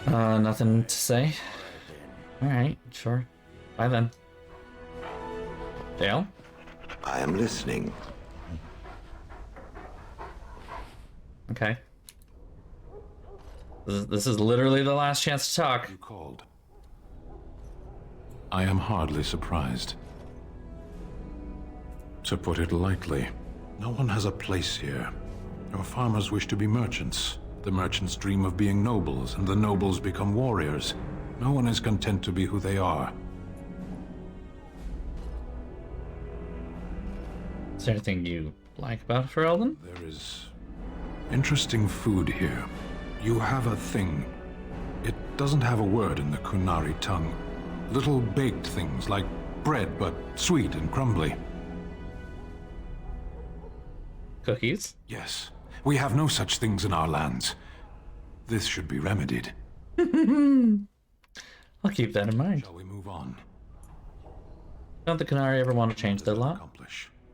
Nothing to say. Alright, sure. Bye then. Dale? I am listening. Okay. This is literally the last chance to talk. You called. I am hardly surprised. To put it lightly, no one has a place here. Your farmers wish to be merchants. The merchants dream of being nobles, and the nobles become warriors. No one is content to be who they are. Is there anything you like about Fereldan? There is interesting food here. You have a thing. It doesn't have a word in the Kunari tongue. Little baked things like bread, but sweet and crumbly. Cookies? Yes. We have no such things in our lands. This should be remedied. I'll keep that in mind. Shall we move on? Don't the Canary ever want to change their lot?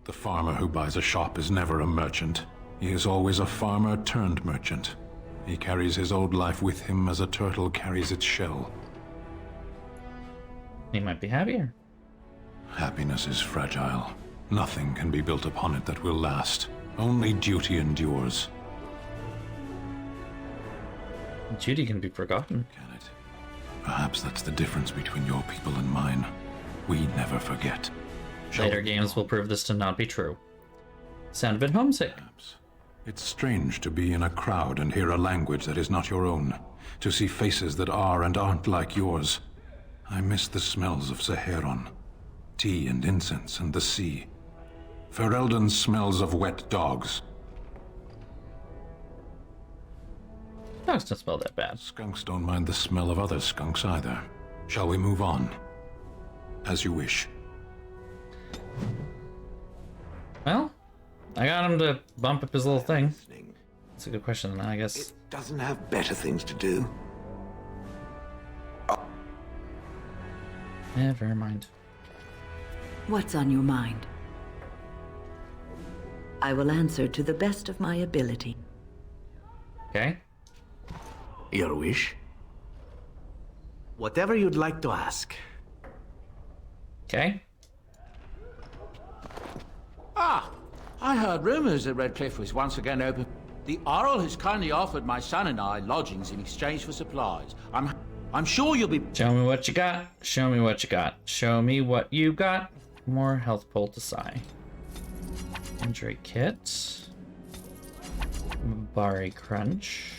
The farmer who buys a shop is never a merchant. He is always a farmer turned merchant. He carries his old life with him as a turtle carries its shell. He might be happier. Happiness is fragile. Nothing can be built upon it that will last. Only duty endures. Duty can be forgotten. Can it? Perhaps that's the difference between your people and mine. We never forget. Later games will prove this to not be true. Sound a bit homesick. Perhaps. It's strange to be in a crowd and hear a language that is not your own. To see faces that are and aren't like yours. I miss the smells of Saharon. Tea and incense and the sea. Fereldan smells of wet dogs. Dogs don't smell that bad. Skunks don't mind the smell of other skunks either. Shall we move on? As you wish. Well, I got him to bump up his little thing. That's a good question, I guess. It doesn't have better things to do. Never mind. What's on your mind? I will answer to the best of my ability. Okay. Your wish? Whatever you'd like to ask. Okay. Ah! I heard rumors that Redcliffe was once again open. The Earl has kindly offered my son and I lodgings in exchange for supplies. I'm sure you'll be... Show me what you got. Show me what you got. Show me what you got. More health poultice. Injury kit. Bari crunch.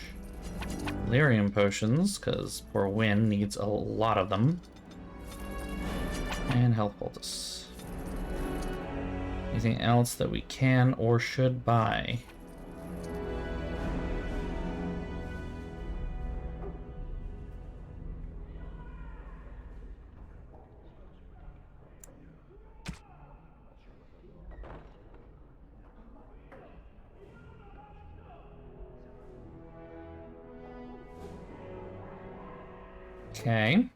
Lyrium potions, because poor Wynn needs a lot of them. And health poultice. Anything else that we can or should buy? Okay.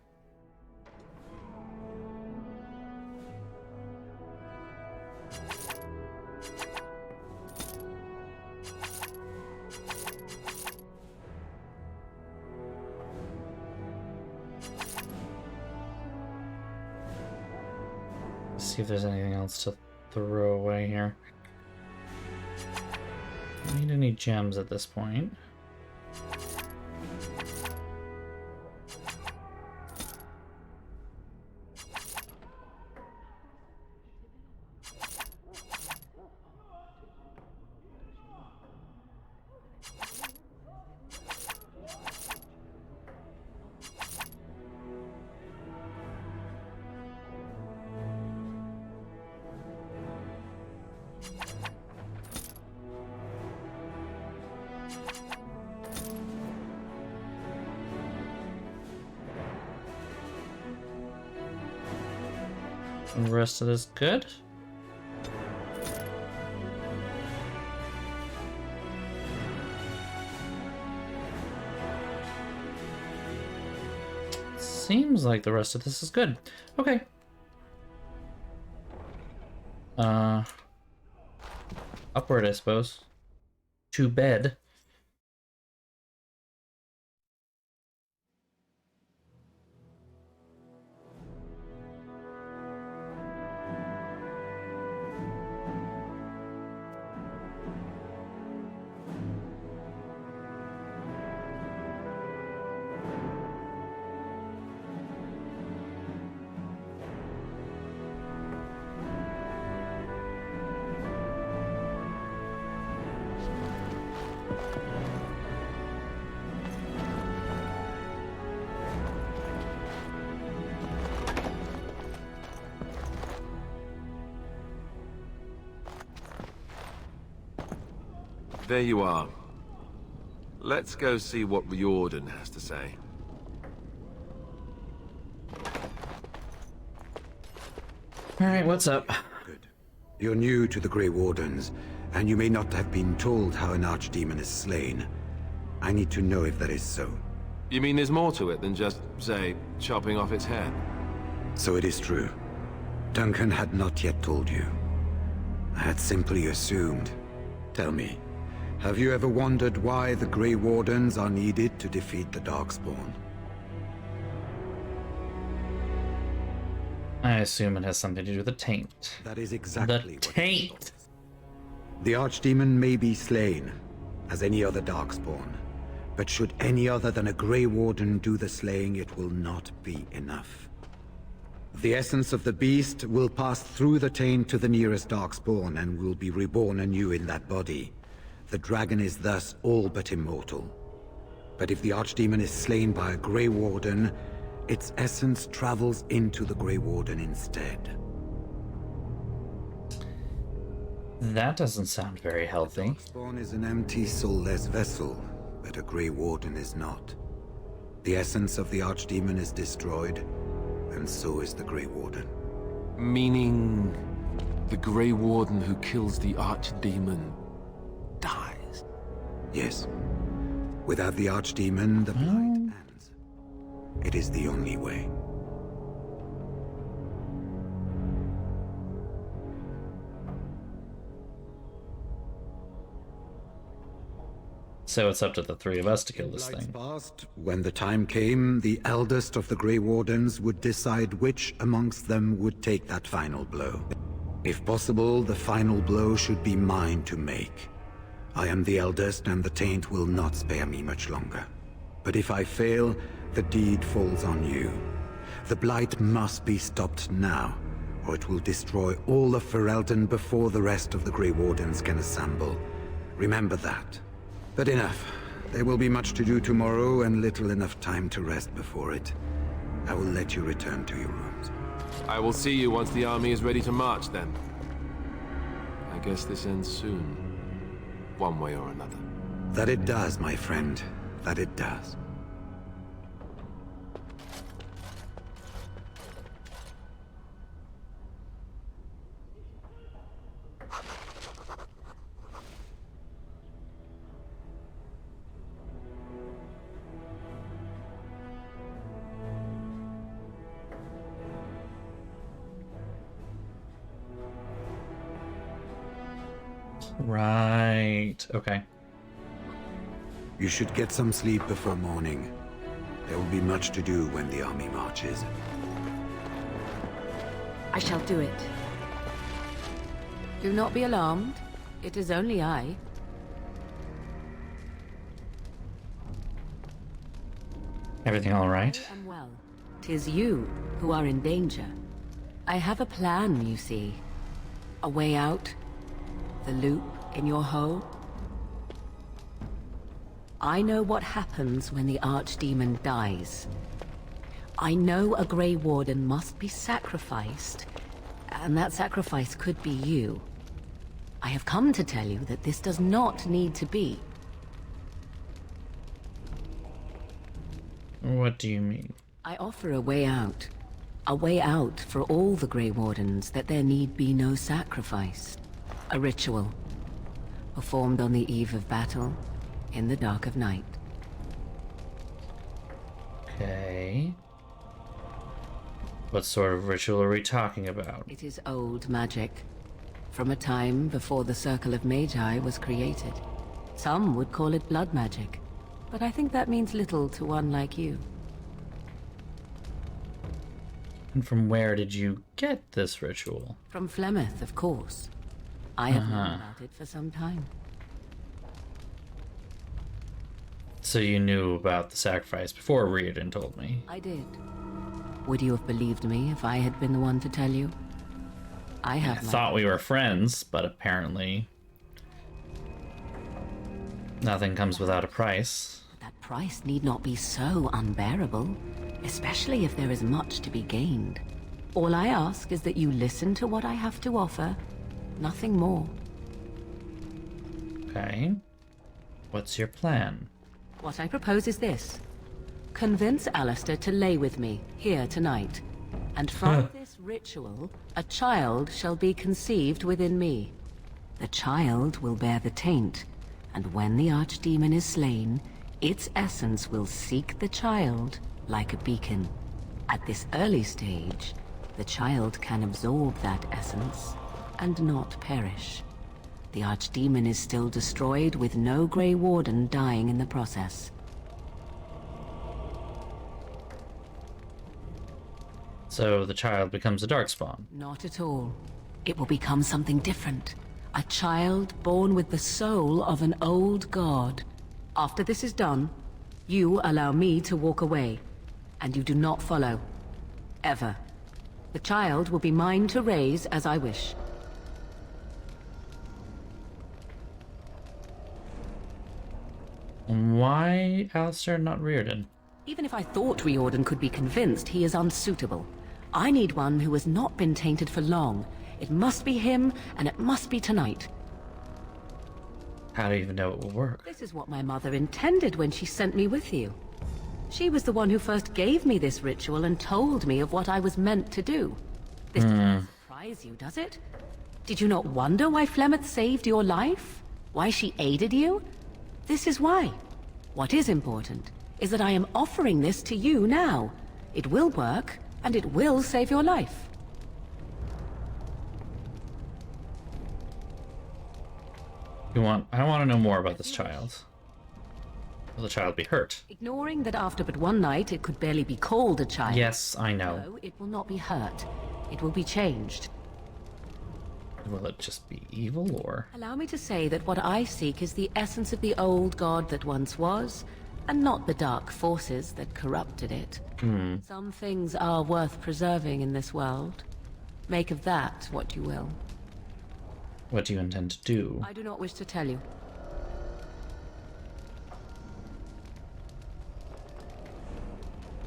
Let's see if there's anything else to throw away here. Don't need any gems at this point. The rest of this good. seems like the rest of this is good. Okay. Upward, I suppose. To bed. There you are. Let's go see what Riordan has to say. Alright, what's up? Good. You're new to the Grey Wardens, and you may not have been told how an archdemon is slain. I need to know if that is so. You mean there's more to it than just, say, chopping off its head? So it is true. Duncan had not yet told you. I had simply assumed. Tell me, have you ever wondered why the Grey Wardens are needed to defeat the Darkspawn? I assume it has something to do with the taint. That is exactly the taint. The archdemon may be slain, as any other Darkspawn. But should any other than a Grey Warden do the slaying, it will not be enough. The essence of the beast will pass through the taint to the nearest Darkspawn and will be reborn anew in that body. The dragon is thus all but immortal. But if the archdemon is slain by a Grey Warden, its essence travels into the Grey Warden instead. That doesn't sound very healthy. Darkspawn is an empty, soulless vessel, but a Grey Warden is not. The essence of the archdemon is destroyed, and so is the Grey Warden. Meaning the Grey Warden who kills the archdemon dies? Yes. Without the archdemon, the blight ends. It is the only way. So it's up to the three of us to kill this Blight's thing. past, when the time came, the eldest of the Grey Wardens would decide which amongst them would take that final blow. If possible, the final blow should be mine to make. I am the eldest, and the taint will not spare me much longer. But if I fail, the deed falls on you. The blight must be stopped now, or it will destroy all of Fereldan before the rest of the Grey Wardens can assemble. Remember that. But enough. There will be much to do tomorrow, and little enough time to rest before it. I will let you return to your rooms. I will see you once the army is ready to march, then. I guess this ends soon. One way or another. That it does, my friend. That it does. Right. Okay. You should get some sleep before morning. There will be much to do when the army marches. I shall do it. Do not be alarmed. It is only I. Everything all right? I am well. 'Tis you who are in danger. I have a plan, you see. A way out. The loop in your hole. I know what happens when the archdemon dies. I know a Grey Warden must be sacrificed, and that sacrifice could be you. I have come to tell you that this does not need to be. What do you mean? I offer a way out. A way out for all the Grey Wardens, that there need be no sacrifice. A ritual, performed on the eve of battle, in the dark of night. Okay. What sort of ritual are we talking about? It is old magic, from a time before the Circle of Magi was created. Some would call it blood magic, but I think that means little to one like you. And from where did you get this ritual? From Flemeth, of course. I have known about it for some time. So you knew about the sacrifice before Reardon told me? I did. Would you have believed me if I had been the one to tell you? I thought we were friends, but apparently nothing comes without a price. That price need not be so unbearable, especially if there is much to be gained. All I ask is that you listen to what I have to offer, nothing more. Okay. What's your plan? What I propose is this. Convince Alistair to lay with me, here tonight. And from this ritual, a child shall be conceived within me. The child will bear the taint, and when the archdemon is slain, its essence will seek the child like a beacon. At this early stage, the child can absorb that essence and not perish. The archdemon is still destroyed with no Grey Warden dying in the process. So the child becomes a darkspawn? Not at all. It will become something different. A child born with the soul of an old god. After this is done, you allow me to walk away, and you do not follow. Ever. The child will be mine to raise as I wish. Why Alistair, not Reardon? Even if I thought Riordan could be convinced, he is unsuitable. I need one who has not been tainted for long. It must be him, and it must be tonight. How do you even know it will work? This is what my mother intended when she sent me with you. She was the one who first gave me this ritual and told me of what I was meant to do. This doesn't surprise you, does it? Did you not wonder why Flemeth saved your life? Why she aided you? This is why. What is important is that I am offering this to you now. It will work, and it will save your life. I want to know more about this child. Will the child be hurt? Ignoring that after but one night it could barely be called a child. Yes, I know. No, it will not be hurt. It will be changed. Will it just be evil, or? Allow me to say that what I seek is the essence of the old god that once was, and not the dark forces that corrupted it. Some things are worth preserving in this world. Make of that what you will. What do you intend to do? I do not wish to tell you.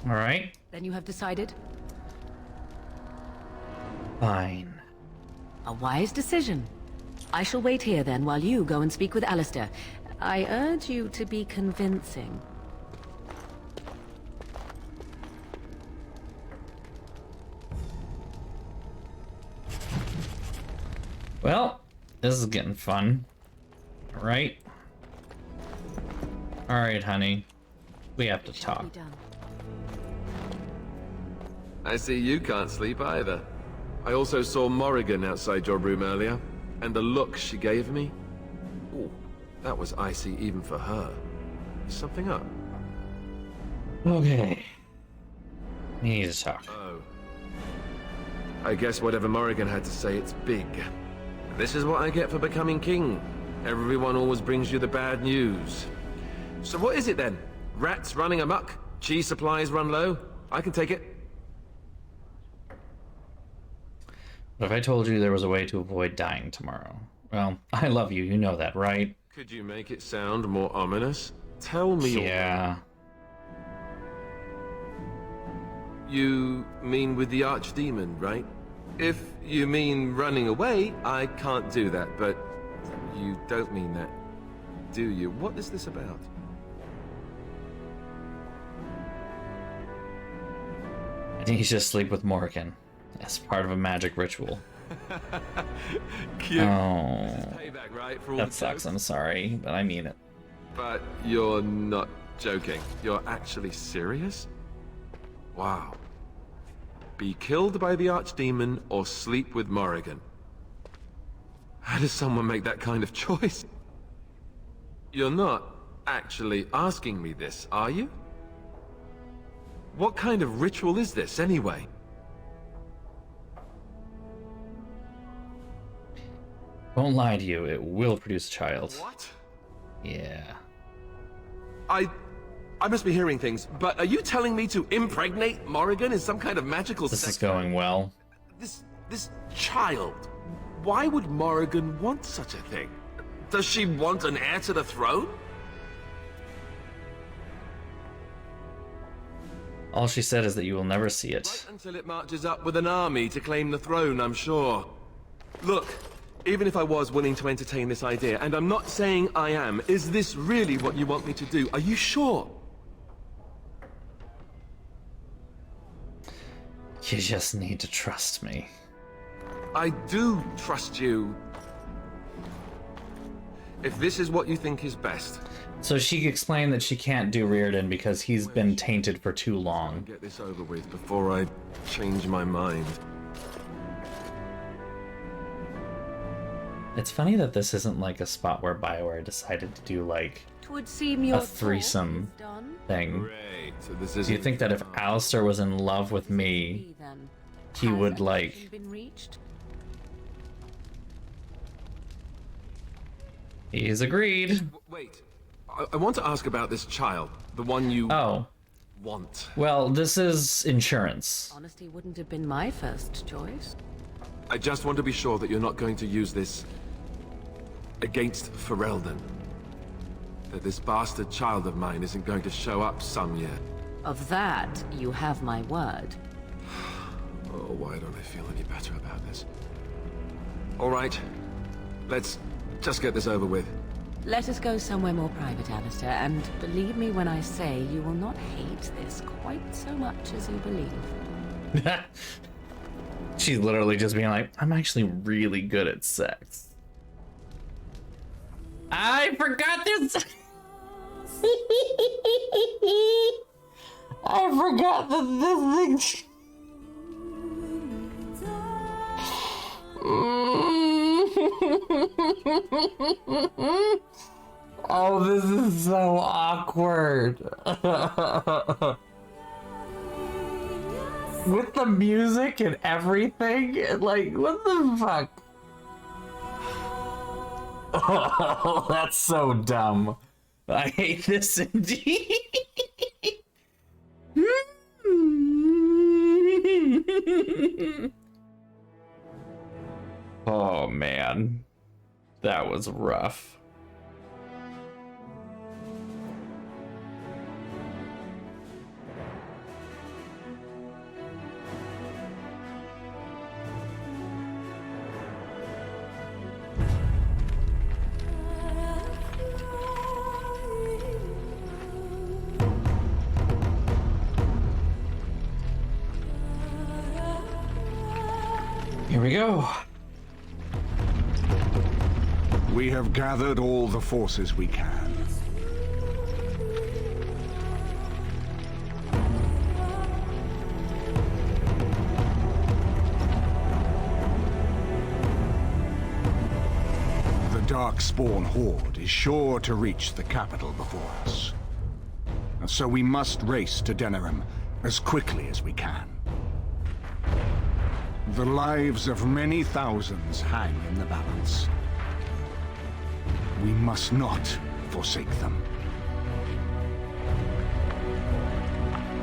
All right. Then you have decided? Fine. A wise decision. I shall wait here then while you go and speak with Alistair. I urge you to be convincing. Well, this is getting fun. Right? Alright, honey. We have to talk. I see you can't sleep either. I also saw Morrigan outside your room earlier, and the look she gave me. Ooh, that was icy even for her. Is something up? Okay. We need to talk. Oh. I guess whatever Morrigan had to say, it's big. This is what I get for becoming king. Everyone always brings you the bad news. So what is it then? Rats running amok? Cheese supplies run low? I can take it. What if I told you there was a way to avoid dying tomorrow? Well, I love you, you know that, right? Could you make it sound more ominous? Tell me. Yeah. You mean with the archdemon, right? If you mean running away, I can't do that, but you don't mean that, do you? What is this about? I think you should sleep with Morrigan as part of a magic ritual. Cute. Oh, Payback, right? For all that the sucks. jokes? I'm sorry, but I mean it. But you're not joking. You're actually serious? Wow. Be killed by the Archdemon or sleep with Morrigan. How does someone make that kind of choice? You're not actually asking me this, are you? What kind of ritual is this, anyway? Won't lie to you, it will produce a child. What? Yeah. I must be hearing things, but are you telling me to impregnate Morrigan in some kind of magical This sex is going well. This child. Why would Morrigan want such a thing? Does she want an heir to the throne? All she said is that you will never see it. Right until it marches up with an army to claim the throne, I'm sure. Look, even if I was willing to entertain this idea, and I'm not saying I am, is this really what you want me to do? Are you sure? You just need to trust me. I do trust you. If this is what you think is best. So she explained that she can't do Reardon because he's been tainted for too long. Get this over with before I change my mind. It's funny that this isn't like a spot where BioWare decided to do like Twould seem your a threesome thing. Great. So this Do you think that if Alistair was in love with me, he would like... been reached? He's agreed. Wait, I want to ask about this child, the one you want. Well, this is insurance. Honesty wouldn't have been my first choice. I just want to be sure that you're not going to use this against Fereldan. That this bastard child of mine isn't going to show up some year. Of that, you have my word. Oh, why don't I feel any better about this? All right, let's just get this over with. Let us go somewhere more private, Alistair, and believe me when I say you will not hate this quite so much as you believe. She's literally just being like, I'm actually really good at sex. I forgot this. I forgot that this thing. Oh, this is so awkward. With the music and everything, like, what the fuck? Oh, that's so dumb. I hate this indeed. Oh man, that was rough. Here we go. We have gathered all the forces we can. The Darkspawn Horde is sure to reach the capital before us. So we must race to Denerim as quickly as we can. The lives of many thousands hang in the balance. We must not forsake them.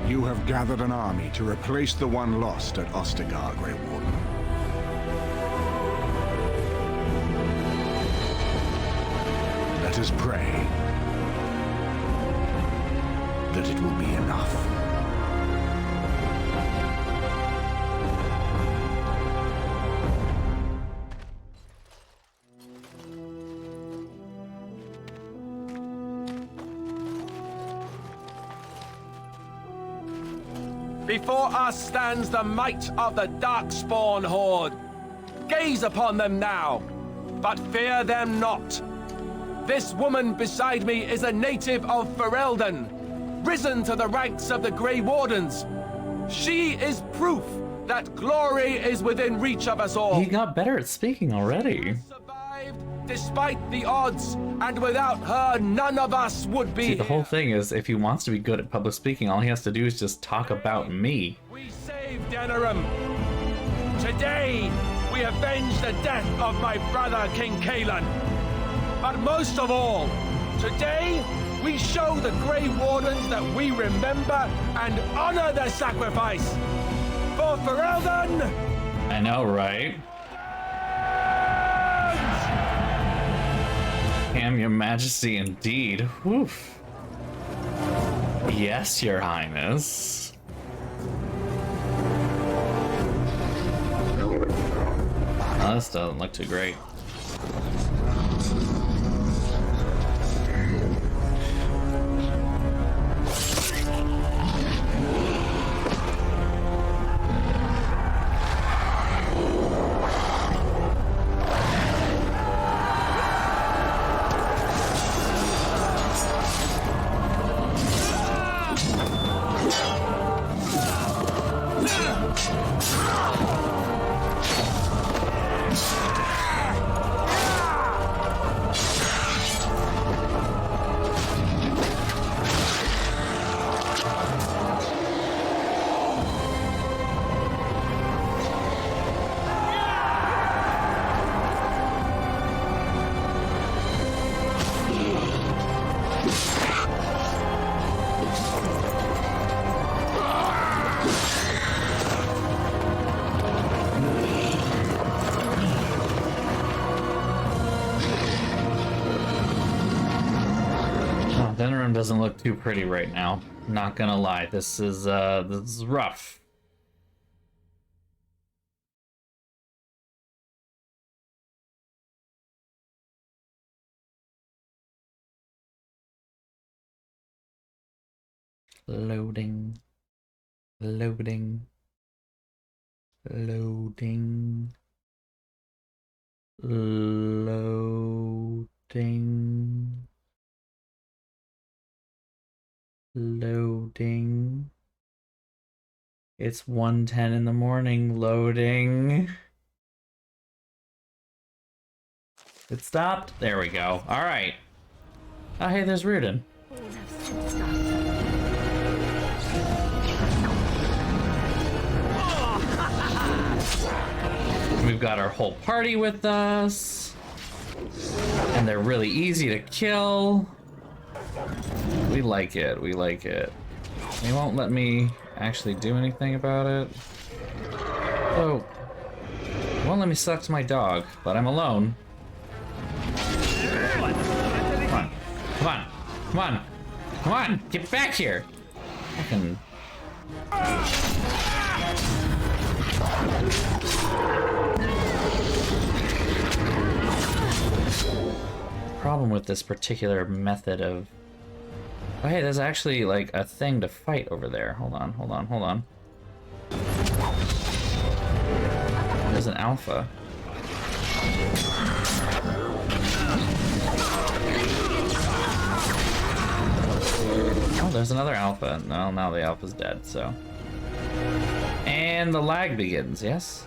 You have gathered an army to replace the one lost at Ostagar, Grey Warden. Let us pray that it will be enough. Before us stands the might of the Darkspawn Horde. Gaze upon them now, but fear them not. This woman beside me is a native of Fereldan, risen to the ranks of the Grey Wardens. She is proof that glory is within reach of us all. He got better at speaking already. Despite the odds, and without her, none of us would be. See, the whole thing is, if he wants to be good at public speaking, all he has to do is just talk about me. We saved Denerim. Today, we avenge the death of my brother, King Kaelan. But most of all, today, we show the Grey Wardens that we remember and honor their sacrifice. For Fereldan! I know, right? Am your majesty indeed. Oof. Yes, your highness. Oh, this doesn't look too great. Denerim doesn't look too pretty right now. Not gonna lie, this is rough. Loading. Loading. Loading. Loading. Loading. It's 1:10 in the morning. Loading. It stopped. There we go. All right. Oh, hey, there's Reardon. We've got our whole party with us, and they're really easy to kill. We like it, we like it. They won't let me actually do anything about it. Oh, they won't let me suck to my dog, but I'm alone. Come on, come on, come on, come on, get back here! Fucking... problem with this particular method of... Oh, hey, there's actually like a thing to fight over there. Hold on, hold on, hold on. There's an alpha. Oh, there's another alpha. No, now the alpha's dead, so... And the lag begins, yes?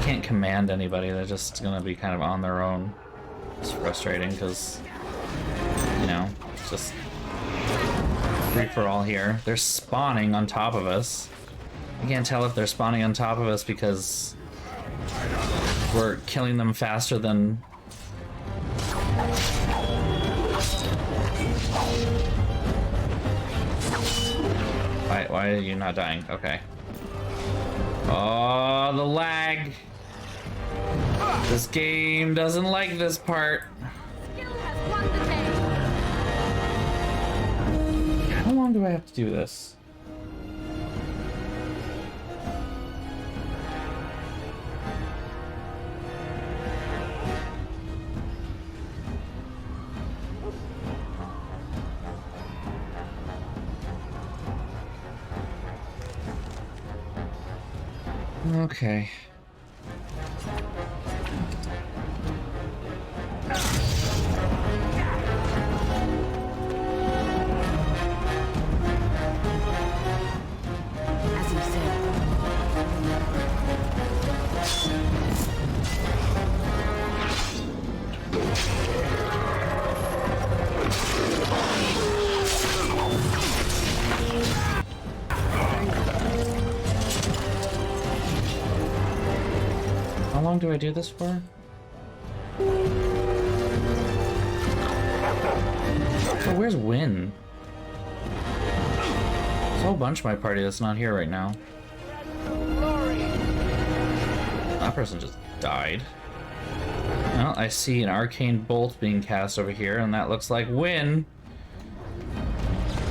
Can't command anybody, they're just gonna be kind of on their own. It's frustrating because, you know, it's just free for all here. They're spawning on top of us. I can't tell if they're spawning on top of us because we're killing them faster than... Why are you not dying? Okay. Oh, the lag! This game doesn't like this part. How long do I have to do this? Okay. As you said. How long do I do this for? Oh, where's Win? There's a whole bunch of my party that's not here right now. That person just died. Well, I see an arcane bolt being cast over here, and that looks like Win.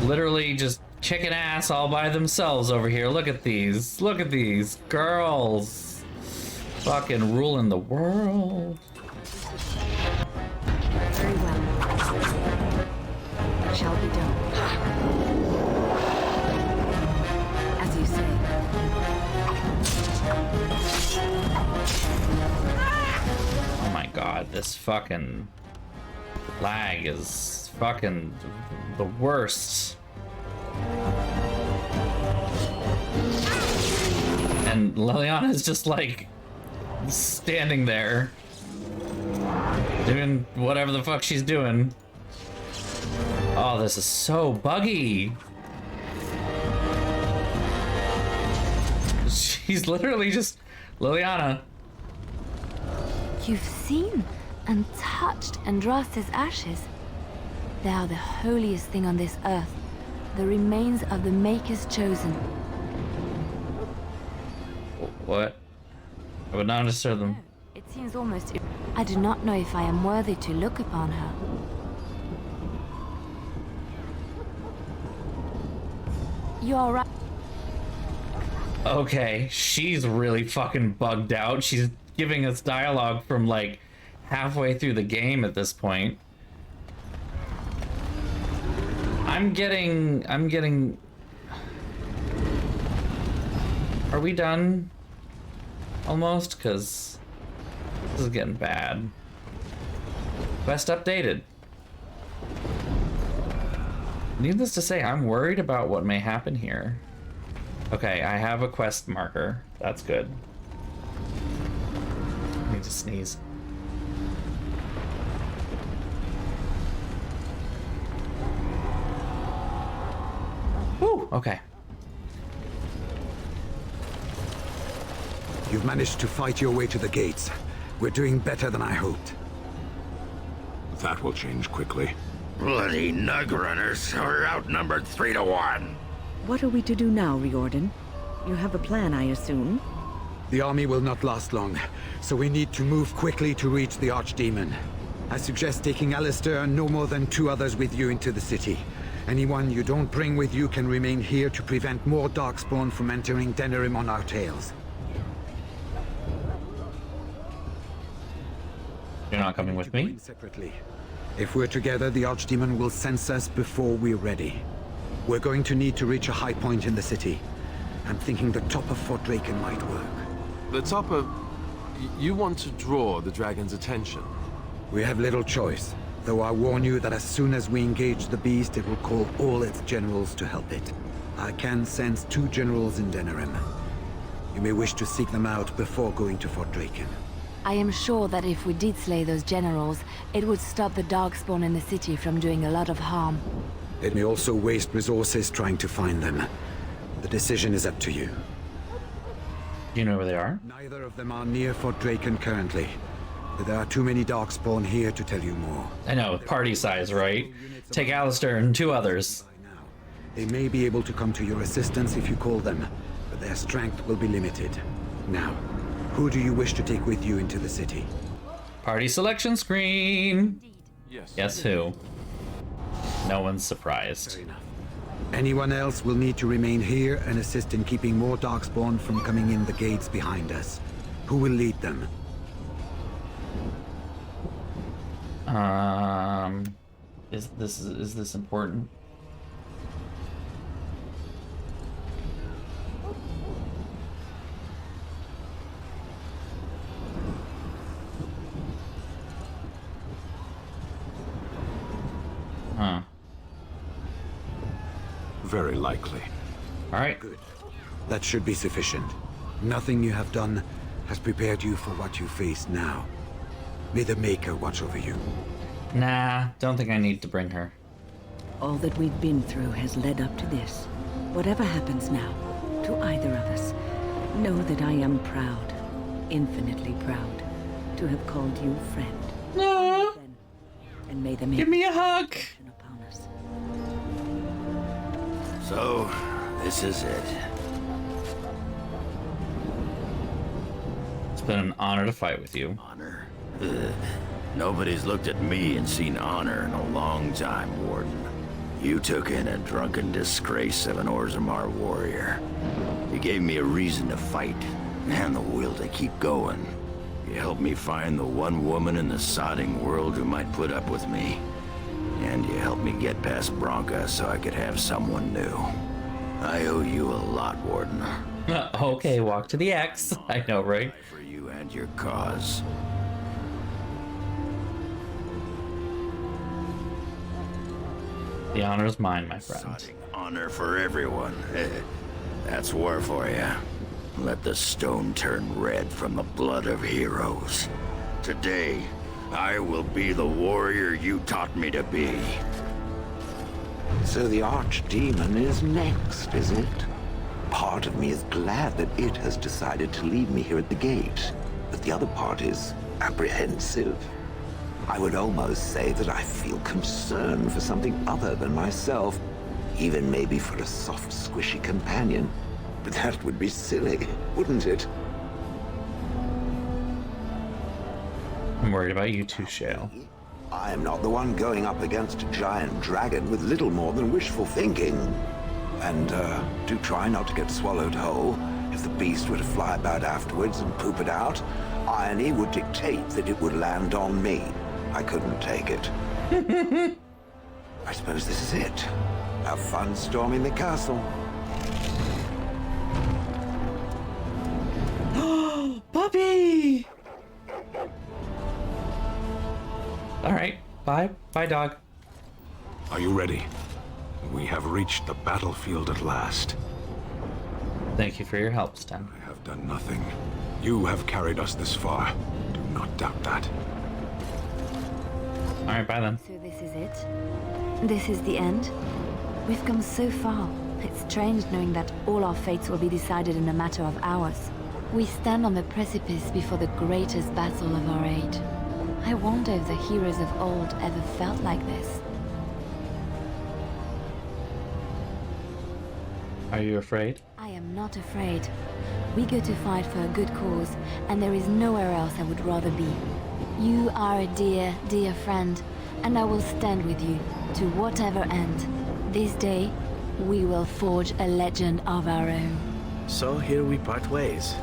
Literally just kicking ass all by themselves over here. Look at these. Look at these girls. Fucking ruling the world. Very well. It shall be done. As you say. Oh my god, this fucking lag is fucking the worst. And Liliana's just like standing there doing whatever the fuck she's doing. Oh, this is so buggy. She's literally just Liliana. You've seen and touched Andraste's ashes. They are the holiest thing on this earth, the remains of the Maker's chosen. What? I would not understand them. It seems almost... I do not know if I am worthy to look upon her. You are right. Okay, she's really fucking bugged out. She's giving us dialogue from like halfway through the game at this point. I'm getting... Are we done? Almost? Because this is getting bad. Quest updated. Needless to say, I'm worried about what may happen here. Okay, I have a quest marker. That's good. I need to sneeze. Woo! Okay. You've managed to fight your way to the gates. We're doing better than I hoped. That will change quickly. Bloody nug runners are outnumbered 3 to 1. What are we to do now, Riordan? You have a plan, I assume? The army will not last long, so we need to move quickly to reach the Archdemon. I suggest taking Alistair and no more than 2 others with you into the city. Anyone you don't bring with you can remain here to prevent more Darkspawn from entering Denerim on our tails. You're not coming with me? Separately. If we're together, the Archdemon will sense us before we're ready. We're going to need to reach a high point in the city. I'm thinking the top of Fort Draken might work. The top of... You want to draw the dragon's attention? We have little choice, though I warn you that as soon as we engage the beast, it will call all its generals to help it. I can sense 2 generals in Denerim. You may wish to seek them out before going to Fort Draken. I am sure that if we did slay those generals, it would stop the Darkspawn in the city from doing a lot of harm. It may also waste resources trying to find them. The decision is up to you. Do you know where they are? Neither of them are near Fort Draken currently. But there are too many Darkspawn here to tell you more. I know, party size, right? Take Alistair and 2 others. They may be able to come to your assistance if you call them, but their strength will be limited. Now, who do you wish to take with you into the city? Party selection screen! Yes. Guess who? No one's surprised. Anyone else will need to remain here and assist in keeping more Darkspawn from coming in the gates behind us. Who will lead them? Is this important? Huh. Very likely. Alright. Good. That should be sufficient. Nothing you have done has prepared you for what you face now. May the Maker watch over you. Nah, don't think I need to bring her. All that we've been through has led up to this. Whatever happens now, to either of us, know that I am proud, infinitely proud, to have called you friend. No. And may the Maker give me a hug. Upon us. So, this is it. It's been an honor to fight with you. Honor? Ugh. Nobody's looked at me and seen honor in a long time, Warden. You took in a drunken disgrace of an Orzammar warrior. You gave me a reason to fight, and the will to keep going. You helped me find the one woman in the sodding world who might put up with me. And you helped me get past Bronca so I could have someone new. I owe you a lot, Warden. Okay, walk to the X. I know, right? For you and your cause. The honor is mine, my friend. Sodding honor for everyone. That's war for you. Let the stone turn red from the blood of heroes. Today, I will be the warrior you taught me to be. So the Archdemon is next, is it? Part of me is glad that it has decided to leave me here at the gate, but the other part is apprehensive. I would almost say that I feel concern for something other than myself, even maybe for a soft, squishy companion. But that would be silly, wouldn't it? I'm worried about you too, Shale. I am not the one going up against a giant dragon with little more than wishful thinking. And, do try not to get swallowed whole. If the beast were to fly about afterwards and poop it out, irony would dictate that it would land on me. I couldn't take it. I suppose this is it. Have fun storming the castle. Puppy! Alright, bye. Bye, dog. Are you ready? We have reached the battlefield at last. Thank you for your help, Sten. I have done nothing. You have carried us this far. Do not doubt that. Alright, bye then. So this is it? This is the end? We've come so far. It's strange knowing that all our fates will be decided in a matter of hours. We stand on the precipice before the greatest battle of our age. I wonder if the heroes of old ever felt like this. Are you afraid? I am not afraid. We go to fight for a good cause, and there is nowhere else I would rather be. You are a dear, dear friend, and I will stand with you to whatever end. This day, we will forge a legend of our own. So here we part ways.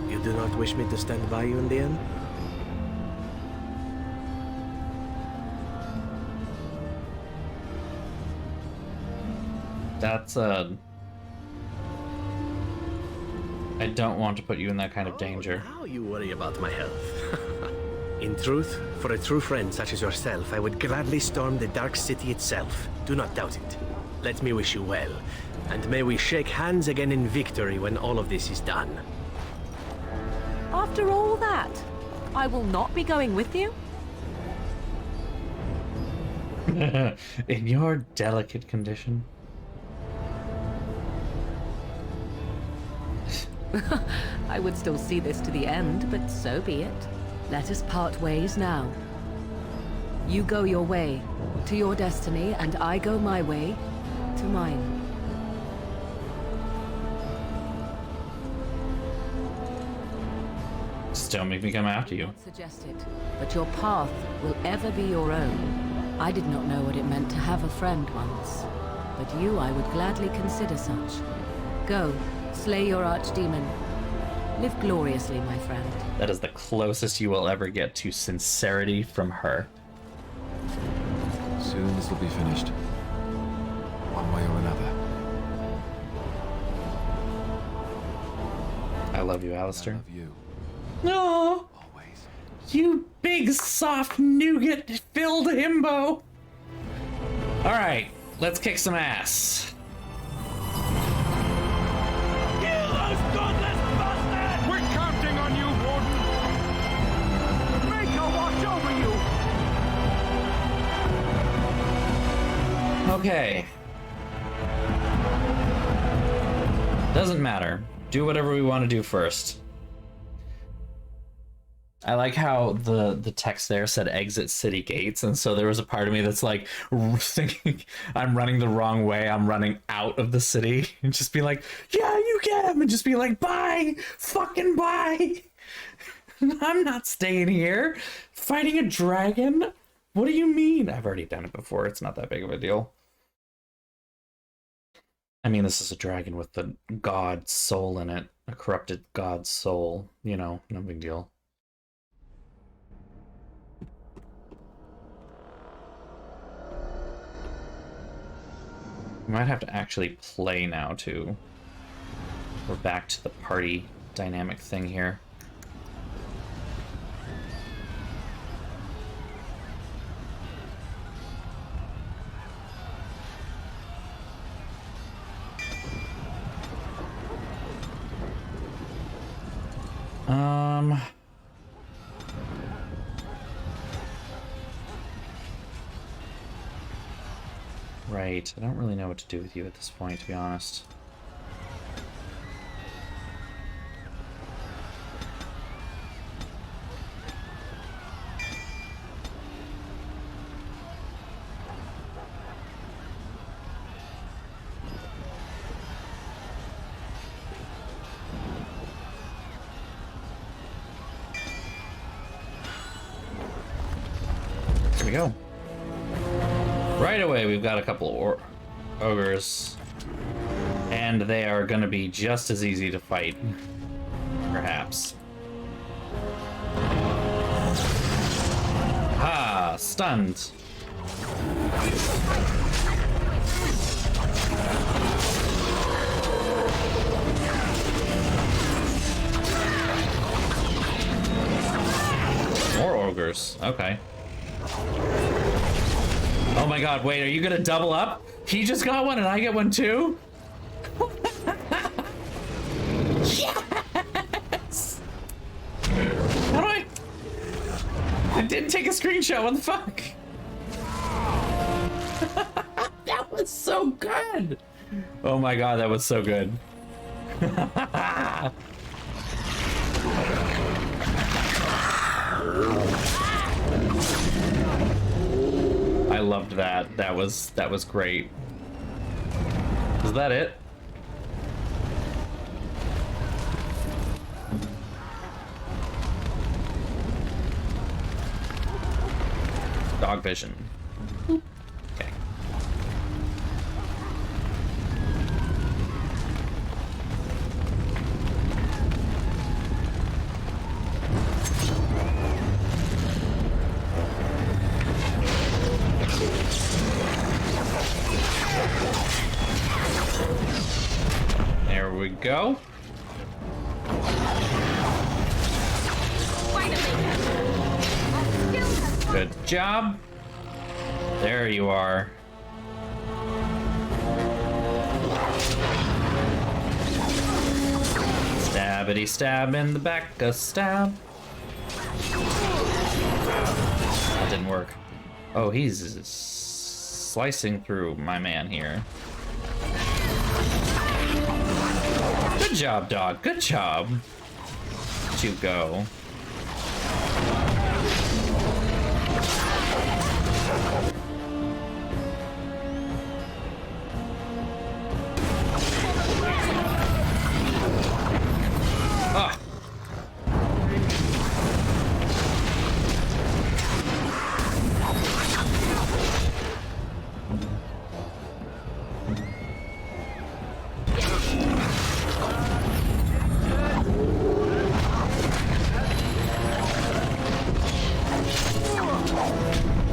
You do not wish me to stand by you in the end? That's, I don't want to put you in that kind of danger. Now you worry about my health. In truth, for a true friend such as yourself, I would gladly storm the Dark City itself. Do not doubt it. Let me wish you well, and may we shake hands again in victory when all of this is done. After all that, I will not be going with you? In your delicate condition. I would still see this to the end, but so be it. Let us part ways now. You go your way, to your destiny, and I go my way, to mine. Just don't make me come after you. Not suggest it, but your path will ever be your own. I did not know what it meant to have a friend once, but you I would gladly consider such. Go, slay your archdemon. Live gloriously, my friend. That is the closest you will ever get to sincerity from her. Soon this will be finished. One way or another. I love you, Alistair. I love you. No! Always. You big soft nougat filled himbo! All right, let's kick some ass. Kill those godless bastards! We're counting on you, Warden. Make her watch over you. Okay. Doesn't matter. Do whatever we want to do first. I like how the text there said exit city gates, and so there was a part of me that's like thinking I'm running the wrong way. I'm running out of the city and just be like, yeah, you get him, and just be like, bye, fucking bye. I'm not staying here fighting a dragon. What do you mean? I've already done it before. It's not that big of a deal. I mean, this is a dragon with the god soul in it, a corrupted god soul. You know, no big deal. We might have to actually play now, too. We're back to the party dynamic thing here. Right, I don't really know what to do with you at this point, to be honest. Here we go. Right away, we've got a couple of ogres, and they are going to be just as easy to fight, perhaps. Ah, stunned. More ogres, okay. Oh my god, wait, are you gonna double up? He just got one and I get one too? Yes! How do I didn't take a screenshot, what the fuck? That was so good! Oh my god, that was so good. I loved that. That was great. Is that it? Dog vision. Okay. There we go. Good job. There you are. Stabbity stab in the back, a stab. That didn't work. Oh, he's slicing through my man here. Good job, dog. Good job. Let you go. Ah.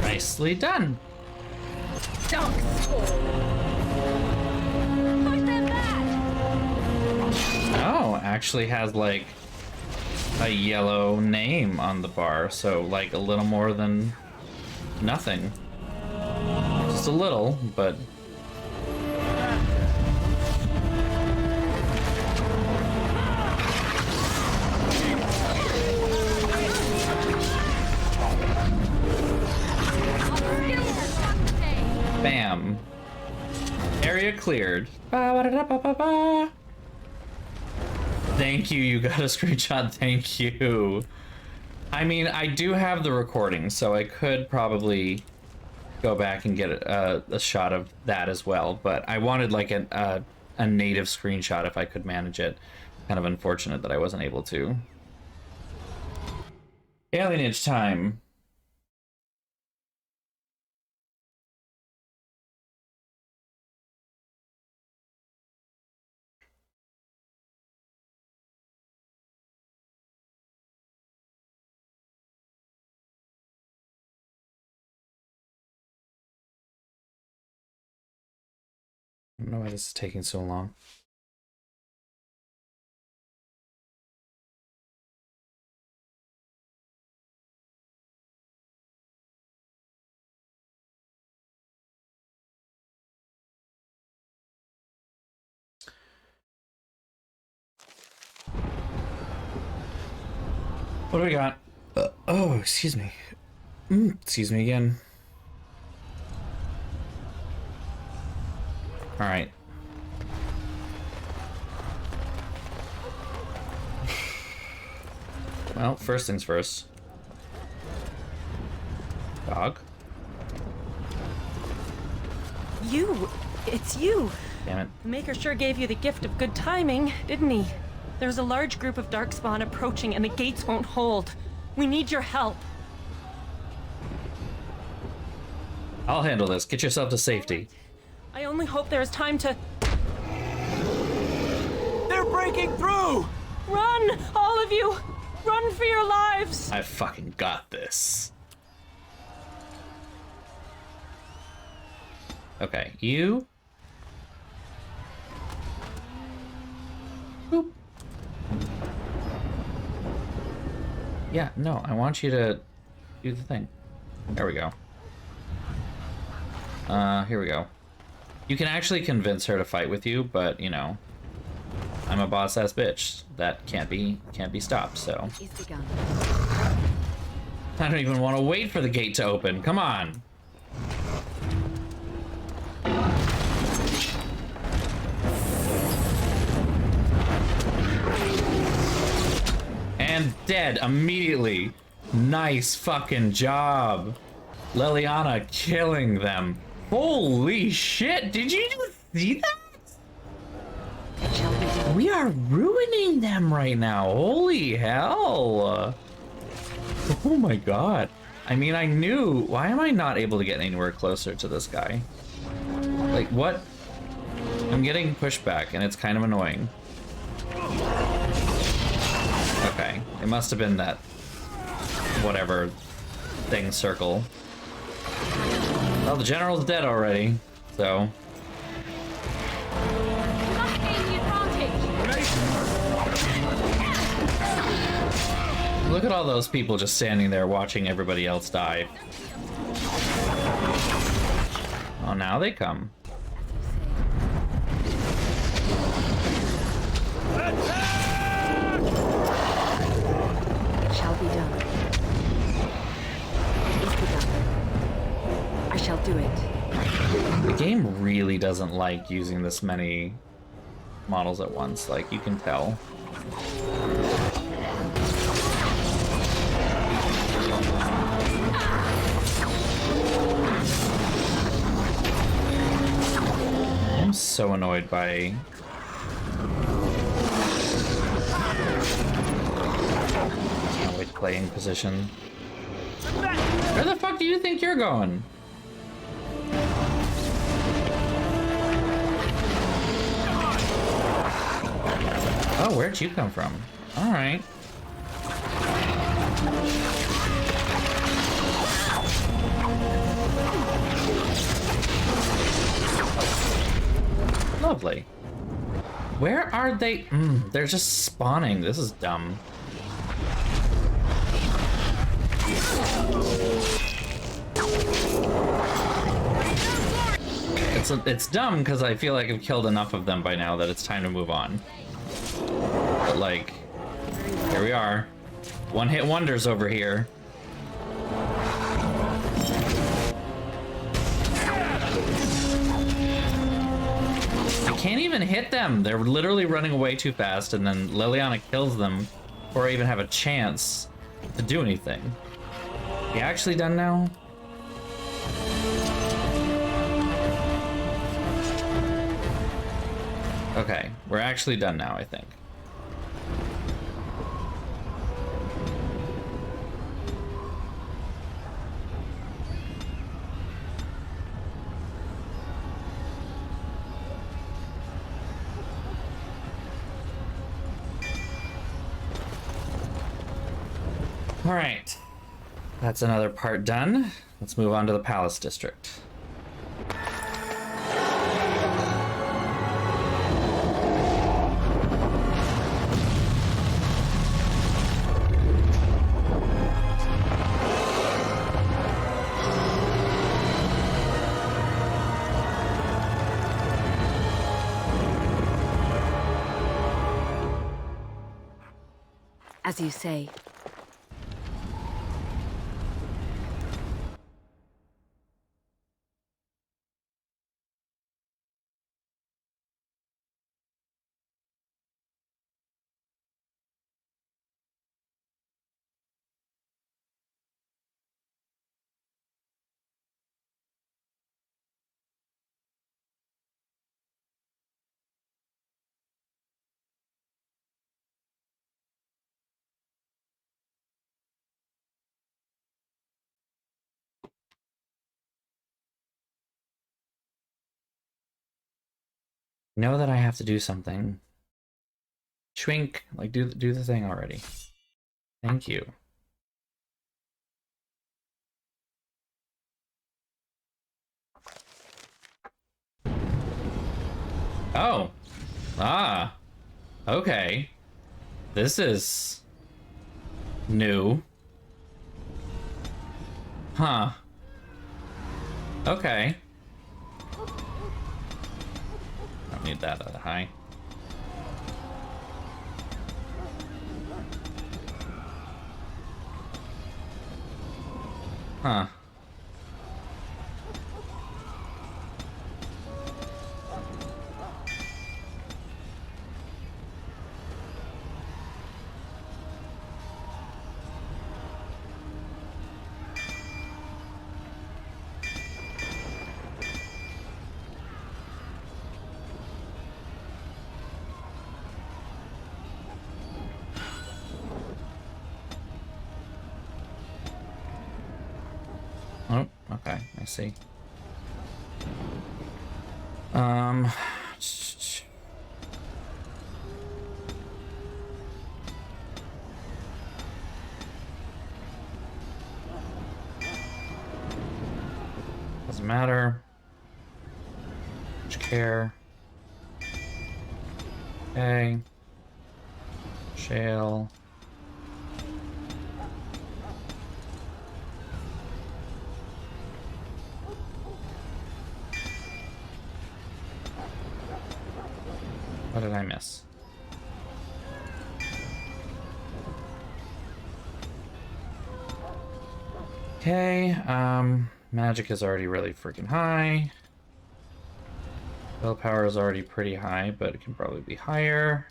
Nicely done. Oh, actually has like a yellow name on the bar, so like a little more than nothing. Just a little, but... Bam. Area cleared. Ba-ba-da-da-ba-ba-ba. Thank you, you got a screenshot, thank you. I mean, I do have the recording, so I could probably go back and get a shot of that as well, but I wanted like a native screenshot if I could manage it. Kind of unfortunate that I wasn't able to. Alienage time. I don't know why this is taking so long. What do we got? Oh, excuse me. Excuse me again. All right. Well, first things first. Dog. You! It's you! Damn it. The Maker sure gave you the gift of good timing, didn't he? There's a large group of Darkspawn approaching and the gates won't hold. We need your help. I'll handle this. Get yourself to safety. I only hope there is time to... They're breaking through! Run! All of you! Run for your lives! I fucking got this. Okay, you... Boop. Yeah, no, I want you to do the thing. There we go. Here we go. You can actually convince her to fight with you, but, you know, I'm a boss-ass bitch. That can't be stopped, so... I don't even want to wait for the gate to open. Come on! And dead immediately. Nice fucking job. Liliana killing them. Holy shit, did you see that? We are ruining them right now. Holy hell. Oh my god. I mean, I knew. Why am I not able to get anywhere closer to this guy? Like, what? I'm getting pushed back, and it's kind of annoying. Okay, it must have been that whatever thing circle. Well, the general's dead already, so... Look at all those people just standing there watching everybody else die. Oh, now they come. It shall be done. It is begun. I shall do it. The game really doesn't like using this many models at once, like, you can tell. I'm so annoyed by... Can't wait to play in position. Where the fuck do you think you're going? Oh, where'd you come from? Alright. Lovely. Where are they? They're just spawning. This is dumb. it's dumb because I feel like I've killed enough of them by now that it's time to move on. But like, here we are. One-hit wonders over here. I can't even hit them. They're literally running away too fast, and then Liliana kills them before I even have a chance to do anything. You actually done now? Okay, we're actually done now, I think. All right, that's another part done. Let's move on to the Palace District. As you say. Know that I have to do something. Schwink, like do the thing already. Thank you. Oh. Ah. Okay. This is new. Huh. Okay. Don't need that other high. Huh. Oh, okay, I see. Doesn't matter. Much care. Okay. Shale. What did I miss? Okay, magic is already really freaking high. Willpower is already pretty high, but it can probably be higher.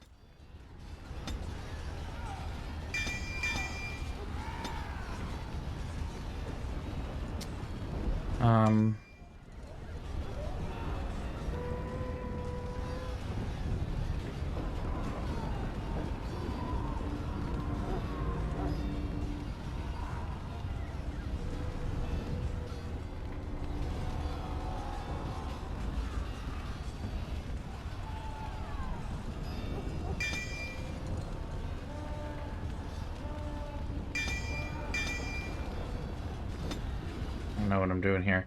I know what I'm doing here.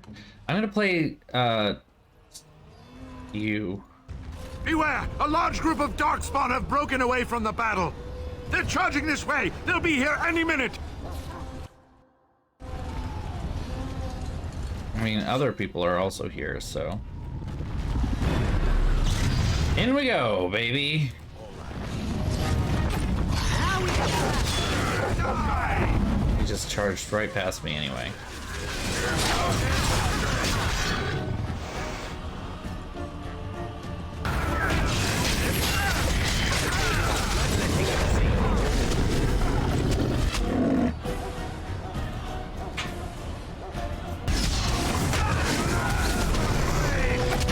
I'm gonna play you. Beware! A large group of Darkspawn have broken away from the battle. They're charging this way. They'll be here any minute. I mean, other people are also here, so In we go, baby. He just charged right past me anyway.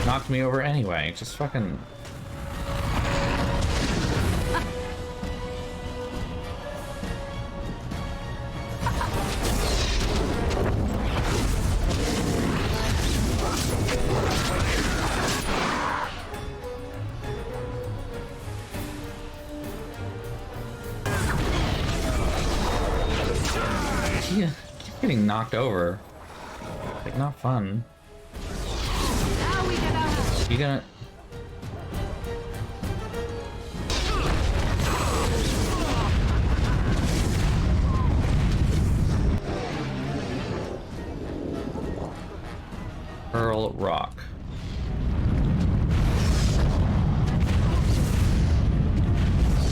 Knocked me over anyway. Just fucking... Yeah, keep getting knocked over. Like, not fun. You gonna... Pearl Rock.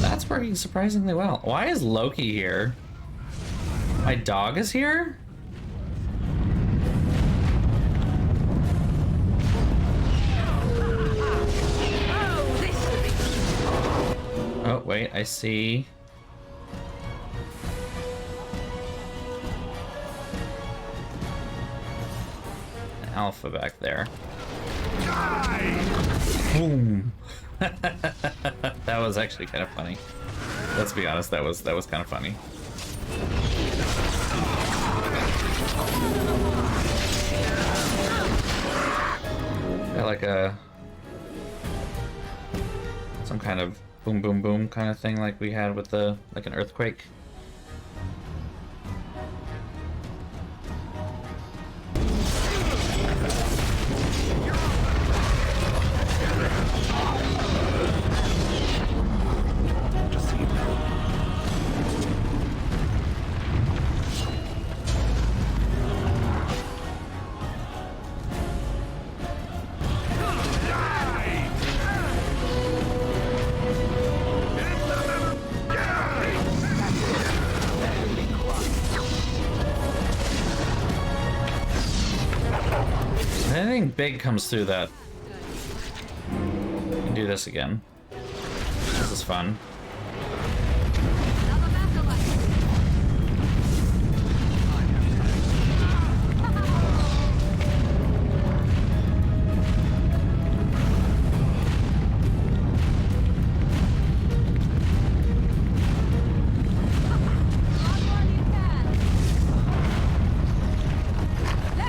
That's working surprisingly well. Why is Loki here? My dog is here? Oh, wait, I see. An alpha back there. Boom. That was actually kind of funny. Let's be honest, that was kind of funny. Got like some kind of boom boom boom kind of thing like we had with the like an earthquake. Anything big comes through that. We can do this again. This is fun.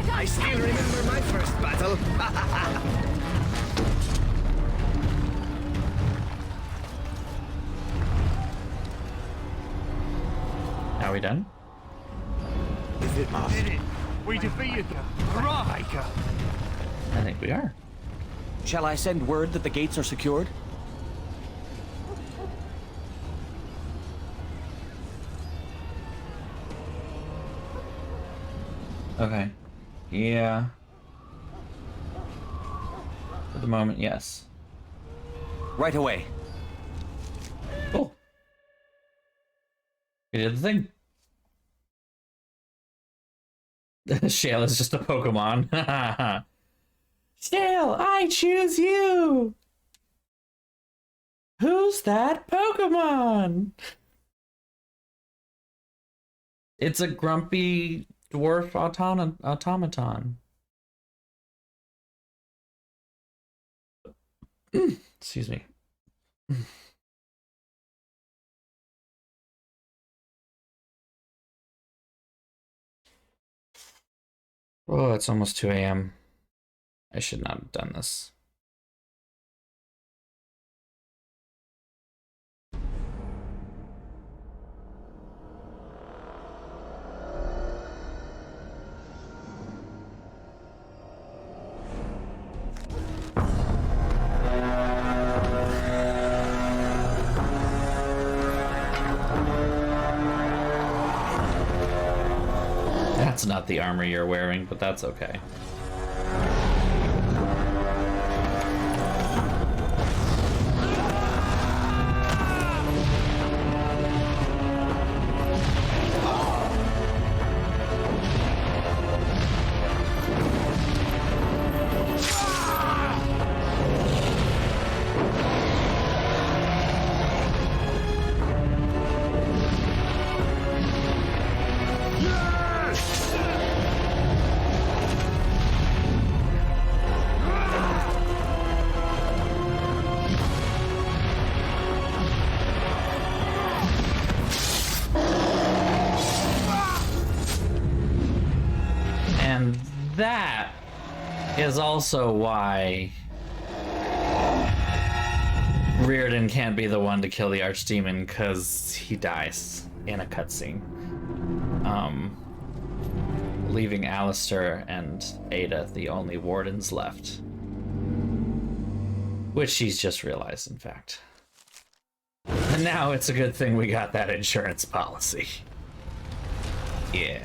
I still remember my first battle. Are we done? If it must. We defeated them. Hurrah! I think we are. Shall I send word that the gates are secured? Okay. Yeah. For the moment, yes. Right away. Cool. You did the thing. Shale is just a Pokemon. Shale, I choose you! Who's that Pokemon? It's a grumpy dwarf automaton. Excuse me. Oh, it's almost 2 a.m. I should not have done this. That's not the armor you're wearing, but that's okay. that is also why Reardon can't be the one to kill the Archdemon, because he dies in a cutscene. Leaving Alistair and Ada the only wardens left. Which she's just realized, in fact. And now it's a good thing we got that insurance policy. Yeah.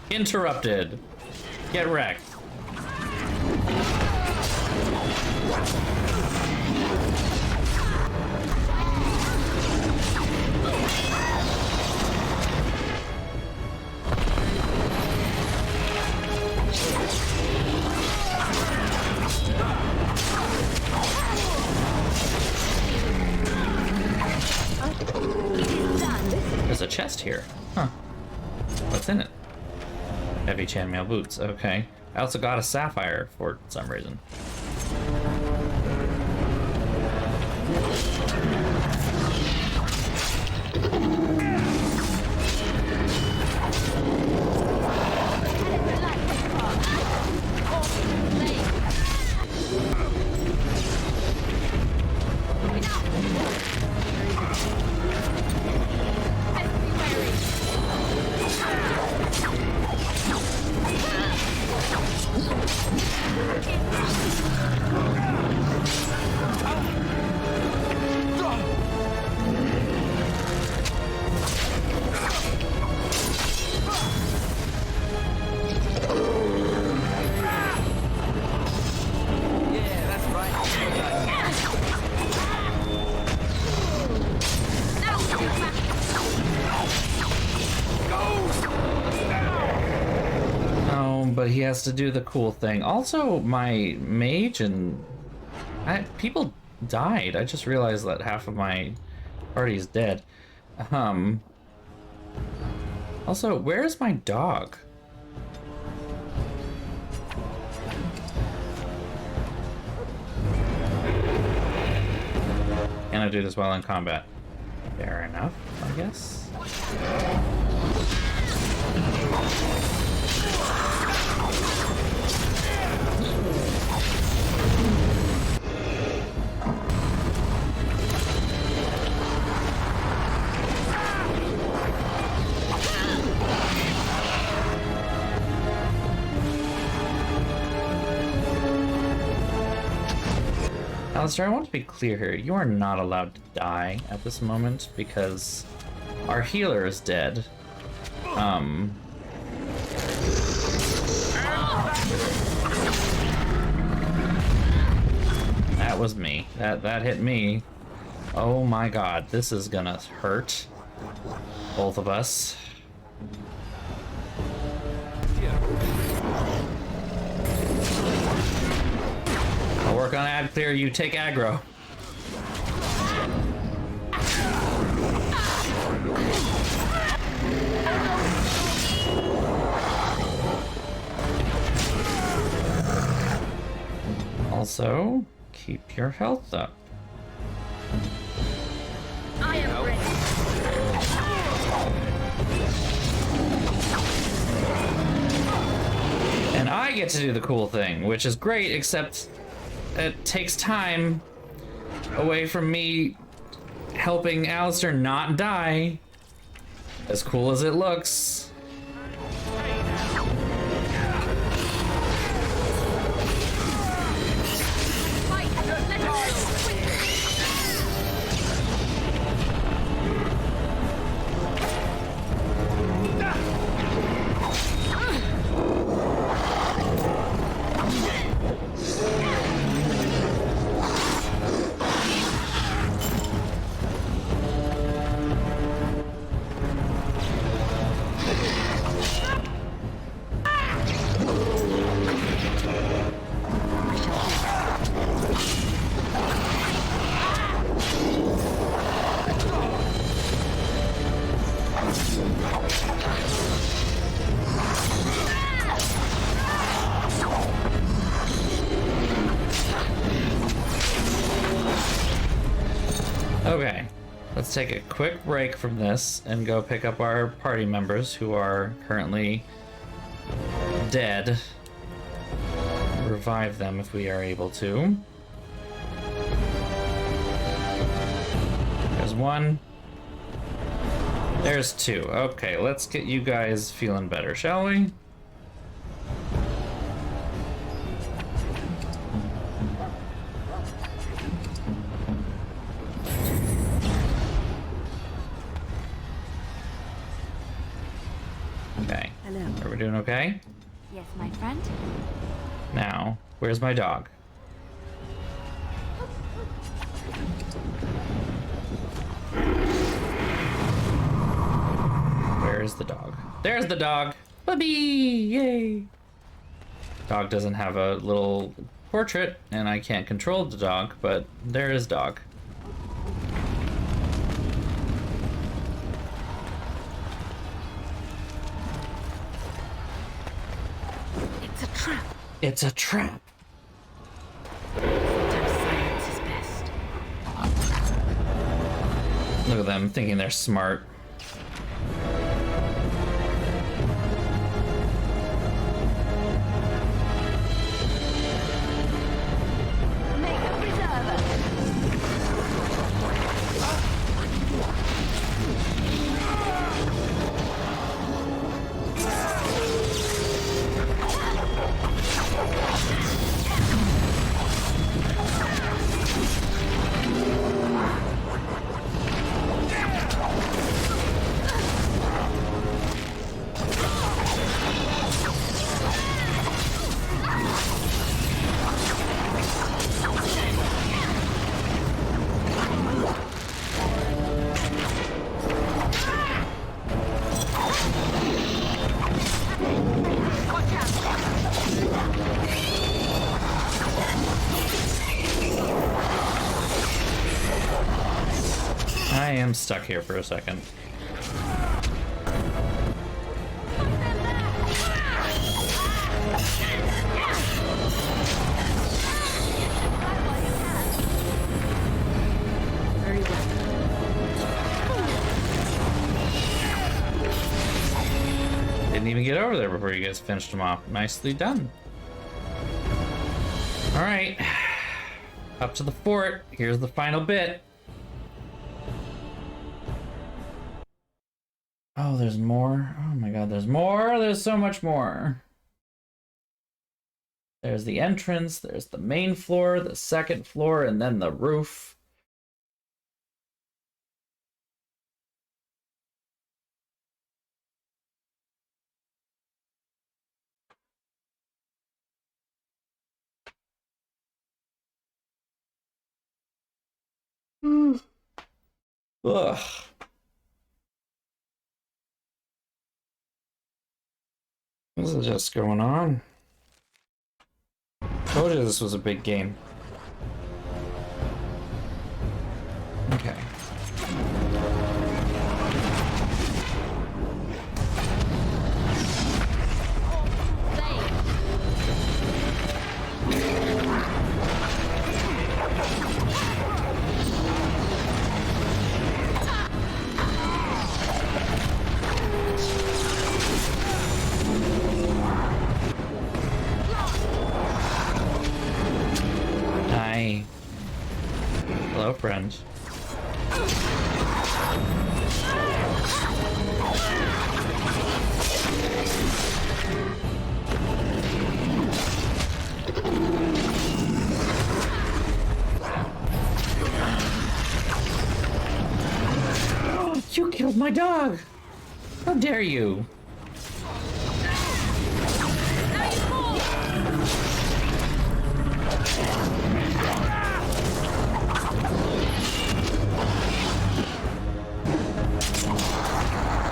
Interrupted. Get wrecked. There's a chest here. Huh. What's in it? Heavy chainmail boots. Okay. I also got a sapphire for some reason. But he has to do the cool thing. Also, my mage and people died. I just realized that half of my party is dead. Also, where's my dog? Can I do this while in combat? Fair enough, I guess. Alistair, I want to be clear here. You are not allowed to die at this moment because our healer is dead. That was me. That hit me. Oh my god, this is gonna hurt both of us. I'll work on ad clear, you take aggro. Also, keep your health up. I am ready. And I get to do the cool thing, which is great, except it takes time away from me helping Alistair not die. As cool as it looks. Okay, let's take a quick break from this and go pick up our party members who are currently dead. Revive them if we are able to. There's one. There's two. Okay, let's get you guys feeling better, shall we? Okay. Hello. Are we doing okay? Yes, my friend? Now, where's my dog? Where's the dog? There's the dog! Puppy! Yay! Dog doesn't have a little portrait, and I can't control the dog, but there is dog. It's a trap. It's a trap. Sometimes silence is best. Look at them thinking they're smart. I am stuck here for a second. Very well. Didn't even get over there before you guys finished him off. Nicely done. Alright. Up to the fort. Here's the final bit. Oh, there's more. Oh my god, there's more. There's so much more. There's the entrance, there's the main floor, the second floor, and then the roof. Ugh. What is just going on? Told you this was a big game. Okay. Hi. Hello, friend. Oh, you killed my dog! How dare you?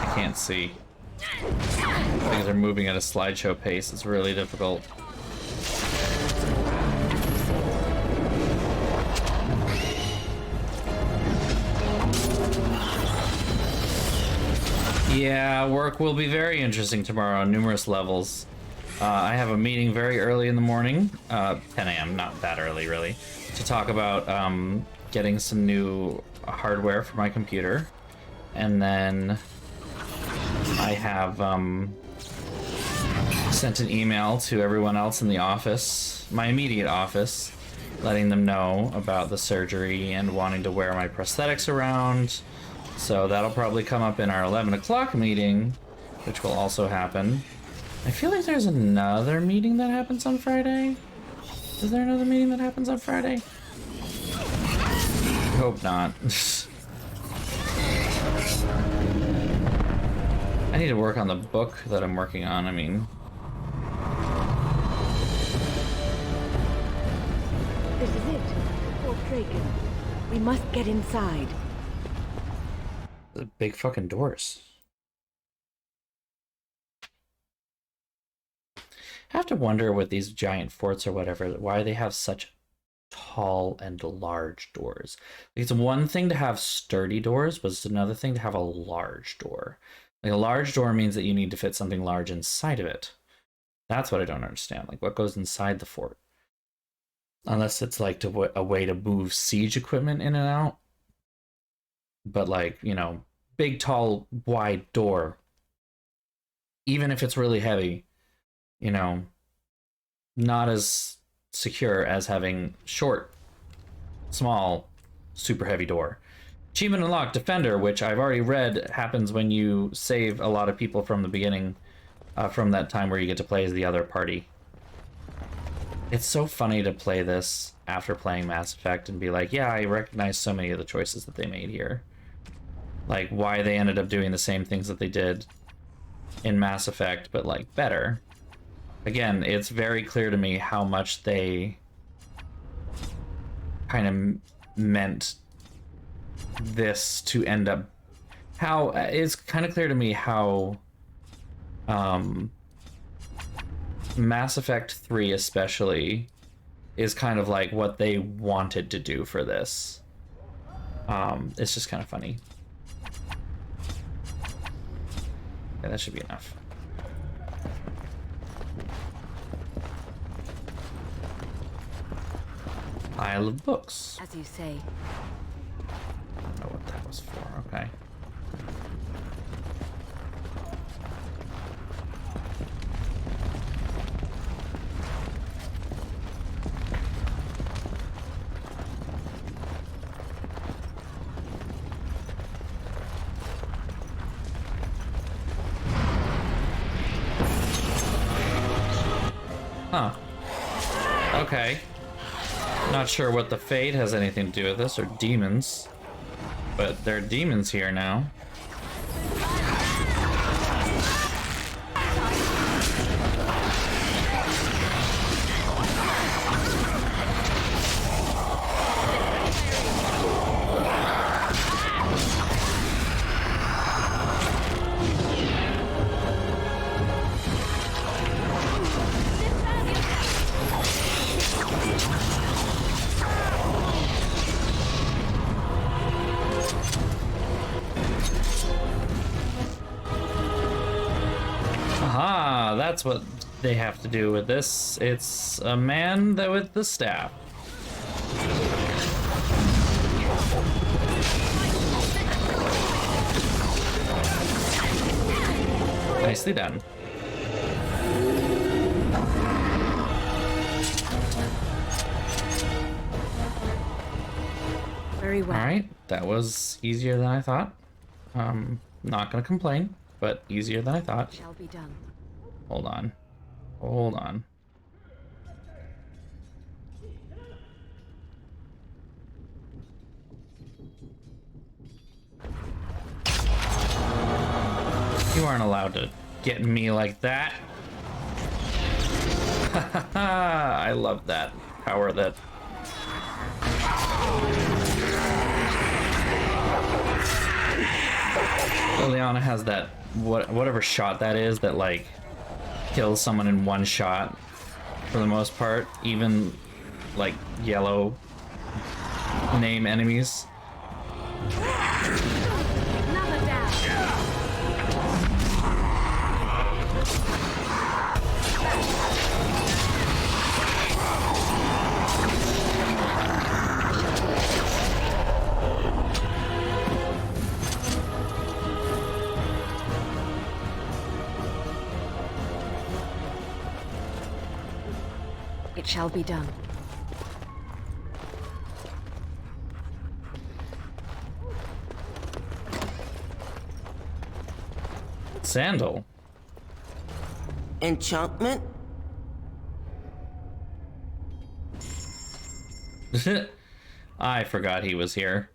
I can't see. Things are moving at a slideshow pace. It's really difficult. Yeah, work will be very interesting tomorrow on numerous levels. I have a meeting very early in the morning, 10 a.m., not that early really, to talk about getting some new hardware for my computer, and then I have sent an email to everyone else in the office, my immediate office, letting them know about the surgery and wanting to wear my prosthetics around. So that'll probably come up in our 11 o'clock meeting, which will also happen. I feel like there's another meeting that happens on Friday. Is there another meeting that happens on Friday? I hope not. I need to work on the book that I'm working on, I mean. This is it. Fort Draken. We must get inside. The big fucking doors. I have to wonder with these giant forts or whatever, why they have such tall and large doors. Like, it's one thing to have sturdy doors, but it's another thing to have a large door. Like, a large door means that you need to fit something large inside of it. That's what I don't understand. Like, what goes inside the fort? Unless it's like a way to move siege equipment in and out. But like, you know, big, tall, wide door. Even if it's really heavy, you know, not as secure as having short, small, super heavy door. Achievement unlocked, Defender, which I've already read happens when you save a lot of people from the beginning, from that time where you get to play as the other party. It's so funny to play this after playing Mass Effect and be like, yeah, I recognize so many of the choices that they made here. Like, why they ended up doing the same things that they did in Mass Effect, but, like, better. Again, it's very clear to me how much they kind of meant this to end up... How... It's kind of clear to me how... Mass Effect 3 especially is kind of like what they wanted to do for this. It's just kind of funny. Yeah, that should be enough. Pile of books. As you say. I don't know what that was for. Okay. Huh. Okay. Not sure what the Fade has anything to do with this, or demons. But there are demons here now. Aha, that's what they have to do with this. It's a man with the staff. Nicely done. Very well. Alright, that was easier than I thought. Not gonna complain, but easier than I thought. Shall be done. Hold on. Hold on. You aren't allowed to get me like that. I love that power that... Liliana has that, whatever shot that is, that like kills someone in one shot for the most part, even like yellow name enemies. It shall be done. Sandal. Enchantment? I forgot he was here.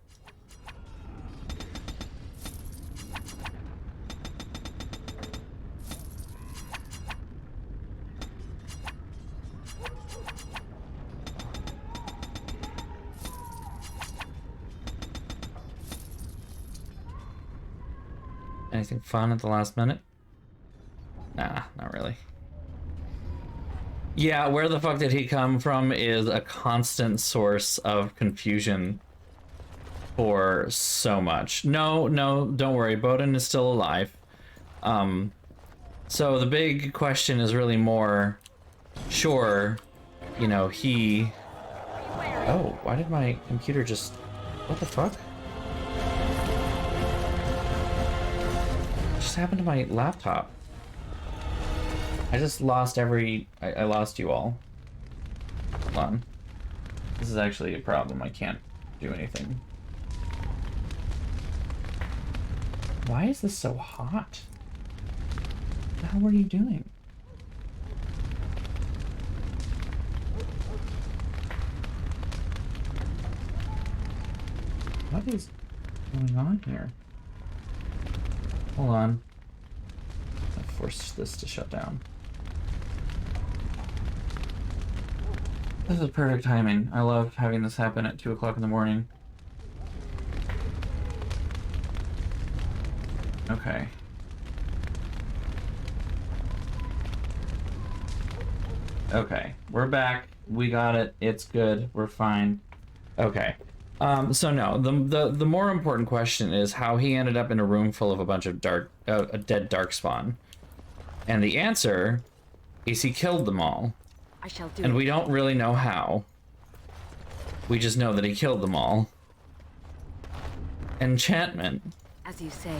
Anything fun at the last minute? Nah, not really. Yeah, where the fuck did he come from is a constant source of confusion for so much. No, don't worry. Bowden is still alive. So the big question is really more, sure, you know, he... Oh, why did my computer just... What the fuck? What just happened to my laptop? I just lost I lost you all. Hold on. This is actually a problem. I can't do anything. Why is this so hot? What the hell are you doing? What is going on here? Hold on. I forced this to shut down. This is perfect timing. I love having this happen at 2 o'clock in the morning. Okay. Okay, we're back. We got it. It's good. We're fine. Okay. So no, the more important question is how he ended up in a room full of a bunch of a dead darkspawn. And the answer is he killed them all. I shall do and it. We don't really know how. We just know that he killed them all. Enchantment. As you say.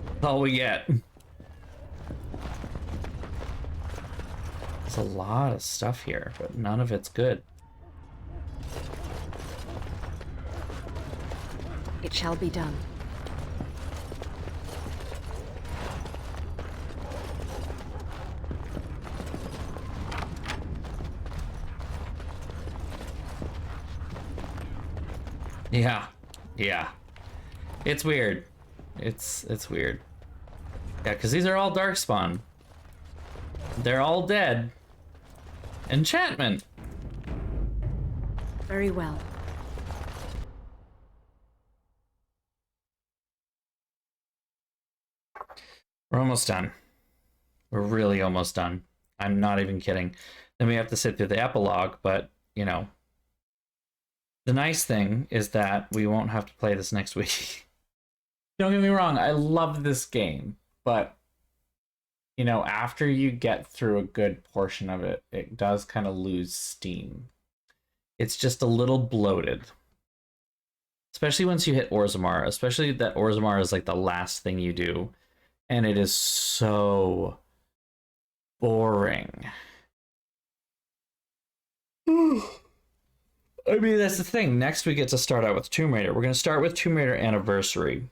That's all we get. There's a lot of stuff here, but none of it's good. It shall be done. Yeah. It's weird. It's weird. Yeah, because these are all darkspawn. They're all dead. Enchantment. Very well. We're almost done. We're really almost done. I'm not even kidding. Then we have to sit through the epilogue, but, you know. The nice thing is that we won't have to play this next week. Don't get me wrong, I love this game, but, you know, after you get through a good portion of it, it does kind of lose steam. It's just a little bloated. Especially once you hit Orzammar, especially that Orzammar is like the last thing you do. And it is so boring. I mean, that's the thing. Next, we get to start out with Tomb Raider. We're going to start with Tomb Raider Anniversary.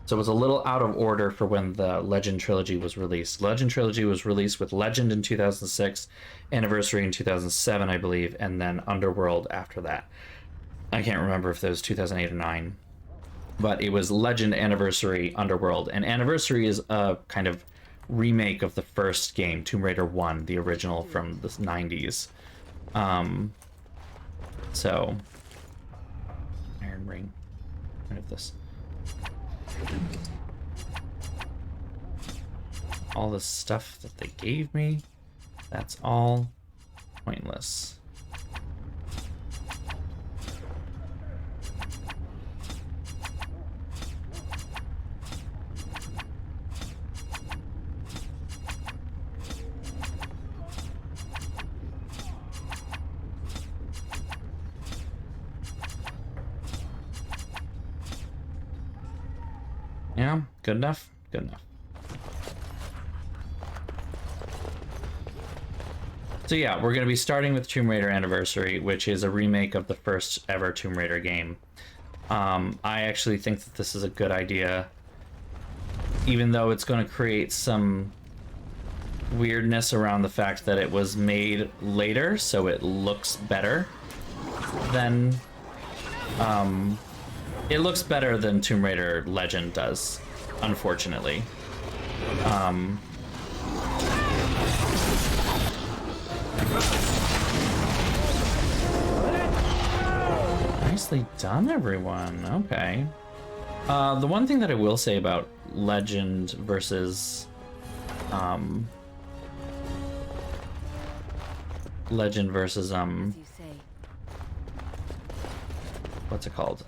So it was a little out of order for when the Legend Trilogy was released. Legend Trilogy was released with Legend in 2006, Anniversary in 2007, I believe, and then Underworld after that. I can't remember if that was 2008 or 9. But it was Legend, Anniversary, Underworld. And Anniversary is a kind of remake of the first game, Tomb Raider 1, the original from the 90s. So, Iron Ring. Rid of this. All the stuff that they gave me, that's all pointless. Yeah, good enough? Good enough. So yeah, we're going to be starting with Tomb Raider Anniversary, which is a remake of the first ever Tomb Raider game. I actually think that this is a good idea, even though it's going to create some weirdness around the fact that it was made later, so it looks better than it looks better than Tomb Raider Legend does, unfortunately. Nicely done, everyone. Okay. The one thing that I will say about Legend versus what's it called?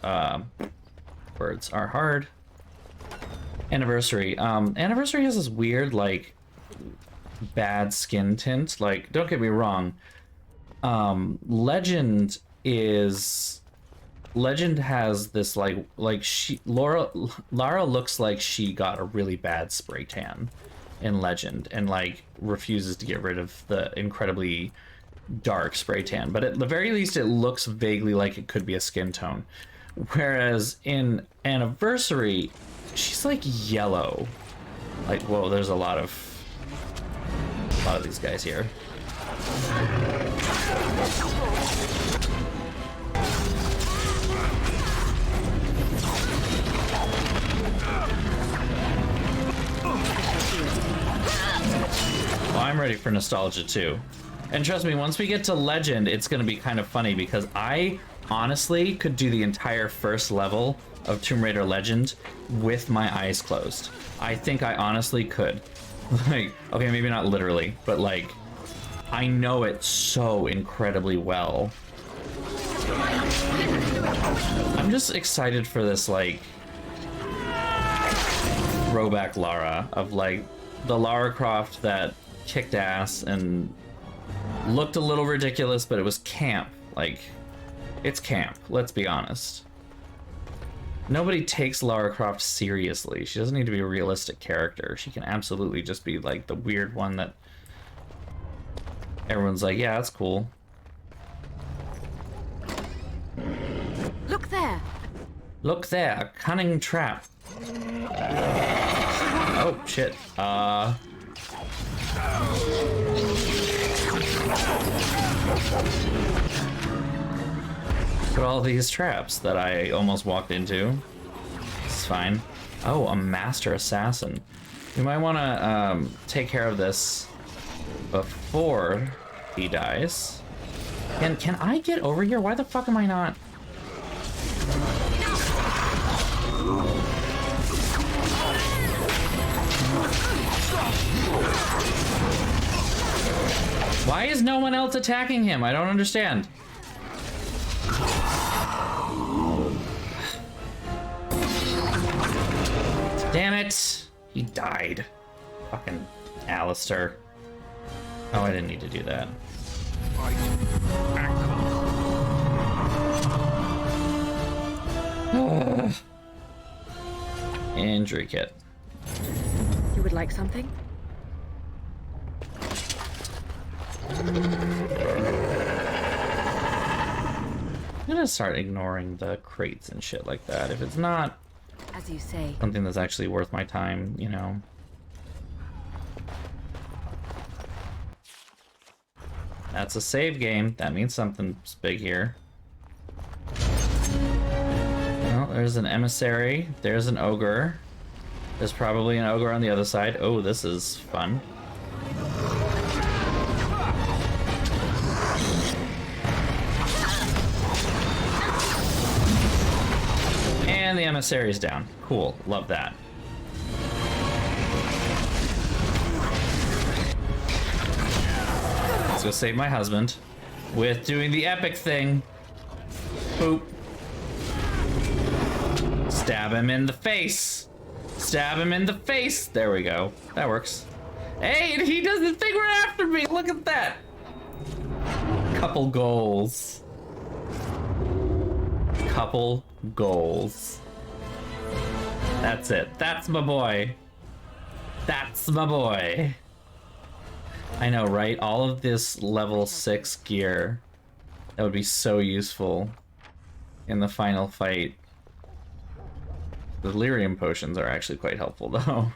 Words are hard. Anniversary. Anniversary has this weird, like, bad skin tint. Like, don't get me wrong. Legend has this Lara looks like she got a really bad spray tan in Legend and like refuses to get rid of the incredibly dark spray tan, but at the very least it looks vaguely like it could be a skin tone. Whereas in Anniversary, she's like yellow. Like, whoa, there's a lot of these guys here. Well, I'm ready for nostalgia too. And trust me, once we get to Legend, it's going to be kind of funny because I honestly could do the entire first level of Tomb Raider Legend with my eyes closed. I think I honestly could. Like, okay, maybe not literally, but like, I know it so incredibly well. I'm just excited for this, like, throwback Lara of, like, the Lara Croft that kicked ass and looked a little ridiculous, but it was camp. Like, it's camp, let's be honest. Nobody takes Lara Croft seriously. She doesn't need to be a realistic character. She can absolutely just be, like, the weird one that everyone's like, yeah, that's cool. Look there! Look there, a cunning trap. Oh, shit. Look at all these traps that I almost walked into. It's fine. Oh, a master assassin. We might want to take care of this before he dies. Can I get over here? Why the fuck am I not? Why is no one else attacking him? I don't understand. Damn it! He died. Fucking Alistair. Oh, I didn't need to do that. Injury kit. You would like something? I'm gonna start ignoring the crates and shit like that. If it's not as you say, something that's actually worth my time, you know. That's a save game. That means something's big here. Well, there's an emissary. There's an ogre. There's probably an ogre on the other side. Oh, this is fun. And the emissary is down. Cool. Love that. Let's go save my husband with doing the epic thing. Boop. Stab him in the face. Stab him in the face. There we go. That works. Hey, and he does the thing right after me. Look at that. Couple goals. Couple goals. That's it. That's my boy. That's my boy. I know, right? All of this level 6 gear, that would be so useful in the final fight. The delirium potions are actually quite helpful, though.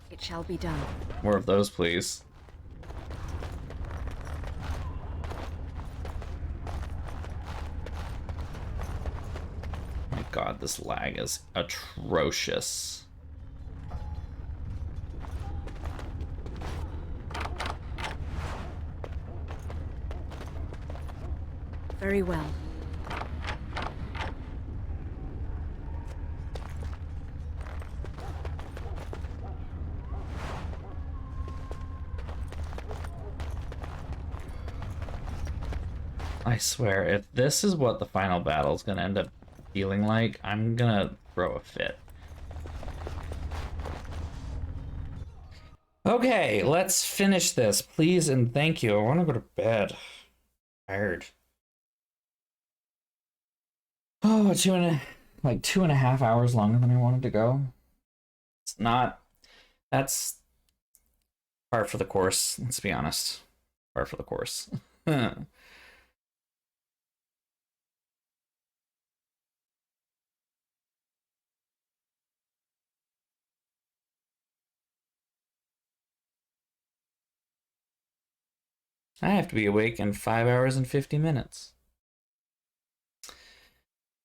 It shall be done. More of those, please. My god, this lag is atrocious. Very well. I swear, if this is what the final battle is gonna end up feeling like, I'm gonna throw a fit. Okay, let's finish this, please and thank you. I want to go to bed. Tired. Oh, 2.5 hours longer than I wanted to go. It's not. That's par for the course. Let's be honest. Par for the course. I have to be awake in 5 hours and 50 minutes.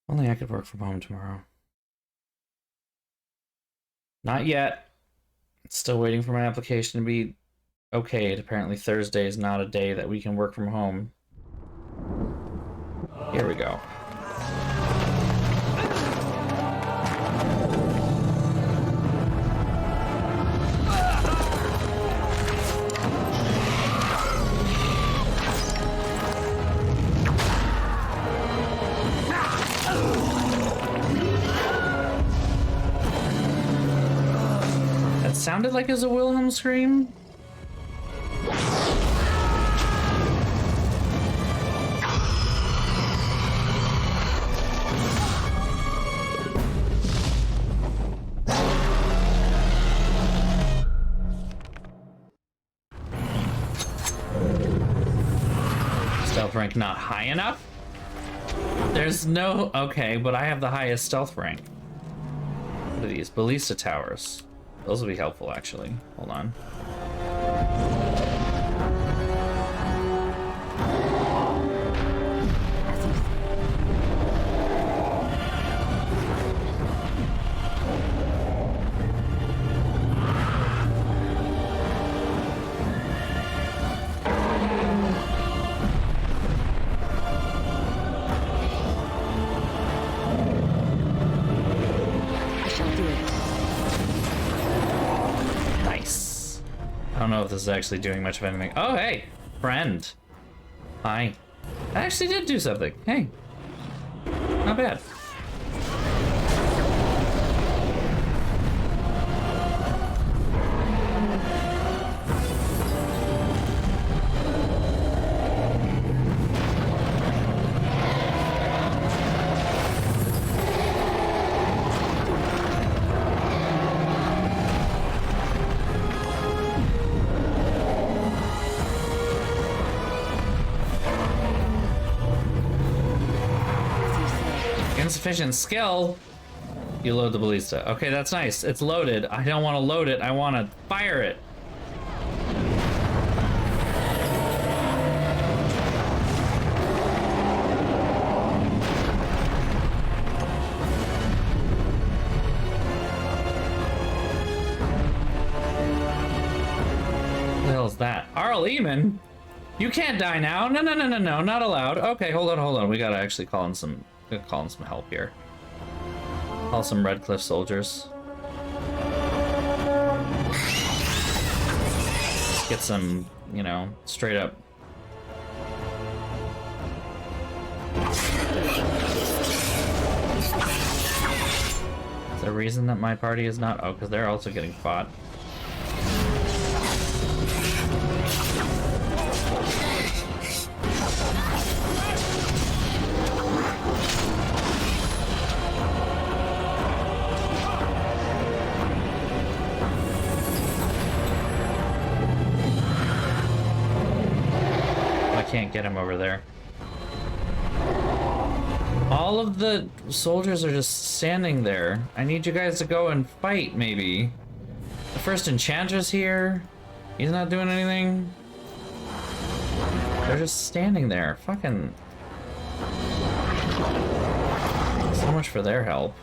Only I could work from home tomorrow. Not yet. Still waiting for my application to be okayed. Apparently Thursday is not a day that we can work from home. Here we go. Sounded like it was a Wilhelm scream. Stealth rank not high enough? There's no... Okay, but I have the highest stealth rank. What are these? Ballista towers. Those will be helpful, actually. Hold on. I don't know if this is actually doing much of anything. Oh, hey, friend. Hi. I actually did do something. Hey. Not bad. Insufficient skill. You load the ballista. Okay, that's nice. It's loaded. I don't want to load it. I want to fire it. What the hell is that? Arl Eamon? You can't die now. No, no, no, no, no. Not allowed. Okay, hold on, hold on. We gotta actually call in some help here. Call some Redcliffe soldiers. Get some, you know, straight up. Is there a reason that my party is not? Oh, because they're also getting fought. can't get him over there. All of the soldiers are just standing there. I need you guys to go and fight, maybe. The first enchanter's here. He's not doing anything. They're just standing there. Fucking... So much for their help.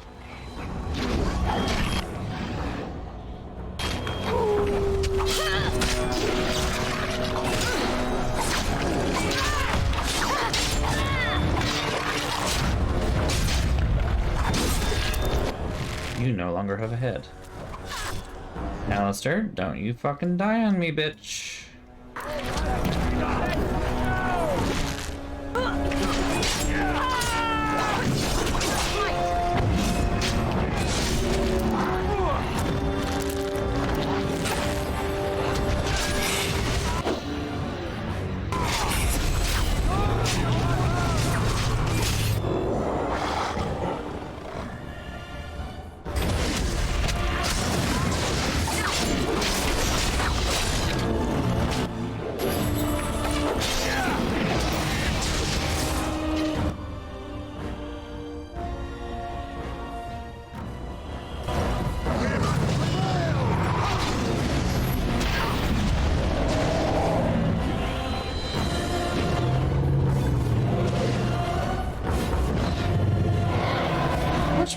You no longer have a head. Alistair, don't you fucking die on me, bitch.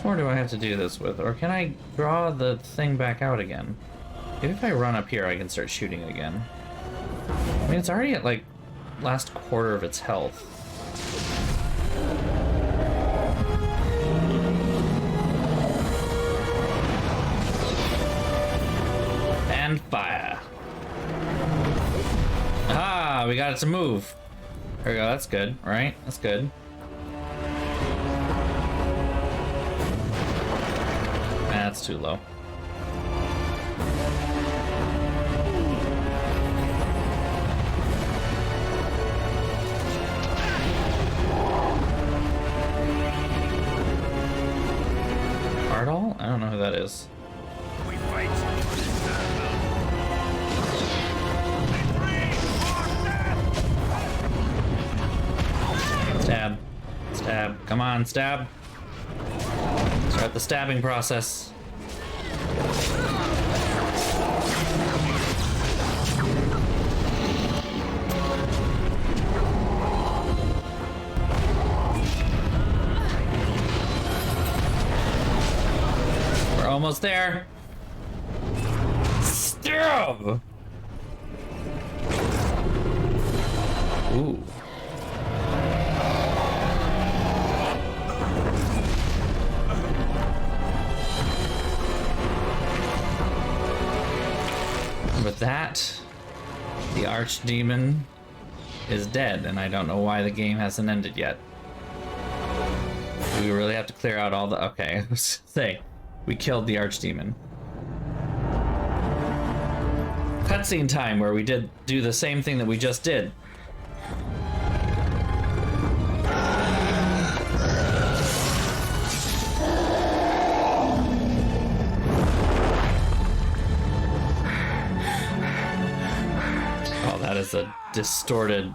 More do I have to do this with? Or can I draw the thing back out again? Maybe if I run up here I can start shooting again. I mean, it's already at like last quarter of its health. And fire. Ah, we got it to move. There we go, that's good, right? That's good. That's too low. Ardal? I don't know who that is. We fight. Stab. Stab. Come on, stab. Start the stabbing process. We're almost there. Stab! Ooh. With that, the archdemon is dead, and I don't know why the game hasn't ended yet. Do we really have to clear out all the... Okay, let's say, we killed the archdemon. Cutscene time where we did do the same thing that we just did. That is a distorted...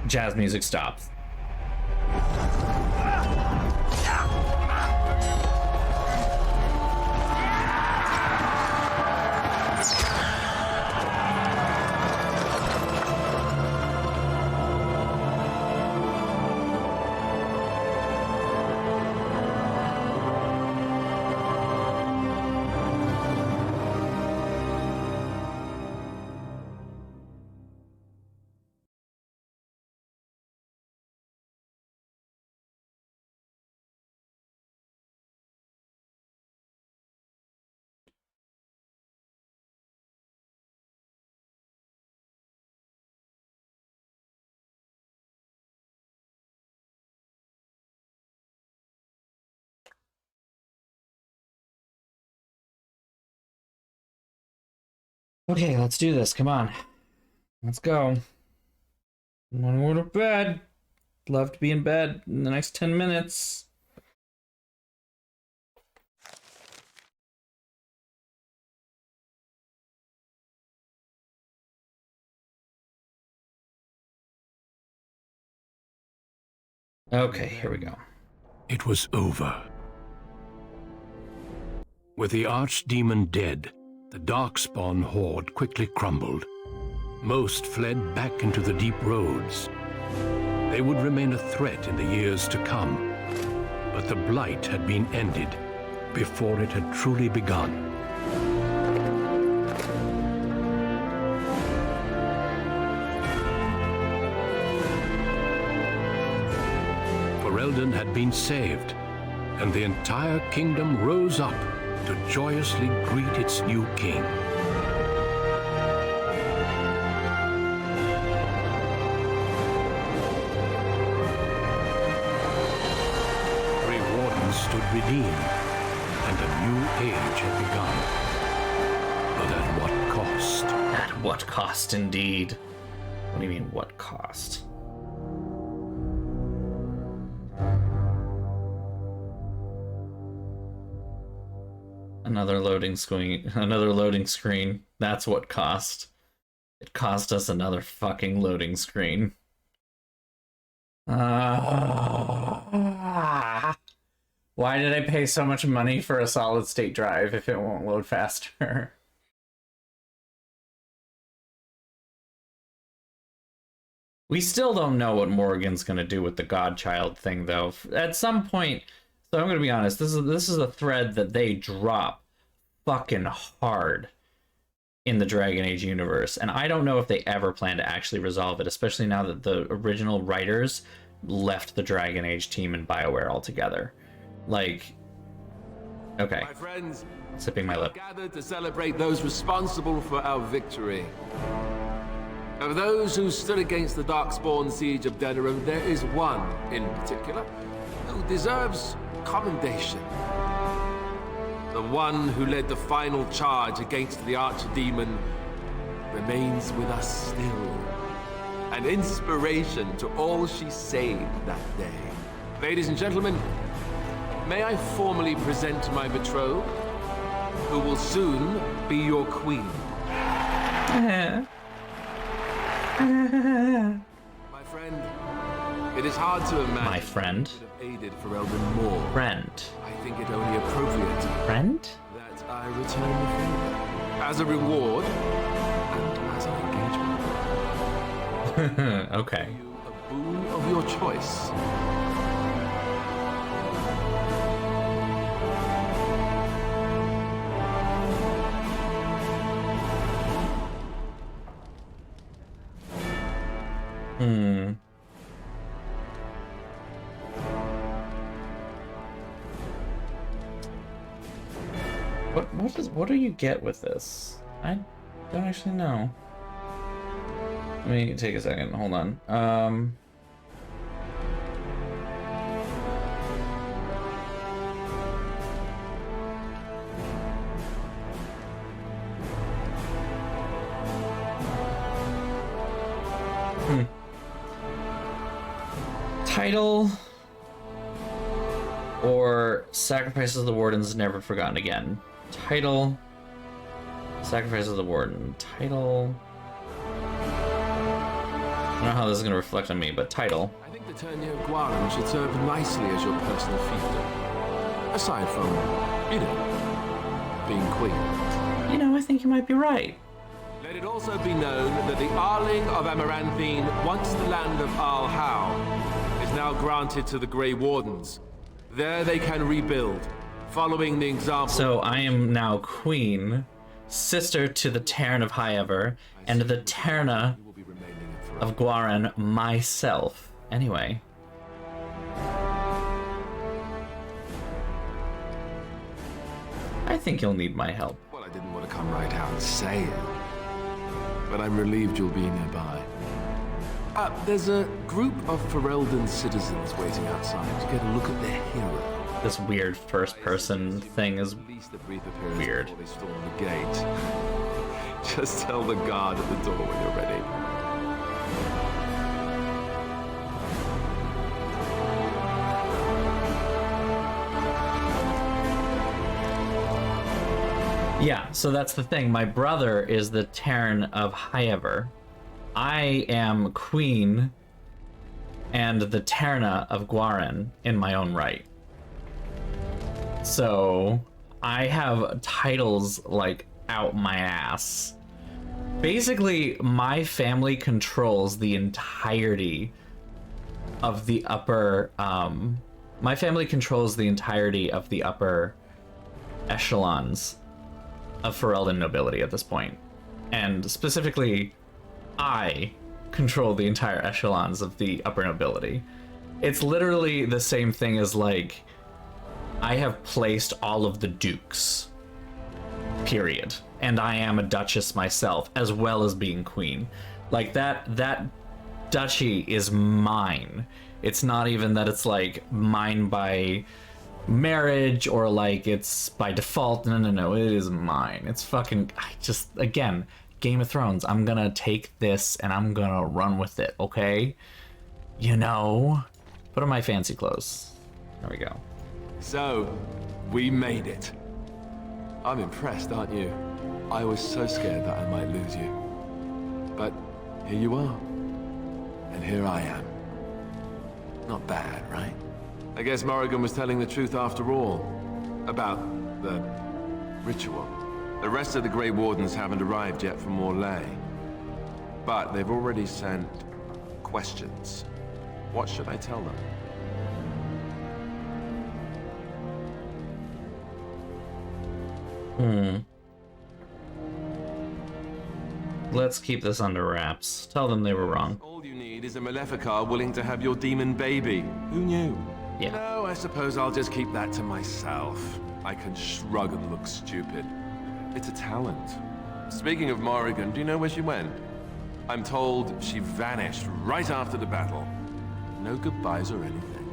Jazz music stops. Okay, let's do this. Come on. Let's go. I want to go to bed. Love to be in bed in the next 10 minutes. Okay, here we go. It was over. With the archdemon dead, the Darkspawn horde quickly crumbled. Most fled back into the deep roads. They would remain a threat in the years to come, but the blight had been ended before it had truly begun. Fereldan had been saved, and the entire kingdom rose up to joyously greet its new king. Grey Wardens stood redeemed, and a new age had begun. But at what cost? At what cost, indeed? What do you mean, what cost? Another loading screen. Another loading screen. That's what cost. It cost us another fucking loading screen. Why did I pay so much money for a solid state drive if it won't load faster? We still don't know what Morgan's gonna do with the Godchild thing, though. At some point, so I'm gonna be honest. This is a thread that they drop fucking hard in the Dragon Age universe, and I don't know if they ever plan to actually resolve it, especially now that the original writers left the Dragon Age team in BioWare altogether. Like, okay, My friends, sipping my lip. gathered to celebrate those responsible for our victory. Of those who stood against the Darkspawn siege of Denerim, there is one in particular who deserves commendation. The one who led the final charge against the Archdemon remains with us still. An inspiration to all she saved that day. Ladies and gentlemen, may I formally present my betrothed, who will soon be your queen. My friend, it is hard to imagine My friend. could have aided Fereldan more. Friend. I think it only appropriate Friend? that I return the favor as a reward and as an engagement. Okay. A boon of your choice. What do you get with this? I don't actually know. Let me take a second. Hold on. Title or Sacrifices of the Wardens Never Forgotten Again. Title, Sacrifice of the Warden. Title. I don't know how this is going to reflect on me, but title. I think the Turnio Guaran should serve nicely as your personal fiefdom. Aside from, being queen. You know, I think you might be right. Let it also be known that the Arling of Amaranthine, once the land of Al How, is now granted to the Grey Wardens. There they can rebuild, following the example. So I am now queen, sister to the Terran of Highever, and the Terna of Guaran myself. Anyway. I think you'll need my help. Well, I didn't want to come right out and say it, but I'm relieved you'll be nearby. There's a group of Fereldan citizens waiting outside to get a look at their hero. This weird first-person thing is weird. They storm the gate. Just tell the guard at the door when you're ready. Yeah, so that's the thing. My brother is the Terran of Highever. I am Queen and the Terna of Guaran in my own right. So I have titles like out my ass. Basically, my family controls the entirety of the upper my family controls the entirety of the upper echelons of Fereldan nobility at this point. And specifically, I control the entire echelons of the upper nobility. It's literally the same thing as, like, I have placed all of the dukes, period. And I am a duchess myself, as well as being queen. Like, that duchy is mine. It's not even that it's, like, mine by marriage or, like, it's by default. No, it is mine. It's fucking, again, Game of Thrones. I'm gonna take this and I'm gonna run with it, okay? You know? Put on my fancy clothes. There we go. So, we made it. I'm impressed, aren't you? I was so scared that I might lose you. But here you are. And here I am. Not bad, right? I guess Morrigan was telling the truth after all. About the ritual. The rest of the Grey Wardens haven't arrived yet from Morlaix. But they've already sent questions. What should I tell them? Let's keep this under wraps. Tell them they were wrong. All you need is a Maleficar willing to have your demon baby. Who knew? Yeah. No, I suppose I'll just keep that to myself. I can shrug and look stupid. It's a talent. Speaking of Morrigan, do you know where she went? I'm told she vanished right after the battle. No goodbyes or anything.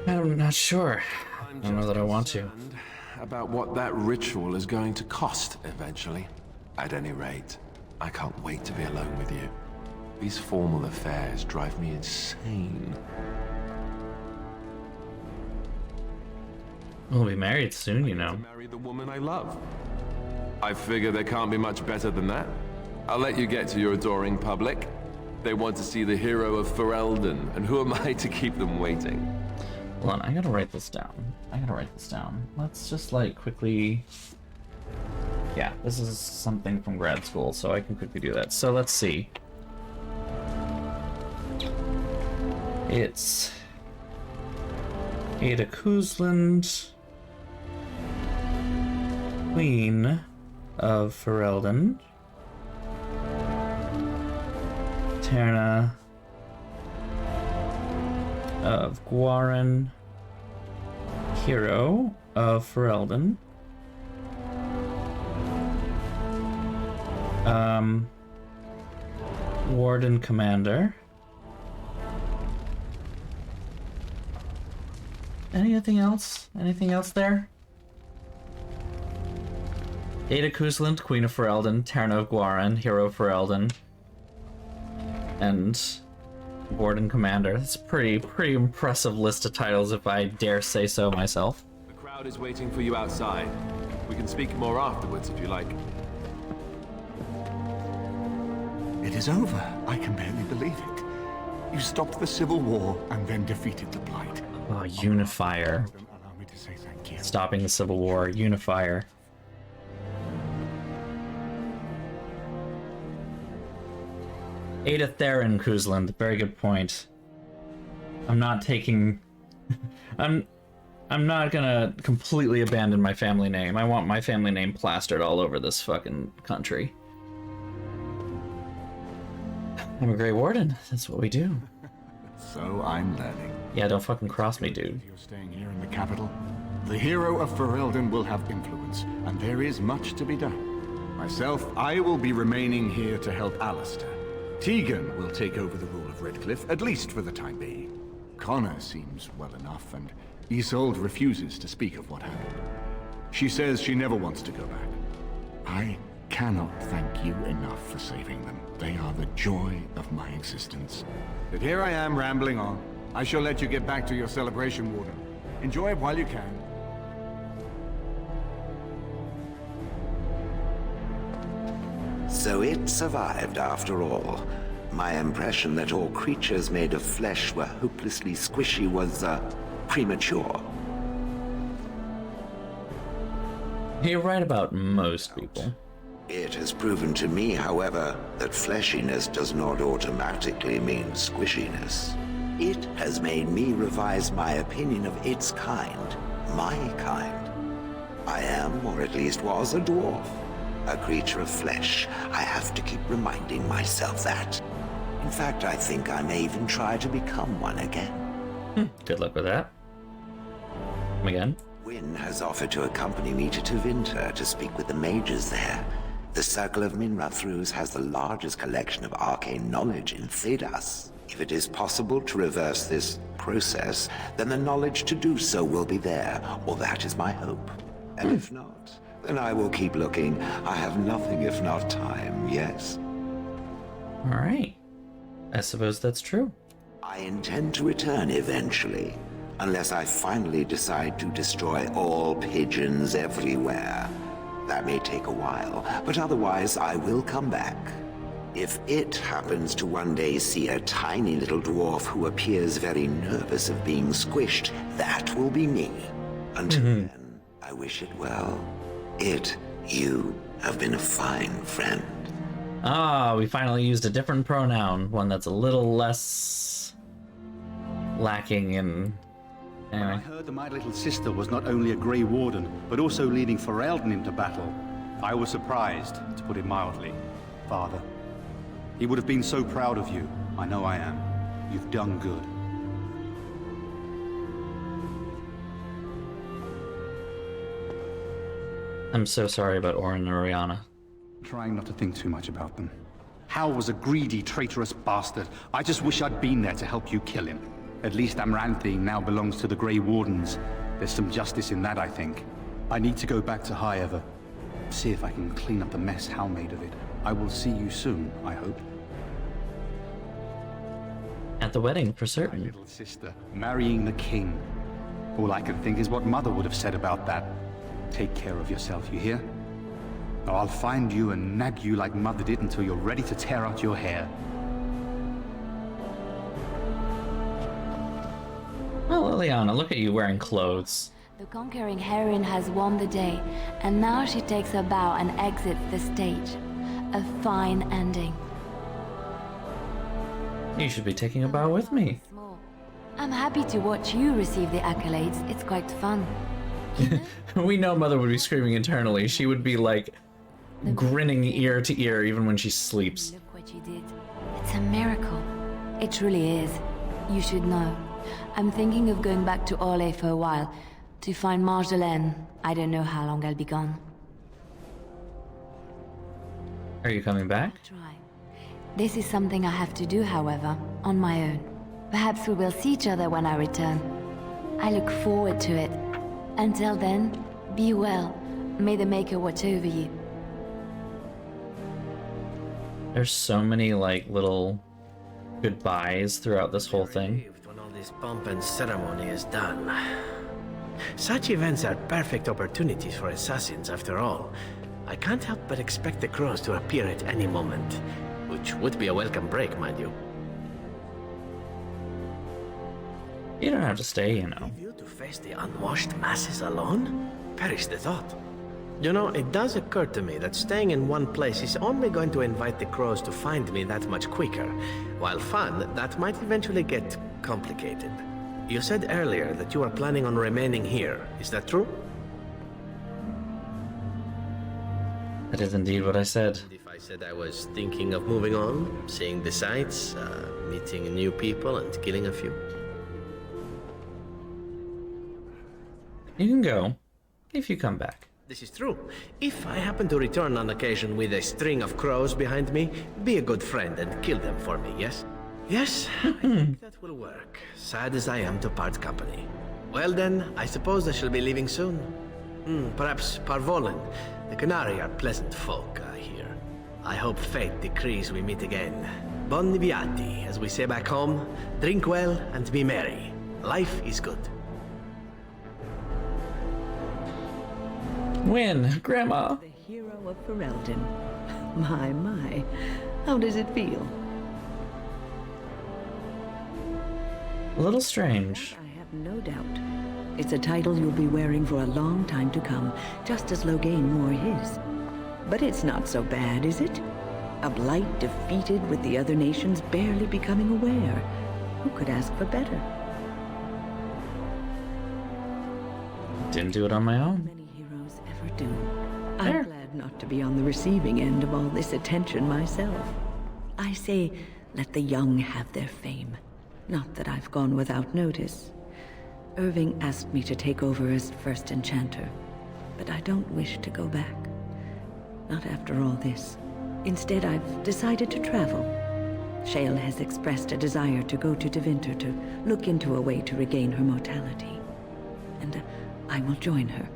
I'm not sure. I don't know that I want to. About what that ritual is going to cost eventually. At any rate, I can't wait to be alone with you. These formal affairs drive me insane. We'll be married soon, you know. Marry the woman I love. I figure there can't be much better than that. I'll let you get to your adoring public. They want to see the hero of Fereldan, and who am I to keep them waiting? Hold on, I gotta write this down. Let's just, like, quickly... Yeah, this is something from grad school, so I can quickly do that. So let's see. It's... Ada Kuzland, Queen of Fereldan, Terna of Guaran, Hero of Fereldan, Warden Commander. Anything else? Anything else there? Ada Kuzland, Queen of Fereldan, Terna of Guaran, Hero of Fereldan, and Warden Commander. That's a pretty impressive list of titles, if I dare say so myself. The crowd is waiting for you outside. We can speak more afterwards if you like. It is over. I can barely believe it. You stopped the Civil War and then defeated the Blight. Oh, Unifier. Allow me to say thank you. Stopping the Civil War. Unifier. Ada Theron Kuzland. Very good point. I'm not taking... I'm not gonna completely abandon my family name. I want my family name plastered all over this fucking country. I'm a Grey Warden. That's what we do. So I'm learning. Yeah, don't fucking cross me, dude. You're staying here in the capital. The hero of Fereldan will have influence, and there is much to be done. Myself, I will be remaining here to help Alistair. Tegan will take over the rule of Redcliffe, at least for the time being. Connor seems well enough, and Isolde refuses to speak of what happened. She says she never wants to go back. I cannot thank you enough for saving them. They are the joy of my existence. But here I am rambling on. I shall let you get back to your celebration, Warden. Enjoy it while you can. So it survived after all. My impression that all creatures made of flesh were hopelessly squishy was, premature. You're right about most people. It has proven to me, however, that fleshiness does not automatically mean squishiness. It has made me revise my opinion of its kind, my kind. I am, or at least was, a dwarf. A creature of flesh. I have to keep reminding myself that. In fact, I think I may even try to become one again. Good luck with that. Come again? Wynn has offered to accompany me to Tevinter to speak with the mages there. The Circle of Minrathrus has the largest collection of arcane knowledge in Thedas. If it is possible to reverse this process, then the knowledge to do so will be there, or that is my hope. And if not, then I will keep looking. I have nothing if not time, yes? All right. I suppose that's true. I intend to return eventually, unless I finally decide to destroy all pigeons everywhere. That may take a while, but otherwise I will come back. If it happens to one day see a tiny little dwarf who appears very nervous of being squished, that will be me. Until then, I wish it well. You have been a fine friend. Ah, we finally used a different pronoun, one that's a little less lacking in... Anyway. I heard that my little sister was not only a Grey Warden, but also leading Fereldan into battle. I was surprised, to put it mildly, Father. He would have been so proud of you. I know I am. You've done good. I'm so sorry about Orin and Oriana. Trying not to think too much about them. Hal was a greedy, traitorous bastard. I just wish I'd been there to help you kill him. At least Amaranthine now belongs to the Grey Wardens. There's some justice in that, I think. I need to go back to High Ever. See if I can clean up the mess Hal made of it. I will see you soon, I hope. At the wedding, for certain. My little sister, marrying the king. All I can think is what Mother would have said about that. Take care of yourself, you hear? Or I'll find you and nag you like Mother did until you're ready to tear out your hair. Oh, Liliana, look at you wearing clothes. The conquering heroine has won the day, and now she takes her bow and exits the stage. A fine ending. You should be taking a bow with me. I'm happy to watch you receive the accolades. It's quite fun. We know Mother would be screaming internally. She would be like grinning ear to ear even when she sleeps. Look what you did. It's a miracle. It truly is. You should know. I'm thinking of going back to Orlais for a while, to find Marjolaine. I don't know how long I'll be gone. Are you coming back? This is something I have to do, however, on my own. Perhaps we will see each other when I return. I look forward to it. Until then, be well. May the Maker watch over you. There's so many like little goodbyes throughout this whole thing. When all this pomp and ceremony is done. Such events are perfect opportunities for assassins, after all. I can't help but expect the crows to appear at any moment, which would be a welcome break, mind you. You don't have to stay, you know. Leave you to face the unwashed masses alone? Perish the thought. You know, it does occur to me that staying in one place is only going to invite the crows to find me that much quicker. While fun, that might eventually get complicated. You said earlier that you are planning on remaining here. Is that true? That is indeed what I said. If I said I was thinking of moving on, seeing the sights, meeting new people and killing a few? You can go, if you come back. This is true. If I happen to return on occasion with a string of crows behind me, be a good friend and kill them for me, yes? Yes, I think that will work. Sad as I am to part company. Well then, I suppose I shall be leaving soon. Perhaps Parvolan. The Qunari are pleasant folk, I hear. I hope fate decrees we meet again. Bon nibiati, as we say back home. Drink well and be merry. Life is good. Win, Grandma. The hero of Fereldan. My. How does it feel? A little strange. I have no doubt. It's a title you'll be wearing for a long time to come, just as Loghain wore his. But it's not so bad, is it? A blight defeated with the other nations barely becoming aware. Who could ask for better? Didn't do it on my own. Many heroes ever do. I'm glad not to be on the receiving end of all this attention myself. I say, let the young have their fame. Not that I've gone without notice. Irving asked me to take over as first enchanter, but I don't wish to go back. Not after all this. Instead, I've decided to travel. Shale has expressed a desire to go to Tevinter to look into a way to regain her mortality. And I will join her.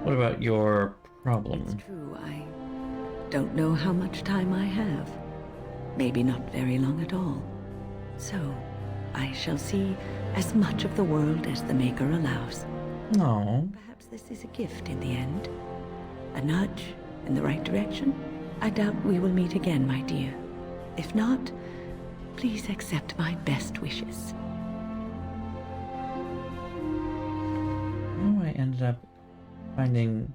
What about your problem? It's true, I don't know how much time I have. Maybe not very long at all. So, I shall see as much of the world as the Maker allows. No. Perhaps this is a gift in the end. A nudge in the right direction. I doubt we will meet again, my dear. If not, please accept my best wishes. Oh, I ended up finding...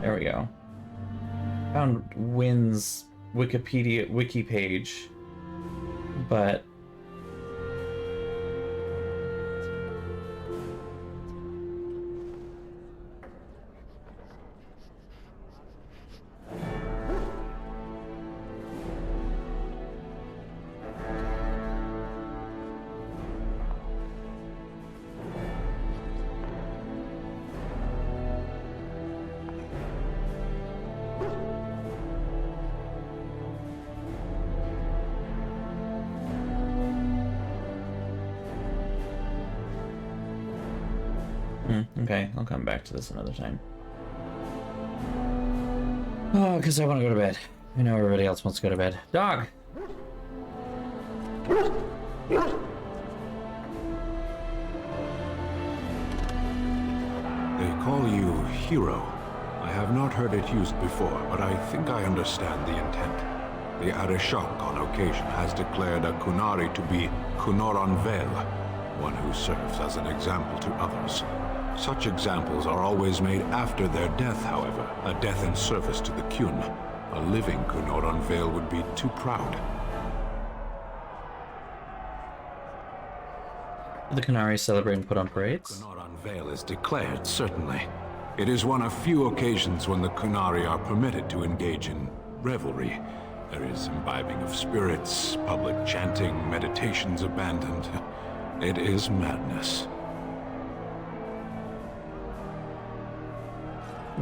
There we go. Found Wynn's wiki page, but okay, I'll come back to this another time. Oh, because I want to go to bed. I know everybody else wants to go to bed. Dog! They call you hero. I have not heard it used before, but I think I understand the intent. The Arishok on occasion has declared a Qunari to be Kunoran Vel, one who serves as an example to others. Such examples are always made after their death, however, a death in service to the Qun. A living Kunoran Vel would be too proud. The Qunari celebrate and put on parades? Kunoran Vel is declared, certainly. It is one of few occasions when the Qunari are permitted to engage in revelry. There is imbibing of spirits, public chanting, meditations abandoned. It is madness.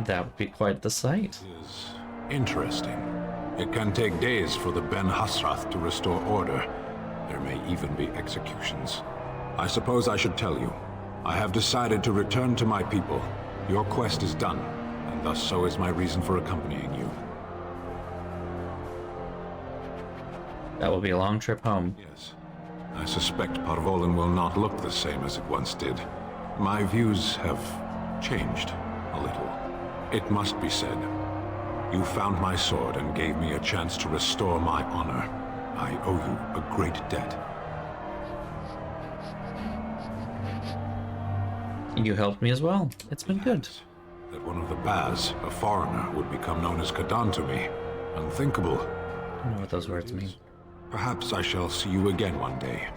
That would be quite the sight. It is interesting. It can take days for the Ben Hasrath to restore order. There may even be executions. I suppose I should tell you. I have decided to return to my people. Your quest is done, and thus so is my reason for accompanying you. That will be a long trip home. Yes. I suspect Parvolan will not look the same as it once did. My views have changed a little. It must be said. You found my sword and gave me a chance to restore my honor. I owe you a great debt. You helped me as well. It's been good. That one of the Baz, a foreigner, would become known as Kadan to me. Unthinkable. I don't know what those words mean. Perhaps I shall see you again one day.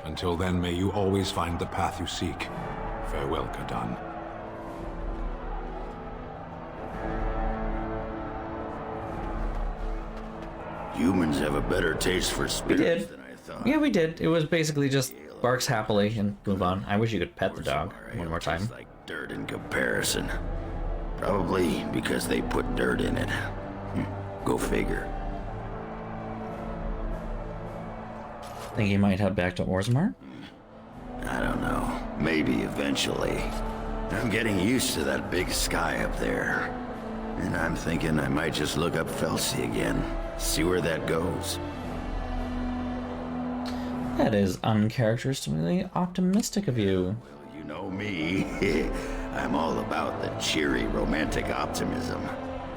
Until then, may you always find the path you seek. Farewell, Kadan. Humans have a better taste for spirits than I thought. Yeah, we did. It was basically just barks happily and move on. I wish you could pet the dog one more time. Like dirt in comparison. Probably because they put dirt in it. Go figure. Think he might head back to Orzammar? I don't know. Maybe eventually. I'm getting used to that big sky up there. And I'm thinking I might just look up Felsi again. See where that goes. That is uncharacteristically optimistic of you. Well, you know me. I'm all about the cheery, romantic optimism.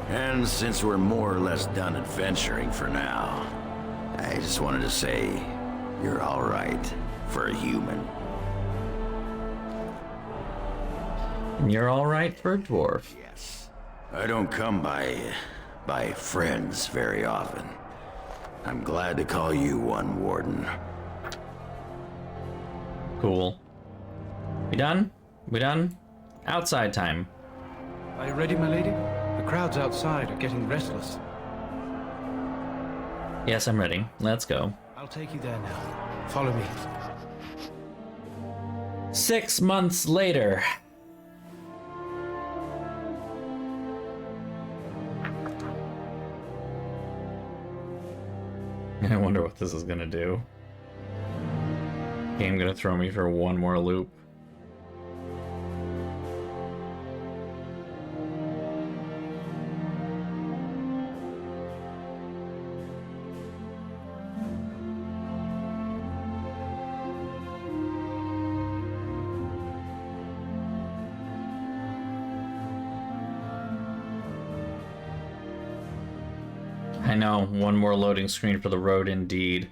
And since we're more or less done adventuring for now, I just wanted to say, you're all right for a human. And you're all right for a dwarf. Yes. I don't come by friends very often. I'm glad to call you one, Warden. Cool. We done? We done? Outside time. Are you ready, my lady? The crowds outside are getting restless. Yes, I'm ready. Let's go. I'll take you there now. Follow me. 6 months later. I wonder what this is gonna do. Game gonna throw me for one more loop. I know, one more loading screen for the road indeed.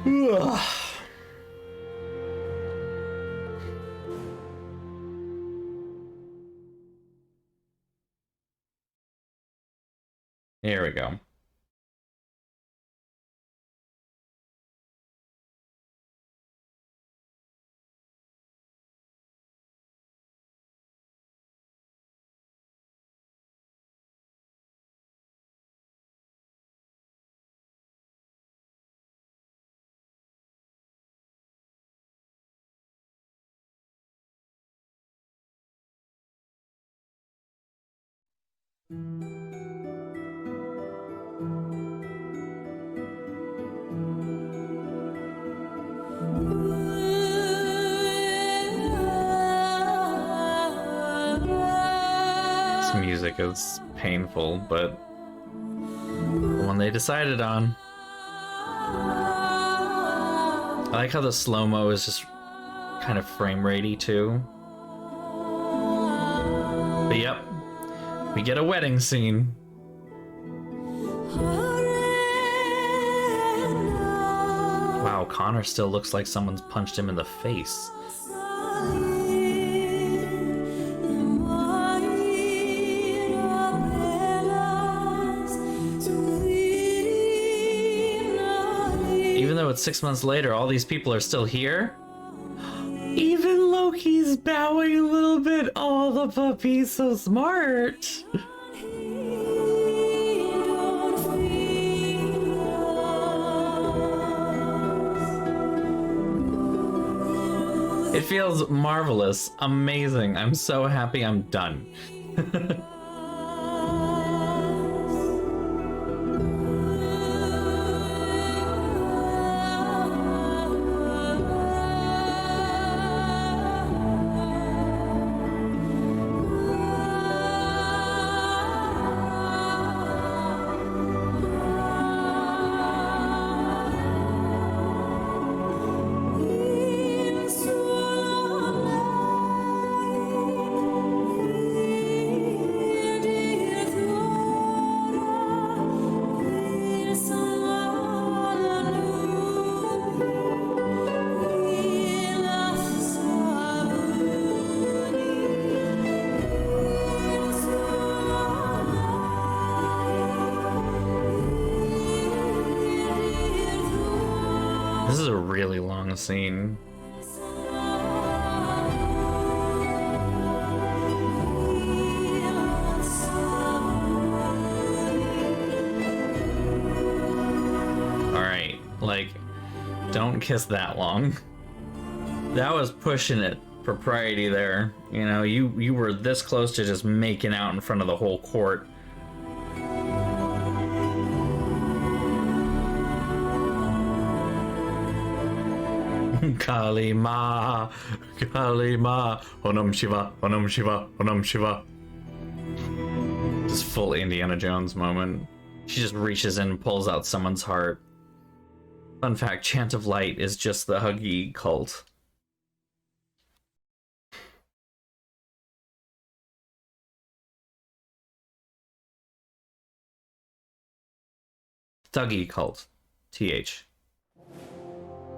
Ugh. Here we go. This music is painful, but the one they decided on. I like how the slow-mo is just kind of frame ratey too. But yep, we get a wedding scene. Wow, Connor still looks like someone's punched him in the face. Even though it's 6 months later, all these people are still here. Even Loki's bowing a little bit. Oh, the puppy's so smart. It feels marvelous, amazing. I'm so happy I'm done. This is a really long scene. Alright, like, don't kiss that long. That was pushing it, propriety there. You know, you were this close to just making out in front of the whole court. Kali Ma, Kali Ma, Onam Shiva, Onam Shiva, Onam Shiva. Just full Indiana Jones moment. She just reaches in and pulls out someone's heart. Fun fact, Chant of Light is just the Huggy cult. Thuggy cult. TH.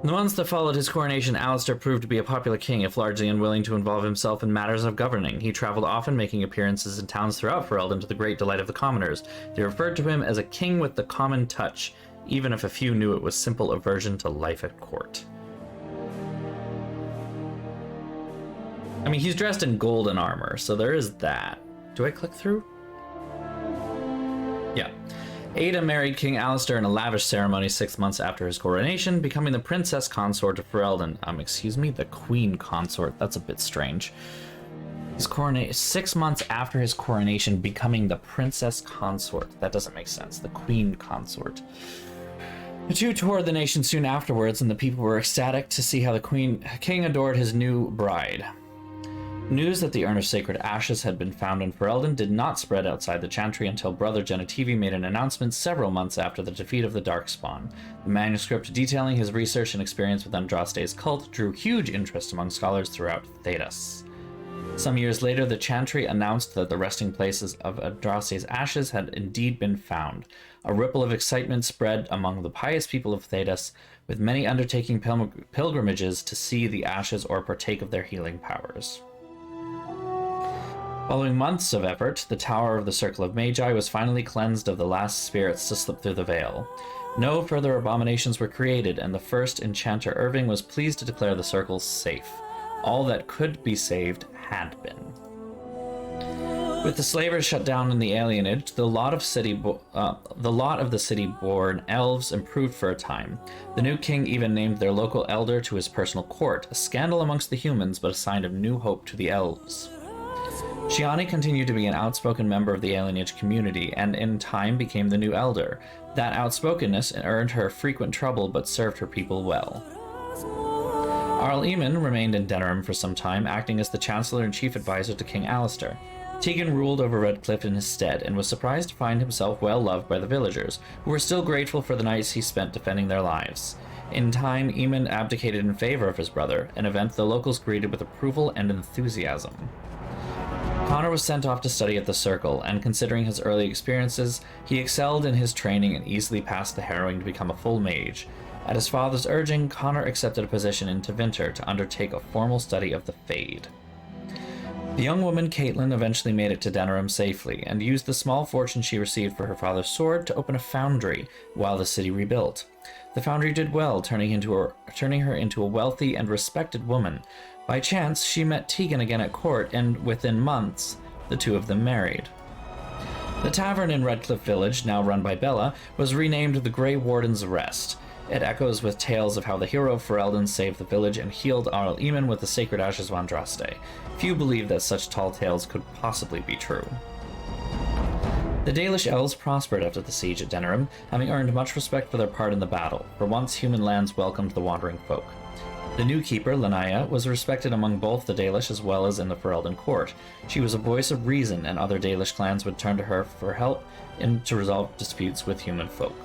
In the months that followed his coronation, Alistair proved to be a popular king, if largely unwilling to involve himself in matters of governing. He traveled often, making appearances in towns throughout Fereldan to the great delight of the commoners. They referred to him as a king with the common touch, even if a few knew it was simple aversion to life at court. I mean, he's dressed in golden armor, so there is that. Do I click through? Yeah. Ada married King Alistair in a lavish ceremony 6 months after his coronation, becoming the princess consort of Fereldan. Excuse me, the queen consort. That's a bit strange. His 6 months after his coronation, becoming the princess consort. That doesn't make sense. The queen consort. The two toured the nation soon afterwards, and the people were ecstatic to see how the king adored his new bride. News that the Urn of Sacred Ashes had been found in Fereldan did not spread outside the Chantry until Brother Genitivi made an announcement several months after the defeat of the Darkspawn. The manuscript detailing his research and experience with Andraste's cult drew huge interest among scholars throughout Thedas. Some years later, the Chantry announced that the resting places of Andraste's ashes had indeed been found. A ripple of excitement spread among the pious people of Thedas, with many undertaking pilgrimages to see the ashes or partake of their healing powers. Following months of effort, the Tower of the Circle of Magi was finally cleansed of the last spirits to slip through the veil. No further abominations were created, and the first enchanter Irving was pleased to declare the circle safe. All that could be saved had been. With the slavers shut down in the alienage, the lot of the city-born elves improved for a time. The new king even named their local elder to his personal court, a scandal amongst the humans, but a sign of new hope to the elves. Shiani continued to be an outspoken member of the alienage community, and in time became the new elder. That outspokenness earned her frequent trouble, but served her people well. Arl Eamon remained in Denerim for some time, acting as the Chancellor and Chief Advisor to King Alistair. Tegan ruled over Redcliffe in his stead, and was surprised to find himself well loved by the villagers, who were still grateful for the nights he spent defending their lives. In time, Eamon abdicated in favor of his brother, an event the locals greeted with approval and enthusiasm. Connor was sent off to study at the Circle, and considering his early experiences, he excelled in his training and easily passed the harrowing to become a full mage. At his father's urging, Connor accepted a position in Tevinter to undertake a formal study of the Fade. The young woman Caitlin eventually made it to Denerim safely, and used the small fortune she received for her father's sword to open a foundry while the city rebuilt. The foundry did well, turning her into a wealthy and respected woman. By chance, she met Tegan again at court, and within months, the two of them married. The tavern in Redcliffe Village, now run by Bella, was renamed the Grey Warden's Rest. It echoes with tales of how the hero of Fereldan saved the village and healed Arl Eamon with the sacred ashes of Andraste. Few believe that such tall tales could possibly be true. The Dalish elves prospered after the siege at Denerim, having earned much respect for their part in the battle. For once, human lands welcomed the wandering folk. The new keeper, Lanaya, was respected among both the Dalish as well as in the Fereldan court. She was a voice of reason, and other Dalish clans would turn to her for help to resolve disputes with human folk.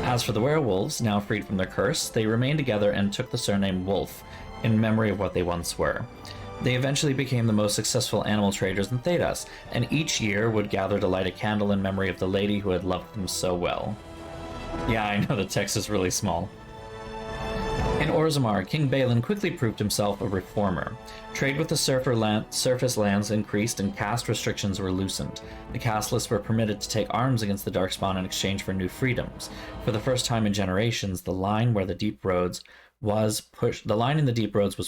As for the werewolves, now freed from their curse, they remained together and took the surname Wolf, in memory of what they once were. They eventually became the most successful animal traders in Thedas, and each year would gather to light a candle in memory of the lady who had loved them so well. Yeah, I know the text is really small. In Orzammar, King Balin quickly proved himself a reformer. Trade with the surface lands increased and caste restrictions were loosened. The casteless were permitted to take arms against the Darkspawn in exchange for new freedoms. For the first time in generations, the line in the deep roads was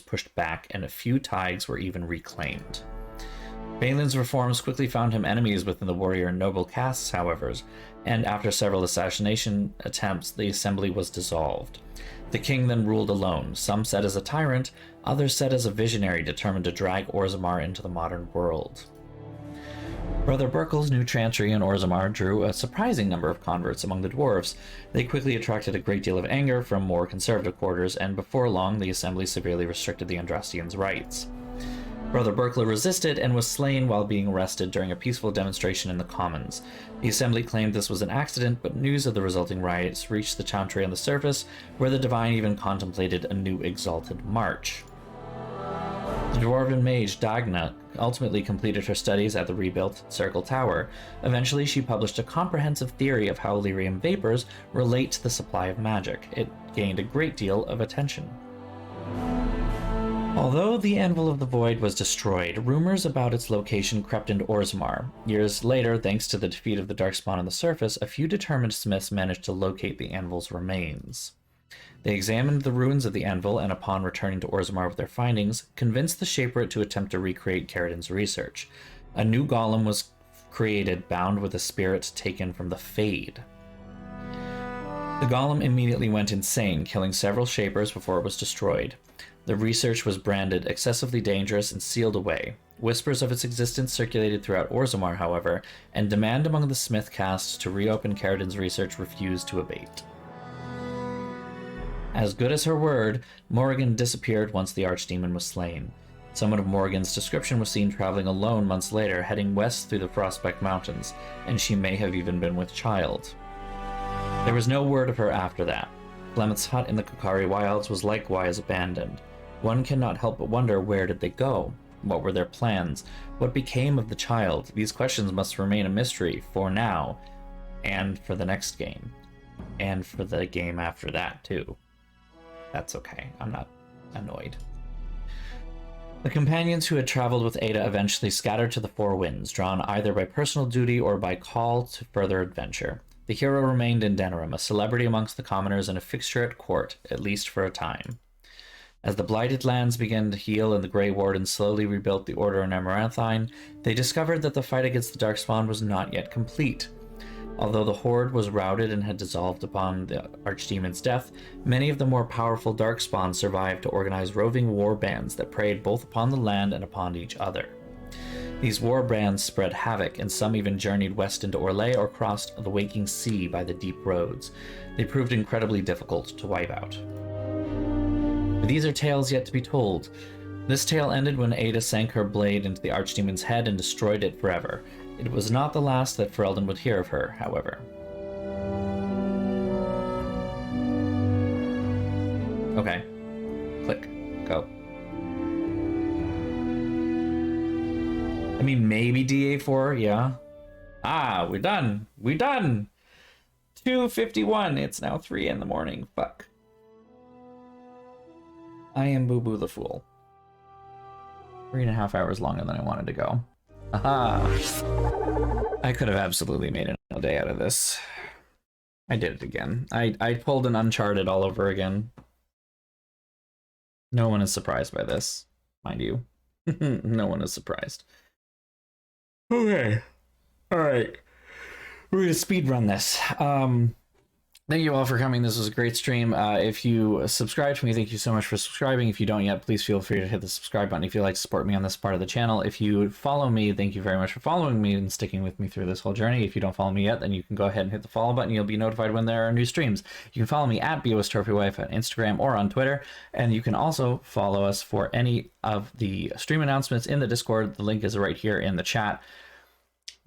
pushed back, and a few taigs were even reclaimed. Balin's reforms quickly found him enemies within the warrior and noble castes, however, and after several assassination attempts, the assembly was dissolved. The king then ruled alone, some said as a tyrant, others said as a visionary determined to drag Orzammar into the modern world. Brother Burkle's new chantry in Orzammar drew a surprising number of converts among the dwarves. They quickly attracted a great deal of anger from more conservative quarters, and before long the assembly severely restricted the Andrastians' rights. Brother Burkle resisted and was slain while being arrested during a peaceful demonstration in the Commons. The assembly claimed this was an accident, but news of the resulting riots reached the chantry on the surface, where the Divine even contemplated a new exalted march. The dwarven mage Dagna ultimately completed her studies at the rebuilt Circle Tower. Eventually, she published a comprehensive theory of how lyrium vapors relate to the supply of magic. It gained a great deal of attention. Although the Anvil of the Void was destroyed, rumors about its location crept into Orzammar. Years later, thanks to the defeat of the Darkspawn on the surface, a few determined smiths managed to locate the Anvil's remains. They examined the ruins of the Anvil, and upon returning to Orzammar with their findings, convinced the Shaperate to attempt to recreate Caridin's research. A new golem was created, bound with a spirit taken from the Fade. The golem immediately went insane, killing several Shapers before it was destroyed. The research was branded excessively dangerous and sealed away. Whispers of its existence circulated throughout Orzammar, however, and demand among the Smith caste to reopen Caridin's research refused to abate. As good as her word, Morrigan disappeared once the archdemon was slain. Someone of Morrigan's description was seen traveling alone months later, heading west through the Prospect Mountains, and she may have even been with child. There was no word of her after that. Flemeth's hut in the Kokari Wilds was likewise abandoned. One cannot help but wonder, where did they go? What were their plans? What became of the child? These questions must remain a mystery for now, and for the next game, and for the game after that too. That's okay, I'm not annoyed. The companions who had traveled with Ada eventually scattered to the Four Winds, drawn either by personal duty or by call to further adventure. The hero remained in Denerim, a celebrity amongst the commoners and a fixture at court, at least for a time. As the blighted lands began to heal and the Grey Wardens slowly rebuilt the Order in Amaranthine, they discovered that the fight against the Darkspawn was not yet complete. Although the Horde was routed and had dissolved upon the Archdemon's death, many of the more powerful Darkspawn survived to organize roving war bands that preyed both upon the land and upon each other. These war bands spread havoc, and some even journeyed west into Orlais or crossed the Waking Sea by the deep roads. They proved incredibly difficult to wipe out. But these are tales yet to be told. This tale ended when Ada sank her blade into the Archdemon's head and destroyed it forever. It was not the last that Fereldan would hear of her, however. Okay. Click. Go. I mean, maybe DA4, yeah. Ah, we're done. We're done! 2:51. It's now 3 in the morning. Fuck. I am Boo Boo the Fool. 3.5 hours longer than I wanted to go. Aha! I could have absolutely made a day out of this. I did it again. I pulled an Uncharted all over again. No one is surprised by this, mind you. No one is surprised. Okay. Alright. We're gonna speedrun this. Thank you all for coming. This was a great stream. If you subscribe to me, thank you so much for subscribing. If you don't yet, please feel free to hit the subscribe button if you'd like to support me on this part of the channel. If you follow me, thank you very much for following me and sticking with me through this whole journey. If you don't follow me yet, then you can go ahead and hit the follow button. You'll be notified when there are new streams. You can follow me at BOSTrophyWife on Instagram or on Twitter. And you can also follow us for any of the stream announcements in the Discord. The link is right here in the chat.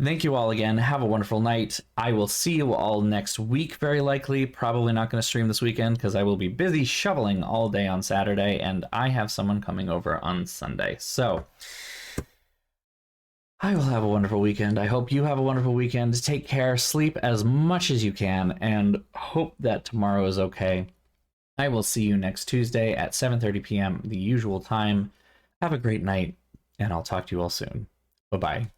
Thank you all again. Have a wonderful night. I will see you all next week, very likely. Probably not going to stream this weekend because I will be busy shoveling all day on Saturday, and I have someone coming over on Sunday. So I will have a wonderful weekend. I hope you have a wonderful weekend. Take care, sleep as much as you can, and hope that tomorrow is okay. I will see you next Tuesday at 7:30 p.m., the usual time. Have a great night, and I'll talk to you all soon. Bye-bye.